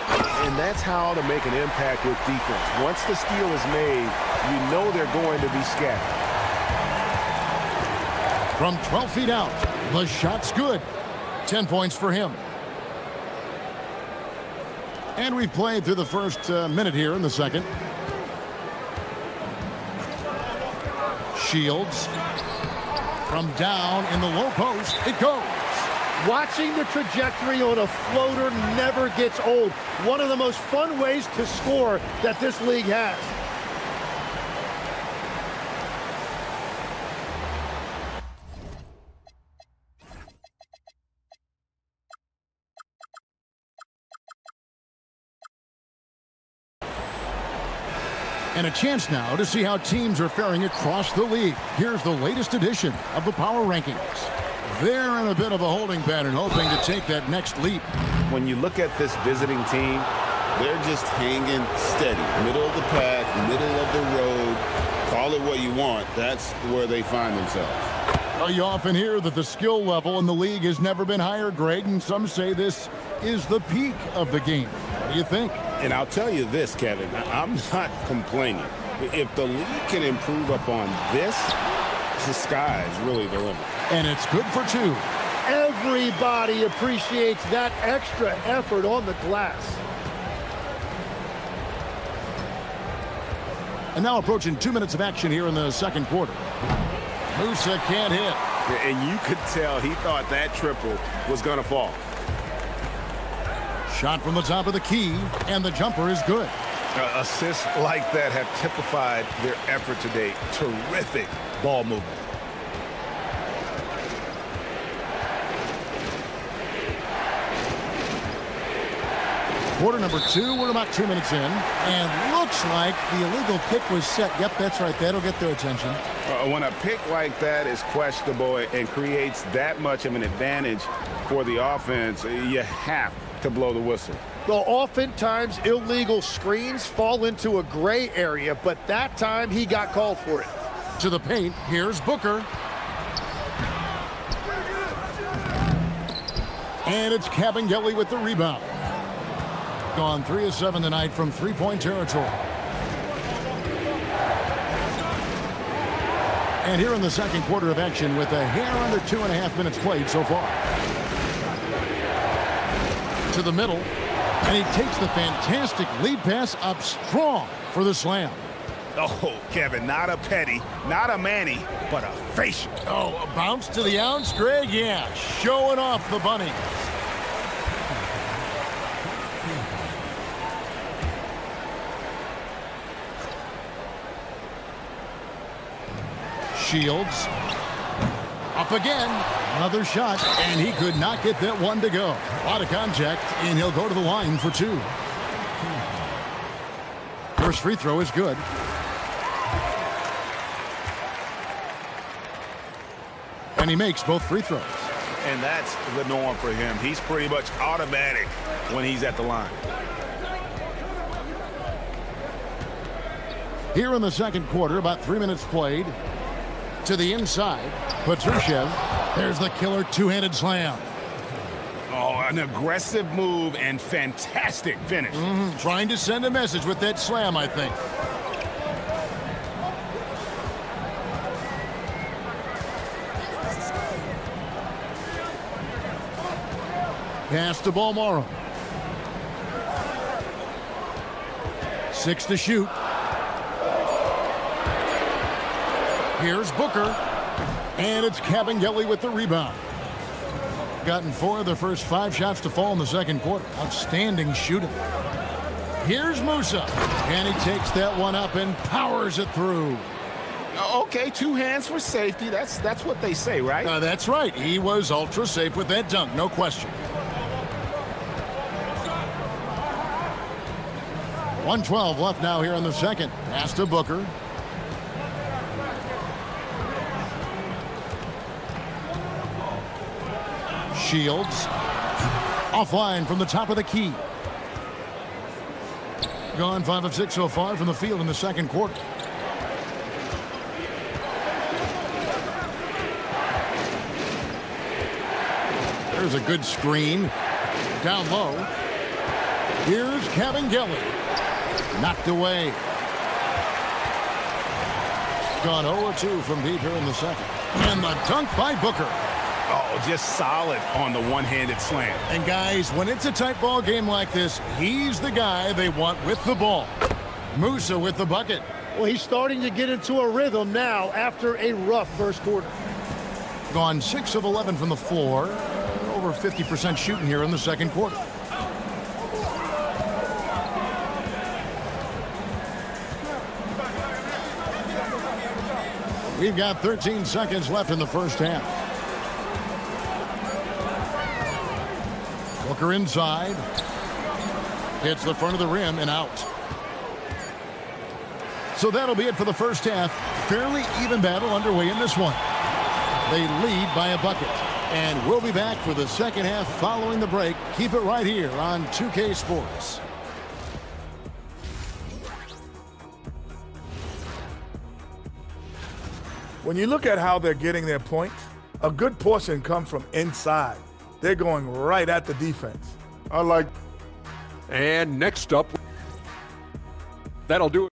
And that's how to make an impact with defense. Once the steal is made, you know they're going to be scattered. From 12 feet out, the shot's good. 10 points for him. And we've played through the first minute here in the second. Shields. From down in the low post, it goes. Watching the trajectory on a floater never gets old. One of the most fun ways to score that this league has. And a chance now to see how teams are faring across the league. Here's the latest edition of the Power Rankings. They're in a bit of a holding pattern, hoping to take that next leap. When you look at this visiting team, they're just hanging steady. Middle of the pack, middle of the road. Call it what you want. That's where they find themselves. Well, you often hear that the skill level in the league has never been higher, Greg, and some say this is the peak of the game. What do you think? And I'll tell you this, Kevin, I'm not complaining. If the league can improve upon this, the sky's really the limit. And it's good for 2. Everybody appreciates that extra effort on the glass. And now approaching 2 minutes of action here in the second quarter. Musa can't hit. And you could tell he thought that triple was going to fall. Shot from the top of the key, and the jumper is good. Assists like that have typified their effort today. Terrific ball movement. Quarter number 2, we're about 2 minutes in, and looks like the illegal kick was set. Yep, that's right. That'll get their attention. When a pick like that is questionable and creates that much of an advantage for the offense, you have to blow the whistle. Well, oftentimes illegal screens fall into a gray area, but that time he got called for it. To the paint, here's Booker. And it's Kabengele with the rebound. Gone 3 of 7 tonight from three-point territory. And here in the second quarter of action with a hair under 2.5 minutes played so far. To the middle, and he takes the fantastic lead pass up strong for the slam. Oh, Kevin, not a petty, not a Manny, but a facial. Oh, a bounce to the ounce, Greg? Yeah, showing off the bunny. Shields. Up again. Another shot, and he could not get that one to go. A lot of contact, and he'll go to the line for 2. First free throw is good. And he makes both free throws. And that's the norm for him. He's pretty much automatic when he's at the line. Here in the second quarter, about 3 minutes played. To the inside, Petrushev. There's the killer two-handed slam. Oh, an aggressive move and fantastic finish. Trying to send a message with that slam, I think. Pass to Balmoro. 6 to shoot. Here's Booker. And it's Cabangeli with the rebound. Gotten 4 of the first 5 shots to fall in the second quarter. Outstanding shooting. Here's Musa. And he takes that one up and powers it through. Okay, 2 hands for safety. That's what they say, right? That's right. He was ultra safe with that dunk, no question. 1:12 left now here in the second. Pass to Booker. Shields. Offline from the top of the key. Gone 5 of 6 so far from the field in the second quarter. There's a good screen. Down low. Here's Cabangeli. Knocked away. Gone 0-2 from deep here in the second. And the dunk by Booker. Oh, just solid on the one-handed slam. And guys, when it's a tight ball game like this, he's the guy they want with the ball. Musa with the bucket. Well, he's starting to get into a rhythm now after a rough first quarter. Gone 6 of 11 from the floor. Over 50% shooting here in the second quarter. We've got 13 seconds left in the first half. Booker inside. Hits the front of the rim and out. So that'll be it for the first half. Fairly even battle underway in this one. They lead by a bucket. And we'll be back for the second half following the break. Keep it right here on 2K Sports. When you look at how they're getting their points, a good portion comes from inside. They're going right at the defense. I like. And next up, that'll do it.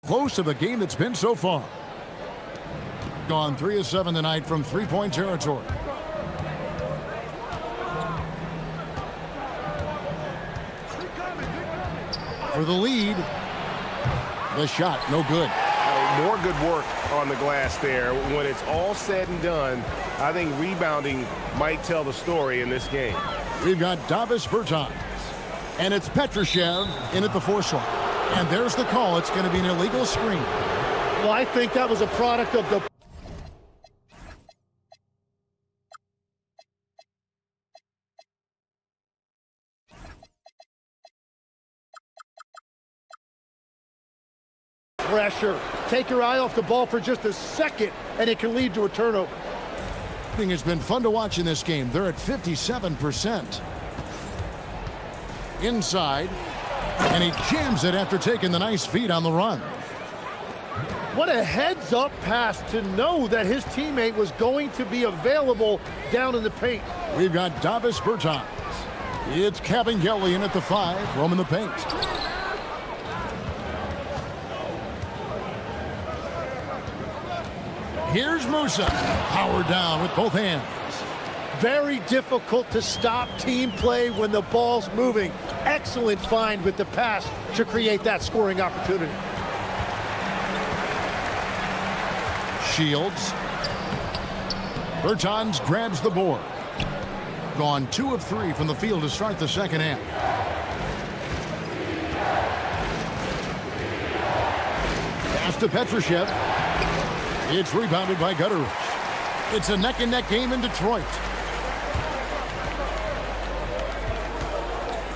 Close to the game that's been so far. Gone 3 of 7 tonight from three-point territory. For the lead. The shot, no good. More good work on the glass there. When it's all said and done, I think rebounding might tell the story in this game. We've got Davis Bertans. And it's Petrushev in at the 4 slot. And there's the call. It's going to be an illegal screen. Well, I think that was a product of the pressure. Take your eye off the ball for just a second, and it can lead to a turnover. It's been fun to watch in this game. They're at 57%. Inside. And he jams it after taking the nice feed on the run. What a heads-up pass to know that his teammate was going to be available down in the paint. We've got Davis Bertans. It's Cabangeli in at the 5, roaming the paint. Here's Musa. Powered down with both hands. very difficult to stop team play when the ball's moving. Excellent find with the pass to create that scoring opportunity. Shields. Bertans grabs the board. Gone 2 of 3 from the field to start the second half. Pass to Petrushev. It's rebounded by Gutteridge. It's a neck-and-neck game in Detroit.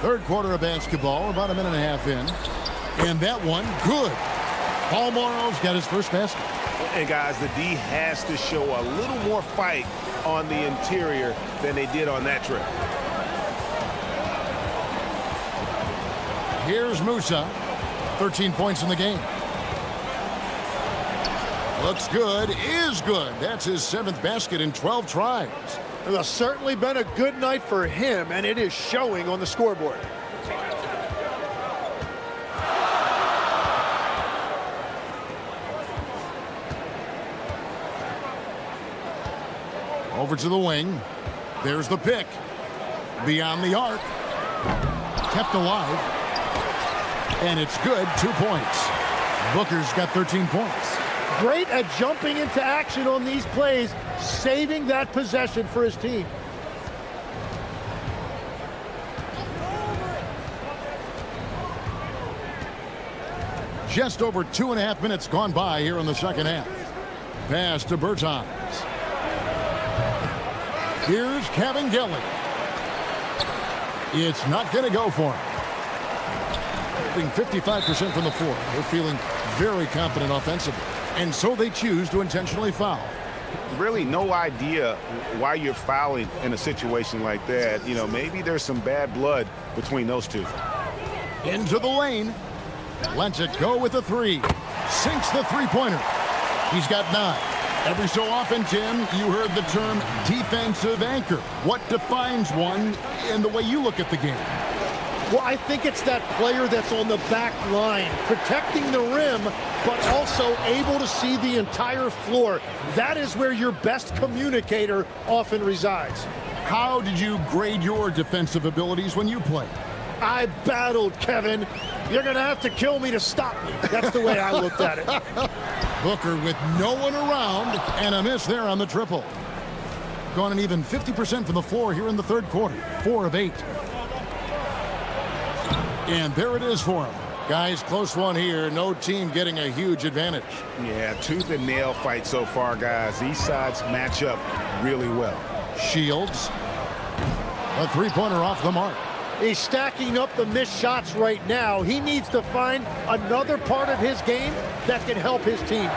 Third quarter of basketball, about a minute and a half in. And that one, good. Paul Morrow's got his first basket. And guys, the D has to show a little more fight on the interior than they did on that trip. Here's Musa. 13 points in the game. Looks good, is good. That's his 7th basket in 12 tries. It's certainly been a good night for him, and it is showing on the scoreboard. Over to the wing. There's the pick. Beyond the arc. Kept alive. And it's good. 2 points. Booker's got 13 points. Great at jumping into action on these plays, saving that possession for his team. Just over 2.5 minutes gone by here in the second half. Pass to Bertans. Here's Kevin Gilly. It's not going to go for him. 55% from the floor. They're feeling very confident offensively. And so they choose to intentionally foul. Really no idea why you're fouling in a situation like that. You know, maybe there's some bad blood between those two. Into the lane. Lets it go with a 3. Sinks the three-pointer. He's got 9. Every so often, Tim, you heard the term defensive anchor. What defines one in the way you look at the game? Well, I think it's that player that's on the back line, protecting the rim, but also able to see the entire floor. That is where your best communicator often resides. How did you grade your defensive abilities when you played? I battled, Kevin. You're going to have to kill me to stop me. That's the way I looked at it. Booker with no one around, and a miss there on the triple. Gone an even 50% from the floor here in the third quarter. 4 of 8. And there it is for him. Guys, close one here. No team getting a huge advantage. Yeah, tooth and nail fight so far, guys. These sides match up really well. Shields. A three-pointer off the mark. He's stacking up the missed shots right now. He needs to find another part of his game that can help his team.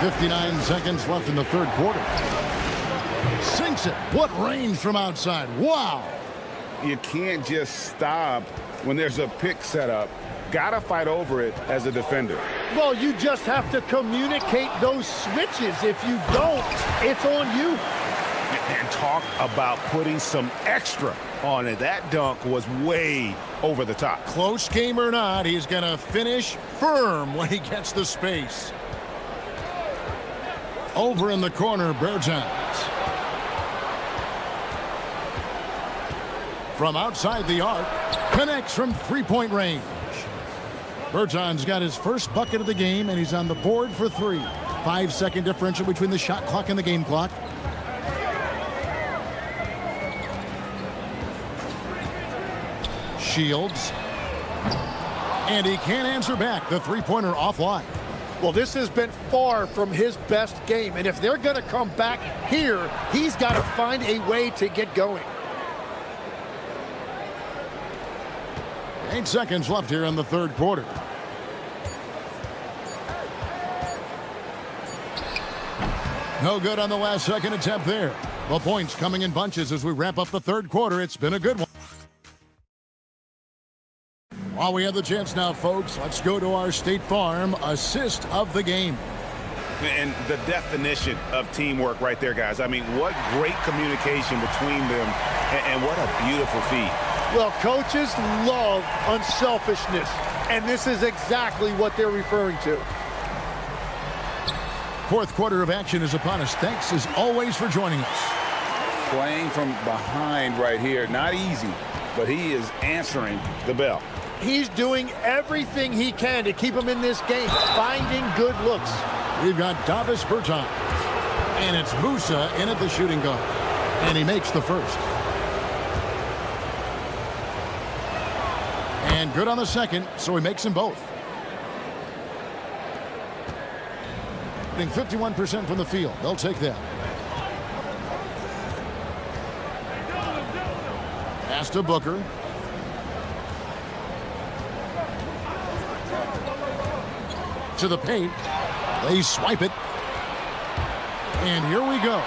59 seconds left in the third quarter. Sinks it. What range from outside. Wow. You can't just stop when there's a pick set up. Gotta fight over it as a defender. Well, you just have to communicate those switches. If you don't, it's on you. And talk about putting some extra on it. That dunk was way over the top. Close game or not, he's going to finish firm when he gets the space. Over in the corner, Bertans. From outside the arc, connects from three-point range. Bertans got his first bucket of the game, and he's on the board for 3. 5-second differential between the shot clock and the game clock. Shields. And he can't answer back. The three-pointer offline. Well, this has been far from his best game, and if they're going to come back here, he's got to find a way to get going. 8 seconds left here in the third quarter. No good on the last second attempt there. The points coming in bunches as we wrap up the third quarter. It's been a good one. While we have the chance now, folks, let's go to our State Farm assist of the game. And the definition of teamwork right there, guys. I mean, what great communication between them, and what a beautiful feed. Well, coaches love unselfishness, and this is exactly what they're referring to. Fourth quarter of action is upon us. Thanks as always for joining us. Playing from behind right here, not easy, but he is answering the bell. He's doing everything he can to keep him in this game, finding good looks. We've got Davis Bertans, and it's Musa in at the shooting guard, and he makes the first. And good on the second, so he makes them both. Hitting 51% from the field. They'll take that. Pass to Booker. To the paint. They swipe it. And here we go.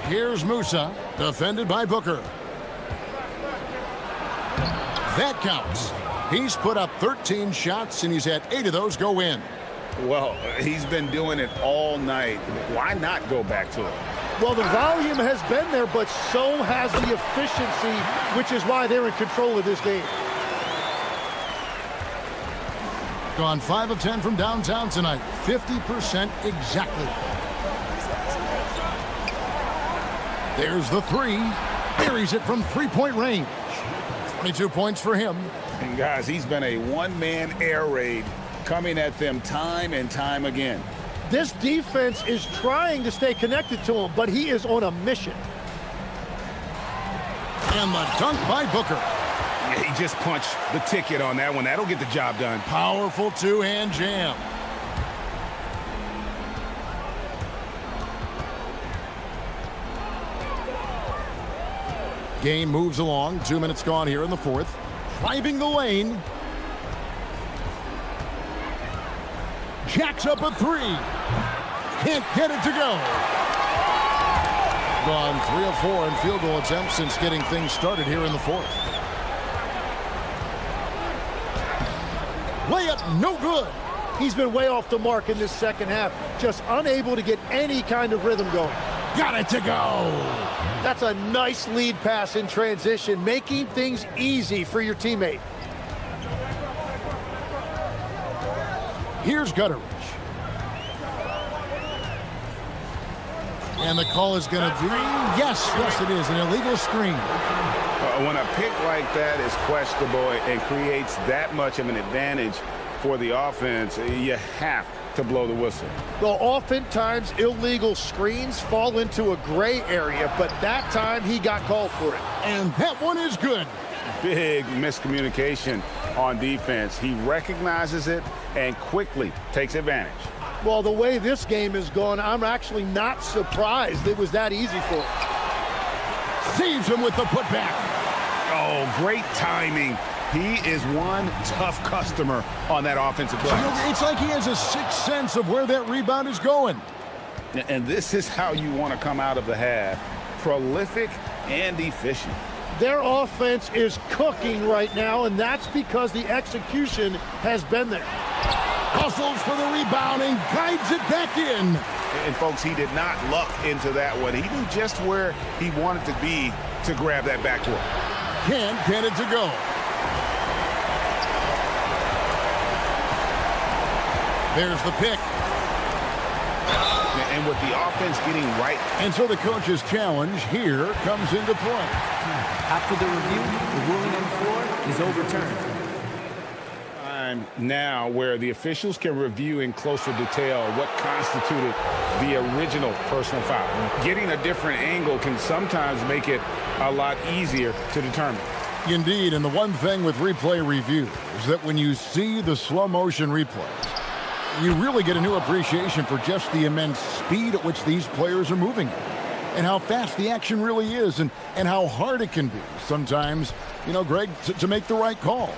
Here's Musa, defended by Booker. That counts. He's put up 13 shots, and he's had 8 of those go in. Well, he's been doing it all night. Why not go back to it? Well, the volume has been there, but so has the efficiency, which is why they're in control of this game. Gone 5 of 10 from downtown tonight. 50% exactly. There's the three. Buries it from three-point range. 22 points for him. And guys, he's been a one-man air raid coming at them time and time again. This defense is trying to stay connected to him, but he is on a mission. And the dunk by Booker. Yeah, he just punched the ticket on that one. That'll get the job done. Powerful two-hand jam. Game moves along. 2 minutes gone here in the fourth. Driving the lane. Jacks up a three. Can't get it to go. Gone 3 of 4 in field goal attempts since getting things started here in the fourth. Layup no good. He's been way off the mark in this second half. Just unable to get any kind of rhythm going. Got it to go. That's a nice lead pass in transition, making things easy for your teammate. Here's Gutteridge. And the call is going to be, yes, it is, an illegal screen. When a pick like that is questionable and creates that much of an advantage for the offense, you have to blow the whistle. Well, oftentimes illegal screens fall into a gray area, but that time he got called for it. And that one is good. Big miscommunication on defense. He recognizes it and quickly takes advantage. Well, the way this game is going, I'm actually not surprised it was that easy for him. Saves him with the putback. Oh, great timing. He is one tough customer on that offensive play. It's like he has a sixth sense of where that rebound is going. And this is how you want to come out of the half. Prolific and efficient. Their offense is cooking right now, and that's because the execution has been there. Hustles for the rebound and guides it back in. And folks, he did not luck into that one. He knew just where he wanted to be to grab that backcourt. Can't get it to go. There's the pick. And with the offense getting right. And so the coach's challenge here comes into play. After the review, the ruling on the floor is overturned. Time now where the officials can review in closer detail what constituted the original personal foul. Getting a different angle can sometimes make it a lot easier to determine. Indeed, and the one thing with replay review is that when you see the slow motion replays, you really get a new appreciation for just the immense speed at which these players are moving and how fast the action really is and how hard it can be sometimes, you know, Greg, to make the right call.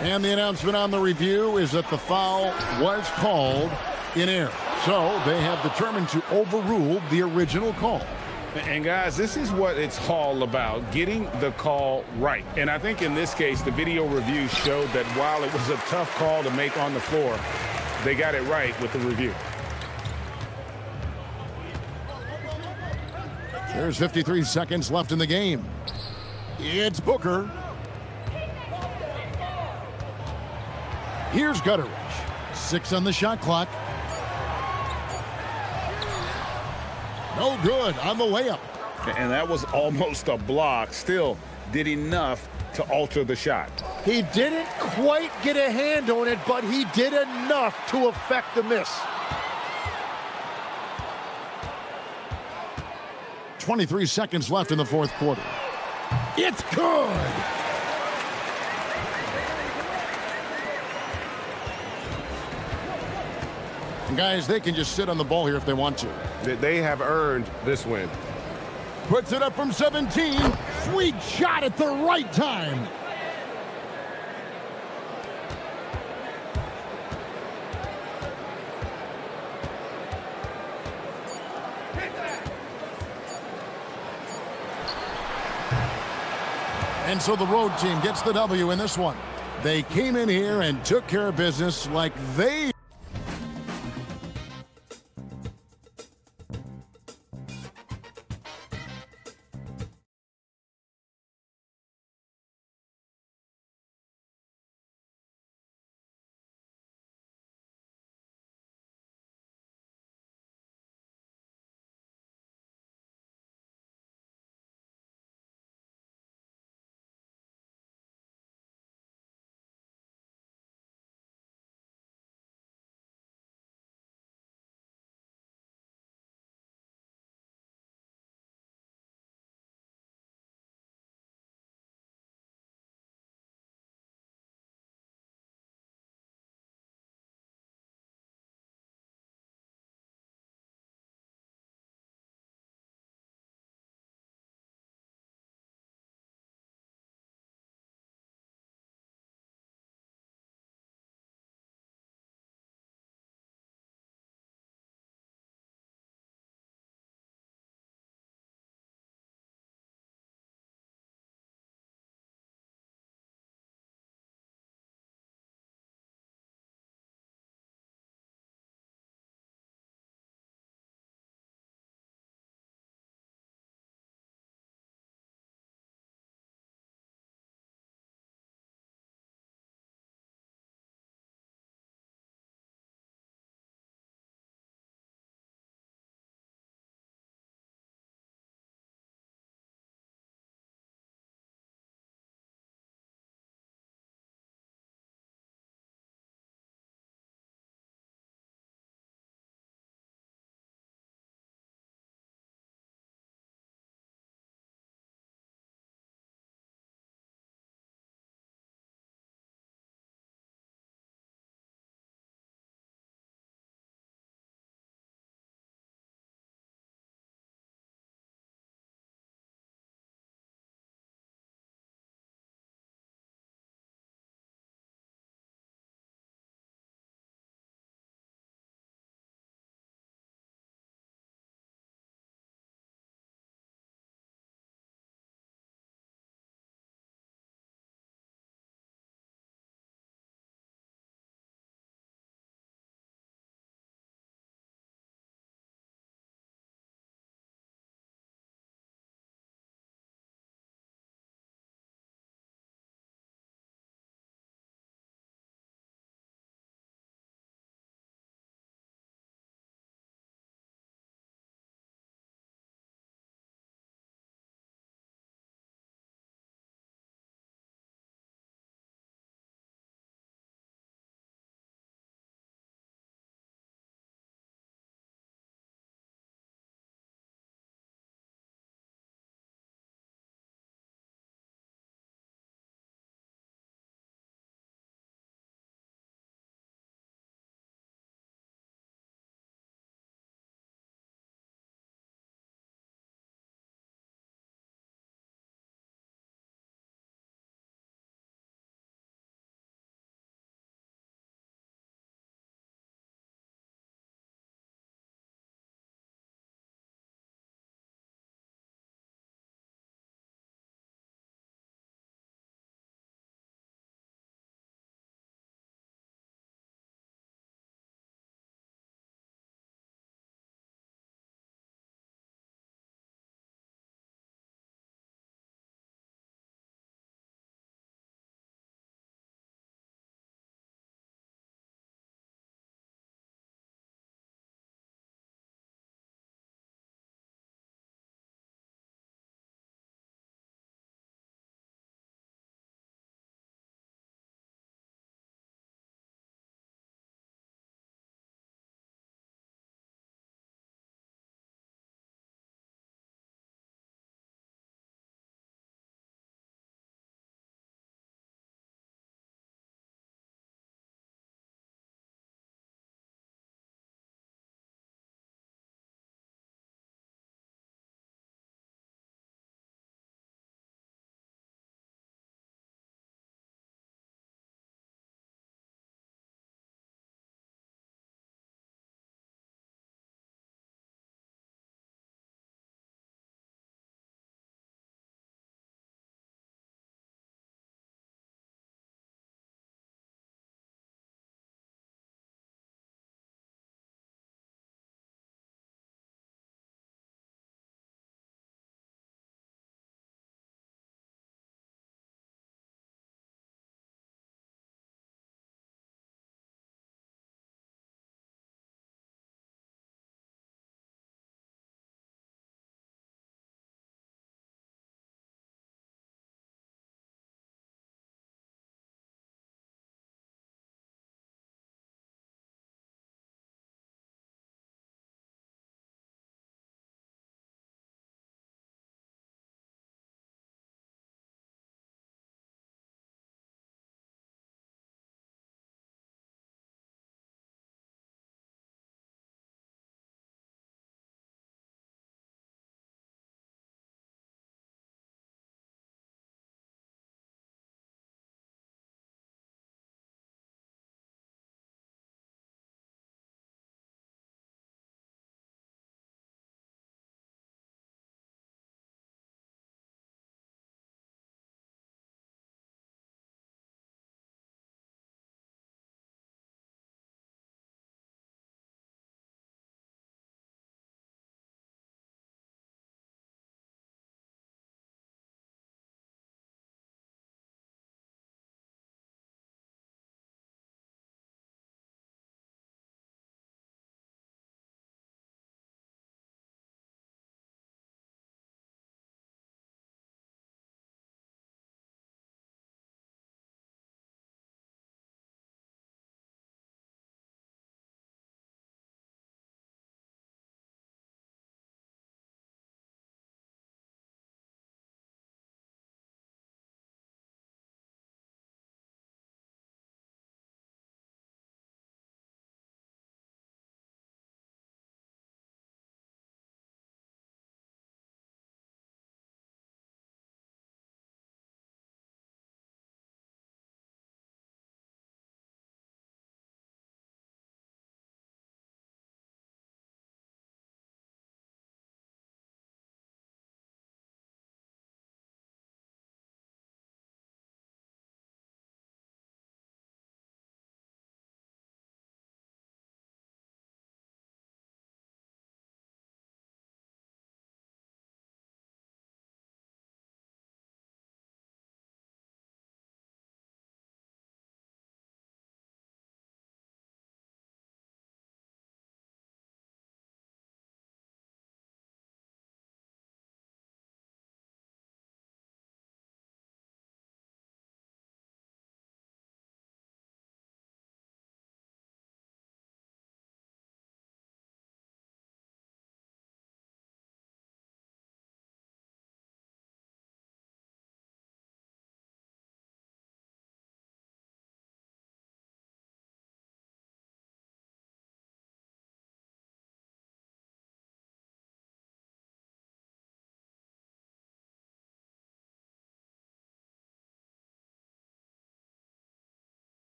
And the announcement on the review is that the foul was called in error. So they have determined to overrule the original call. And guys, this is what it's all about, getting the call right. And I think in this case, the video review showed that while it was a tough call to make on the floor, they got it right with the review. There's 53 seconds left in the game. It's Booker. Here's Gutteridge. 6 on the shot clock. No good on the layup. And that was almost a block. Still did enough to alter the shot. He didn't quite get a hand on it, but he did enough to affect the miss. 23 seconds left in the fourth quarter. It's good. Guys, they can just sit on the ball here if they want to. They have earned this win. Puts it up from 17. Sweet shot at the right time. And so the road team gets the W in this one. They came in here and took care of business like they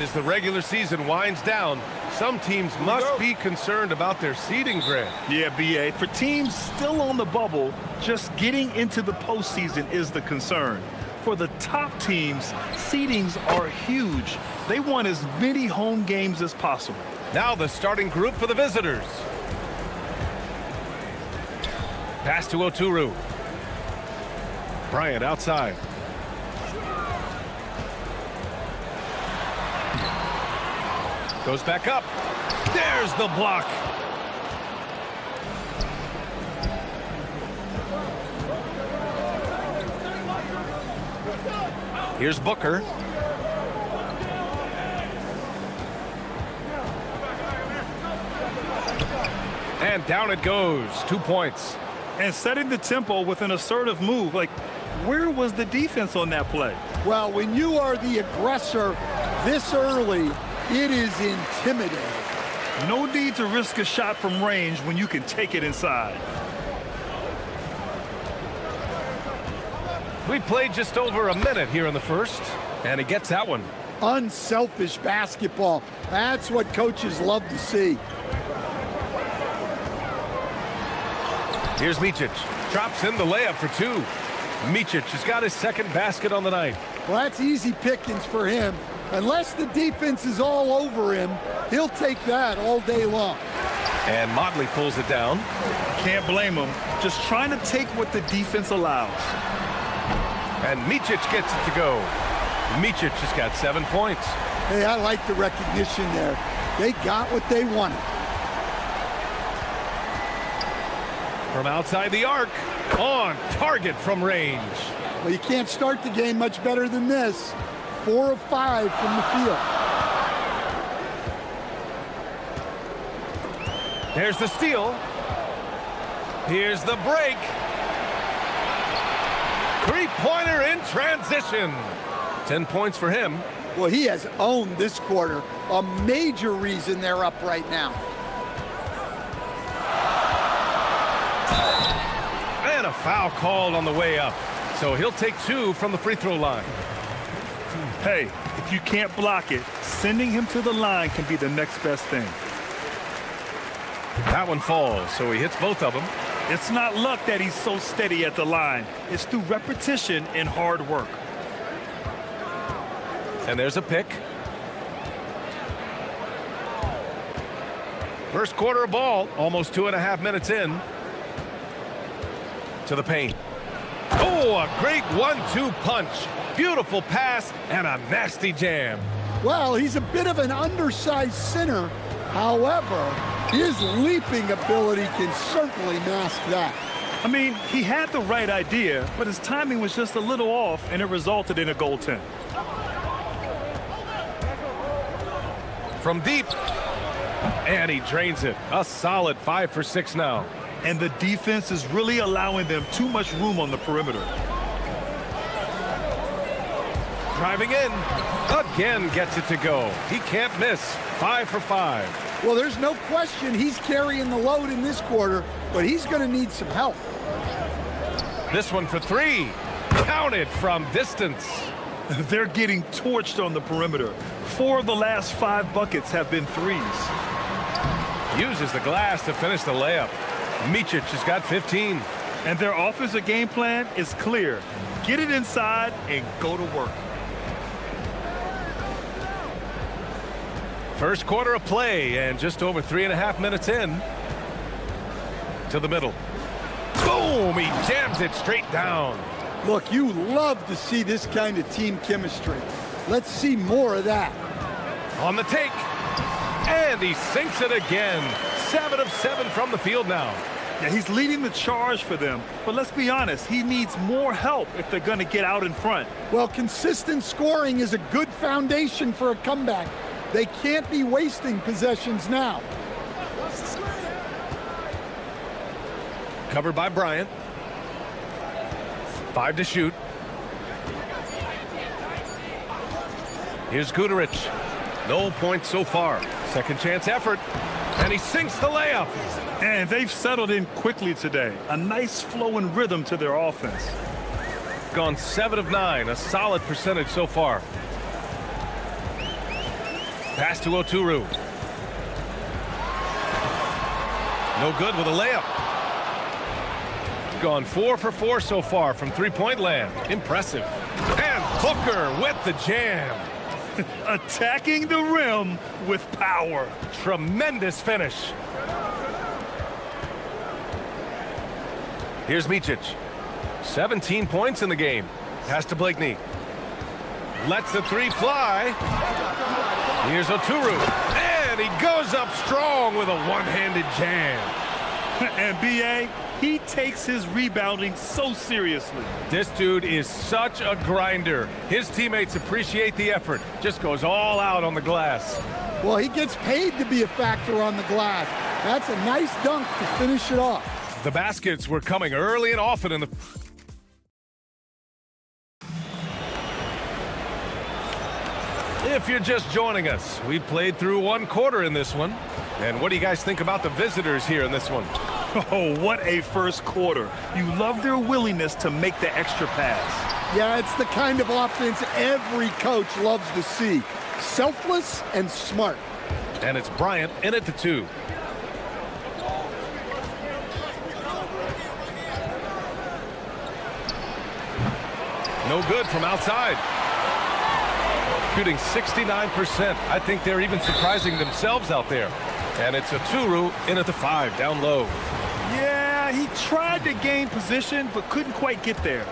As the regular season winds down, some teams must be concerned about their seeding grid. Yeah, BA. For teams still on the bubble, just getting into the postseason is the concern. For the top teams, seedings are huge. They want as many home games as possible. Now the starting group for the visitors. Pass to Oturu. Bryant outside. Goes back up. There's the block. Here's Booker. And down it goes. 2 points. And setting the tempo with an assertive move. Like, where was the defense on that play? Well, when you are the aggressor this early, it is intimidating. No need to risk a shot from range when you can take it inside. We played just over a minute here in the first, and he gets that one. Unselfish basketball. That's what coaches love to see. Here's Micic. Drops in the layup for two. Micic has got his second basket on the night. Well, that's easy pickings for him. Unless the defense is all over him, he'll take that all day long. And Motley pulls it down. Can't blame him. Just trying to take what the defense allows. And Micic gets it to go. Micic has got 7 points. Hey, I like the recognition there. They got what they wanted. From outside the arc, on target from range. Well, you can't start the game much better than this. 4 of 5 from the field. There's the steal. Here's the break. Three-pointer in transition. 10 points for him. Well, he has owned this quarter. A major reason they're up right now. And a foul called on the way up. So he'll take 2 from the free throw line. Hey, if you can't block it, sending him to the line can be the next best thing. That one falls, so he hits both of them. It's not luck that he's so steady at the line. It's through repetition and hard work. And there's a pick. First quarter of ball, almost 2.5 minutes in. To the paint. Oh, a great 1-2 punch. Beautiful pass and a nasty jam. Well, he's a bit of an undersized center. However, his leaping ability can certainly mask that. I mean, he had the right idea, but his timing was just a little off, and it resulted in a goaltend. From deep. And he drains it. A solid 5 for 6 now. And the defense is really allowing them too much room on the perimeter. Driving in. Again gets it to go. He can't miss. 5 for 5. Well, there's no question he's carrying the load in this quarter, but he's going to need some help. This one for 3. Counted from distance. They're getting torched on the perimeter. 4 of the last 5 buckets have been threes. Uses the glass to finish the layup. Micic has got 15. And their offensive game plan is clear. Get it inside and go to work. First quarter of play and just over 3.5 minutes in. To the middle. Boom! He jams it straight down. Look, you love to see this kind of team chemistry. Let's see more of that. On the take. And he sinks it again. 7 of 7 from the field now. Yeah, he's leading the charge for them. But let's be honest, he needs more help if they're going to get out in front. Well, consistent scoring is a good foundation for a comeback. They can't be wasting possessions now. Covered by Bryant. 5 to shoot. Here's Guterich. No points so far. Second chance effort. And he sinks the layup. And they've settled in quickly today. A nice flow and rhythm to their offense. Gone 7 of 9. A solid percentage so far. Pass to Oturu. No good with a layup. Gone 4 for 4 so far from three-point land. Impressive. And Booker with the jam. Attacking the rim with power. Tremendous finish. Here's Micic. 17 points in the game. Pass to Blakeney. Lets the three fly. Here's Oturu. And he goes up strong with a one-handed jam. And B.A., he takes his rebounding so seriously. This dude is such a grinder. His teammates appreciate the effort. Just goes all out on the glass. Well, he gets paid to be a factor on the glass. That's a nice dunk to finish it off. The baskets were coming early and often in the... If you're just joining us, we played through one quarter in this one. And what do you guys think about the visitors here in this one? Oh, what a first quarter. You love their willingness to make the extra pass. Yeah, it's the kind of offense every coach loves to see. Selfless and smart. And it's Bryant in at the 2. No good from outside. Shooting 69%. I think they're even surprising themselves out there. And it's Oturu in at the 5, down low. Yeah, he tried to gain position, but couldn't quite get there.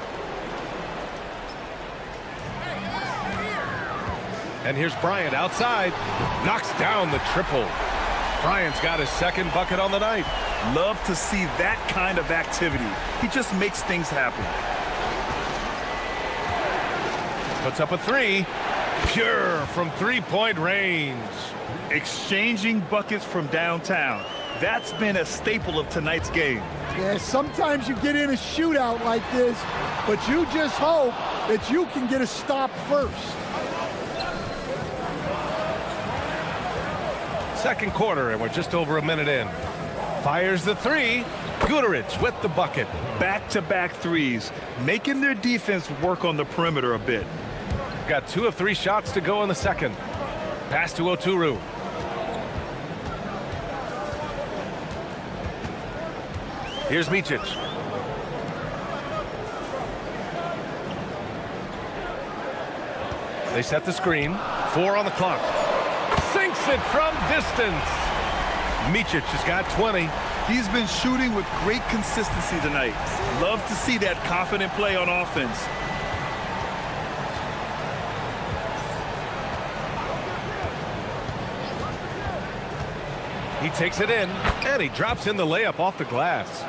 And here's Bryant outside. Knocks down the triple. Bryant's got his second bucket on the night. Love to see that kind of activity. He just makes things happen. Puts up a 3. Pure from three-point range. Exchanging buckets from downtown. That's been a staple of tonight's game. Yeah, sometimes you get in a shootout like this, but you just hope that you can get a stop first. Second quarter, and we're just over a minute in. Fires the 3. Guterich with the bucket. Back-to-back threes, making their defense work on the perimeter a bit. Got 2 of 3 shots to go in the second. Pass to Oturu. Here's Micic. They set the screen. 4 on the clock. Sinks it from distance. Micic has got 20. He's been shooting with great consistency tonight. Love to see that confident play on offense. He takes it in, and he drops in the layup off the glass.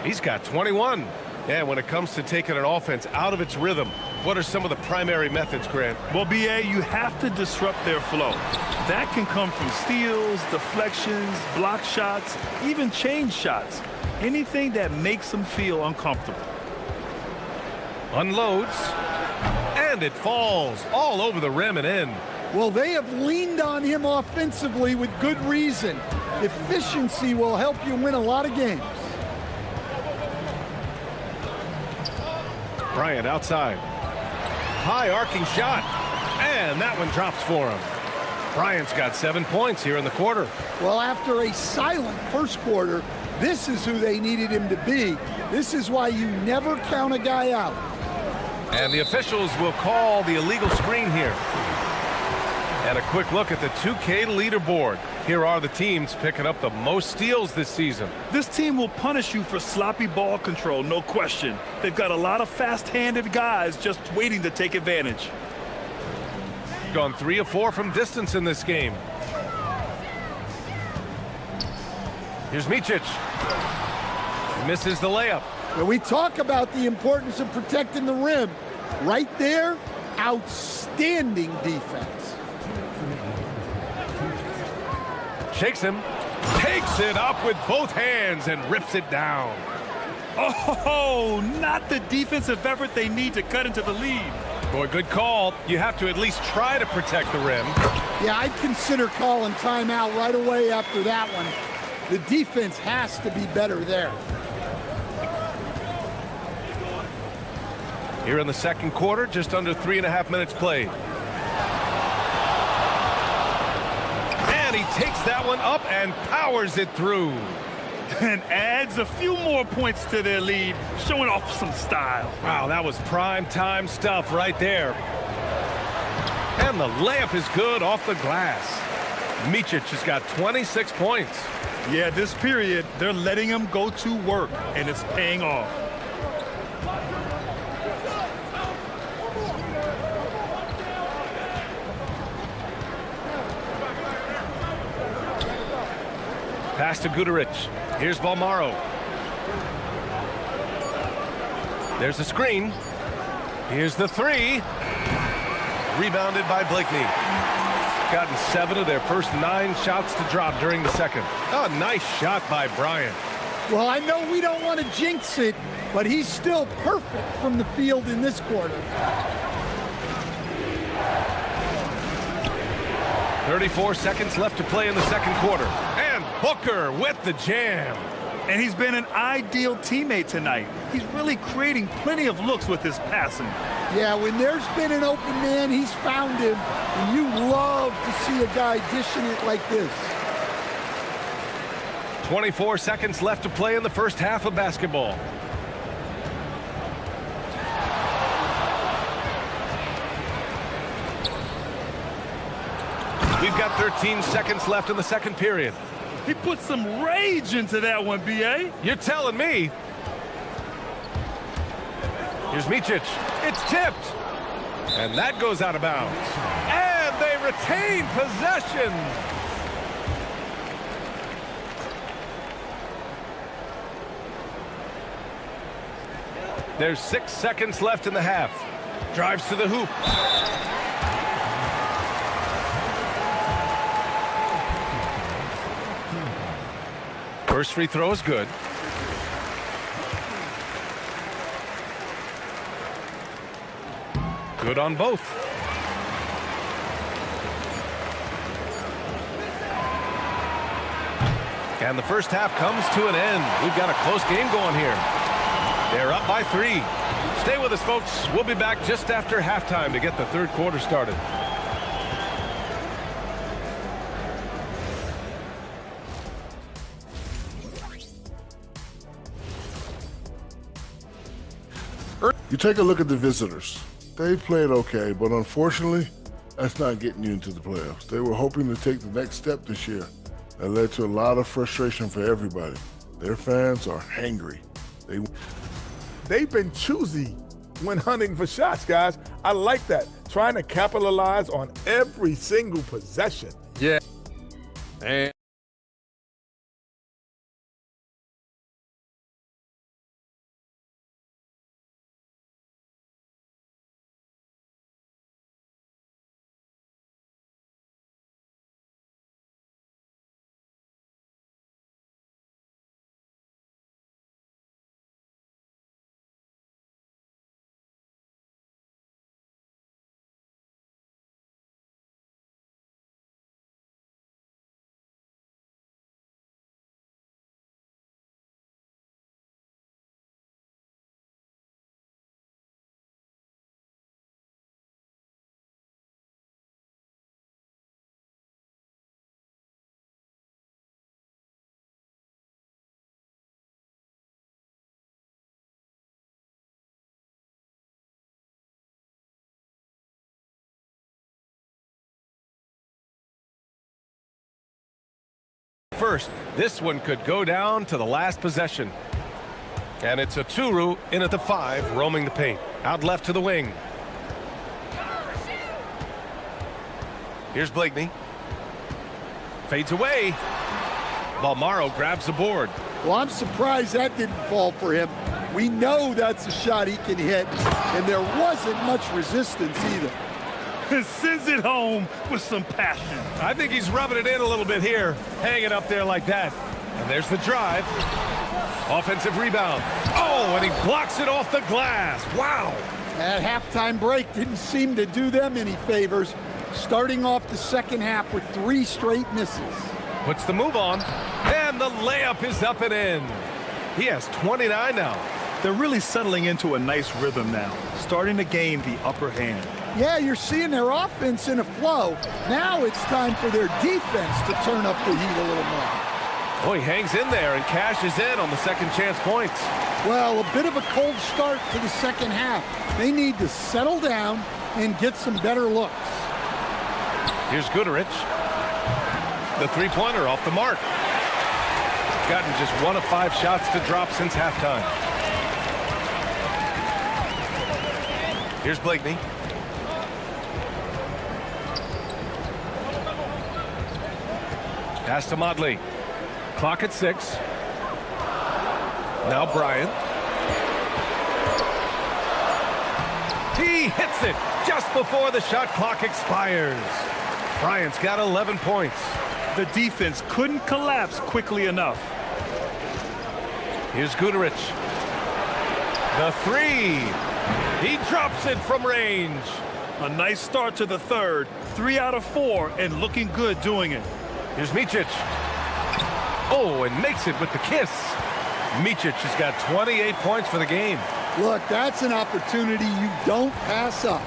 He's got 21. And when it comes to taking an offense out of its rhythm, what are some of the primary methods, Grant? Well, B.A., you have to disrupt their flow. That can come from steals, deflections, block shots, even change shots. Anything that makes them feel uncomfortable. Unloads, and it falls all over the rim and in. Well, they have leaned on him offensively with good reason. Efficiency will help you win a lot of games. Bryant outside. High arcing shot, and that one drops for him. Bryant's got 7 points here in the quarter. Well, after a silent first quarter, this is who they needed him to be. This is why you never count a guy out. And the officials will call the illegal screen here. And a quick look at the 2K leaderboard. Here are the teams picking up the most steals this season. This team will punish you for sloppy ball control, no question. They've got a lot of fast-handed guys just waiting to take advantage. Gone 3 of 4 from distance in this game. Here's Micic. Misses the layup. When we talk about the importance of protecting the rim, right there, outstanding defense. Shakes him, takes it up with both hands and rips it down. Oh, not the defensive effort they need to cut into the lead. Boy, good call. You have to at least try to protect the rim. Yeah, I'd consider calling timeout right away after that one. The defense has to be better there. Here in the second quarter, just under 3.5 minutes played. takes that one up and powers it through. And adds a few more points to their lead, showing off some style. Wow, that was prime time stuff right there. And the layup is good off the glass. Micic has got 26 points. Yeah, this period, they're letting him go to work, and it's paying off. Pass to Guduric. Here's Balmaro. There's the screen. Here's the three. Rebounded by Blakeney. Gotten 7 of their first 9 shots to drop during the second. Oh, nice shot by Bryant. Well, I know we don't want to jinx it, but he's still perfect from the field in this quarter. 34 seconds left to play in the second quarter. And Booker with the jam. And he's been an ideal teammate tonight. He's really creating plenty of looks with his passing. Yeah, when there's been an open man, he's found him. And you love to see a guy dishing it like this. 24 seconds left to play in the first half of basketball. We've got 13 seconds left in the second period. He put some rage into that one, B.A. You're telling me. Here's Micic. It's tipped. And that goes out of bounds. And they retain possession. There's 6 seconds left in the half. Drives to the hoop. First free throw is good. Good on both. And the first half comes to an end. We've got a close game going here. They're up by 3. Stay with us, folks. We'll be back just after halftime to get the third quarter started. You take a look at the visitors. They played okay, but unfortunately, that's not getting you into the playoffs. They were hoping to take the next step this year. That led to a lot of frustration for everybody. Their fans are hangry. They've been choosy when hunting for shots, guys. I like that. Trying to capitalize on every single possession. Yeah. And first, this one could go down to the last possession. And it's a Turu in at the 5, roaming the paint. Out left to the wing. Here's Blakeney. Fades away. Balmaro grabs the board. Well, I'm surprised that didn't fall for him. We know that's a shot he can hit, and there wasn't much resistance either. Sends it home with some passion. I think he's rubbing it in a little bit here, hanging up there like that. And there's the drive. Offensive rebound. Oh, and he blocks it off the glass. Wow. That halftime break didn't seem to do them any favors, starting off the second half with 3 straight misses. Puts the move on, and the layup is up and in. He has 29 now. They're really settling into a nice rhythm now, starting to gain the upper hand. Yeah, you're seeing their offense in a flow. Now it's time for their defense to turn up the heat a little more. Oh, he hangs in there and cashes in on the second chance points. Well, a bit of a cold start to the second half. They need to settle down and get some better looks. Here's Guterich. The three-pointer off the mark. Gotten just 1 of 5 shots to drop since halftime. Here's Blakeney. Pass to Modley. Clock at 6. Now Bryant. He hits it just before the shot clock expires. Bryant's got 11 points. The defense couldn't collapse quickly enough. Here's Guterich. The three. He drops it from range. A nice start to the third. 3 out of 4 and looking good doing it. Here's Micic. Oh, and makes it with the kiss. Micic has got 28 points for the game. Look, that's an opportunity you don't pass up.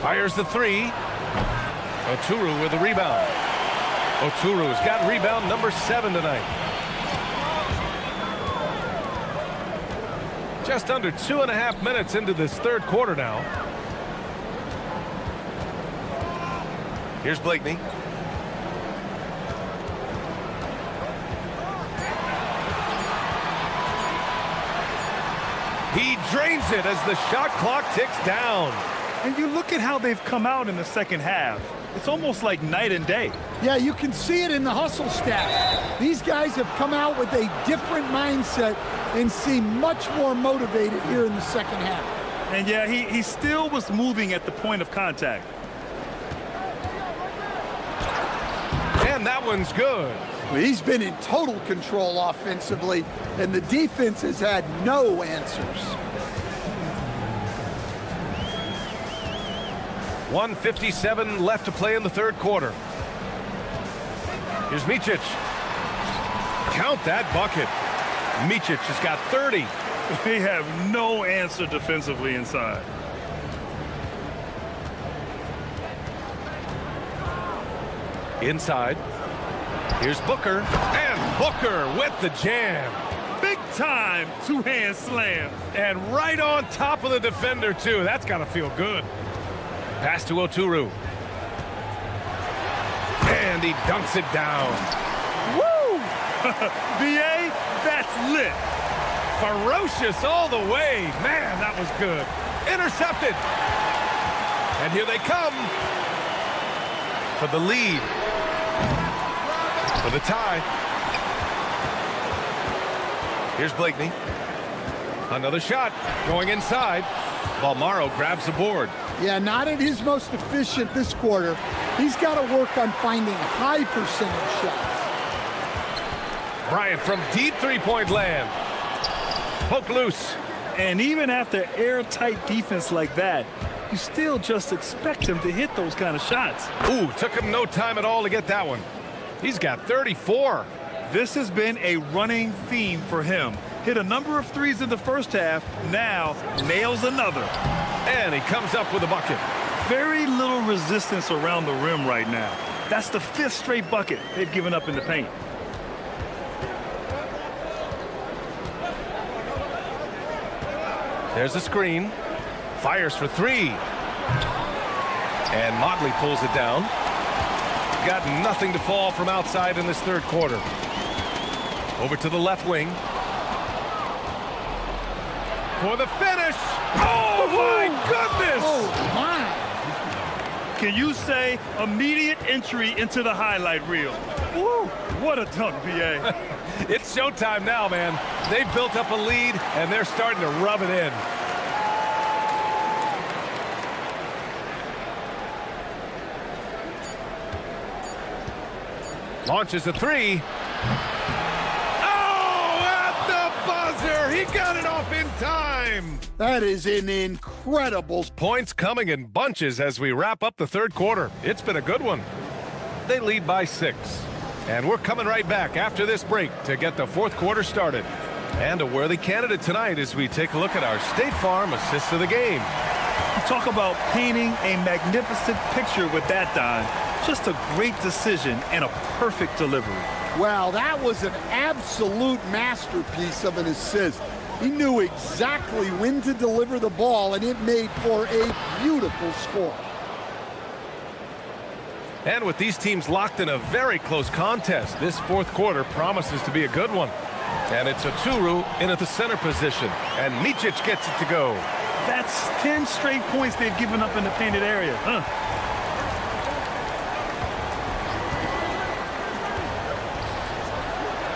Fires the three. Oturu with the rebound. Oturu has got rebound number 7 tonight. Just under 2.5 minutes into this third quarter now. Here's Blakeney. He drains it as the shot clock ticks down. And you look at how they've come out in the second half. It's almost like night and day. Yeah, you can see it in the hustle stats. These guys have come out with a different mindset and seem much more motivated here in the second half. And yeah, he still was moving at the point of contact. And that one's good. Well, he's been in total control offensively, and the defense has had no answers. 1:57 left to play in the third quarter. Here's Micic. Count that bucket. Micic has got 30. They have no answer defensively inside. Inside. Here's Booker. And Booker with the jam. Big time two-hand slam. And right on top of the defender, too. That's got to feel good. Pass to Oturu. And he dunks it down. Woo! BA, that's lit. Ferocious all the way. Man, that was good. Intercepted. And here they come. For the lead. For the tie. Here's Blakeney. Another shot going inside. Balmaro grabs the board. Yeah, not at his most efficient this quarter. He's got to work on finding high percentage shots. Bryant from deep three-point land. Poke loose. And even after airtight defense like that, you still just expect him to hit those kind of shots. Ooh, took him no time at all to get that one. He's got 34. This has been a running theme for him. Hit a number of threes in the first half, now nails another. And he comes up with a bucket. Very little resistance around the rim right now. That's the 5th straight bucket they've given up in the paint. There's a screen. Fires for 3. And Motley pulls it down. Got nothing to fall from outside in this third quarter. Over to the left wing. For the finish. Oh, my goodness. Oh, my. Can you say immediate entry into the highlight reel? Woo, what a dunk, BA. It's showtime now, man. They've built up a lead, and they're starting to rub it in. Launches a 3. Oh, at the buzzer. He got it off in time. That is an incredible. Points coming in bunches as we wrap up the third quarter. It's been a good one. They lead by 6. And we're coming right back after this break to get the fourth quarter started. And a worthy candidate tonight as we take a look at our State Farm assists of the game. You talk about painting a magnificent picture with that, Don. Just a great decision and a perfect delivery. Wow, that was an absolute masterpiece of an assist. He knew exactly when to deliver the ball, and it made for a beautiful score. And with these teams locked in a very close contest, this fourth quarter promises to be a good one. And it's a Turu in at the center position, and Micic gets it to go. That's 10 straight points they've given up in the painted area.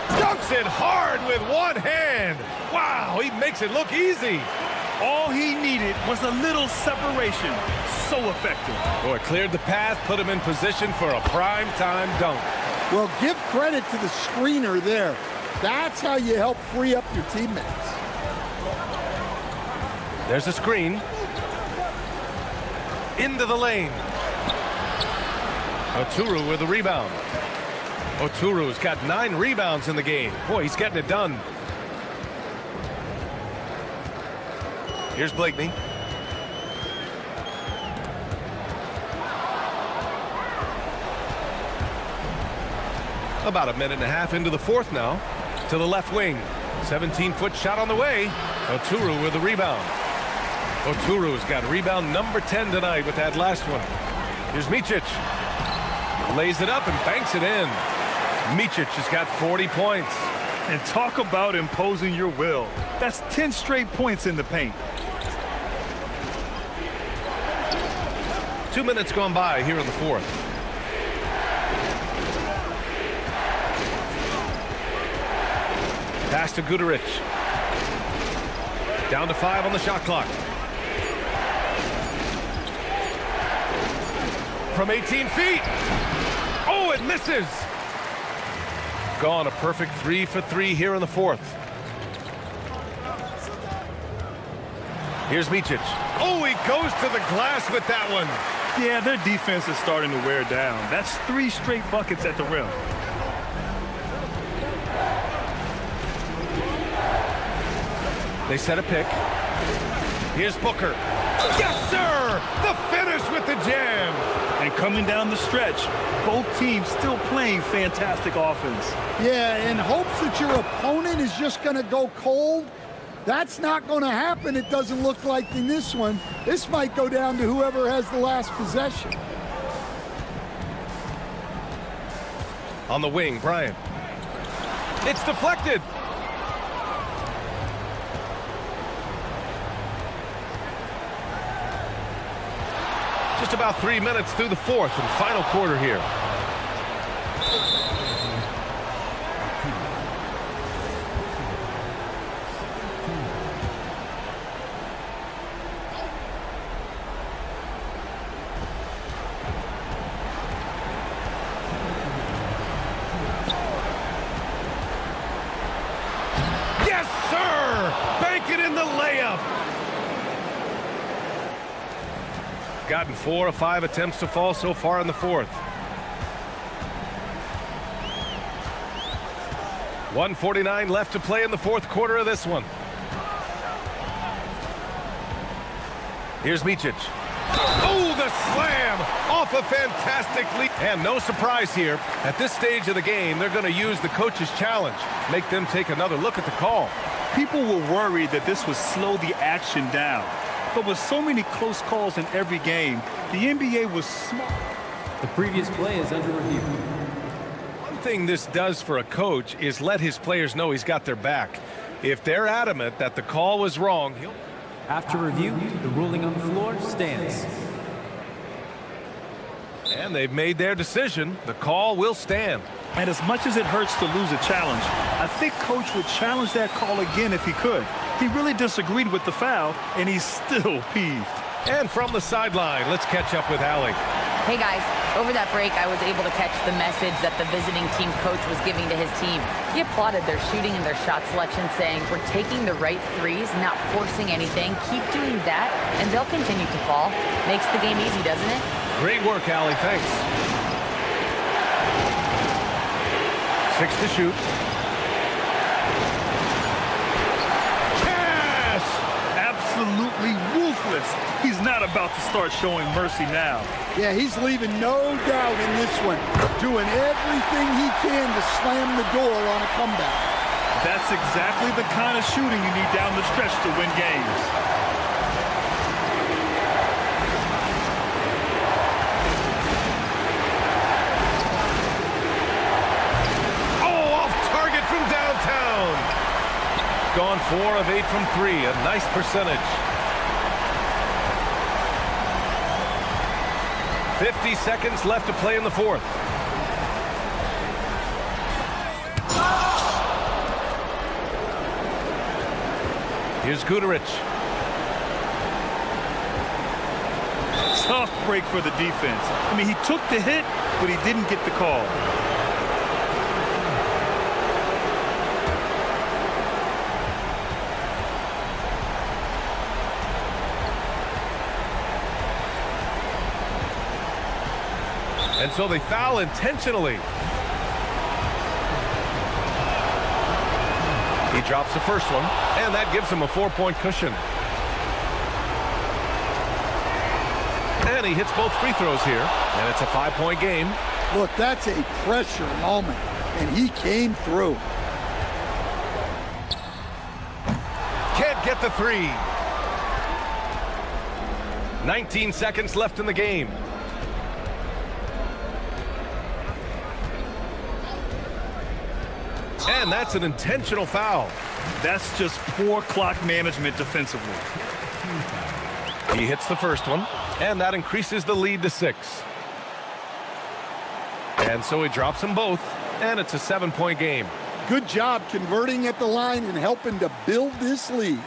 Dunks it hard with one hand. Wow, he makes it look easy. All he needed was a little separation. So effective. Oh, it cleared the path, put him in position for a prime-time dunk. Well, give credit to the screener there. That's how you help free up your teammates. There's a screen. Into the lane. Oturu with the rebound. Oturu's got 9 rebounds in the game. Boy, he's getting it done. Here's Blakeney. About a minute and a half into the fourth now. To the left wing. 17-foot shot on the way. Oturu with the rebound. Oturu's got rebound number 10 tonight with that last one. Here's Micic. Lays it up and banks it in. Micic has got 40 points. And talk about imposing your will. That's 10 straight points in the paint. 2 minutes gone by here in the fourth. Pass to Guduric. Down to 5 on the shot clock. From 18 feet. Oh, it misses. Gone a perfect 3 for 3 here in the fourth. Here's Micic. Oh, he goes to the glass with that one. Yeah, their defense is starting to wear down. That's 3 straight buckets at the rim. They set a pick. Here's Booker. Yes, sir! The finish with the jam. And coming down the stretch, both teams still playing fantastic offense. Yeah, in hopes that your opponent is just going to go cold. That's not going to happen, it doesn't look like in this one. This might go down to whoever has the last possession. On the wing, Bryant. It's deflected. Just about 3 minutes through the fourth and final quarter here. Yes, sir! Bank it in the layup. Gotten 4 of 5 attempts to fall so far in the fourth. 1:49 left to play in the fourth quarter of this one. Here's Micic. Oh, the slam off a fantastic lead. And no surprise here. At this stage of the game, they're going to use the coach's challenge. Make them take another look at the call. People were worried that this would slow the action down. But with so many close calls in every game, the NBA was smart. The previous play is under review. One thing this does for a coach is let his players know he's got their back. If they're adamant that the call was wrong, he'll... After review, the ruling on the floor stands. And they've made their decision. The call will stand. And as much as it hurts to lose a challenge, I think Coach would challenge that call again if he could. He really disagreed with the foul, and he's still peeved. And from the sideline, let's catch up with Allie. Hey guys, over that break I was able to catch the message that the visiting team coach was giving to his team. He applauded their shooting and their shot selection, saying, "We're taking the right threes, not forcing anything. Keep doing that, and they'll continue to fall." Makes the game easy, doesn't it? Great work, Allie. Thanks. 6 to shoot. Cash! Absolutely ruthless. He's not about to start showing mercy now. Yeah, he's leaving no doubt in this one. Doing everything he can to slam the door on a comeback. That's exactly the kind of shooting you need down the stretch to win games. Gone 4 of 8 from 3, a nice percentage. 50 seconds left to play in the fourth. Here's Guterich. Tough break for the defense. I mean, he took the hit, but he didn't get the call. And so they foul intentionally. He drops the first one, and that gives him a 4-point cushion. And he hits both free throws here, and it's a 5-point game. Look, that's a pressure moment, and he came through. Can't get the three. 19 seconds left in the game. And that's an intentional foul. That's just poor clock management defensively. He hits the first one, and that increases the lead to 6. And so he drops them both, and it's a 7-point game. Good job converting at the line and helping to build this lead.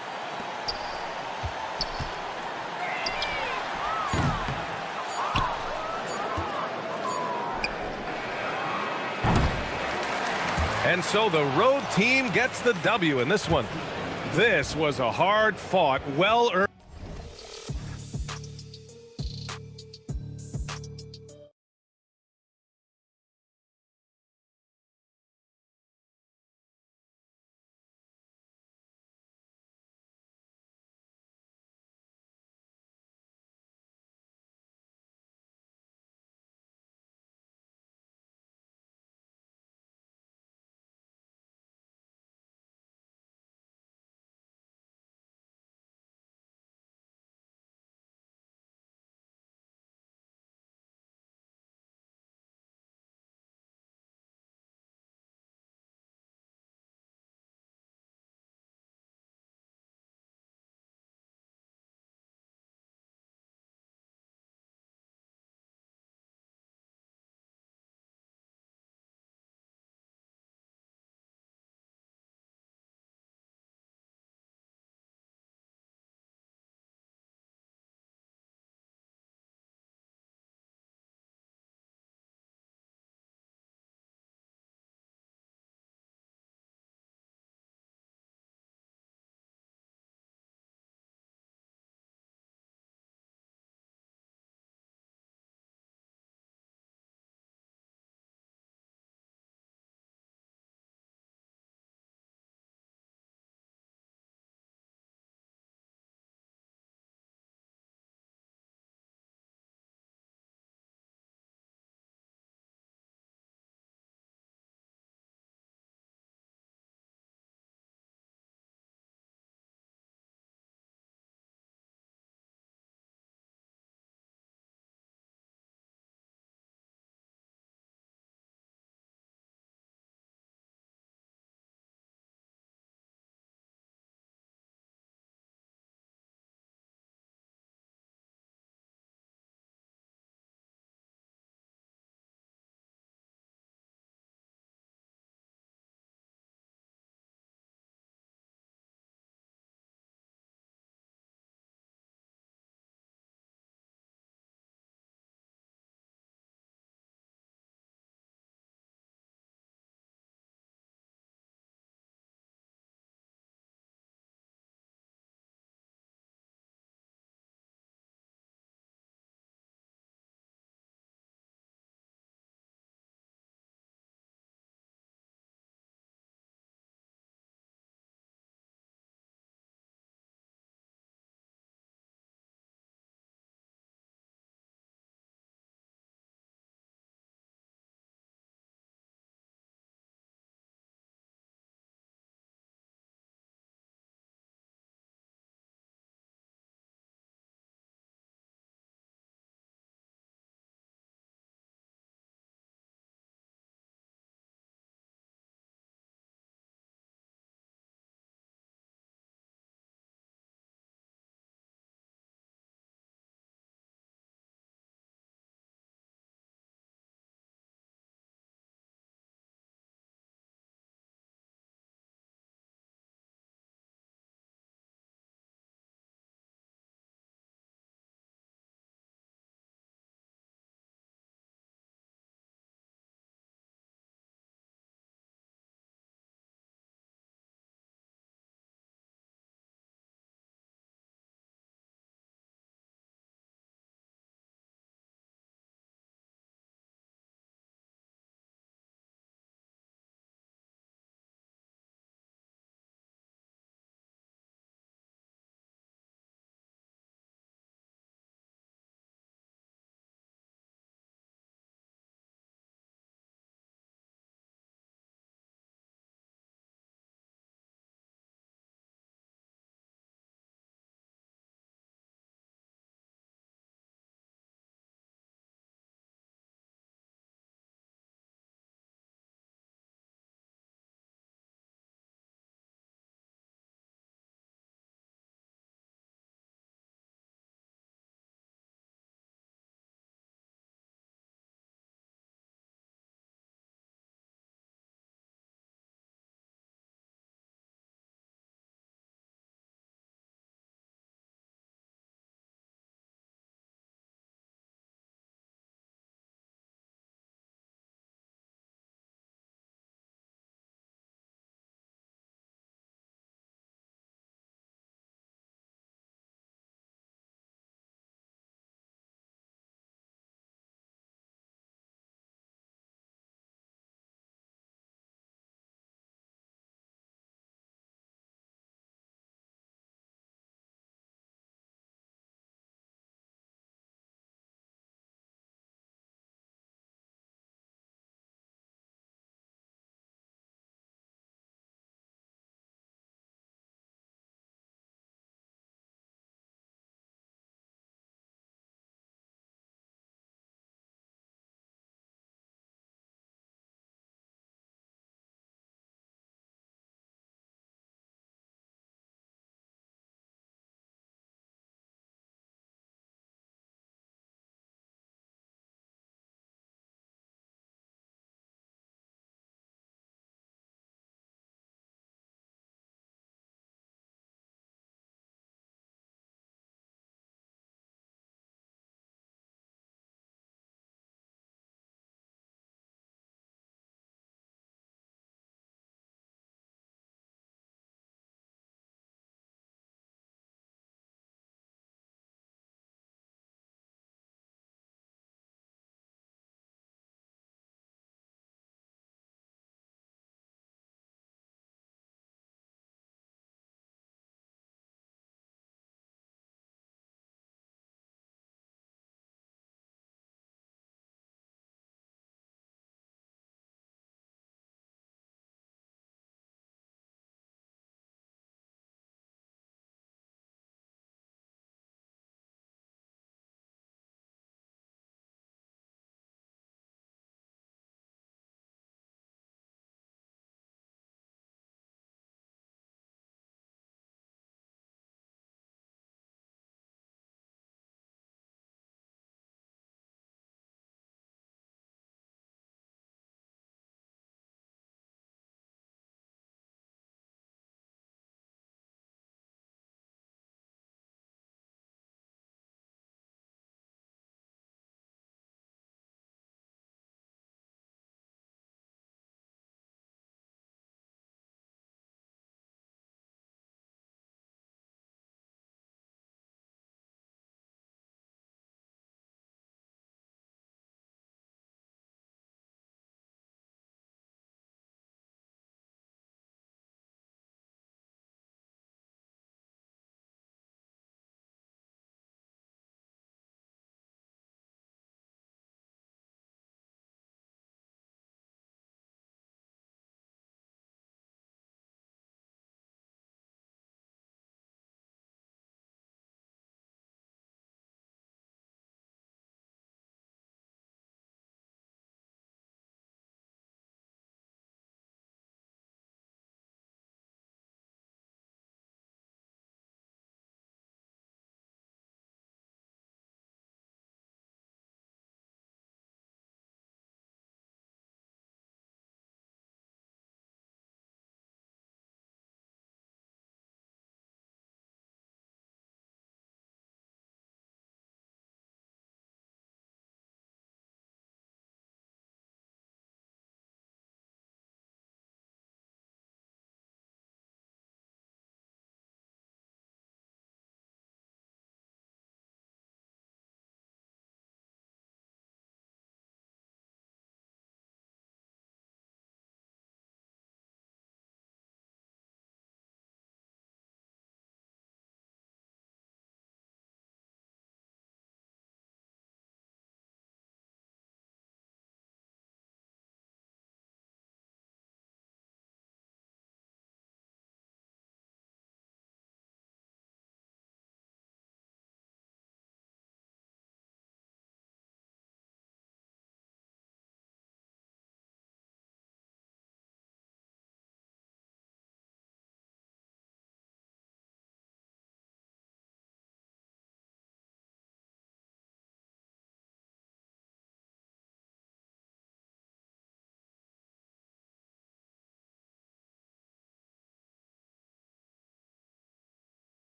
And so the road team gets the W in this one. This was a hard-fought, well-earned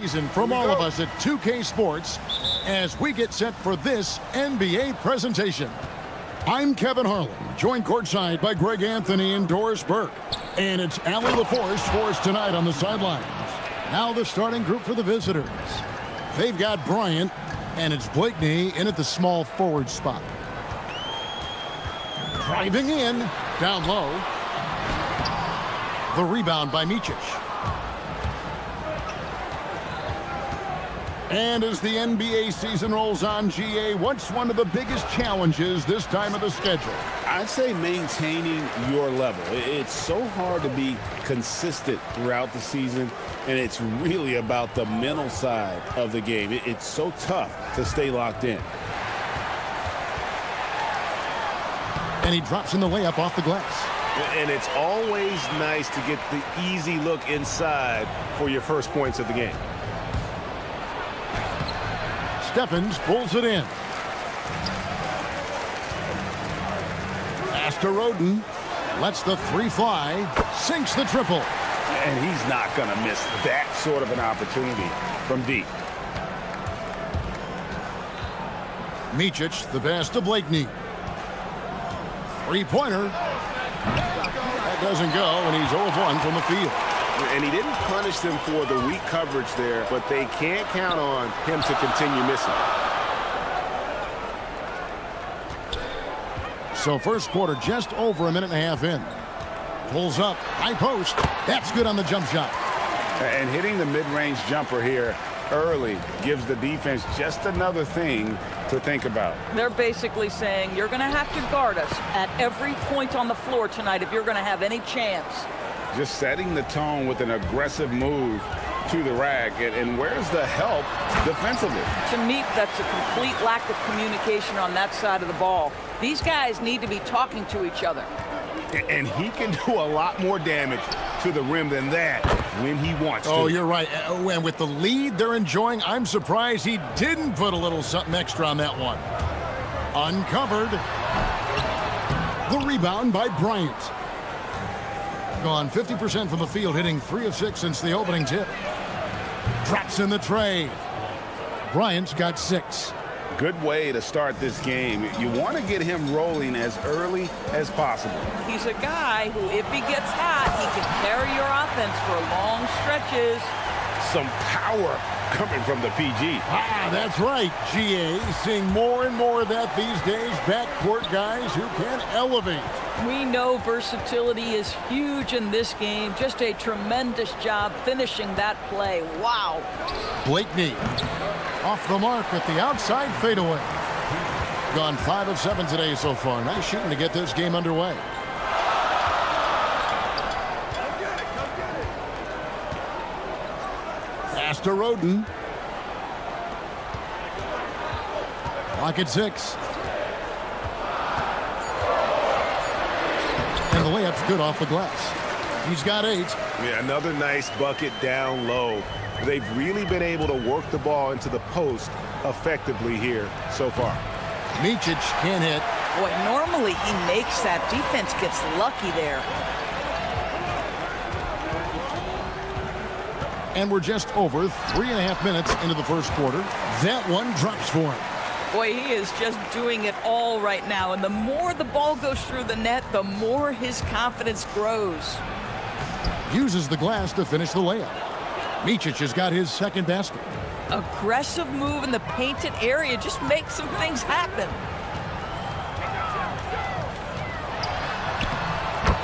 From all of us at 2K Sports as we get set for this NBA presentation. I'm Kevin Harlan, joined courtside by Greg Anthony and Doris Burke. And it's Allie LaForce for us tonight on the sidelines. Now the starting group for the visitors. They've got Bryant, and it's Blakeney in at the small forward spot. Driving in, down low. The rebound by Micic. And as the NBA season rolls on, GA, what's one of the biggest challenges this time of the schedule? I'd say maintaining your level. It's so hard to be consistent throughout the season, and it's really about the mental side of the game. It's so tough to stay locked in. And he drops in the layup off the glass. And it's always nice to get the easy look inside for your first points of the game. Steffens pulls it in. Pass to Roden. Lets the three fly. Sinks the triple. And he's not going to miss that sort of an opportunity from deep. Micic, the pass to Blakeney. Three-pointer. That doesn't go, and he's 0 of 1 from the field. And he didn't punish them for the weak coverage there, but they can't count on him to continue missing. So first quarter just over a minute and a half in. Pulls up, high post. That's good on the jump shot. And hitting the mid-range jumper here early gives the defense just another thing to think about. They're basically saying you're going to have to guard us at every point on the floor tonight if you're going to have any chance. Just setting the tone with an aggressive move to the rack. And where's the help defensively? To me, that's a complete lack of communication on that side of the ball. These guys need to be talking to each other. And he can do a lot more damage to the rim than that when he wants to. Oh, you're right. And with the lead they're enjoying, I'm surprised he didn't put a little something extra on that one. Uncovered. The rebound by Bryant. Gone 50% from the field, hitting 3 of 6 since the opening tip. Drops in the tray. Bryant's got 6. Good way to start this game. You want to get him rolling as early as possible. He's a guy who, if he gets hot, he can carry your offense for long stretches. Some power coming from the PG. Ah, that's right, GA. Seeing more and more of that these days. Backcourt guys who can elevate. We know versatility is huge in this game. Just a tremendous job finishing that play. Wow. Blakeney off the mark at the outside fadeaway. Gone 5 of 7 today so far. Nice shooting to get this game underway. Pass to Roden. Clock at 6. And the layup's good off the glass. He's got 8. Yeah, another nice bucket down low. They've really been able to work the ball into the post effectively here so far. Micic can't hit. Boy, normally he makes that. Defense gets lucky there. And we're just over 3.5 minutes into the first quarter. That one drops for him. Boy, he is just doing it all right now. And the more the ball goes through the net, the more his confidence grows. Uses the glass to finish the layup. Micic has got his second basket. Aggressive move in the painted area. Just makes some things happen.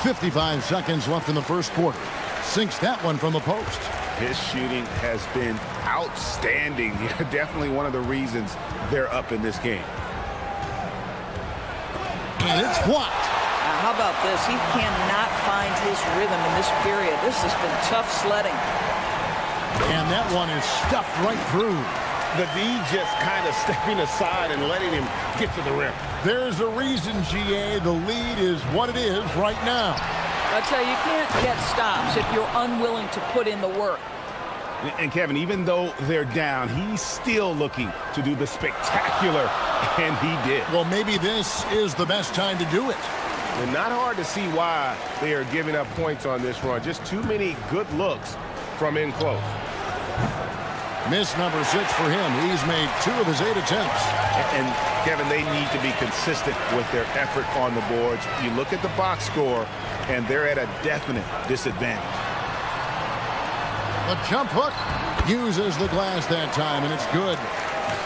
55 seconds left in the first quarter. Sinks that one from the post. His shooting has been outstanding. Definitely one of the reasons they're up in this game. And it's blocked. Now, how about this? He cannot find his rhythm in this period. This has been tough sledding. And that one is stuffed right through. The D just kind of stepping aside and letting him get to the rim. There's a reason, GA. The lead is what it is right now. I tell you, you can't get stops if you're unwilling to put in the work. And Kevin, even though they're down, he's still looking to do the spectacular, and he did. Well, maybe this is the best time to do it. And not hard to see why they are giving up points on this run. Just too many good looks from in close. Miss number 6 for him. He's made 2 of his 8 attempts. And Kevin, they need to be consistent with their effort on the boards. You look at the box score, and they're at a definite disadvantage. The jump hook uses the glass that time, and it's good.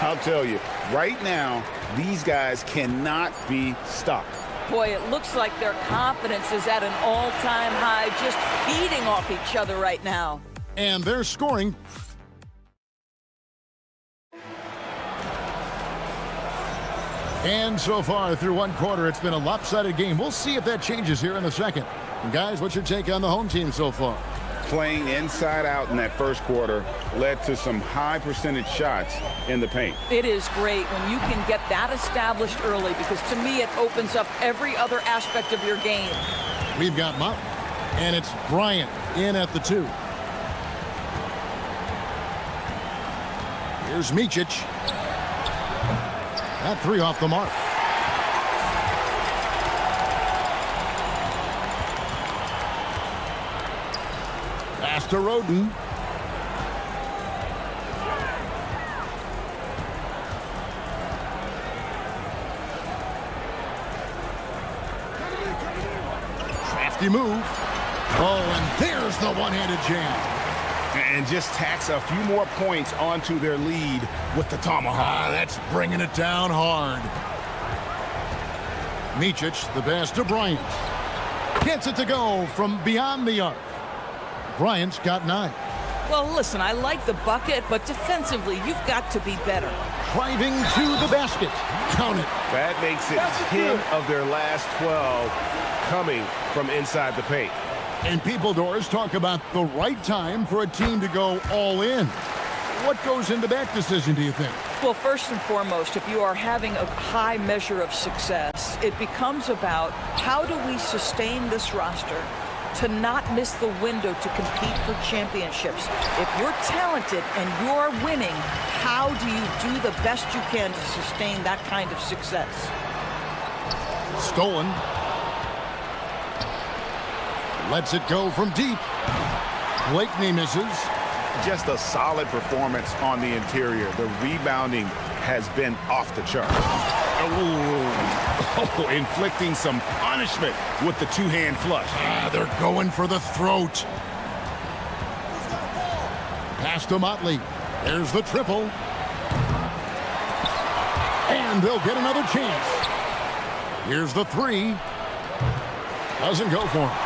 I'll tell you, right now, these guys cannot be stopped. Boy, it looks like their confidence is at an all-time high, just feeding off each other right now. And they're scoring. And so far through one quarter, it's been a lopsided game. We'll see if that changes here in the second. And guys, what's your take on the home team so far? Playing inside out in that first quarter led to some high percentage shots in the paint. It is great when you can get that established early, because to me it opens up every other aspect of your game. We've got Mountain, and it's Bryant in at the 2. Here's Micic. That 3 off the mark. Pass to Roden. Crafty move. Oh, and there's the one-handed jam. And just tacks a few more points onto their lead with the tomahawk. That's bringing it down hard. Micic, the pass to Bryant. Gets it to go from beyond the arc. Bryant's got 9. Well, listen, I like the bucket, but defensively, you've got to be better. Driving to the basket. Count it. That makes it 10 of their last 12 coming from inside the paint. And People Doors talk about the right time for a team to go all in. What goes into that decision, do you think? Well, first and foremost, if you are having a high measure of success, it becomes about how do we sustain this roster to not miss the window to compete for championships. If you're talented and you're winning, how do you do the best you can to sustain that kind of success? Stolen. Lets it go from deep. Blakeney misses. Just a solid performance on the interior. The rebounding has been off the chart. Oh, inflicting some punishment with the 2-hand flush. They're going for the throat. Pass to Motley. There's the triple. And they'll get another chance. Here's the 3. Doesn't go for him.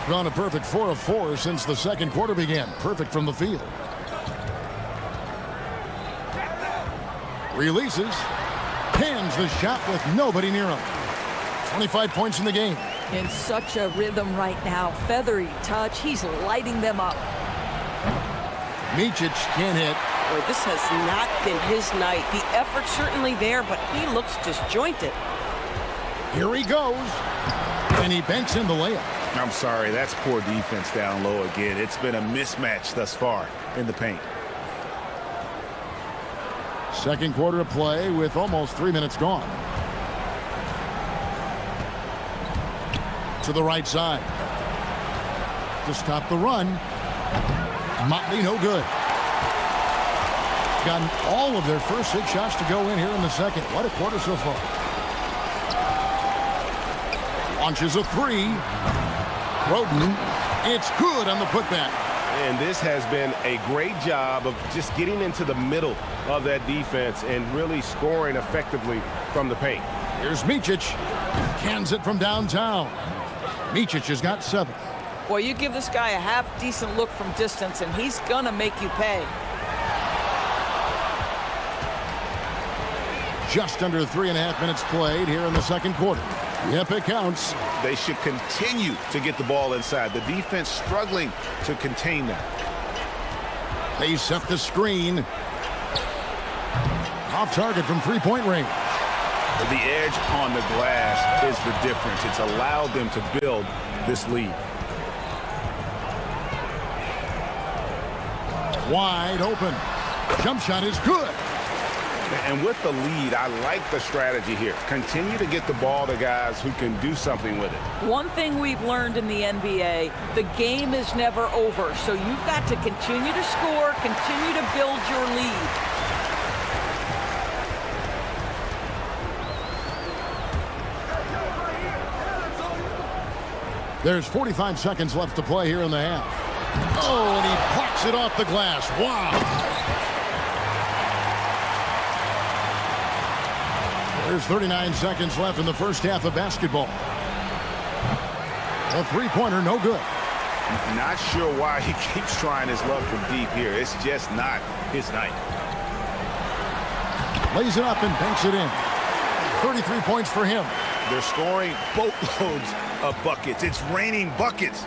Gone a perfect 4 of 4 since the second quarter began. Perfect from the field. Releases. Cans the shot with nobody near him. 25 points in the game. In such a rhythm right now. Feathery touch. He's lighting them up. Micic can't hit. Boy, this has not been his night. The effort's certainly there, but he looks disjointed. Here he goes. And he banks in the layup. I'm sorry, that's poor defense down low again. It's been a mismatch thus far in the paint. Second quarter of play with almost 3 minutes gone. To the right side. To stop the run. Motley no good. Gotten all of their first 6 shots to go in here in the second. What a quarter so far. Launches a 3. Roden, it's good on the putback. And this has been a great job of just getting into the middle of that defense and really scoring effectively from the paint. Here's Micic. Cans it from downtown. Micic has got 7. Boy, you give this guy a half-decent look from distance, and he's going to make you pay. Just under 3.5 minutes played here in the second quarter. Yep, it counts. They should continue to get the ball inside. The defense struggling to contain them. They set the screen. Off target from 3-point range. The edge on the glass is the difference. It's allowed them to build this lead. Wide open. Jump shot is good. And with the lead, I like the strategy here. Continue to get the ball to guys who can do something with it. One thing we've learned in the NBA, the game is never over. So you've got to continue to score, continue to build your lead. There's 45 seconds left to play here in the half. Oh, and he blocks it off the glass. Wow. There's 39 seconds left in the first half of basketball. A three-pointer, no good. Not sure why he keeps trying his luck from deep here. It's just not his night. Lays it up and banks it in. 33 points for him. They're scoring boatloads of buckets. It's raining buckets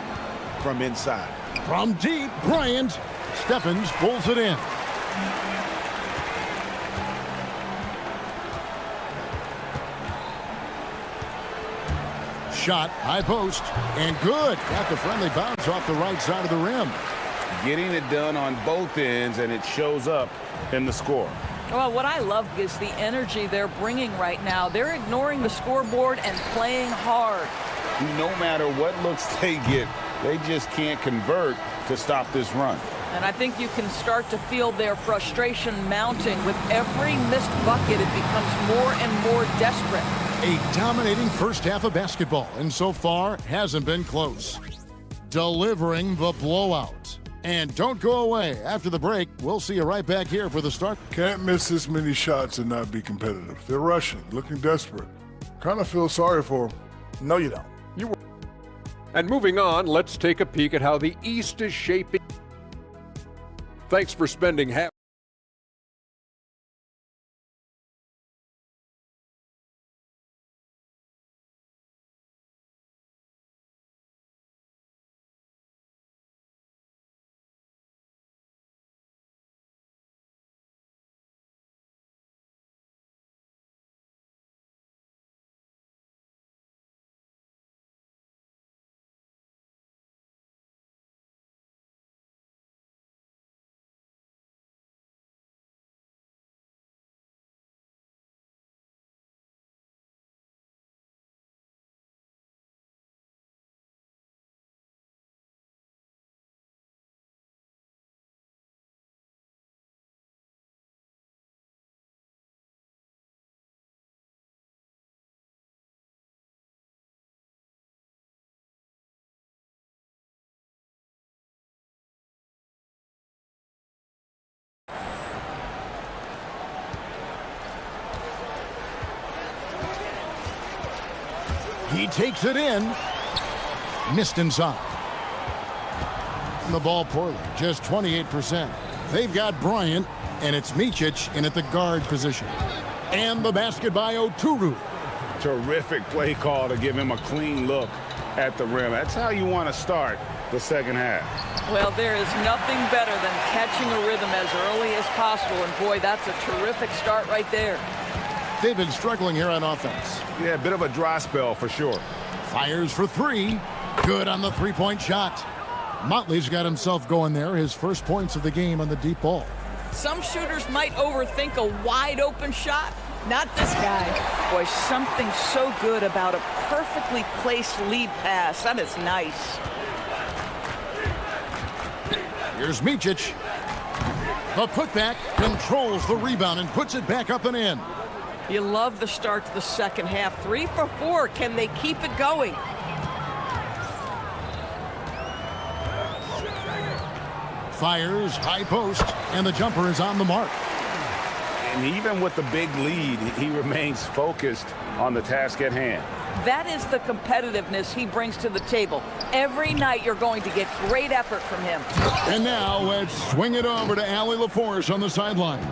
from inside. From deep, Bryant. Stephens pulls it in. Shot, high post, and good. Got the friendly bounce off the right side of the rim. Getting it done on both ends, and it shows up in the score. Well, what I love is the energy they're bringing right now. They're ignoring the scoreboard and playing hard. No matter what looks they get, they just can't convert to stop this run. And I think you can start to feel their frustration mounting. With every missed bucket, it becomes more and more desperate. A dominating first half of basketball, and so far hasn't been close. Delivering the blowout. And don't go away. After the break, we'll see you right back here for the start. Can't miss this many shots and not be competitive. They're rushing, looking desperate. Kind of feel sorry for them. No, you don't. And moving on, let's take a peek at how the East is shaping. Thanks for spending half. He takes it in. Missed inside. The ball poorly, just 28%. They've got Bryant, and it's Micic in at the guard position. And the basket by Oturu. Terrific play call to give him a clean look at the rim. That's how you want to start the second half. Well, there is nothing better than catching a rhythm as early as possible. And boy, that's a terrific start right there. They've been struggling here on offense. Yeah, a bit of a dry spell for sure. Fires for three. Good on the three-point shot. Motley's got himself going there. His first points of the game on the deep ball. Some shooters might overthink a wide-open shot. Not this guy. Boy, something so good about a perfectly placed lead pass. That is nice. Here's Micic. The putback controls the rebound and puts it back up and in. You love the start to the second half. 3 for 4. Can they keep it going? Fires, high post, and the jumper is on the mark. And even with the big lead, he remains focused on the task at hand. That is the competitiveness he brings to the table. Every night you're going to get great effort from him. And now let's swing it over to Allie LaForce on the sideline.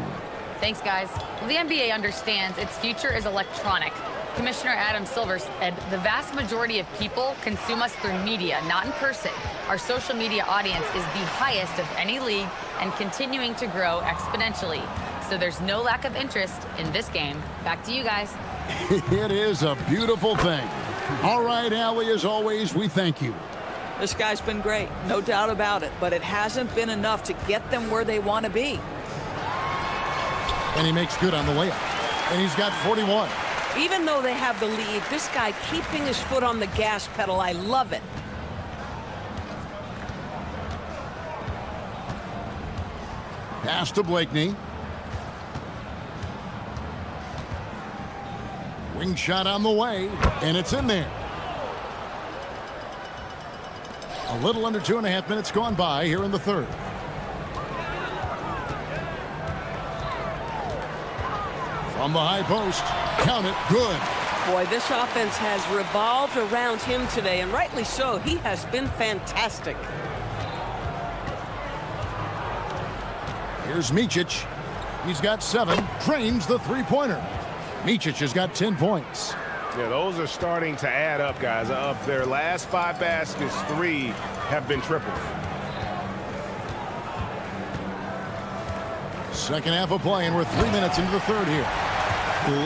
Thanks, guys. Well, the NBA understands its future is electronic. Commissioner Adam Silver said the vast majority of people consume us through media, not in person. Our social media audience is the highest of any league and continuing to grow exponentially. So there's no lack of interest in this game. Back to you guys. It is a beautiful thing. All right, Allie, as always, we thank you. This guy's been great, no doubt about it, but it hasn't been enough to get them where they want to be. And he makes good on the layup. And he's got 41. Even though they have the lead, this guy keeping his foot on the gas pedal, I love it. Pass to Blakeney. Wing shot on the way, and it's in there. A little under 2.5 minutes gone by here in the third. From the high post, count it, good. Boy, this offense has revolved around him today, and rightly so. He has been fantastic. Here's Micic. He's got 7, drains the three-pointer. Micic has got 10 points. Yeah, those are starting to add up, guys. Of their last 5 baskets, 3 have been triples. Second half of play, and we're 3 minutes into the third here.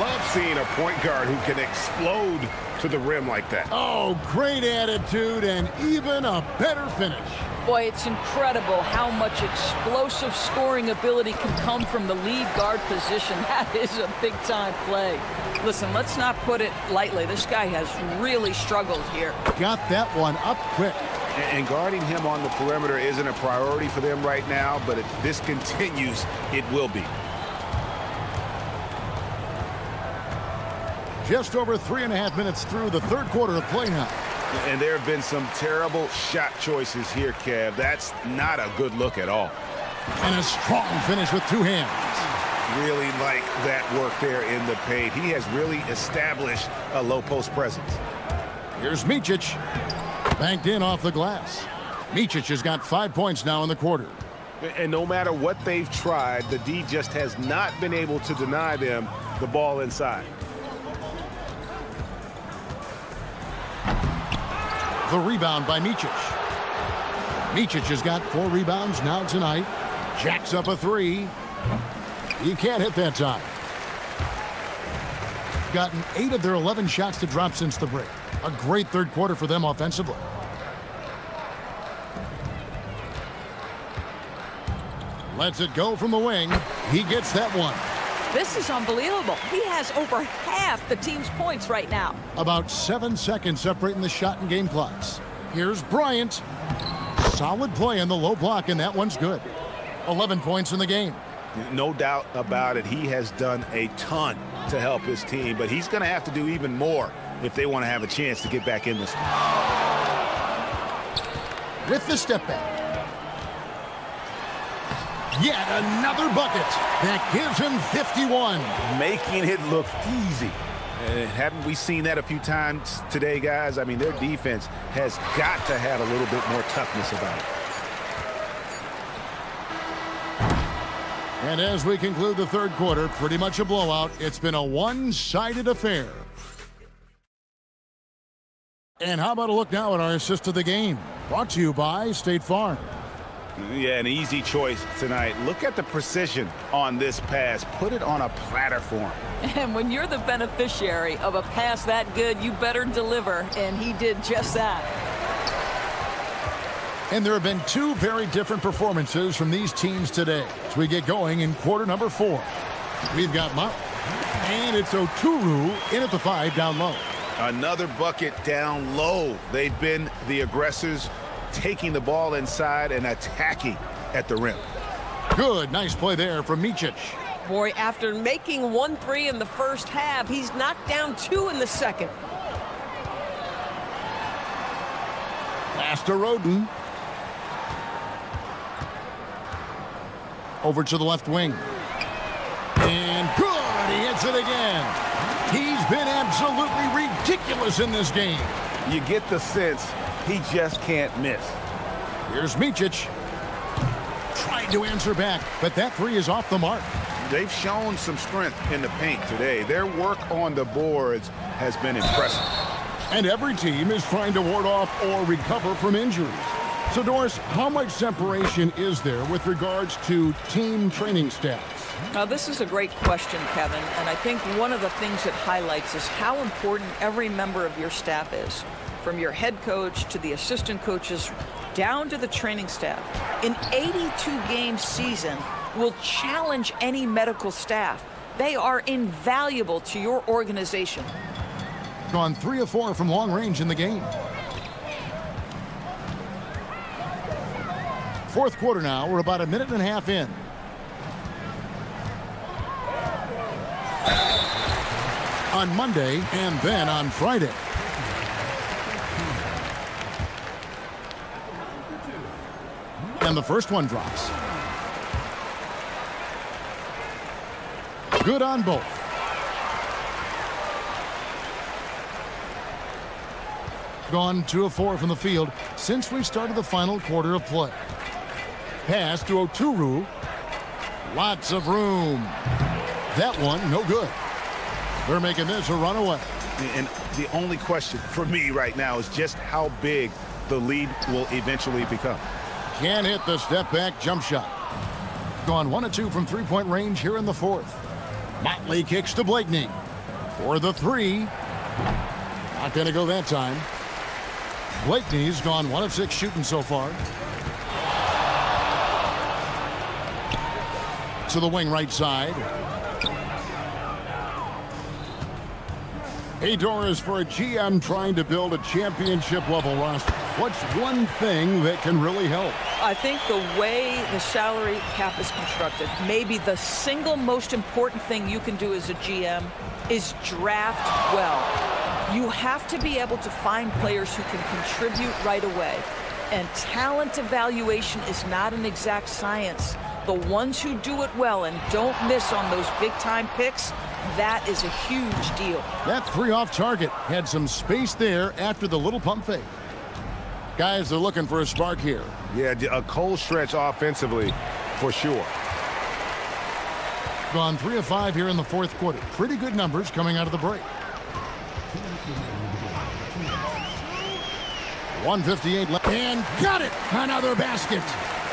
Love seeing a point guard who can explode to the rim like that. Oh, great attitude and even a better finish. Boy, it's incredible how much explosive scoring ability can come from the lead guard position. That is a big-time play. Listen, let's not put it lightly. This guy has really struggled here. Got that one up quick. And guarding him on the perimeter isn't a priority for them right now, but if this continues, it will be. Just over 3.5 minutes through the third quarter of play now. And there have been some terrible shot choices here, Kev. That's not a good look at all. And a strong finish with 2 hands. Really like that work there in the paint. He has really established a low post presence. Here's Micic. Banked in off the glass. Micic has got 5 points now in the quarter. And no matter what they've tried, the D just has not been able to deny them the ball inside. The rebound by Micic. Micic has got 4 rebounds now tonight. Jacks up a 3. He can't hit that time. Gotten 8 of their 11 shots to drop since the break. A great third quarter for them offensively. Lets it go from the wing. He gets that one. This is unbelievable. He has over half the team's points right now. About 7 seconds separating the shot and game clocks. Here's Bryant. Solid play in the low block, and that one's good. 11 points in the game. No doubt about it. He has done a ton to help his team, but he's going to have to do even more if they want to have a chance to get back in this one. With the step back. Yet another bucket. That gives him 51. Making it look easy. And haven't we seen that a few times today, guys? I mean, their defense has got to have a little bit more toughness about it. And as we conclude the third quarter, pretty much a blowout. It's been a one-sided affair. And how about a look now at our assist of the game? Brought to you by State Farm. Yeah, an easy choice tonight. Look at the precision on this pass. Put it on a platter for him. And when you're the beneficiary of a pass that good, you better deliver, and he did just that. And there have been 2 very different performances from these teams today as we get going in quarter number 4. We've got Mount, and it's Oturu in at the 5 down low. Another bucket down low. They've been the aggressors, taking the ball inside and attacking at the rim. Good, nice play there from Micic. Boy, after making 1 3 in the first half, he's knocked down 2 in the second. Pass to Roden. Over to the left wing. And good, he hits it again. He's been absolutely ridiculous in this game. You get the sense he just can't miss. Here's Micic. Trying to answer back, but that 3 is off the mark. They've shown some strength in the paint today. Their work on the boards has been impressive. And every team is trying to ward off or recover from injuries. So, Doris, how much separation is there with regards to team training staffs? Now, this is a great question, Kevin, and I think one of the things it highlights is how important every member of your staff is, from your head coach to the assistant coaches down to the training staff. In 82-game season, will challenge any medical staff. They are invaluable to your organization. Gone 3 of 4 from long range in the game. Fourth quarter now. We're about a minute and a half in. On Monday and then on Friday. And the first one drops. Good on both. Gone 2 of 4 from the field since we started the final quarter of play. Pass to Oturu. Lots of room. That one, no good. They're making this a runaway. And the only question for me right now is just how big the lead will eventually become. Can't hit the step-back jump shot. Gone 1 of 2 from three-point range here in the fourth. Motley kicks to Blakeney for the three. Not going to go that time. Blakeney's gone 1 of 6 shooting so far. To the wing right side. Ador is for a GM trying to build a championship-level roster. What's one thing that can really help? I think the way the salary cap is constructed, maybe the single most important thing you can do as a GM is draft well. You have to be able to find players who can contribute right away. And talent evaluation is not an exact science. The ones who do it well and don't miss on those big-time picks, that is a huge deal. That three off target had some space there after the little pump fake. Guys are looking for a spark here. Yeah, a cold stretch offensively for sure. Gone 3 of 5 here in the fourth quarter. Pretty good numbers coming out of the break. 1:58 left. And got it! Another basket.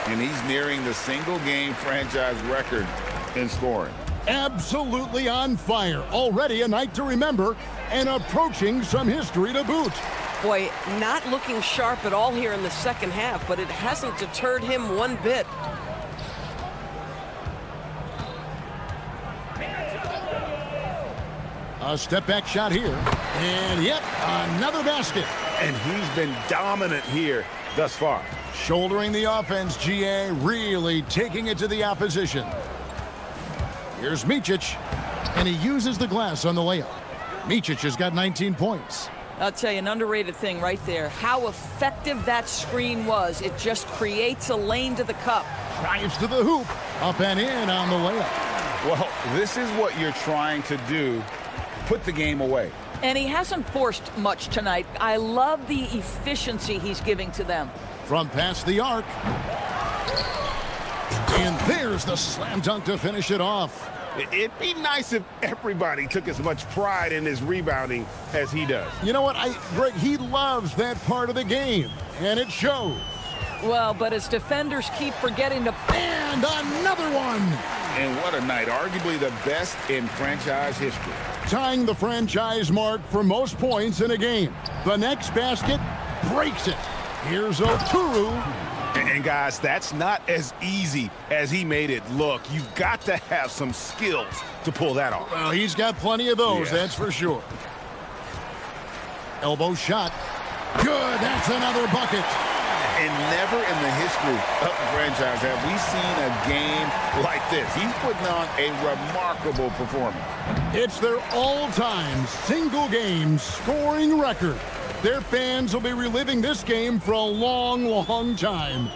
And he's nearing the single-game franchise record in scoring. Absolutely on fire. Already a night to remember and approaching some history to boot. Boy, not looking sharp at all here in the second half, but it hasn't deterred him one bit. A step-back shot here. And yep, another basket. And he's been dominant here thus far. Shouldering the offense, GA really taking it to the opposition. Here's Micic, and he uses the glass on the layup. Micic has got 19 points. I'll tell you, an underrated thing right there. How effective that screen was. It just creates a lane to the cup. Drives to the hoop. Up and in on the layup. Well, this is what you're trying to do. Put the game away. And he hasn't forced much tonight. I love the efficiency he's giving to them. From past the arc. And there's the slam dunk to finish it off. It'd be nice if everybody took as much pride in his rebounding as he does. You know what, Greg, he loves that part of the game, and it shows. Well, but his defenders keep forgetting to... And another one! And what a night, arguably the best in franchise history. Tying the franchise mark for most points in a game. The next basket breaks it. Here's Oturu. And guys, that's not as easy as he made it look. You've got to have some skills to pull that off. Well, he's got plenty of those, that's for sure. Elbow shot. Good, that's another bucket. And never in the history of the franchise have we seen a game like this. He's putting on a remarkable performance. It's their all-time single-game scoring record. Their fans will be reliving this game for a long, long time.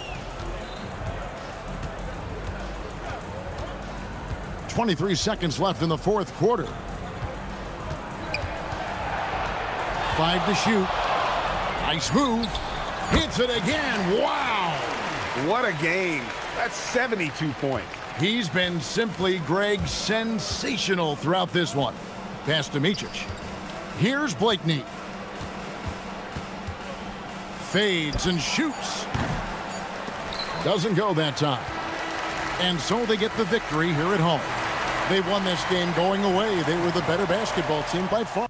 23 seconds left in the fourth quarter. 5 to shoot. Nice move. Hits it again. Wow. What a game. That's 72 points. He's been simply, Greg, sensational throughout this one. Pass to Micic. Here's Blakeney. Fades and shoots. Doesn't go that time. And so they get the victory here at home. They won this game going away. They were the better basketball team by far.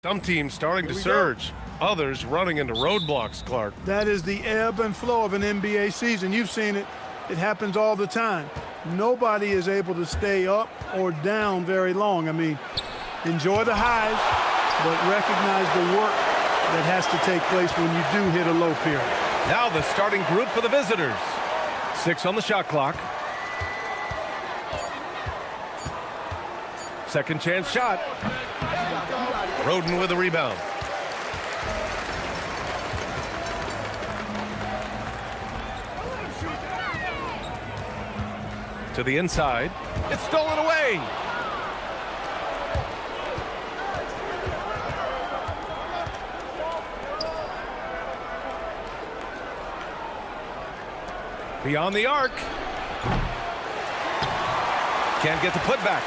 Some teams starting to surge, others running into roadblocks, Clark. That is the ebb and flow of an NBA season. You've seen it. It happens all the time. Nobody is able to stay up or down very long. I mean, enjoy the highs, but recognize the work that has to take place when you do hit a low period. Now the starting group for the visitors. 6 on the shot clock. Second chance shot. Roden with a rebound. To the inside. It's stolen away. Beyond the arc. Can't get the putback.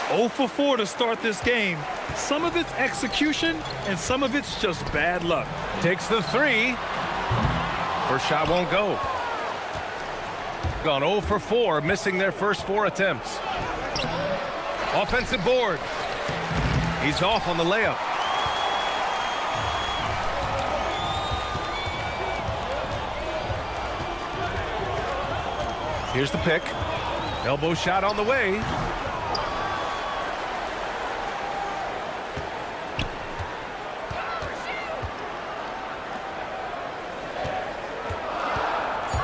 0 for 4 to start this game. Some of it's execution, and some of it's just bad luck. Takes the 3. First shot won't go. Gone 0 for 4, missing their first 4 attempts. Offensive board. He's off on the layup. Here's the pick. Elbow shot on the way.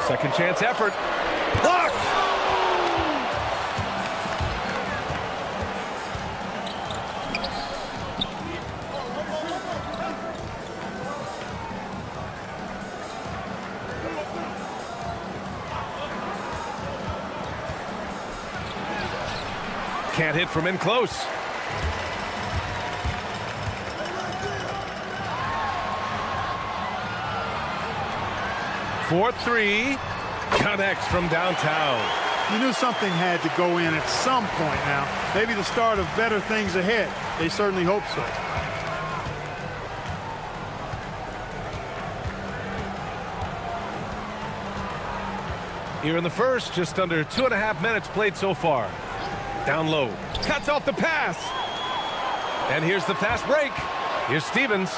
Second chance effort. Blocked! Can't hit from in close. For 3, connects from downtown. You knew something had to go in at some point now. Maybe the start of better things ahead. They certainly hope so. Here in the first, just under 2.5 minutes played so far. Down low. Cuts off the pass. And here's the fast break. Here's Stevens.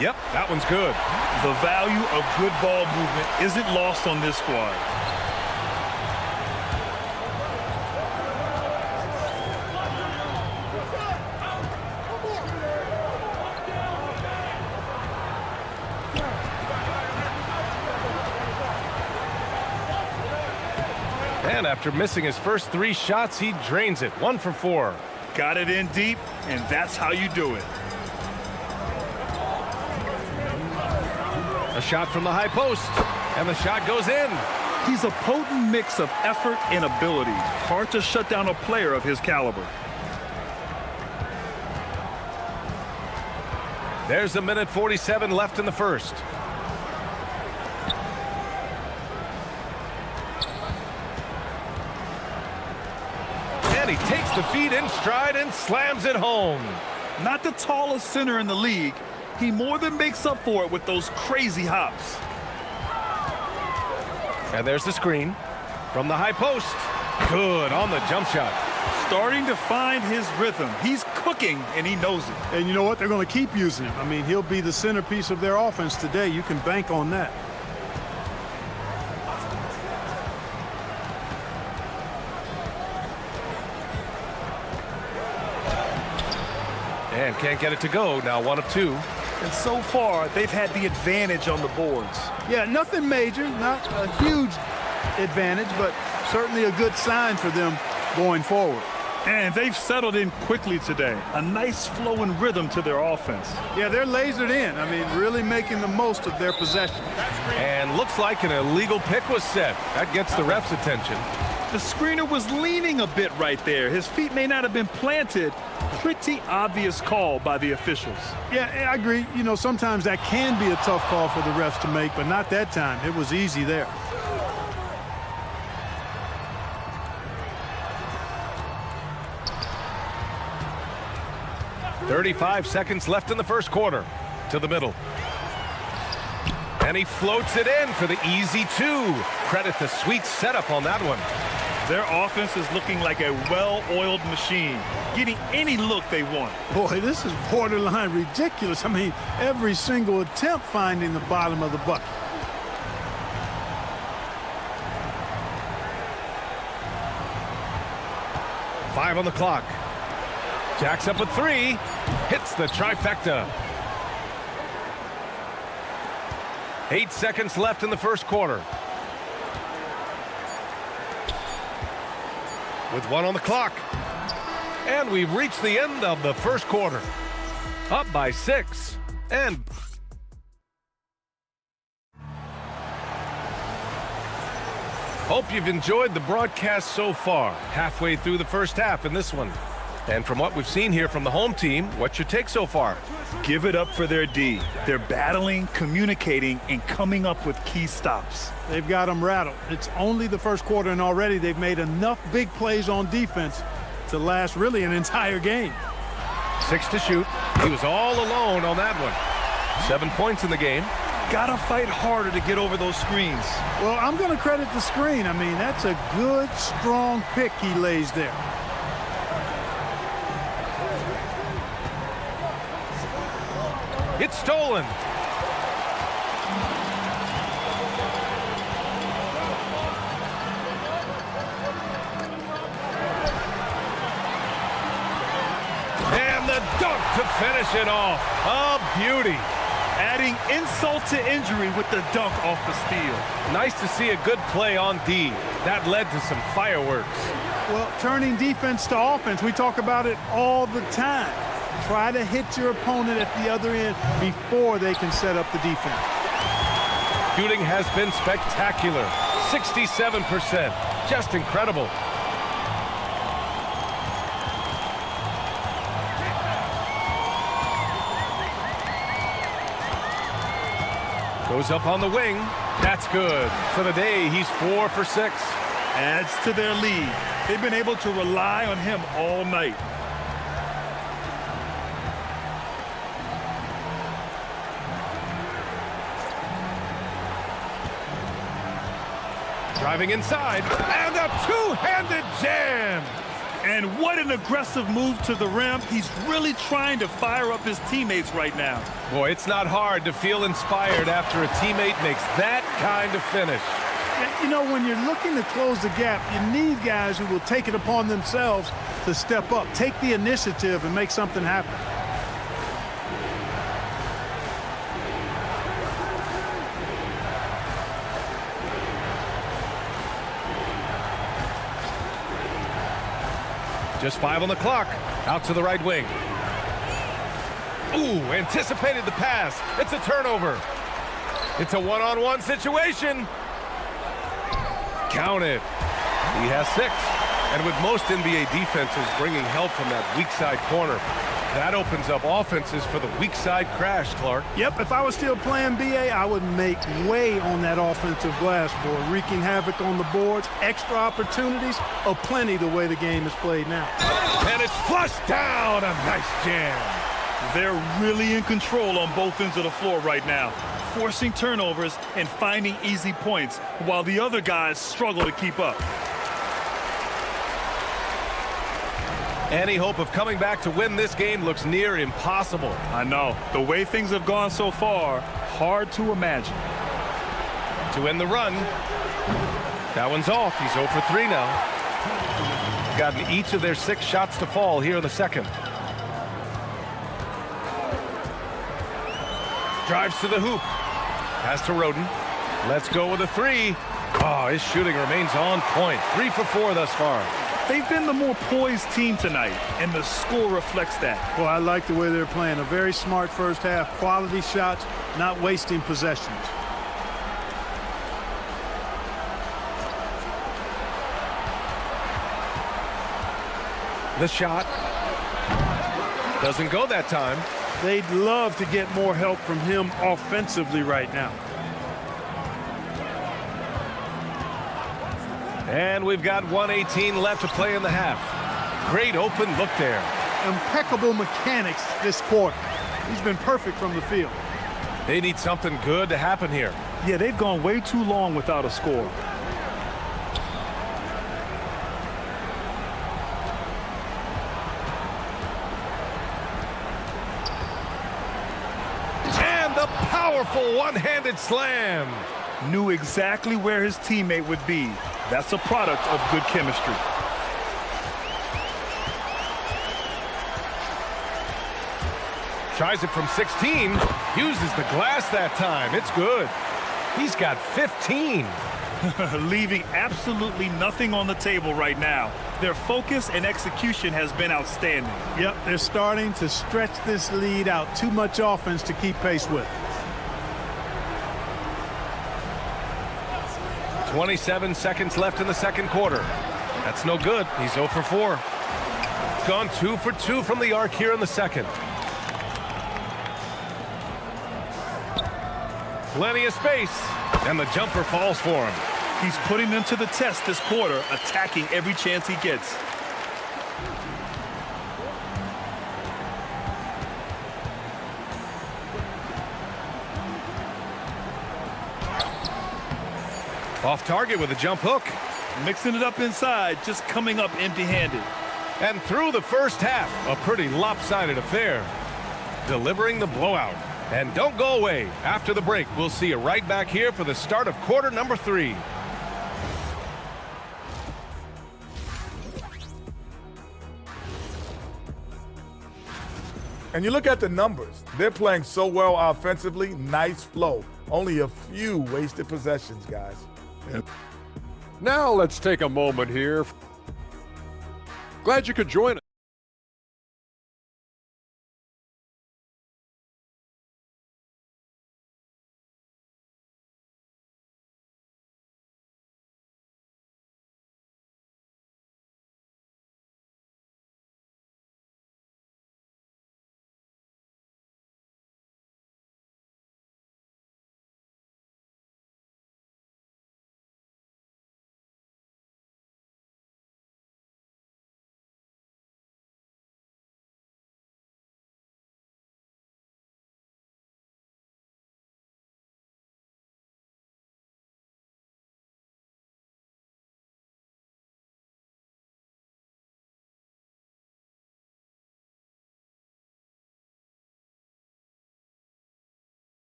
Yep, that one's good. The value of good ball movement isn't lost on this squad. And after missing his first 3 shots, he drains it. 1 for 4. Got it in deep, and that's how you do it. A shot from the high post, and the shot goes in. He's a potent mix of effort and ability. Hard to shut down a player of his caliber. There's 1:47 left in the first. And he takes the feed in stride and slams it home. Not the tallest center in the league. He more than makes up for it with those crazy hops. And there's the screen from the high post. Good on the jump shot. Starting to find his rhythm. He's cooking, and he knows it. And you know what? They're going to keep using him. I mean, he'll be the centerpiece of their offense today. You can bank on that. And can't get it to go. Now 1 of 2. And so far, they've had the advantage on the boards. Yeah, nothing major, not a huge advantage, but certainly a good sign for them going forward. And they've settled in quickly today. A nice flow and rhythm to their offense. Yeah, they're lasered in. I mean, really making the most of their possession. And looks like an illegal pick was set. That gets the ref's attention. The screener was leaning a bit right there. His feet may not have been planted. Pretty obvious call by the officials. Yeah, I agree. You know, sometimes that can be a tough call for the refs to make, but not that time. It was easy there. .35 seconds left in the first quarter. To the middle. And he floats it in for the easy 2. Credit the sweet setup on that one. Their offense is looking like a well-oiled machine, getting any look they want. Boy, this is borderline ridiculous. I mean, every single attempt finding the bottom of the bucket. Five on the clock. Jacks up a three. Hits the trifecta. 8 seconds left in the first quarter. With one on the clock. And we've reached the end of the first quarter. Up by 6. And hope you've enjoyed the broadcast so far. Halfway through the first half in this one. And from what we've seen here from the home team, what's your take so far? Give it up for their D. They're battling, communicating, and coming up with key stops. They've got them rattled. It's only the first quarter, and already they've made enough big plays on defense to last really an entire game. 6 to shoot. He was all alone on that one. 7 points in the game. Gotta fight harder to get over those screens. Well, I'm going to credit the screen. I mean, that's a good, strong pick he lays there. It's stolen. And the dunk to finish it off. A beauty. Adding insult to injury with the dunk off the steal. Nice to see a good play on D. That led to some fireworks. Well, turning defense to offense, we talk about it all the time. Try to hit your opponent at the other end before they can set up the defense. Shooting has been spectacular. 67%. Just incredible. Goes up on the wing. That's good. For the day, he's 4 for 6. Adds to their lead. They've been able to rely on him all night. Driving inside, and a two-handed jam! And what an aggressive move to the rim. He's really trying to fire up his teammates right now. Boy, it's not hard to feel inspired after a teammate makes that kind of finish. You know, when you're looking to close the gap, you need guys who will take it upon themselves to step up, take the initiative, and make something happen. Just 5 on the clock. Out to the right wing. Ooh, anticipated the pass. It's a turnover. It's a one-on-one situation. Count it. He has 6. And with most NBA defenses bringing help from that weak side corner, that opens up offenses for the weak side crash, Clark. Yep, if I was still playing BA, I would make way on that offensive glass board, wreaking havoc on the boards. Extra opportunities aplenty the way the game is played now. And it's flushed down. A nice jam. They're really in control on both ends of the floor right now, forcing turnovers and finding easy points while the other guys struggle to keep up. Any hope of coming back to win this game looks near impossible. I know. The way things have gone so far, hard to imagine. To end the run. That one's off. He's 0 for 3 now. Gotten each of their 6 shots to fall here in the second. Drives to the hoop. Pass to Roden. Let's go with a 3. Oh, his shooting remains on point. 3 for 4 thus far. They've been the more poised team tonight, and the score reflects that. Well, I like the way they're playing. A very smart first half. Quality shots, not wasting possessions. The shot doesn't go that time. They'd love to get more help from him offensively right now. And we've got 1:18 left to play in the half. Great open look there. Impeccable mechanics this quarter. He's been perfect from the field. They need something good to happen here. Yeah, they've gone way too long without a score. Powerful one-handed slam. Knew exactly where his teammate would be. That's a product of good chemistry. Tries it from 16. Uses the glass that time. It's good. He's got 15. Leaving absolutely nothing on the table right now. Their focus and execution has been outstanding. Yep, they're starting to stretch this lead out. Too much offense to keep pace with. 27 seconds left in the second quarter. That's no good. He's 0 for 4. Gone 2 for 2 from the arc here in the second. Plenty of space, and the jumper falls for him. He's putting them to the test this quarter, attacking every chance he gets. Off target with a jump hook. Mixing it up inside, just coming up empty-handed. And through the first half, a pretty lopsided affair. Delivering the blowout. And don't go away. After the break, we'll see you right back here for the start of quarter number 3. And you look at the numbers. They're playing so well offensively. Nice flow. Only a few wasted possessions, guys. Now let's take a moment here. Glad you could join us.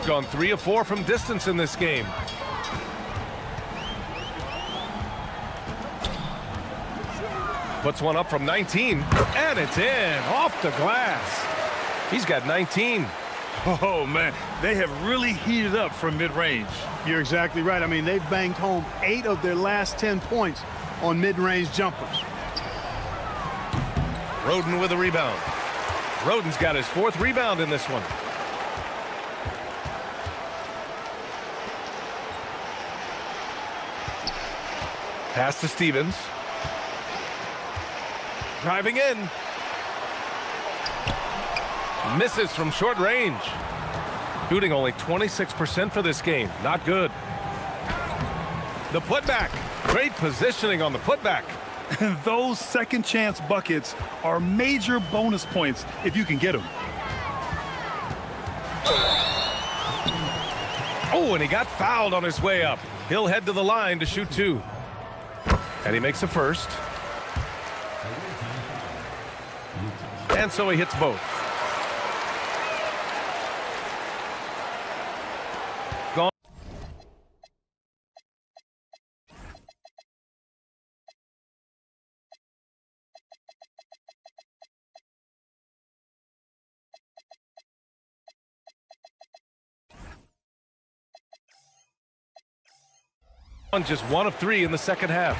Gone 3 of 4 from distance in this game. Puts one up from 19, and it's in, off the glass. He's got 19. Oh, man, they have really heated up from mid-range. You're exactly right. I mean, they've banged home 8 of their last 10 points on mid-range jumpers. Roden with a rebound. Roden's got his 4th rebound in this one. Pass to Stevens. Driving in. Misses from short range. Shooting only 26% for this game. Not good. The putback. Great positioning on the putback. Those second chance buckets are major bonus points if you can get them. Oh, and he got fouled on his way up. He'll head to the line to shoot 2. And he makes a first. And so he hits both. Gone. On just 1 of 3 in the second half.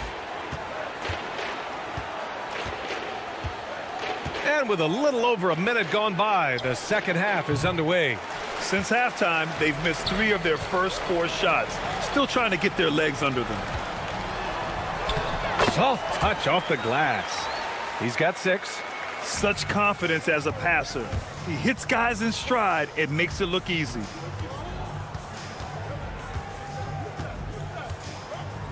And with a little over a minute gone by, the second half is underway. Since halftime, they've missed 3 of their first 4 shots. Still trying to get their legs under them. Soft touch off the glass. He's got 6. Such confidence as a passer. He hits guys in stride and makes it look easy.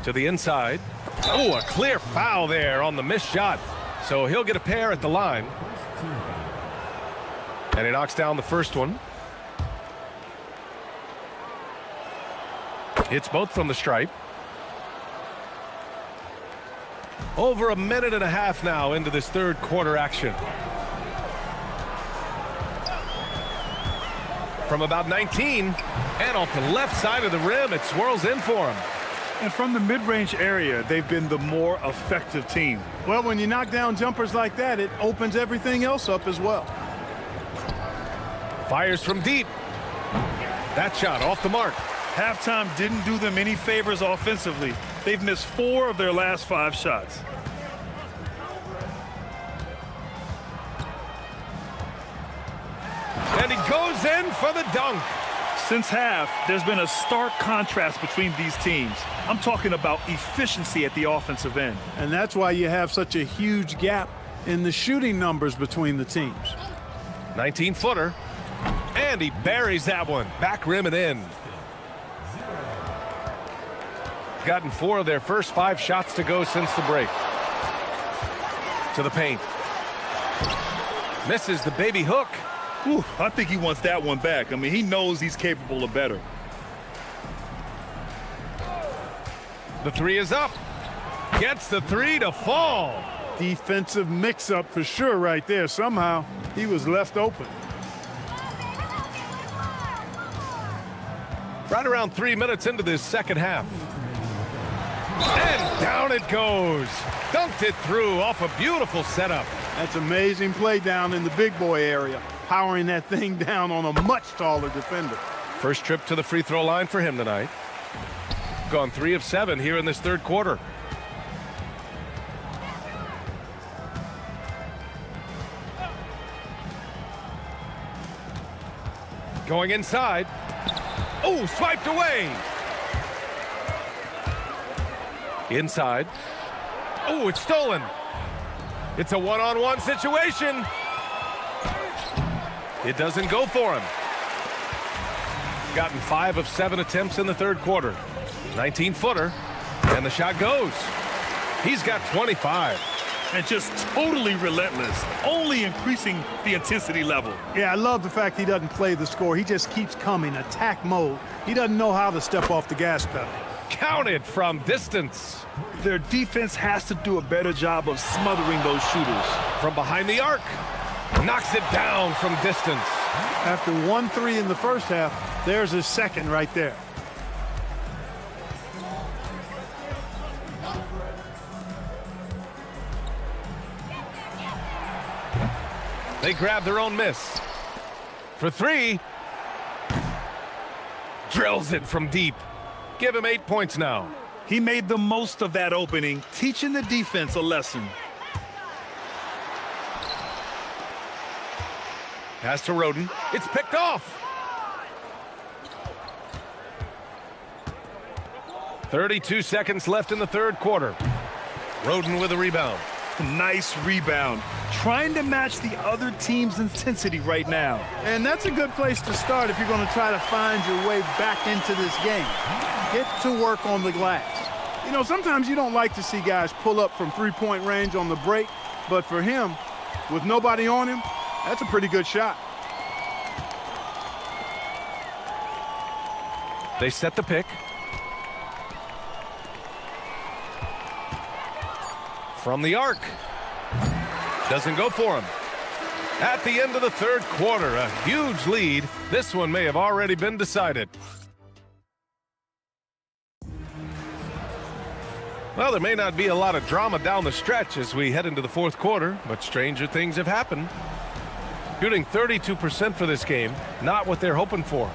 To the inside. Oh, a clear foul there on the missed shot. So he'll get a pair at the line. And he knocks down the first one. Hits both from the stripe. Over a minute and a half now into this third quarter action. From about 19, and off the left side of the rim, it swirls in for him. And from the mid-range area, they've been the more effective team. Well, when you knock down jumpers like that, it opens everything else up as well. Fires from deep. That shot off the mark. Halftime didn't do them any favors offensively. They've missed 4 of their last 5 shots. And he goes in for the dunk. Since half, there's been a stark contrast between these teams. I'm talking about efficiency at the offensive end. And that's why you have such a huge gap in the shooting numbers between the teams. 19-footer. And he buries that one. Back rim and in. Gotten 4 of their first 5 shots to go since the break. To the paint. Misses the baby hook. Ooh, I think he wants that one back. I mean, he knows he's capable of better. The 3 is up. Gets the 3 to fall. Defensive mix-up for sure right there. Somehow he was left open. Right around 3 minutes into this second half. And down it goes. Dunked it through off a beautiful setup. That's amazing play down in the big boy area. Powering that thing down on a much taller defender. First trip to the free throw line for him tonight. Gone 3 of 7 here in this third quarter. Going inside. Oh, swiped away. Inside. Oh, it's stolen. It's a one-on-one situation. It doesn't go for him. Gotten 5 of 7 attempts in the third quarter. 19-footer, and the shot goes. He's got 25. And just totally relentless, only increasing the intensity level. Yeah, I love the fact he doesn't play the score. He just keeps coming, attack mode. He doesn't know how to step off the gas pedal. Counted from distance. Their defense has to do a better job of smothering those shooters. From behind the arc. Knocks it down from distance. After 1-3 in the first half, there's his second right there. They grab their own miss. For 3. Drills it from deep. Give him 8 points now. He made the most of that opening, teaching the defense a lesson. Pass to Roden. It's picked off. 32 seconds left in the third quarter. Roden with a rebound. Nice rebound. Trying to match the other team's intensity right now. And that's a good place to start if you're going to try to find your way back into this game. Get to work on the glass. You know, sometimes you don't like to see guys pull up from three-point range on the break, but for him, with nobody on him, that's a pretty good shot. They set the pick. From the arc. Doesn't go for him. At the end of the third quarter, a huge lead. This one may have already been decided. Well, there may not be a lot of drama down the stretch as we head into the fourth quarter, but stranger things have happened. Shooting 32% for this game, not what they're hoping for.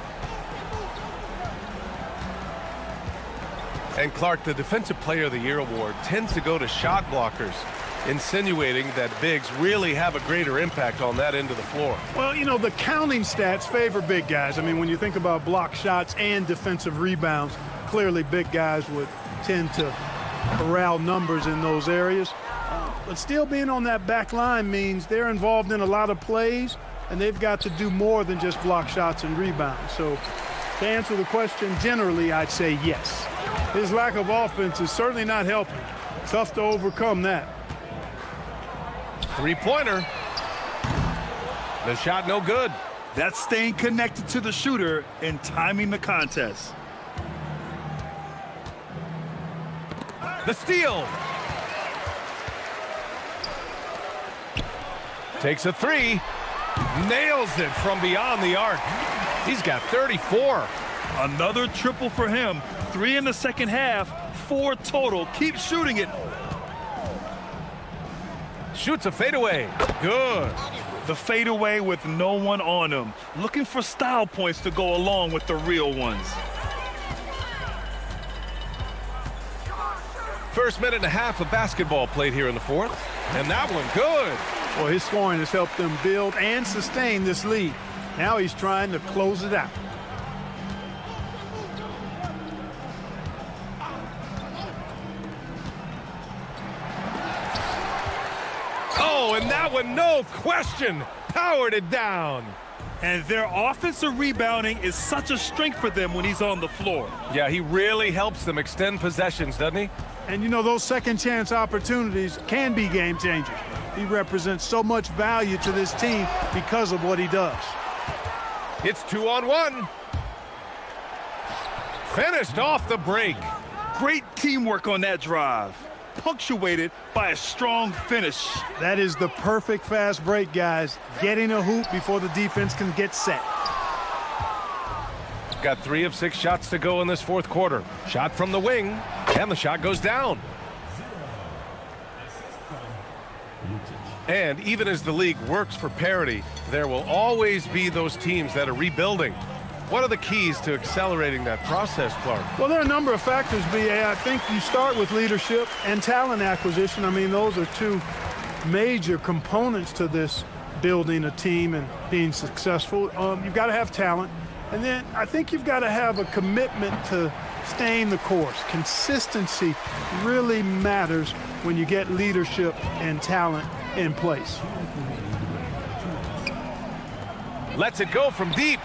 And Clark, the Defensive Player of the Year award tends to go to shot blockers, insinuating that bigs really have a greater impact on that end of the floor. Well, you know, the counting stats favor big guys. I mean, when you think about block shots and defensive rebounds, clearly big guys would tend to corral numbers in those areas. But still being on that back line means they're involved in a lot of plays, and they've got to do more than just block shots and rebounds. So to answer the question, generally, I'd say yes. His lack of offense is certainly not helping. Tough to overcome that. Three-pointer. The shot no good. That's staying connected to the shooter and timing the contest. The steal. Takes a three. Nails it from beyond the arc. He's got 34. Another triple for him. 3 in the second half, 4 total. Keep shooting it. Shoots a fadeaway. Good. The fadeaway with no one on him. Looking for style points to go along with the real ones. First minute and a half of basketball played here in the fourth. And that one good. Well, his scoring has helped them build and sustain this lead. Now he's trying to close it out. Oh, and that one, no question, powered it down. And their offensive rebounding is such a strength for them when he's on the floor. Yeah, he really helps them extend possessions, doesn't he? And, you know, those second chance opportunities can be game changers. He represents so much value to this team because of what he does. It's 2-on-1. Finished off the break. Great teamwork on that drive, punctuated by a strong finish. That is the perfect fast break, guys. Getting a hoop before the defense can get set. Got 3 of 6 shots to go in this fourth quarter. Shot from the wing, and the shot goes down. And even as the league works for parity, there will always be those teams that are rebuilding. What are the keys to accelerating that process, Clark? Well, there are a number of factors, B.A. I think you start with leadership and talent acquisition. I mean, those are 2 major components to this building a team and being successful. You've got to have talent. And then I think you've got to have a commitment to staying the course. Consistency really matters when you get leadership and talent in place. Lets it go from deep.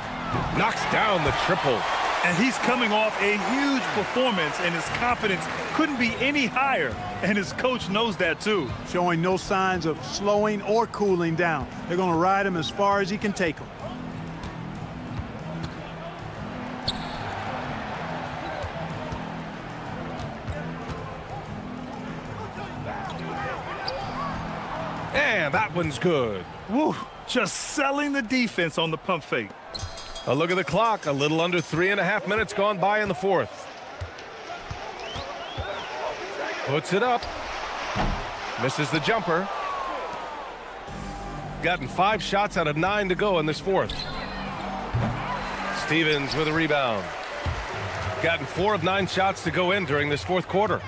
Knocks down the triple. And he's coming off a huge performance, and his confidence couldn't be any higher. And his coach knows that too. Showing no signs of slowing or cooling down. They're going to ride him as far as he can take him. And that one's good. Woo, just selling the defense on the pump fake. A look at the clock. A little under 3.5 minutes gone by in the fourth. Puts it up. Misses the jumper. Gotten 5 shots out of 9 to go in this fourth. Stevens with a rebound. Gotten 4 of 9 shots to go in during this fourth quarter.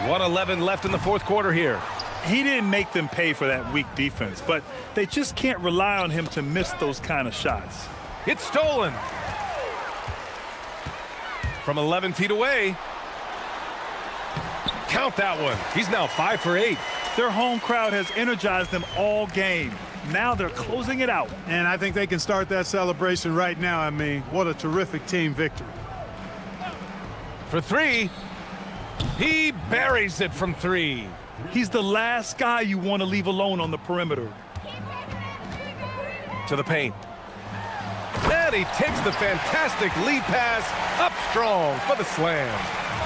1:11 left in the fourth quarter here. He didn't make them pay for that weak defense, but they just can't rely on him to miss those kind of shots. It's stolen. From 11 feet away. Count that one. He's now 5 for 8. Their home crowd has energized them all game. Now they're closing it out. And I think they can start that celebration right now. I mean, what a terrific team victory. For 3. He buries it from 3. He's the last guy you want to leave alone on the perimeter. To the paint. And he takes the fantastic lead pass up strong for the slam.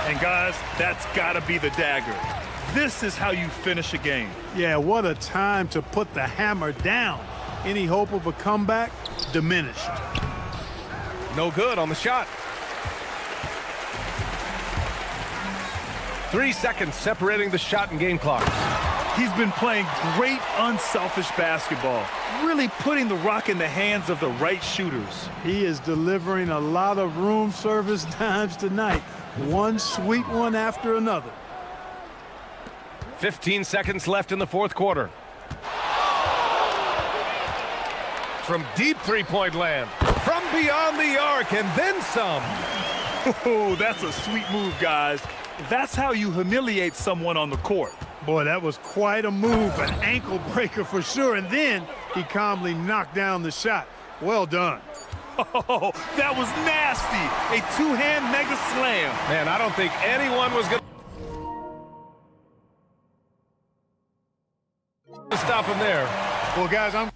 And guys, that's got to be the dagger. This is how you finish a game. Yeah, what a time to put the hammer down. Any hope of a comeback diminished. No good on the shot. 3 seconds separating the shot and game clocks. He's been playing great unselfish basketball, really putting the rock in the hands of the right shooters. He is delivering a lot of room service dimes tonight. One sweet one after another. 15 seconds left in the fourth quarter. From deep three-point land. From beyond the arc and then some. Oh, that's a sweet move, guys. That's how you humiliate someone on the court. Boy, that was quite a move, an ankle breaker for sure. And then he calmly knocked down the shot. Well done. Oh, that was nasty. A 2-hand mega slam. Man, I don't think anyone was going to stop him there. Well, guys, I'm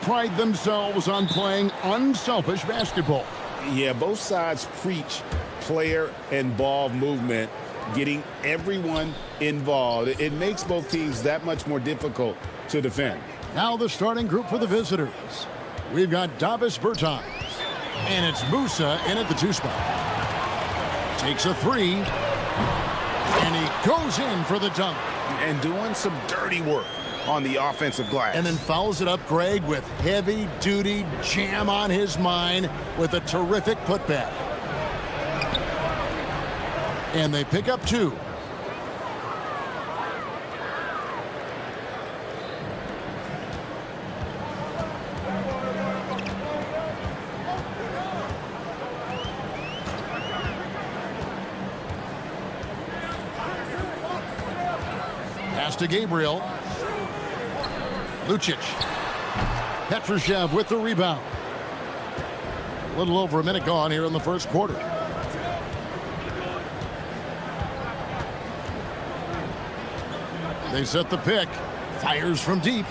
pride themselves on playing unselfish basketball. Yeah, both sides preach player and ball movement, getting everyone involved. It makes both teams that much more difficult to defend. Now the starting group for the visitors. We've got Davis Bertans. And it's Musa in at the 2 spot. Takes a 3. And he goes in for the dunk. And doing some dirty work on the offensive glass. And then fouls it up, Greg, with heavy-duty jam on his mind with a terrific putback. And they pick up 2. Pass to Gabriel. Lucic. Petrushev with the rebound. A little over a minute gone here in the first quarter. They set the pick. Fires from deep.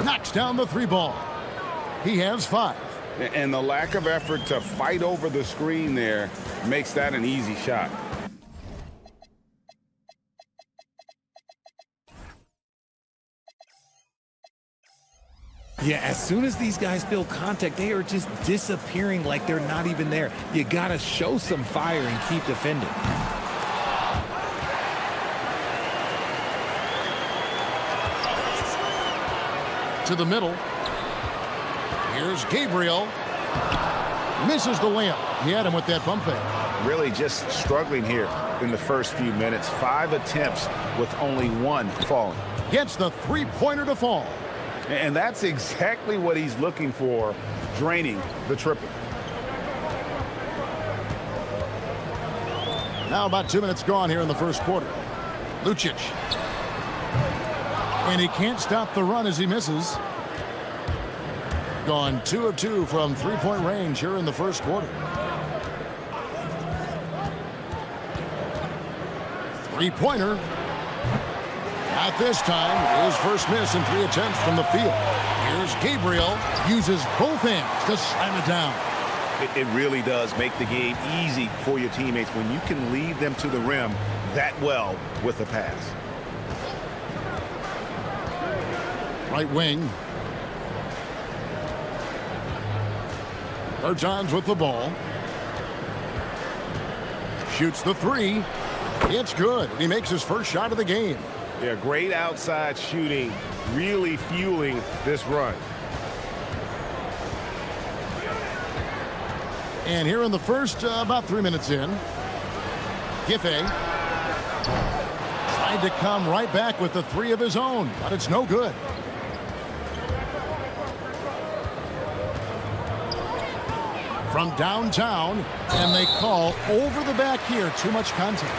Knocks down the 3 ball. He has 5. And the lack of effort to fight over the screen there makes that an easy shot. Yeah, as soon as these guys feel contact, they are just disappearing like they're not even there. You got to show some fire and keep defending. To the middle. Here's Gabriel. Misses the layup. He had him with that bump fake. Really just struggling here in the first few minutes. 5 attempts with only 1 falling. Gets the 3-pointer to fall. And that's exactly what he's looking for, draining the triple. Now about 2 minutes gone here in the first quarter. Lucic. And he can't stop the run as he misses. Gone 2 of 2 from 3-point range here in the first quarter. 3-pointer. Not this time. His first miss in 3 attempts from the field. Here's Gabriel. Uses both hands to slam it down. It really does make the game easy for your teammates when you can lead them to the rim that well with a pass. Right wing. Bertans with the ball. Shoots the 3. It's good. He makes his first shot of the game. Yeah, great outside shooting, really fueling this run. And here in the first, about 3 minutes in, Giffey tried to come right back with the 3 of his own, but it's no good. From downtown, and they call over the back here. Too much contact.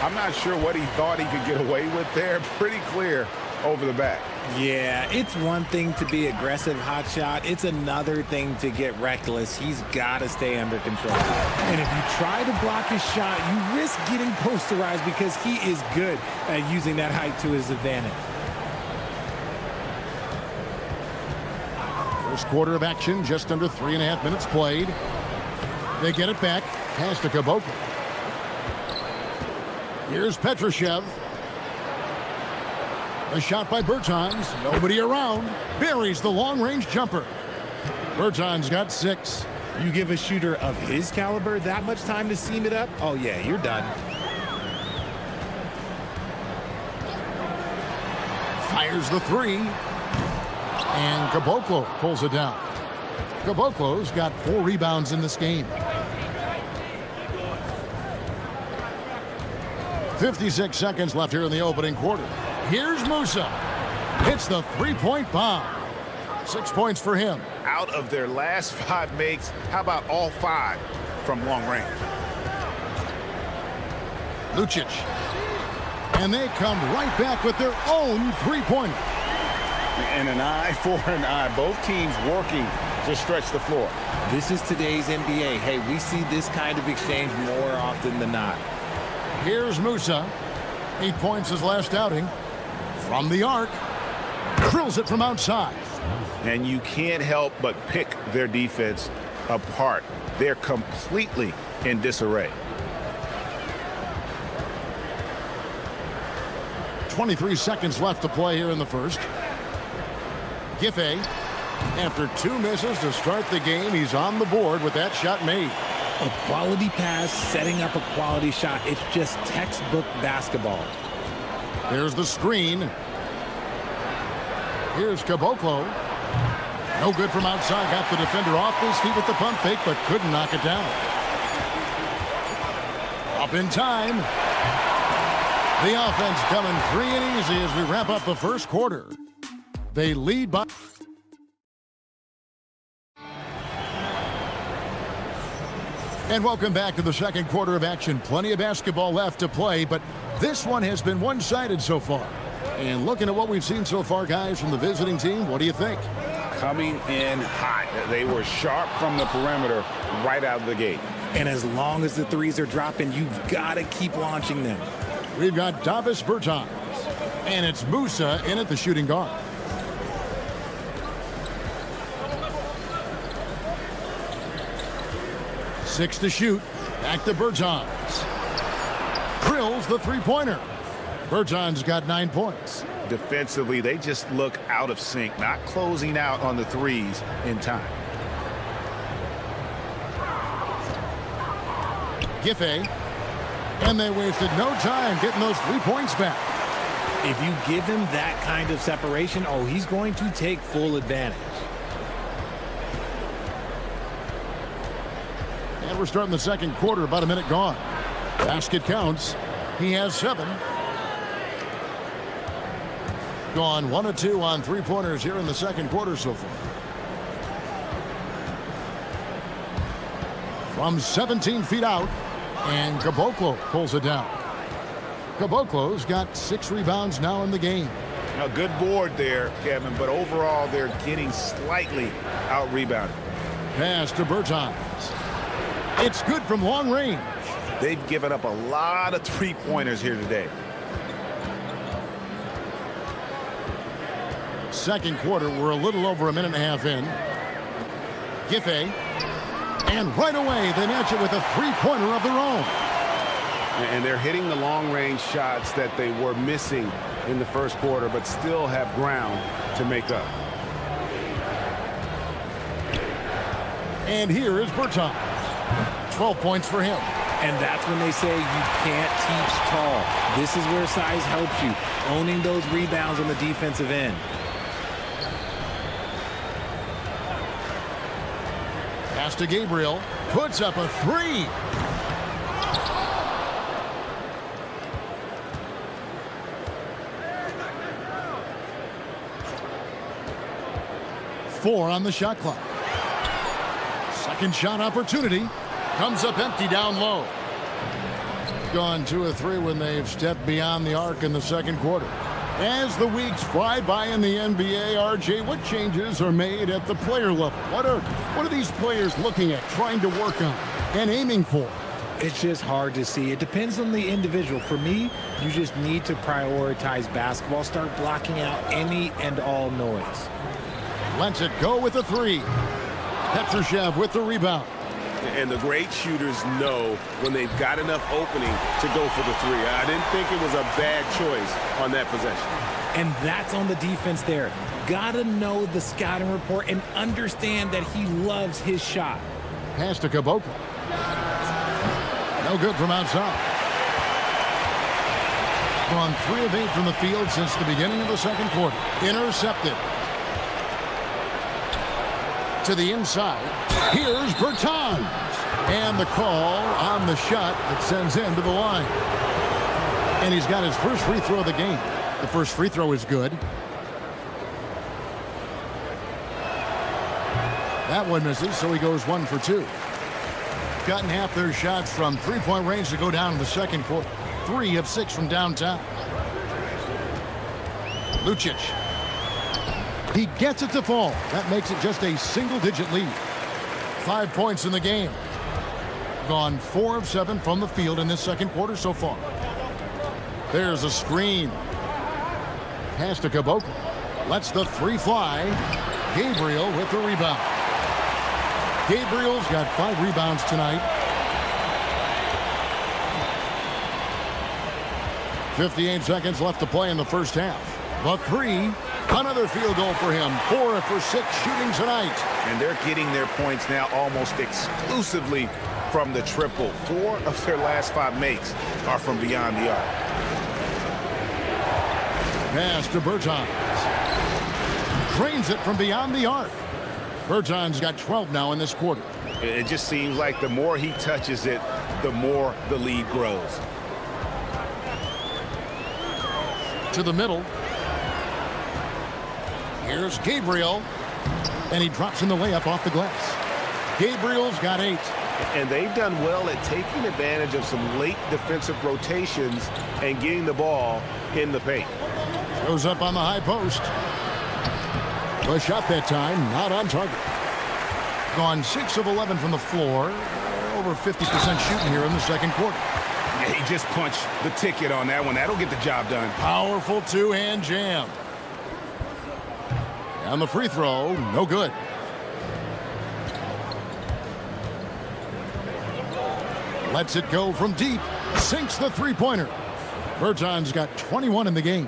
I'm not sure what he thought he could get away with there. Pretty clear over the back. Yeah, it's one thing to be aggressive hot shot. It's another thing to get reckless. He's got to stay under control. And if you try to block his shot, you risk getting posterized because he is good at using that height to his advantage. First quarter of action, just under 3.5 minutes played. They get it back. Pass to Caboclo. Here's Petrushev. A shot by Bertans. Nobody around. Buries the long-range jumper. Bertans got 6. You give a shooter of his caliber that much time to seam it up? Oh, yeah, you're done. Fires the 3. And Caboclo pulls it down. Caboclo's got 4 rebounds in this game. 56 seconds left here in the opening quarter. Here's Musa. Hits the 3-point bomb. 6 points for him. Out of their last 5 makes, how about all 5 from long range? Lucic. And they come right back with their own 3-pointer. And an eye for an eye. Both teams working to stretch the floor. This is today's NBA. Hey, we see this kind of exchange more often than not. Here's Musa. 8 points his last outing. From the arc. Drills it from outside. and you can't help but pick their defense apart. They're completely in disarray. 23 seconds left to play here in the first. Giffey, after 2 misses to start the game, he's on the board with that shot made. A quality pass, setting up a quality shot. It's just textbook basketball. There's the screen. Here's Caboclo. No good from outside. Got the defender off his feet with the pump fake, but couldn't knock it down. Up in time. The offense coming free and easy as we wrap up the first quarter. They lead by... And welcome back to the second quarter of action. Plenty of basketball left to play, but this one has been one-sided so far. And looking at what we've seen so far, guys, from the visiting team, what do you think? Coming in hot. They were sharp from the perimeter right out of the gate. And as long as the threes are dropping, you've got to keep launching them. We've got Davis Bertans, and it's Musa in at the shooting guard. Six to shoot. Back to Bertans. Drills the three-pointer. Bertans got 9 points. Defensively, they just look out of sync, not closing out on the threes in time. Giffey. And they wasted no time getting those 3 points back. If you give him that kind of separation, oh, he's going to take full advantage. And we're starting the second quarter, about a minute gone. Basket counts. He has 7. Gone 1 of 2 on three-pointers here in the second quarter so far. From 17 feet out, and Caboclo pulls it down. Caboclo's got 6 rebounds now in the game. A good board there, Kevin, but overall they're getting slightly out-rebounded. Pass to Bertans. It's good from long range. They've given up a lot of three-pointers here today. Second quarter, we're a little over a minute and a half in. Giffey. And right away, they match it with a three-pointer of their own. And they're hitting the long-range shots that they were missing in the first quarter, but still have ground to make up. And here is Bertans. 12 points for him. And that's when they say you can't teach tall. This is where size helps you. Owning those rebounds on the defensive end. Pass to Gabriel. Puts up a 3. Four on the shot clock. Second shot opportunity. Comes up empty down low. Gone 2 of 3 when they've stepped beyond the arc in the second quarter. As the weeks fly by in the NBA, RJ, what changes are made at the player level? What are these players looking at, trying to work on, and aiming for? It's just hard to see. It depends on the individual. For me, you just need to prioritize basketball. Start blocking out any and all noise. Lets it go with a 3. Petrushev with the rebound. And the great shooters know when they've got enough opening to go for the 3. I didn't think it was a bad choice on that possession. And that's on the defense there. Gotta know the scouting report and understand that he loves his shot. Pass to Caboclo. No good from outside. Gone 3 of 8 from the field since the beginning of the second quarter. Intercepted. To the inside. Here's Bertans. And the call on the shot that sends him to the line. And he's got his first free throw of the game. The first free throw is good. That one misses, so he goes 1 for 2. Cutting half their shots from three-point range to go down in the second quarter. 3 of 6 from downtown. Lucic. He gets it to fall. That makes it just a single-digit lead. 5 points in the game. Gone 4 of 7 from the field in this second quarter so far. There's a screen. Pass to Caboclo. Lets the 3 fly. Gabriel with the rebound. Gabriel's got 5 rebounds tonight. 58 seconds left to play in the first half. The 3, another field goal for him. 4 for 6 shooting tonight. And they're getting their points now almost exclusively from the triple. 4 of their last 5 makes are from beyond the arc. Pass to Bertans. Drains it from beyond the arc. Bertans got 12 now in this quarter. It just seems like the more he touches it, the more the lead grows. To the middle. Here's Gabriel. And he drops in the layup off the glass. Gabriel's got 8. And they've done well at taking advantage of some late defensive rotations and getting the ball in the paint. Goes up on the high post. The shot that time, not on target. Gone 6 of 11 from the floor. Over 50% shooting here in the second quarter. Yeah, he just punched the ticket on that one. That'll get the job done. Powerful 2-hand jam. And the free throw, no good. Lets it go from deep. Sinks the three-pointer. Bertans got 21 in the game.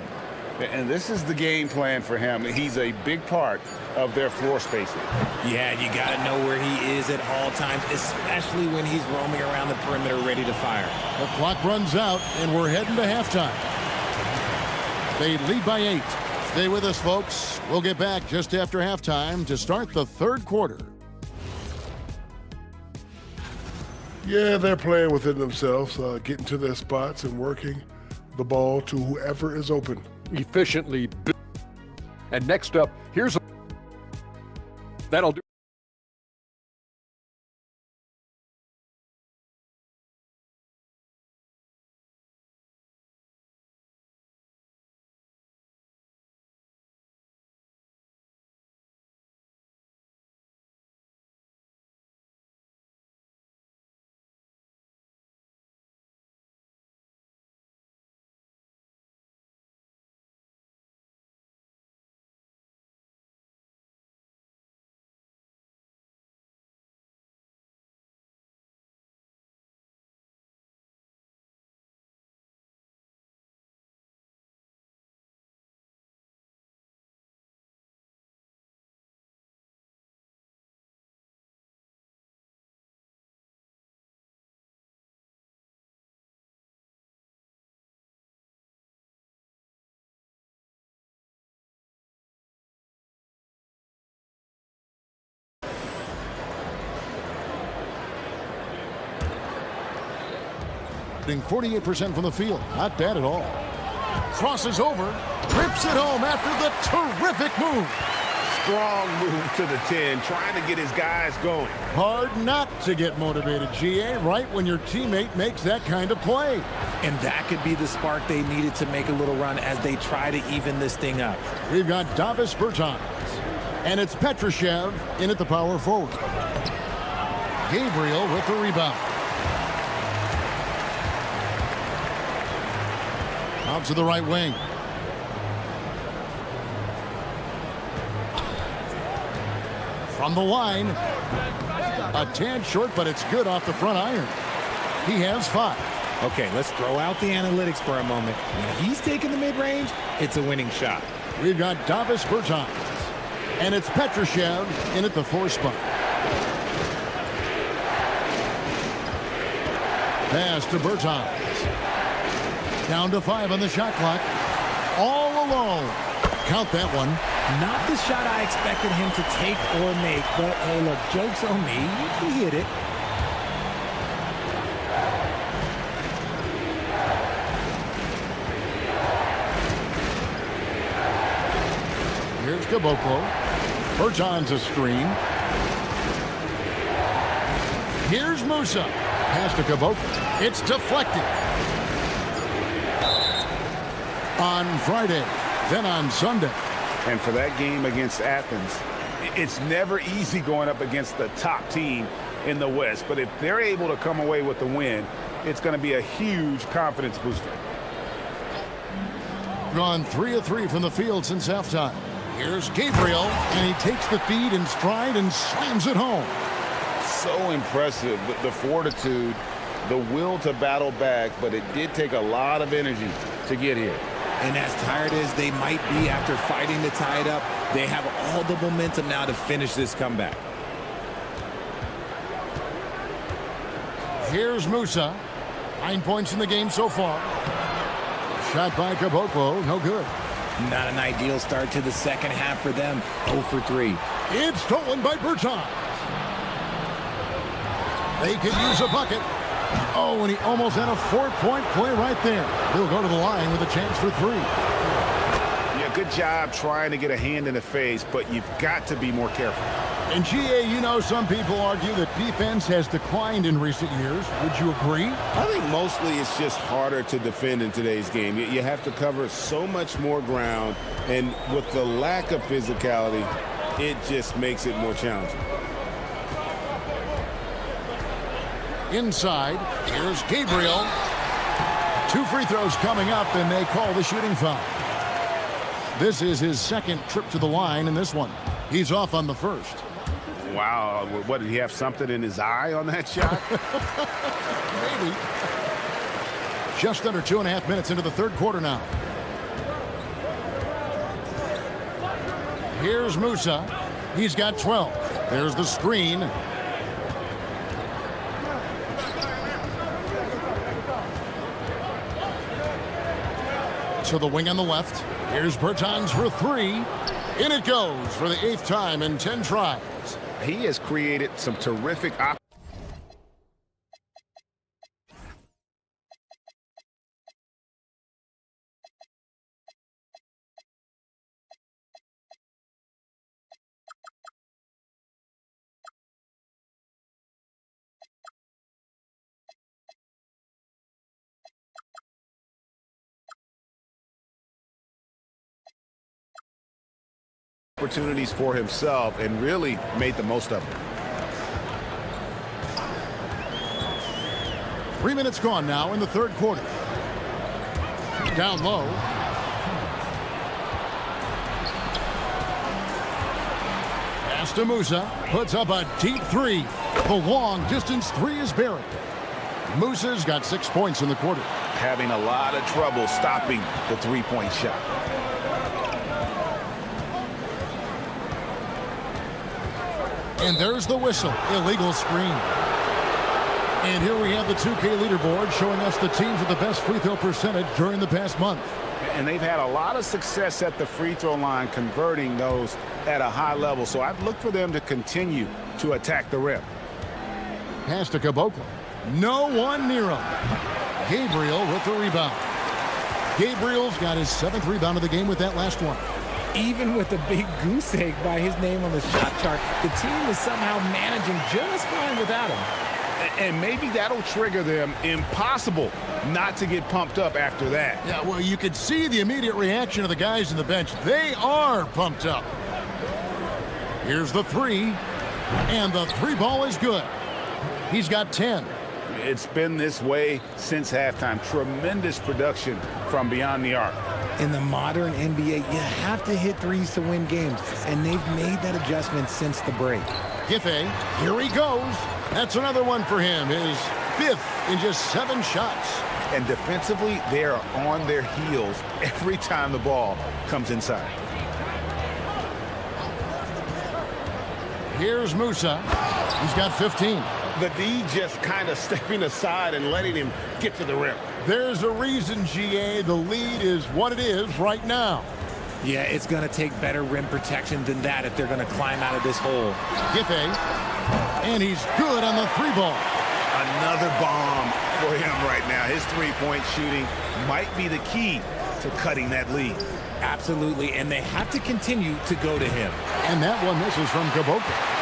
And this is the game plan for him. He's a big part of their floor spacing. Yeah, you got to know where he is at all times, especially when he's roaming around the perimeter ready to fire. The clock runs out, and we're heading to halftime. They lead by 8. Stay with us, folks. We'll get back just after halftime to start the third quarter. Yeah, they're playing within themselves, getting to their spots and working the ball to whoever is open. Efficiently. And next up, here's a... That'll do. Shooting 48% from the field. Not bad at all. Crosses over. Rips it home after the terrific move. Strong move to the 10, trying to get his guys going. Hard not to get motivated, GA, right when your teammate makes that kind of play. And that could be the spark they needed to make a little run as they try to even this thing up. We've got Davis Bertans. And it's Petrushev in at the power forward. Gabriel with the rebound. Out to the right wing. From the line. A tad short, but it's good off the front iron. He has 5. Okay, let's throw out the analytics for a moment. When he's taking the mid-range, it's a winning shot. We've got Davis Bertans. And it's Petrushev in at the 4 spot. Pass to Bertans. Down to 5 on the shot clock. All alone. Count that one. Not the shot I expected him to take or make, but hey, look, joke's on me. He hit it. Here's Caboclo. Bertans a screen. Here's Musa. Pass to Caboclo. It's deflected. On Friday, then on Sunday. And for that game against Athens, it's never easy going up against the top team in the West. But if they're able to come away with the win, it's going to be a huge confidence booster. Gone 3 of 3 from the field since halftime. Here's Gabriel, and he takes the feed in stride and slams it home. So impressive, the fortitude, the will to battle back, but it did take a lot of energy to get here. And as tired as they might be after fighting to tie it up, they have all the momentum now to finish this comeback. Here's Musa. 9 points in the game so far. Shot by Caboclo, no good. Not an ideal start to the second half for them. 0 for 3. It's stolen by Bertans. They could use a bucket. Oh, and he almost had a 4-point play right there. He'll go to the line with a chance for 3. Yeah, good job trying to get a hand in the face, but you've got to be more careful. And GA, you know, some people argue that defense has declined in recent years. Would you agree? I think mostly it's just harder to defend in today's game. You have to cover so much more ground, and with the lack of physicality, it just makes it more challenging. Inside, here's Gabriel. 2 free throws coming up, and they call the shooting foul. This is his second trip to the line in this one. He's off on the first. Wow, what, did he have something in his eye on that shot? Maybe. Just under 2.5 minutes into the third quarter now. Here's Musa. He's got 12. There's the screen. To the wing on the left. Here's Bertans for 3. In it goes for the 8th time in 10 tries. He has created some terrific opportunities for himself and really made the most of them. 3 minutes gone now in the third quarter. Down low. Pass to Musa. Puts up a deep 3. The long distance 3 is buried. Musa's got 6 points in the quarter. Having a lot of trouble stopping the 3-point shot. And there's the whistle. Illegal screen. And here we have the 2K leaderboard showing us the teams with the best free throw percentage during the past month. And they've had a lot of success at the free throw line, converting those at a high level. So I'd look for them to continue to attack the rim. Pass to Caboclo. No one near him. Gabriel with the rebound. Gabriel's got his 7th rebound of the game with that last one. Even with a big goose egg by his name on the shot chart, the team is somehow managing just fine without him. And maybe that'll trigger them. Impossible not to get pumped up after that. Yeah, well, you could see the immediate reaction of the guys on the bench. They are pumped up. Here's the 3, and the 3 ball is good. He's got 10. It's been this way since halftime. Tremendous production from beyond the arc. In the modern NBA, you have to hit threes to win games, and they've made that adjustment since the break. Giffey, here he goes. That's another one for him. His 5th in just 7 shots. And defensively, they are on their heels every time the ball comes inside. Here's Musa. He's got 15. The D just kind of stepping aside and letting him get to the rim. There's a reason, GA, the lead is what it is right now. Yeah, it's going to take better rim protection than that if they're going to climb out of this hole. Giffey, and he's good on the 3 ball. Another bomb for him right now. His 3-point shooting might be the key to cutting that lead. Absolutely, and they have to continue to go to him. And that one misses from Caboclo.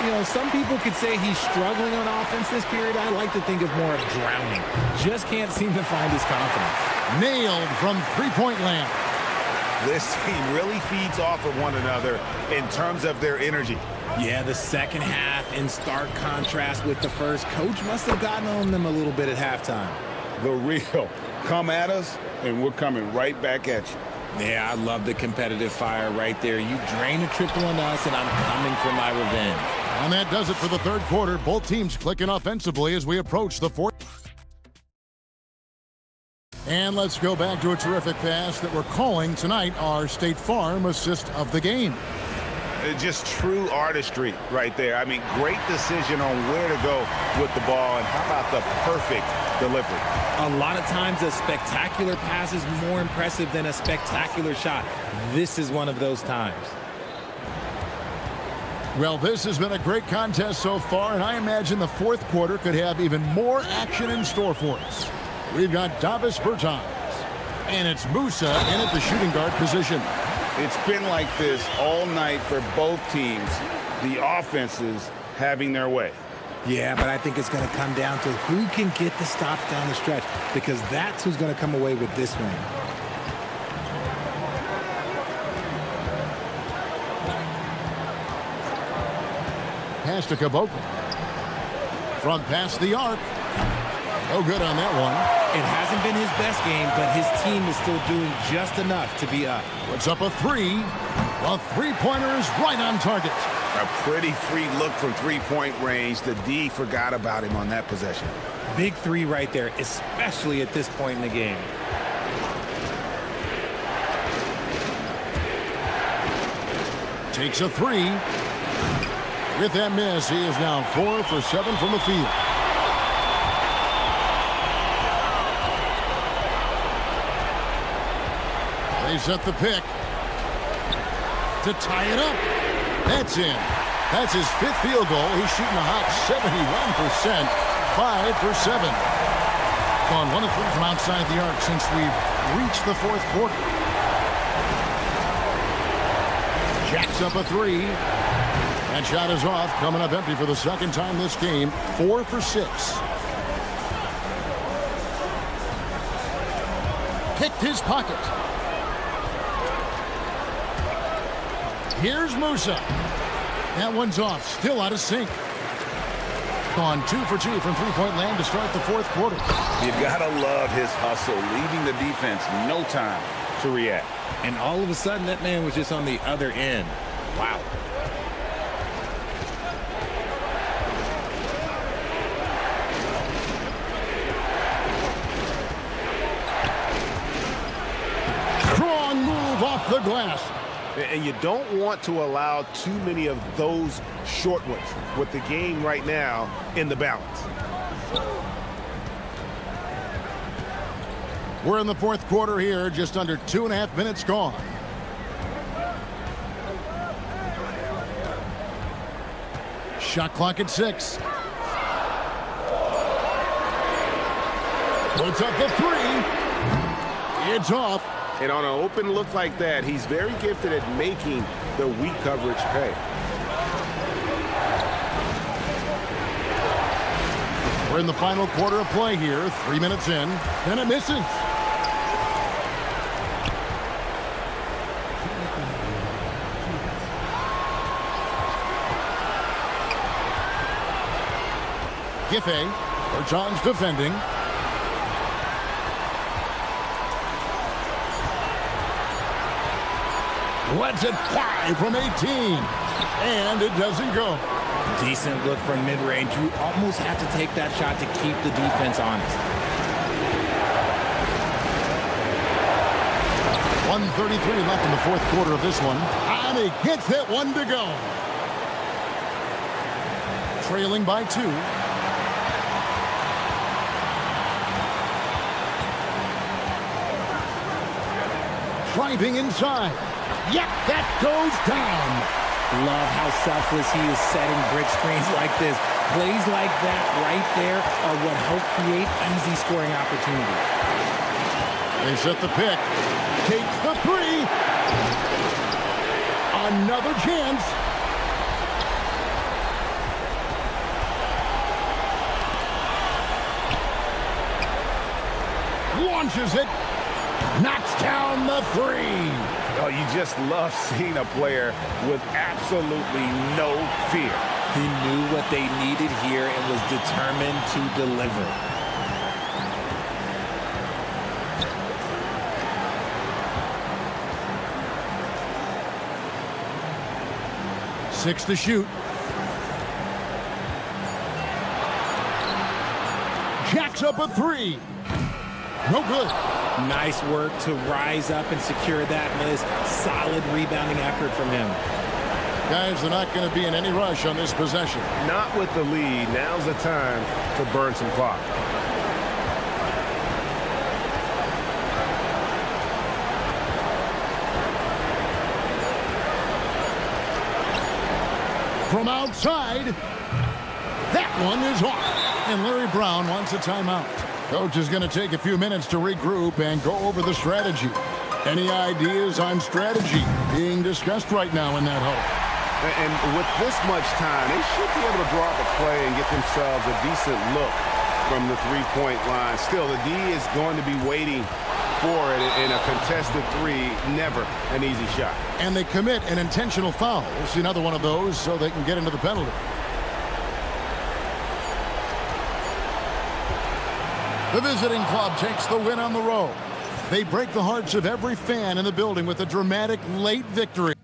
You know, some people could say he's struggling on offense this period. I like to think of more of drowning. Just can't seem to find his confidence. Nailed from 3-point land. This team really feeds off of one another in terms of their energy. Yeah, the second half in stark contrast with the first. Coach must have gotten on them a little bit at halftime. The real come at us, and we're coming right back at you. Yeah, I love the competitive fire right there. You drain a triple on us, and I'm coming for my revenge. And that does it for the third quarter. Both teams clicking offensively as we approach the fourth. And let's go back to a terrific pass that we're calling tonight our State Farm assist of the game. Just true artistry right there. I mean, great decision on where to go with the ball, and how about the perfect delivery? A lot of times a spectacular pass is more impressive than a spectacular shot. This is one of those times. Well, this has been a great contest so far, and I imagine the fourth quarter could have even more action in store for us. We've got Davis Bertans, and it's Musa in at the shooting guard position. It's been like this all night for both teams, the offenses having their way. Yeah, but I think it's going to come down to who can get the stops down the stretch, because that's who's going to come away with this win. Pass to Caboclo. Front past the arc. No good on that one. It hasn't been his best game, but his team is still doing just enough to be up. Puts up a three. The three-pointer is right on target. A pretty free look from three-point range. The D forgot about him on that possession. Big three right there, especially at this point in the game. Takes a three. With that miss, he is now 4 for 7 from the field. They set the pick to tie it up. That's in. That's his 5th field goal. He's shooting a hot 71%, 5 for 7. Gone 1 of 3 from outside the arc since we've reached the fourth quarter. Jacks up a three. That shot is off, coming up empty for the second time this game. 4 for 6. Picked his pocket. Here's Musa. That one's off, still out of sync. Gone 2 for 2 from three-point land to start the fourth quarter. You gotta love his hustle, leaving the defense no time to react. And all of a sudden, that man was just on the other end. Wow. Strong move off the glass. And you don't want to allow too many of those short ones with the game right now in the balance. We're in the fourth quarter here, just under 2.5 minutes gone. Shot clock at 6. Puts up the three. It's off. And on an open look like that, he's very gifted at making the weak coverage pay. We're in the final quarter of play here. 3 minutes in, and it misses. Giffey, Bertans defending. Lets it fly from 18. And it doesn't go. Decent look from mid-range. You almost have to take that shot to keep the defense honest. 1:33 left in the fourth quarter of this one. And he gets that one to go. Trailing by 2. Driving inside. Yep, that goes down. Love how selfless he is setting brick screens like this. Plays like that right there are what help create easy scoring opportunities. They set the pick. Takes the three. Another chance. Launches it. Knocks down the three. Oh, you just love seeing a player with absolutely no fear. He knew what they needed here and was determined to deliver. 6 to shoot. Jacks up a 3. No good. Nice work to rise up and secure that miss. Solid rebounding effort from him. Guys, they're not going to be in any rush on this possession. Not with the lead. Now's the time to burn some clock. From outside, that one is off. And Larry Brown wants a timeout. Coach is going to take a few minutes to regroup and go over the strategy. Any ideas on strategy being discussed right now in that hole? And with this much time, they should be able to draw up a play and get themselves a decent look from the three-point line. Still, the D is going to be waiting for it in a contested three. Never an easy shot. And they commit an intentional foul. We'll see another one of those so they can get into the penalty. The visiting club takes the win on the road. They break the hearts of every fan in the building with a dramatic late victory.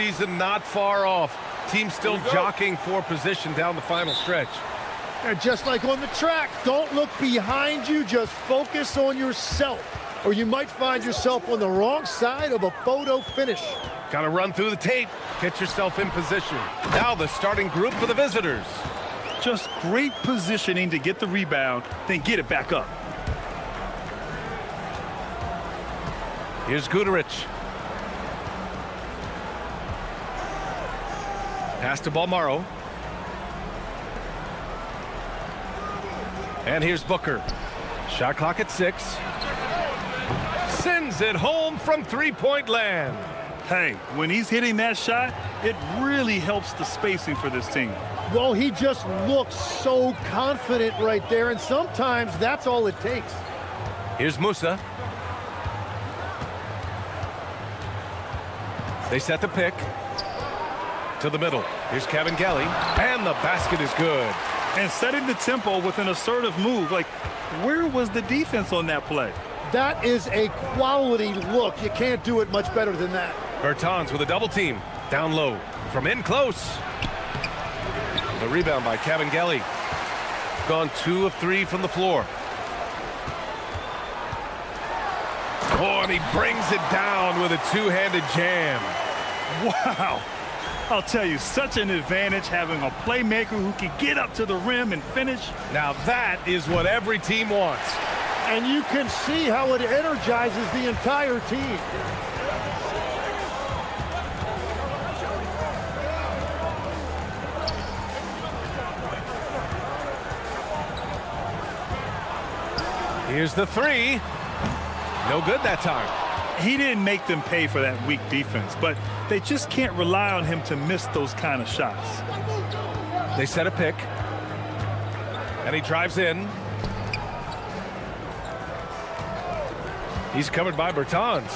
season not far off. Team still jockeying for position down the final stretch. And just like on the track, don't look behind you, just focus on yourself, or you might find yourself on the wrong side of a photo finish. Gotta run through the tape, get yourself in position. Now the starting group for the visitors. Just great positioning to get the rebound, then get it back up. Here's Guduric. Pass to Balmaro. And here's Booker. Shot clock at 6. Sends it home from three-point land. Hey, when he's hitting that shot, it really helps the spacing for this team. Well, he just looks so confident right there, and sometimes that's all it takes. Here's Musa. They set the pick to the middle. Here's Kevin Gelly, and the basket is good. And setting the tempo with an assertive move. Like, where was the defense on that play? That is a quality look. You can't do it much better than that. Bertans with a double team. Down low from in close. The rebound by Kevin Gelly. Gone 2 of 3 from the floor. Oh, and he brings it down with a two-handed jam. Wow. I'll tell you, such an advantage having a playmaker who can get up to the rim and finish. Now that is what every team wants. And you can see how it energizes the entire team. Here's the three. No good that time. He didn't make them pay for that weak defense, but they just can't rely on him to miss those kind of shots. They set a pick. And he drives in. He's covered by Bertans.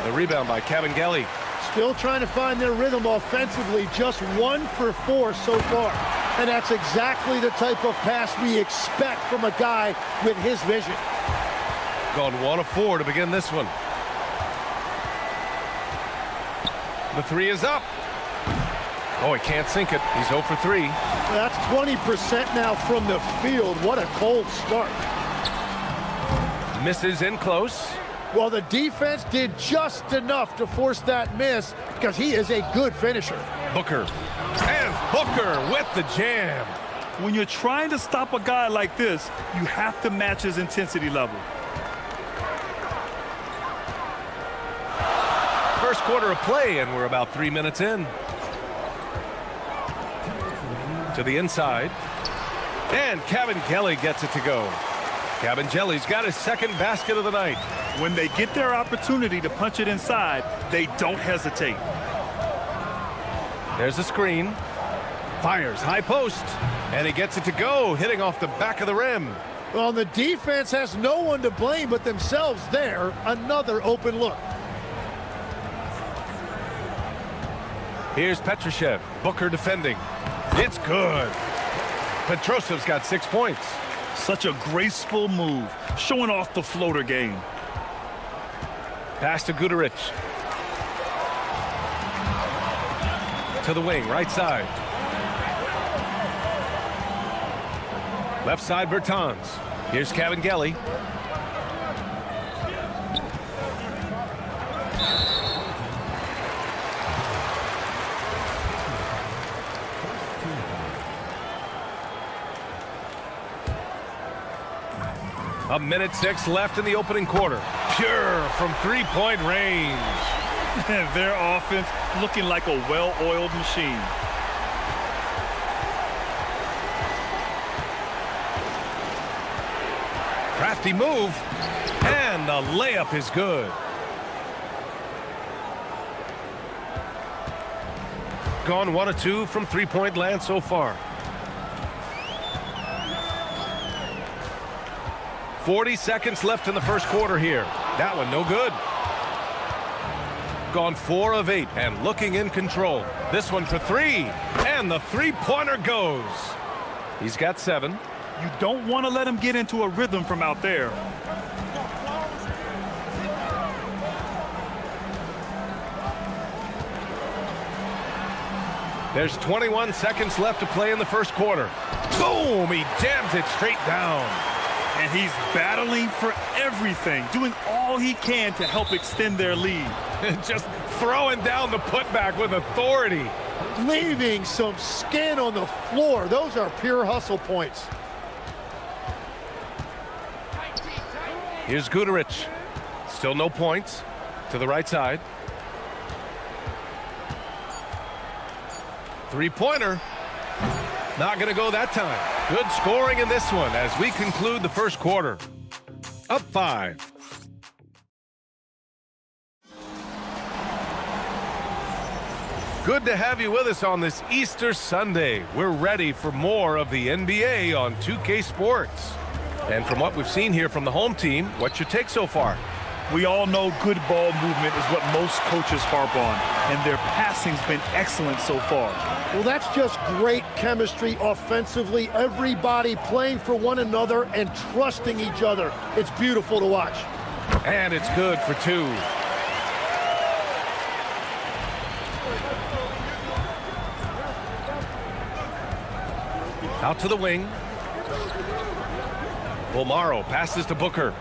The rebound by Kevin Gelly. Still trying to find their rhythm offensively. Just 1 for 4 so far. And that's exactly the type of pass we expect from a guy with his vision. Gone 1 of 4 to begin this one. The three is up. Oh, he can't sink it. He's 0 for 3. That's 20% now from the field. What a cold start. Misses in close. Well, the defense did just enough to force that miss because he is a good finisher. Booker. And Booker with the jam. When you're trying to stop a guy like this, you have to match his intensity level. First quarter of play, and we're about 3 minutes in. To the inside. And Kevin Gelly gets it to go. Kevin Gelly's got his second basket of the night. When they get their opportunity to punch it inside, they don't hesitate. There's a screen. Fires high post. And he gets it to go, hitting off the back of the rim. Well, the defense has no one to blame but themselves there. Another open look. Here's Petrushev. Booker defending. It's good. Petrosev's got 6 points. Such a graceful move, showing off the floater game. Pass to Guduric. To the wing, right side. Left side, Bertans. Here's Kevin Gelly. A minute 6 left in the opening quarter. Pure from three-point range. Their offense looking like a well-oiled machine. Crafty move. And the layup is good. Gone 1 of 2 from three-point land so far. 40 seconds left in the first quarter here. That one no good. Gone 4 of 8 and looking in control. This one for 3. And the three-pointer goes. He's got 7. You don't want to let him get into a rhythm from out there. There's 21 seconds left to play in the first quarter. Boom! He jams it straight down. And he's battling for everything, doing all he can to help extend their lead. Just throwing down the putback with authority. Leaving some skin on the floor. Those are pure hustle points. Here's Guduric. Still no points. To the right side. Three-pointer. Not going to go that time. Good scoring in this one as we conclude the first quarter. Up 5. Good to have you with us on this Easter Sunday. We're ready for more of the NBA on 2K Sports. And from what we've seen here from the home team, what's your take so far? We all know good ball movement is what most coaches harp on, and their passing's been excellent so far. Well, that's just great chemistry offensively. Everybody playing for one another and trusting each other. It's beautiful to watch. And it's good for 2. Out to the wing. Bolmaro passes to Booker.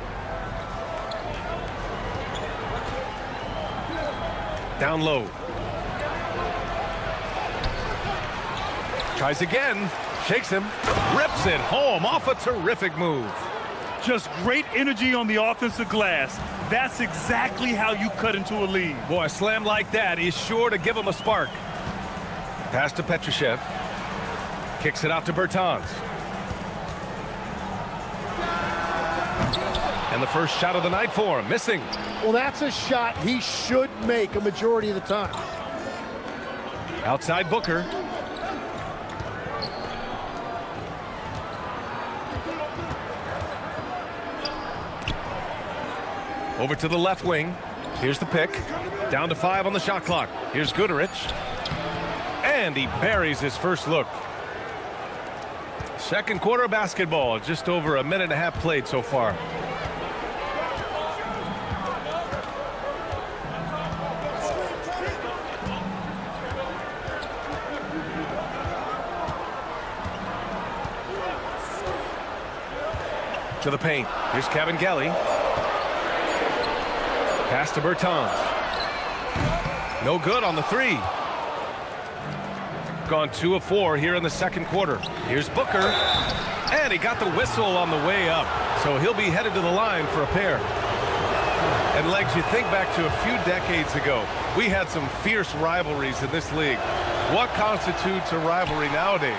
Down low. Tries again. Shakes him. Rips it home off a terrific move. Just great energy on the offensive glass. That's exactly how you cut into a lead. Boy, a slam like that is sure to give him a spark. Pass to Petrushev. Kicks it out to Bertans. And the first shot of the night for him, missing. Well, that's a shot he should make a majority of the time. Outside Booker. Over to the left wing. Here's the pick. Down to 5 on the shot clock. Here's Guduric. And he buries his first look. Second quarter of basketball. Just over a minute and a half played so far. To the paint. Here's Kabengele. Pass to Bertans. No good on the 3. Gone 2 of 4 here in the second quarter. Here's Booker. And he got the whistle on the way up. So he'll be headed to the line for a pair. And Legs, you think back to a few decades ago. We had some fierce rivalries in this league. What constitutes a rivalry nowadays?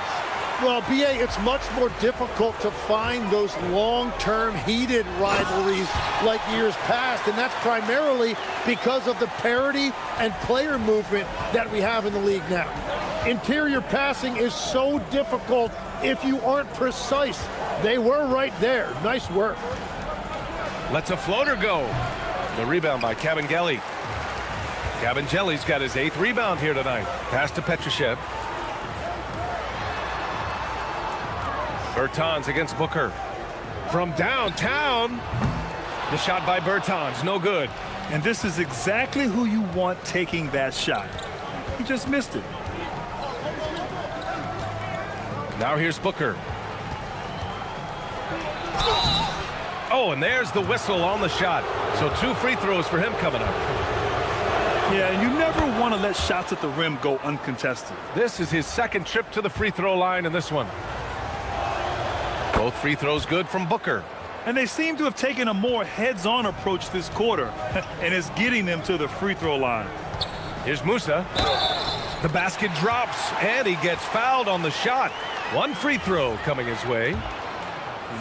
Well, B.A., it's much more difficult to find those long-term heated rivalries like years past, and that's primarily because of the parity and player movement that we have in the league now. Interior passing is so difficult if you aren't precise. They were right there. Nice work. Lets a floater go. The rebound by Kabengele. Kabengele's got his 8th rebound here tonight. Pass to Petrushev. Bertans against Booker. From downtown. The shot by Bertans, no good. And this is exactly who you want taking that shot. He just missed it. Now here's Booker. Oh, and there's the whistle on the shot. So 2 free throws for him coming up. Yeah, and you never want to let shots at the rim go uncontested. This is his 2nd trip to the free throw line in this one. Both free throws good from Booker. And they seem to have taken a more heads-on approach this quarter, and it's getting them to the free throw line. Here's Musa. The basket drops, and he gets fouled on the shot. 1 free throw coming his way.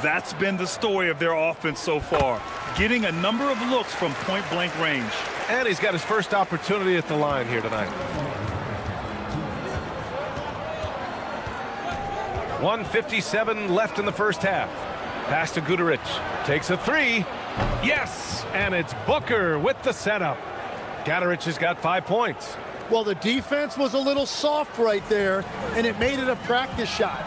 That's been the story of their offense so far, getting a number of looks from point-blank range. And he's got his first opportunity at the line here tonight. 1:57 left in the first half. Pass to Guduric. Takes a 3. Yes! And it's Booker with the setup. Guduric has got 5 points. Well, the defense was a little soft right there, and it made it a practice shot.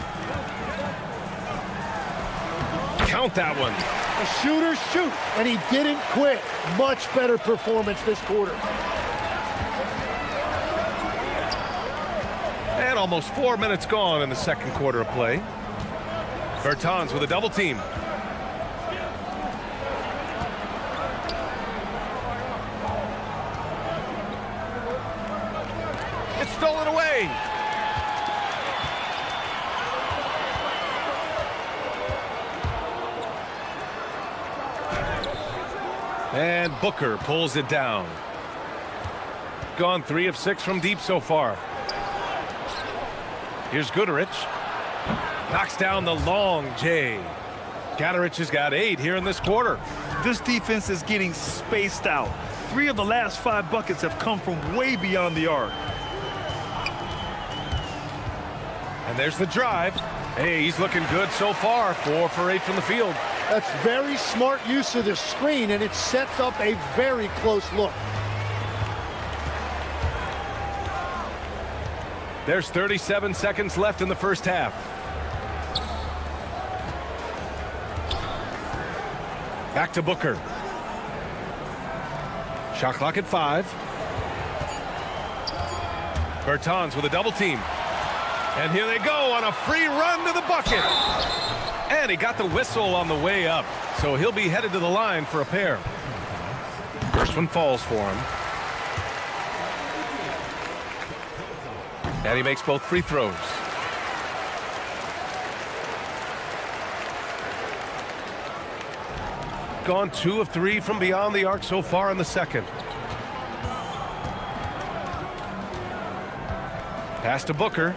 Count that one. The shooters shoot, and he didn't quit. Much better performance this quarter. And Almost 4 minutes gone in the second quarter of play. Bertans with a double team. It's stolen away. And Booker pulls it down. Gone 3 of 6 from deep so far. Here's Goodrich. Knocks down the long J. Goodrich has got 8 here in this quarter. This defense is getting spaced out. 3 of the last 5 buckets have come from way beyond the arc. And there's the drive. Hey, he's looking good so far. 4 for 8 from the field. That's very smart use of the screen, and it sets up a very close look. There's 37 seconds left in the first half. Back to Booker. Shot clock at 5. Bertans with a double team. And here they go on a free run to the bucket. And he got the whistle on the way up. So he'll be headed to the line for a pair. First one falls for him. And he makes both free throws. Gone 2 of 3 from beyond the arc so far in the second. Pass to Booker.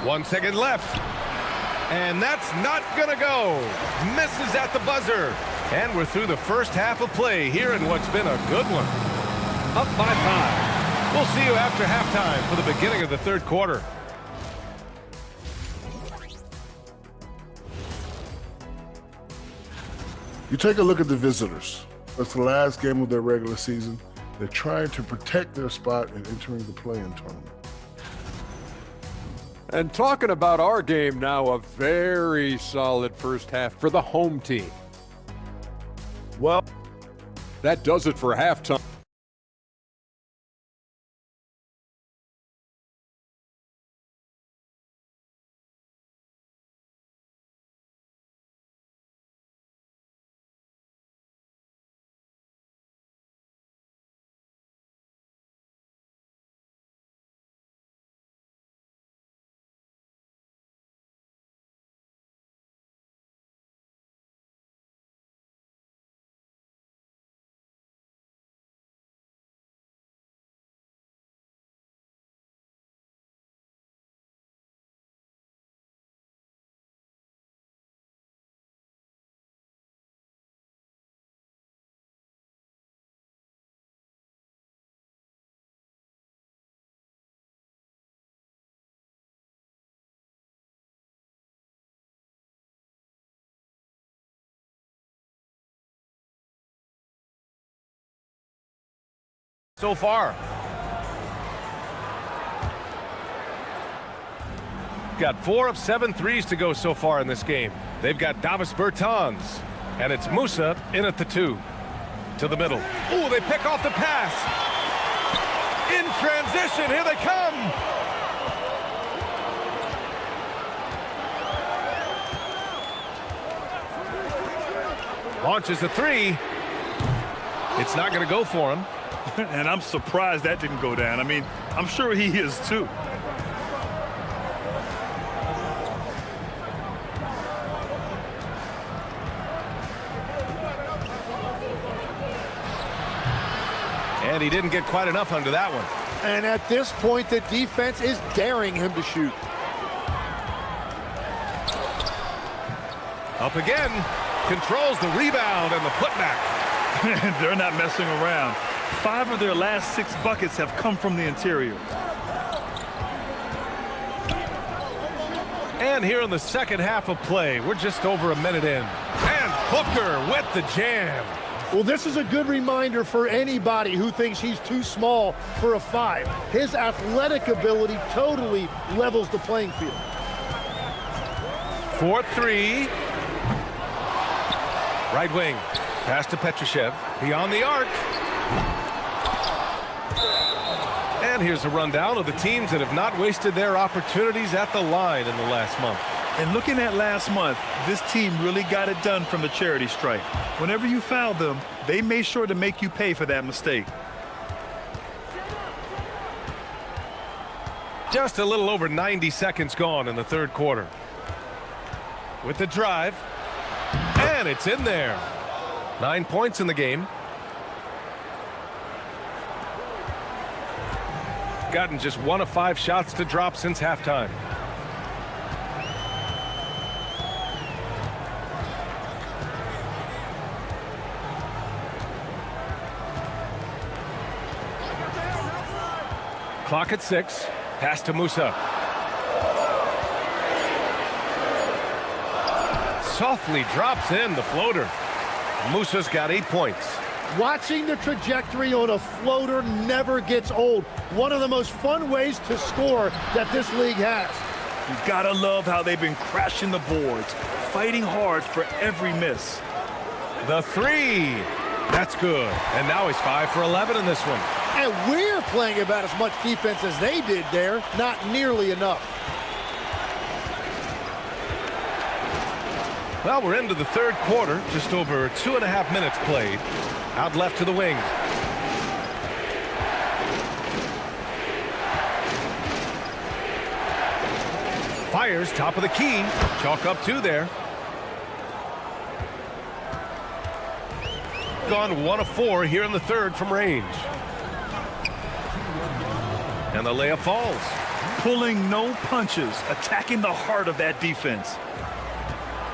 One second left. And that's not gonna go. Misses at the buzzer. And we're through the first half of play here in what's been a good one. Up by 5. We'll see you after halftime for the beginning of the third quarter. You take a look at the visitors. That's the last game of their regular season. They're trying to protect their spot in entering the play-in tournament. And talking about our game now, a very solid first half for the home team. Well, that does it for halftime. So far. Got 4 of 7 threes to go so far in this game. They've got Davis Bertans, and it's Musa in at the 2. To the middle. Ooh, they pick off the pass. In transition, here they come. Launches a 3. It's not going to go for him. And I'm surprised that didn't go down. I mean, I'm sure he is too. And he didn't get quite enough under that one. And at this point, the defense is daring him to shoot. Up again. Controls the rebound and the putback. They're not messing around. 5 of their last 6 buckets have come from the interior. And here in the second half of play, we're just over a minute in. And Booker with the jam. Well, this is a good reminder for anybody who thinks he's too small for a 5. His athletic ability totally levels the playing field. 4-3. Right wing. Pass to Petrushev. Beyond the arc. And here's a rundown of the teams that have not wasted their opportunities at the line in the last month. And looking at last month, this team really got it done from the charity stripe. Whenever you fouled them, they made sure to make you pay for that mistake. Just a little over 90 seconds gone in the third quarter. With the drive. And it's in there. 9 points in the game. Gotten just 1 of 5 shots to drop since halftime. Clock at 6. Pass to Musa. Softly drops in the floater. Musa's got 8 points. Watching the trajectory on a floater never gets old. One of the most fun ways to score that this league has. You gotta love how they've been crashing the boards, fighting hard for every miss. The 3. That's good. And now he's 5 for 11 in this one. And we're playing about as much defense as they did there. Not nearly enough. Well, we're into the third quarter. Just over 2.5 minutes played. Out left to the wing. Fires top of the key. Chalk up 2 there. Gone 1 of 4 here in the third from range. And the layup falls. Pulling no punches, attacking the heart of that defense.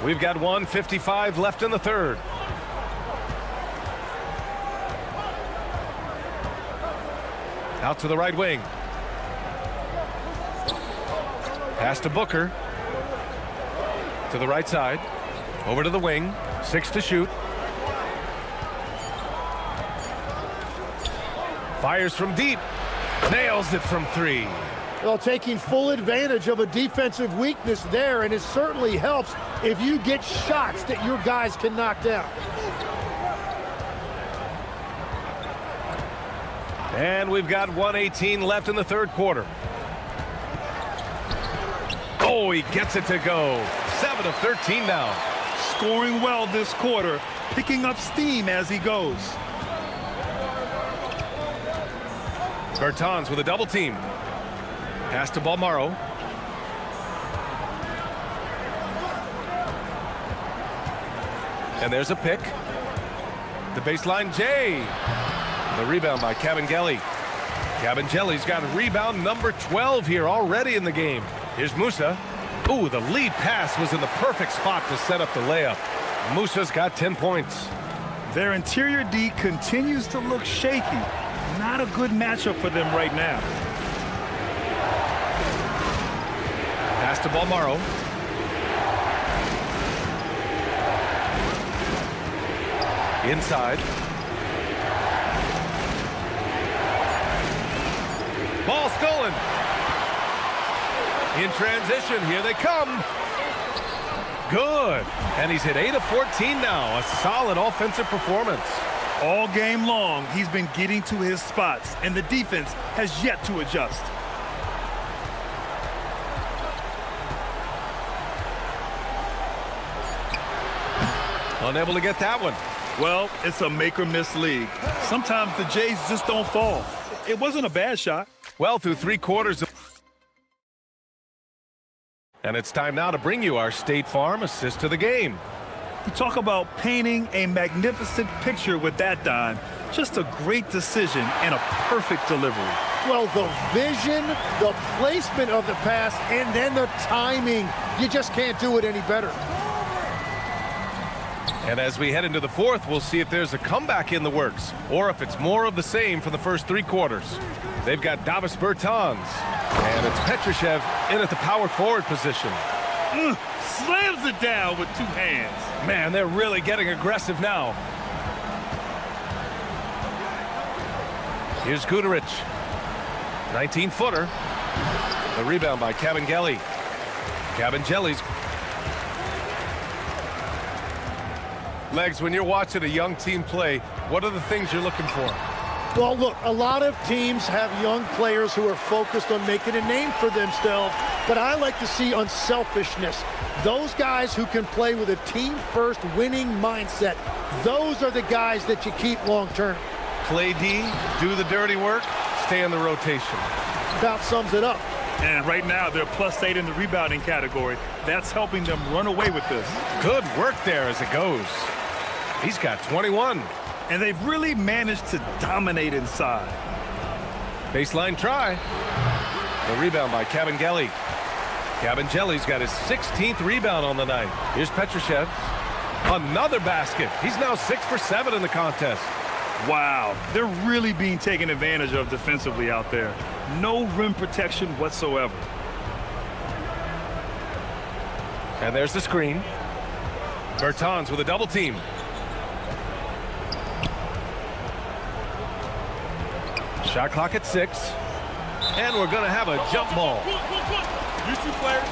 We've got 1:55 left in the third. Out to the right wing. Pass to Booker. To the right side. Over to the wing. 6 to shoot. Fires from deep. Nails it from 3. Well, taking full advantage of a defensive weakness there, and it certainly helps if you get shots that your guys can knock down. And we've got 1:18 left in the third quarter. Oh, he gets it to go. 7 of 13 now. Scoring well this quarter, picking up steam as he goes. Bertans with a double team. Pass to Balmaro. And there's a pick. The baseline J. The rebound by Kabengele. Kabengele's got rebound number 12 here already in the game. Here's Musa. Ooh, the lead pass was in the perfect spot to set up the layup. Musa's got 10 points. Their interior D continues to look shaky. Not a good matchup for them right now. Pass to Balmaro. Inside. Ball stolen. In transition, here they come. Good. And he's hit 8 of 14 now. A solid offensive performance. All game long, he's been getting to his spots, and the defense has yet to adjust. Unable to get that one. Well, it's a make-or-miss league. Sometimes the Jays just don't fall. It wasn't a bad shot. Well, through 3 quarters. And it's time now to bring you our State Farm assist to the game. You talk about painting a magnificent picture with that dime. Just a great decision and a perfect delivery. Well, the vision, the placement of the pass, and then the timing. You just can't do it any better. And as we head into the fourth, we'll see if there's a comeback in the works or if it's more of the same for the first 3 quarters. They've got Davis Bertans, and it's Petrushev in at the power forward position. Slams it down with 2 hands. Man, they're really getting aggressive now. Here's Gudarich. 19-footer. The rebound by Legs, when you're watching a young team play, what are the things you're looking for? Well, look, a lot of teams have young players who are focused on making a name for themselves, but I like to see unselfishness. Those guys who can play with a team-first winning mindset, those are the guys that you keep long-term. Play D, do the dirty work, stay in the rotation. About sums it up. And right now, they're +8 in the rebounding category. That's helping them run away with this. Good work there as it goes. He's got 21. And they've really managed to dominate inside. Baseline try. The rebound by Kabengele. Kabengele's got his 16th rebound on the night. Here's Petrushev. Another basket. He's now 6 for 7 in the contest. Wow, they're really being taken advantage of defensively out there. No rim protection whatsoever. And there's the screen. Bertans with a double team. Shot clock at 6. And we're going to have a jump ball. You two players.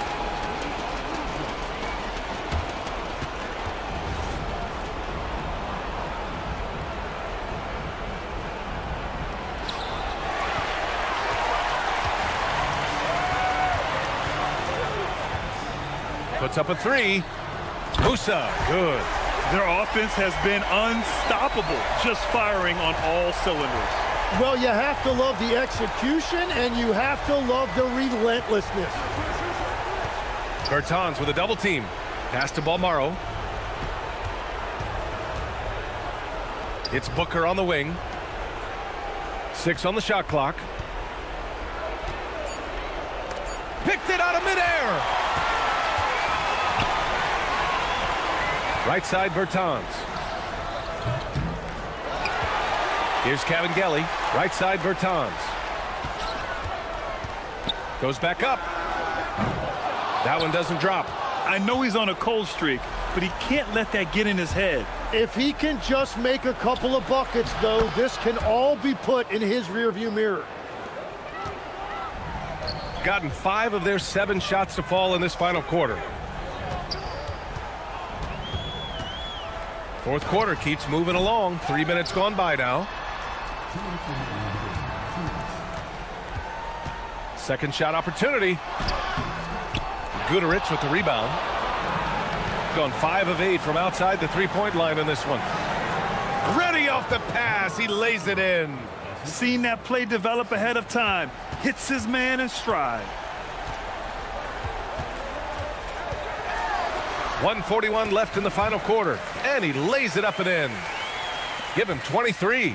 Puts up a 3. Musa, good. Their offense has been unstoppable, just firing on all cylinders. Well, you have to love the execution, and you have to love the relentlessness. Bertans with a double team. Pass to Balmaro. It's Booker on the wing. 6 on the shot clock. Picked it out of midair. Right side, Bertans. Here's Kabengele. Right side, Bertans. Goes back up. That one doesn't drop. I know he's on a cold streak, but he can't let that get in his head. If he can just make a couple of buckets, though, this can all be put in his rearview mirror. Gotten 5 of their 7 shots to fall in this final quarter. Fourth quarter keeps moving along. 3 minutes gone by now. Second shot opportunity. Guterich with the rebound. Gone 5 of 8 from outside the three-point line in this one. Ready off the pass. He lays it in. Seen that play develop ahead of time. Hits his man in stride. 1:41 left in the final quarter. And he lays it up and in. Give him 23.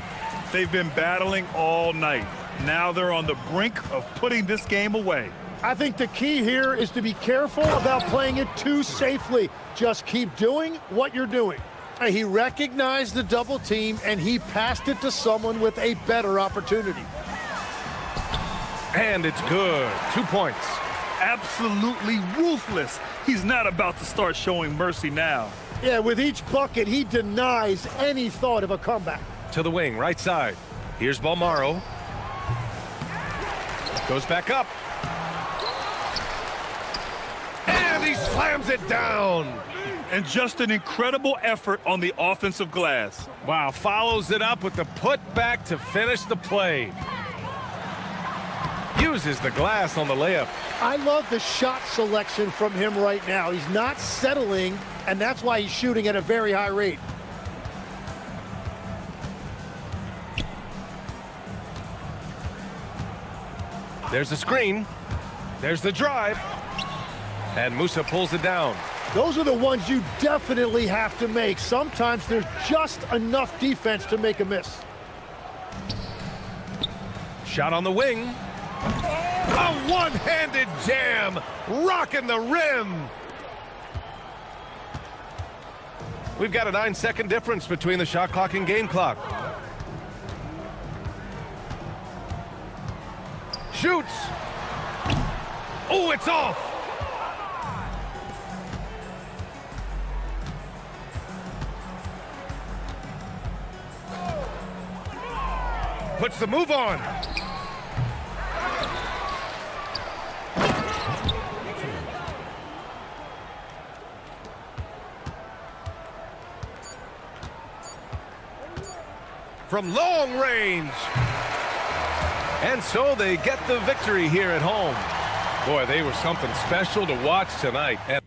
They've been battling all night. Now they're on the brink of putting this game away. I think the key here is to be careful about playing it too safely. Just keep doing what you're doing. He recognized the double team, and he passed it to someone with a better opportunity. And it's good. 2 points. Absolutely ruthless. He's not about to start showing mercy now. Yeah, with each bucket, he denies any thought of a comeback. To the wing, right side. Here's Balmaro. Goes back up. And he slams it down. And just an incredible effort on the offensive glass. Wow, follows it up with the putback to finish the play. Uses the glass on the layup. I love the shot selection from him right now. He's not settling, and that's why he's shooting at a very high rate. There's the screen. There's the drive. And Musa pulls it down. Those are the ones you definitely have to make. Sometimes there's just enough defense to make a miss. Shot on the wing. A one-handed jam, rocking the rim. We've got a 9-second difference between the shot clock and game clock. Shoots. Oh, it's off. Puts the move on. from long range. And so they get the victory here at home. Boy, they were something special to watch tonight. And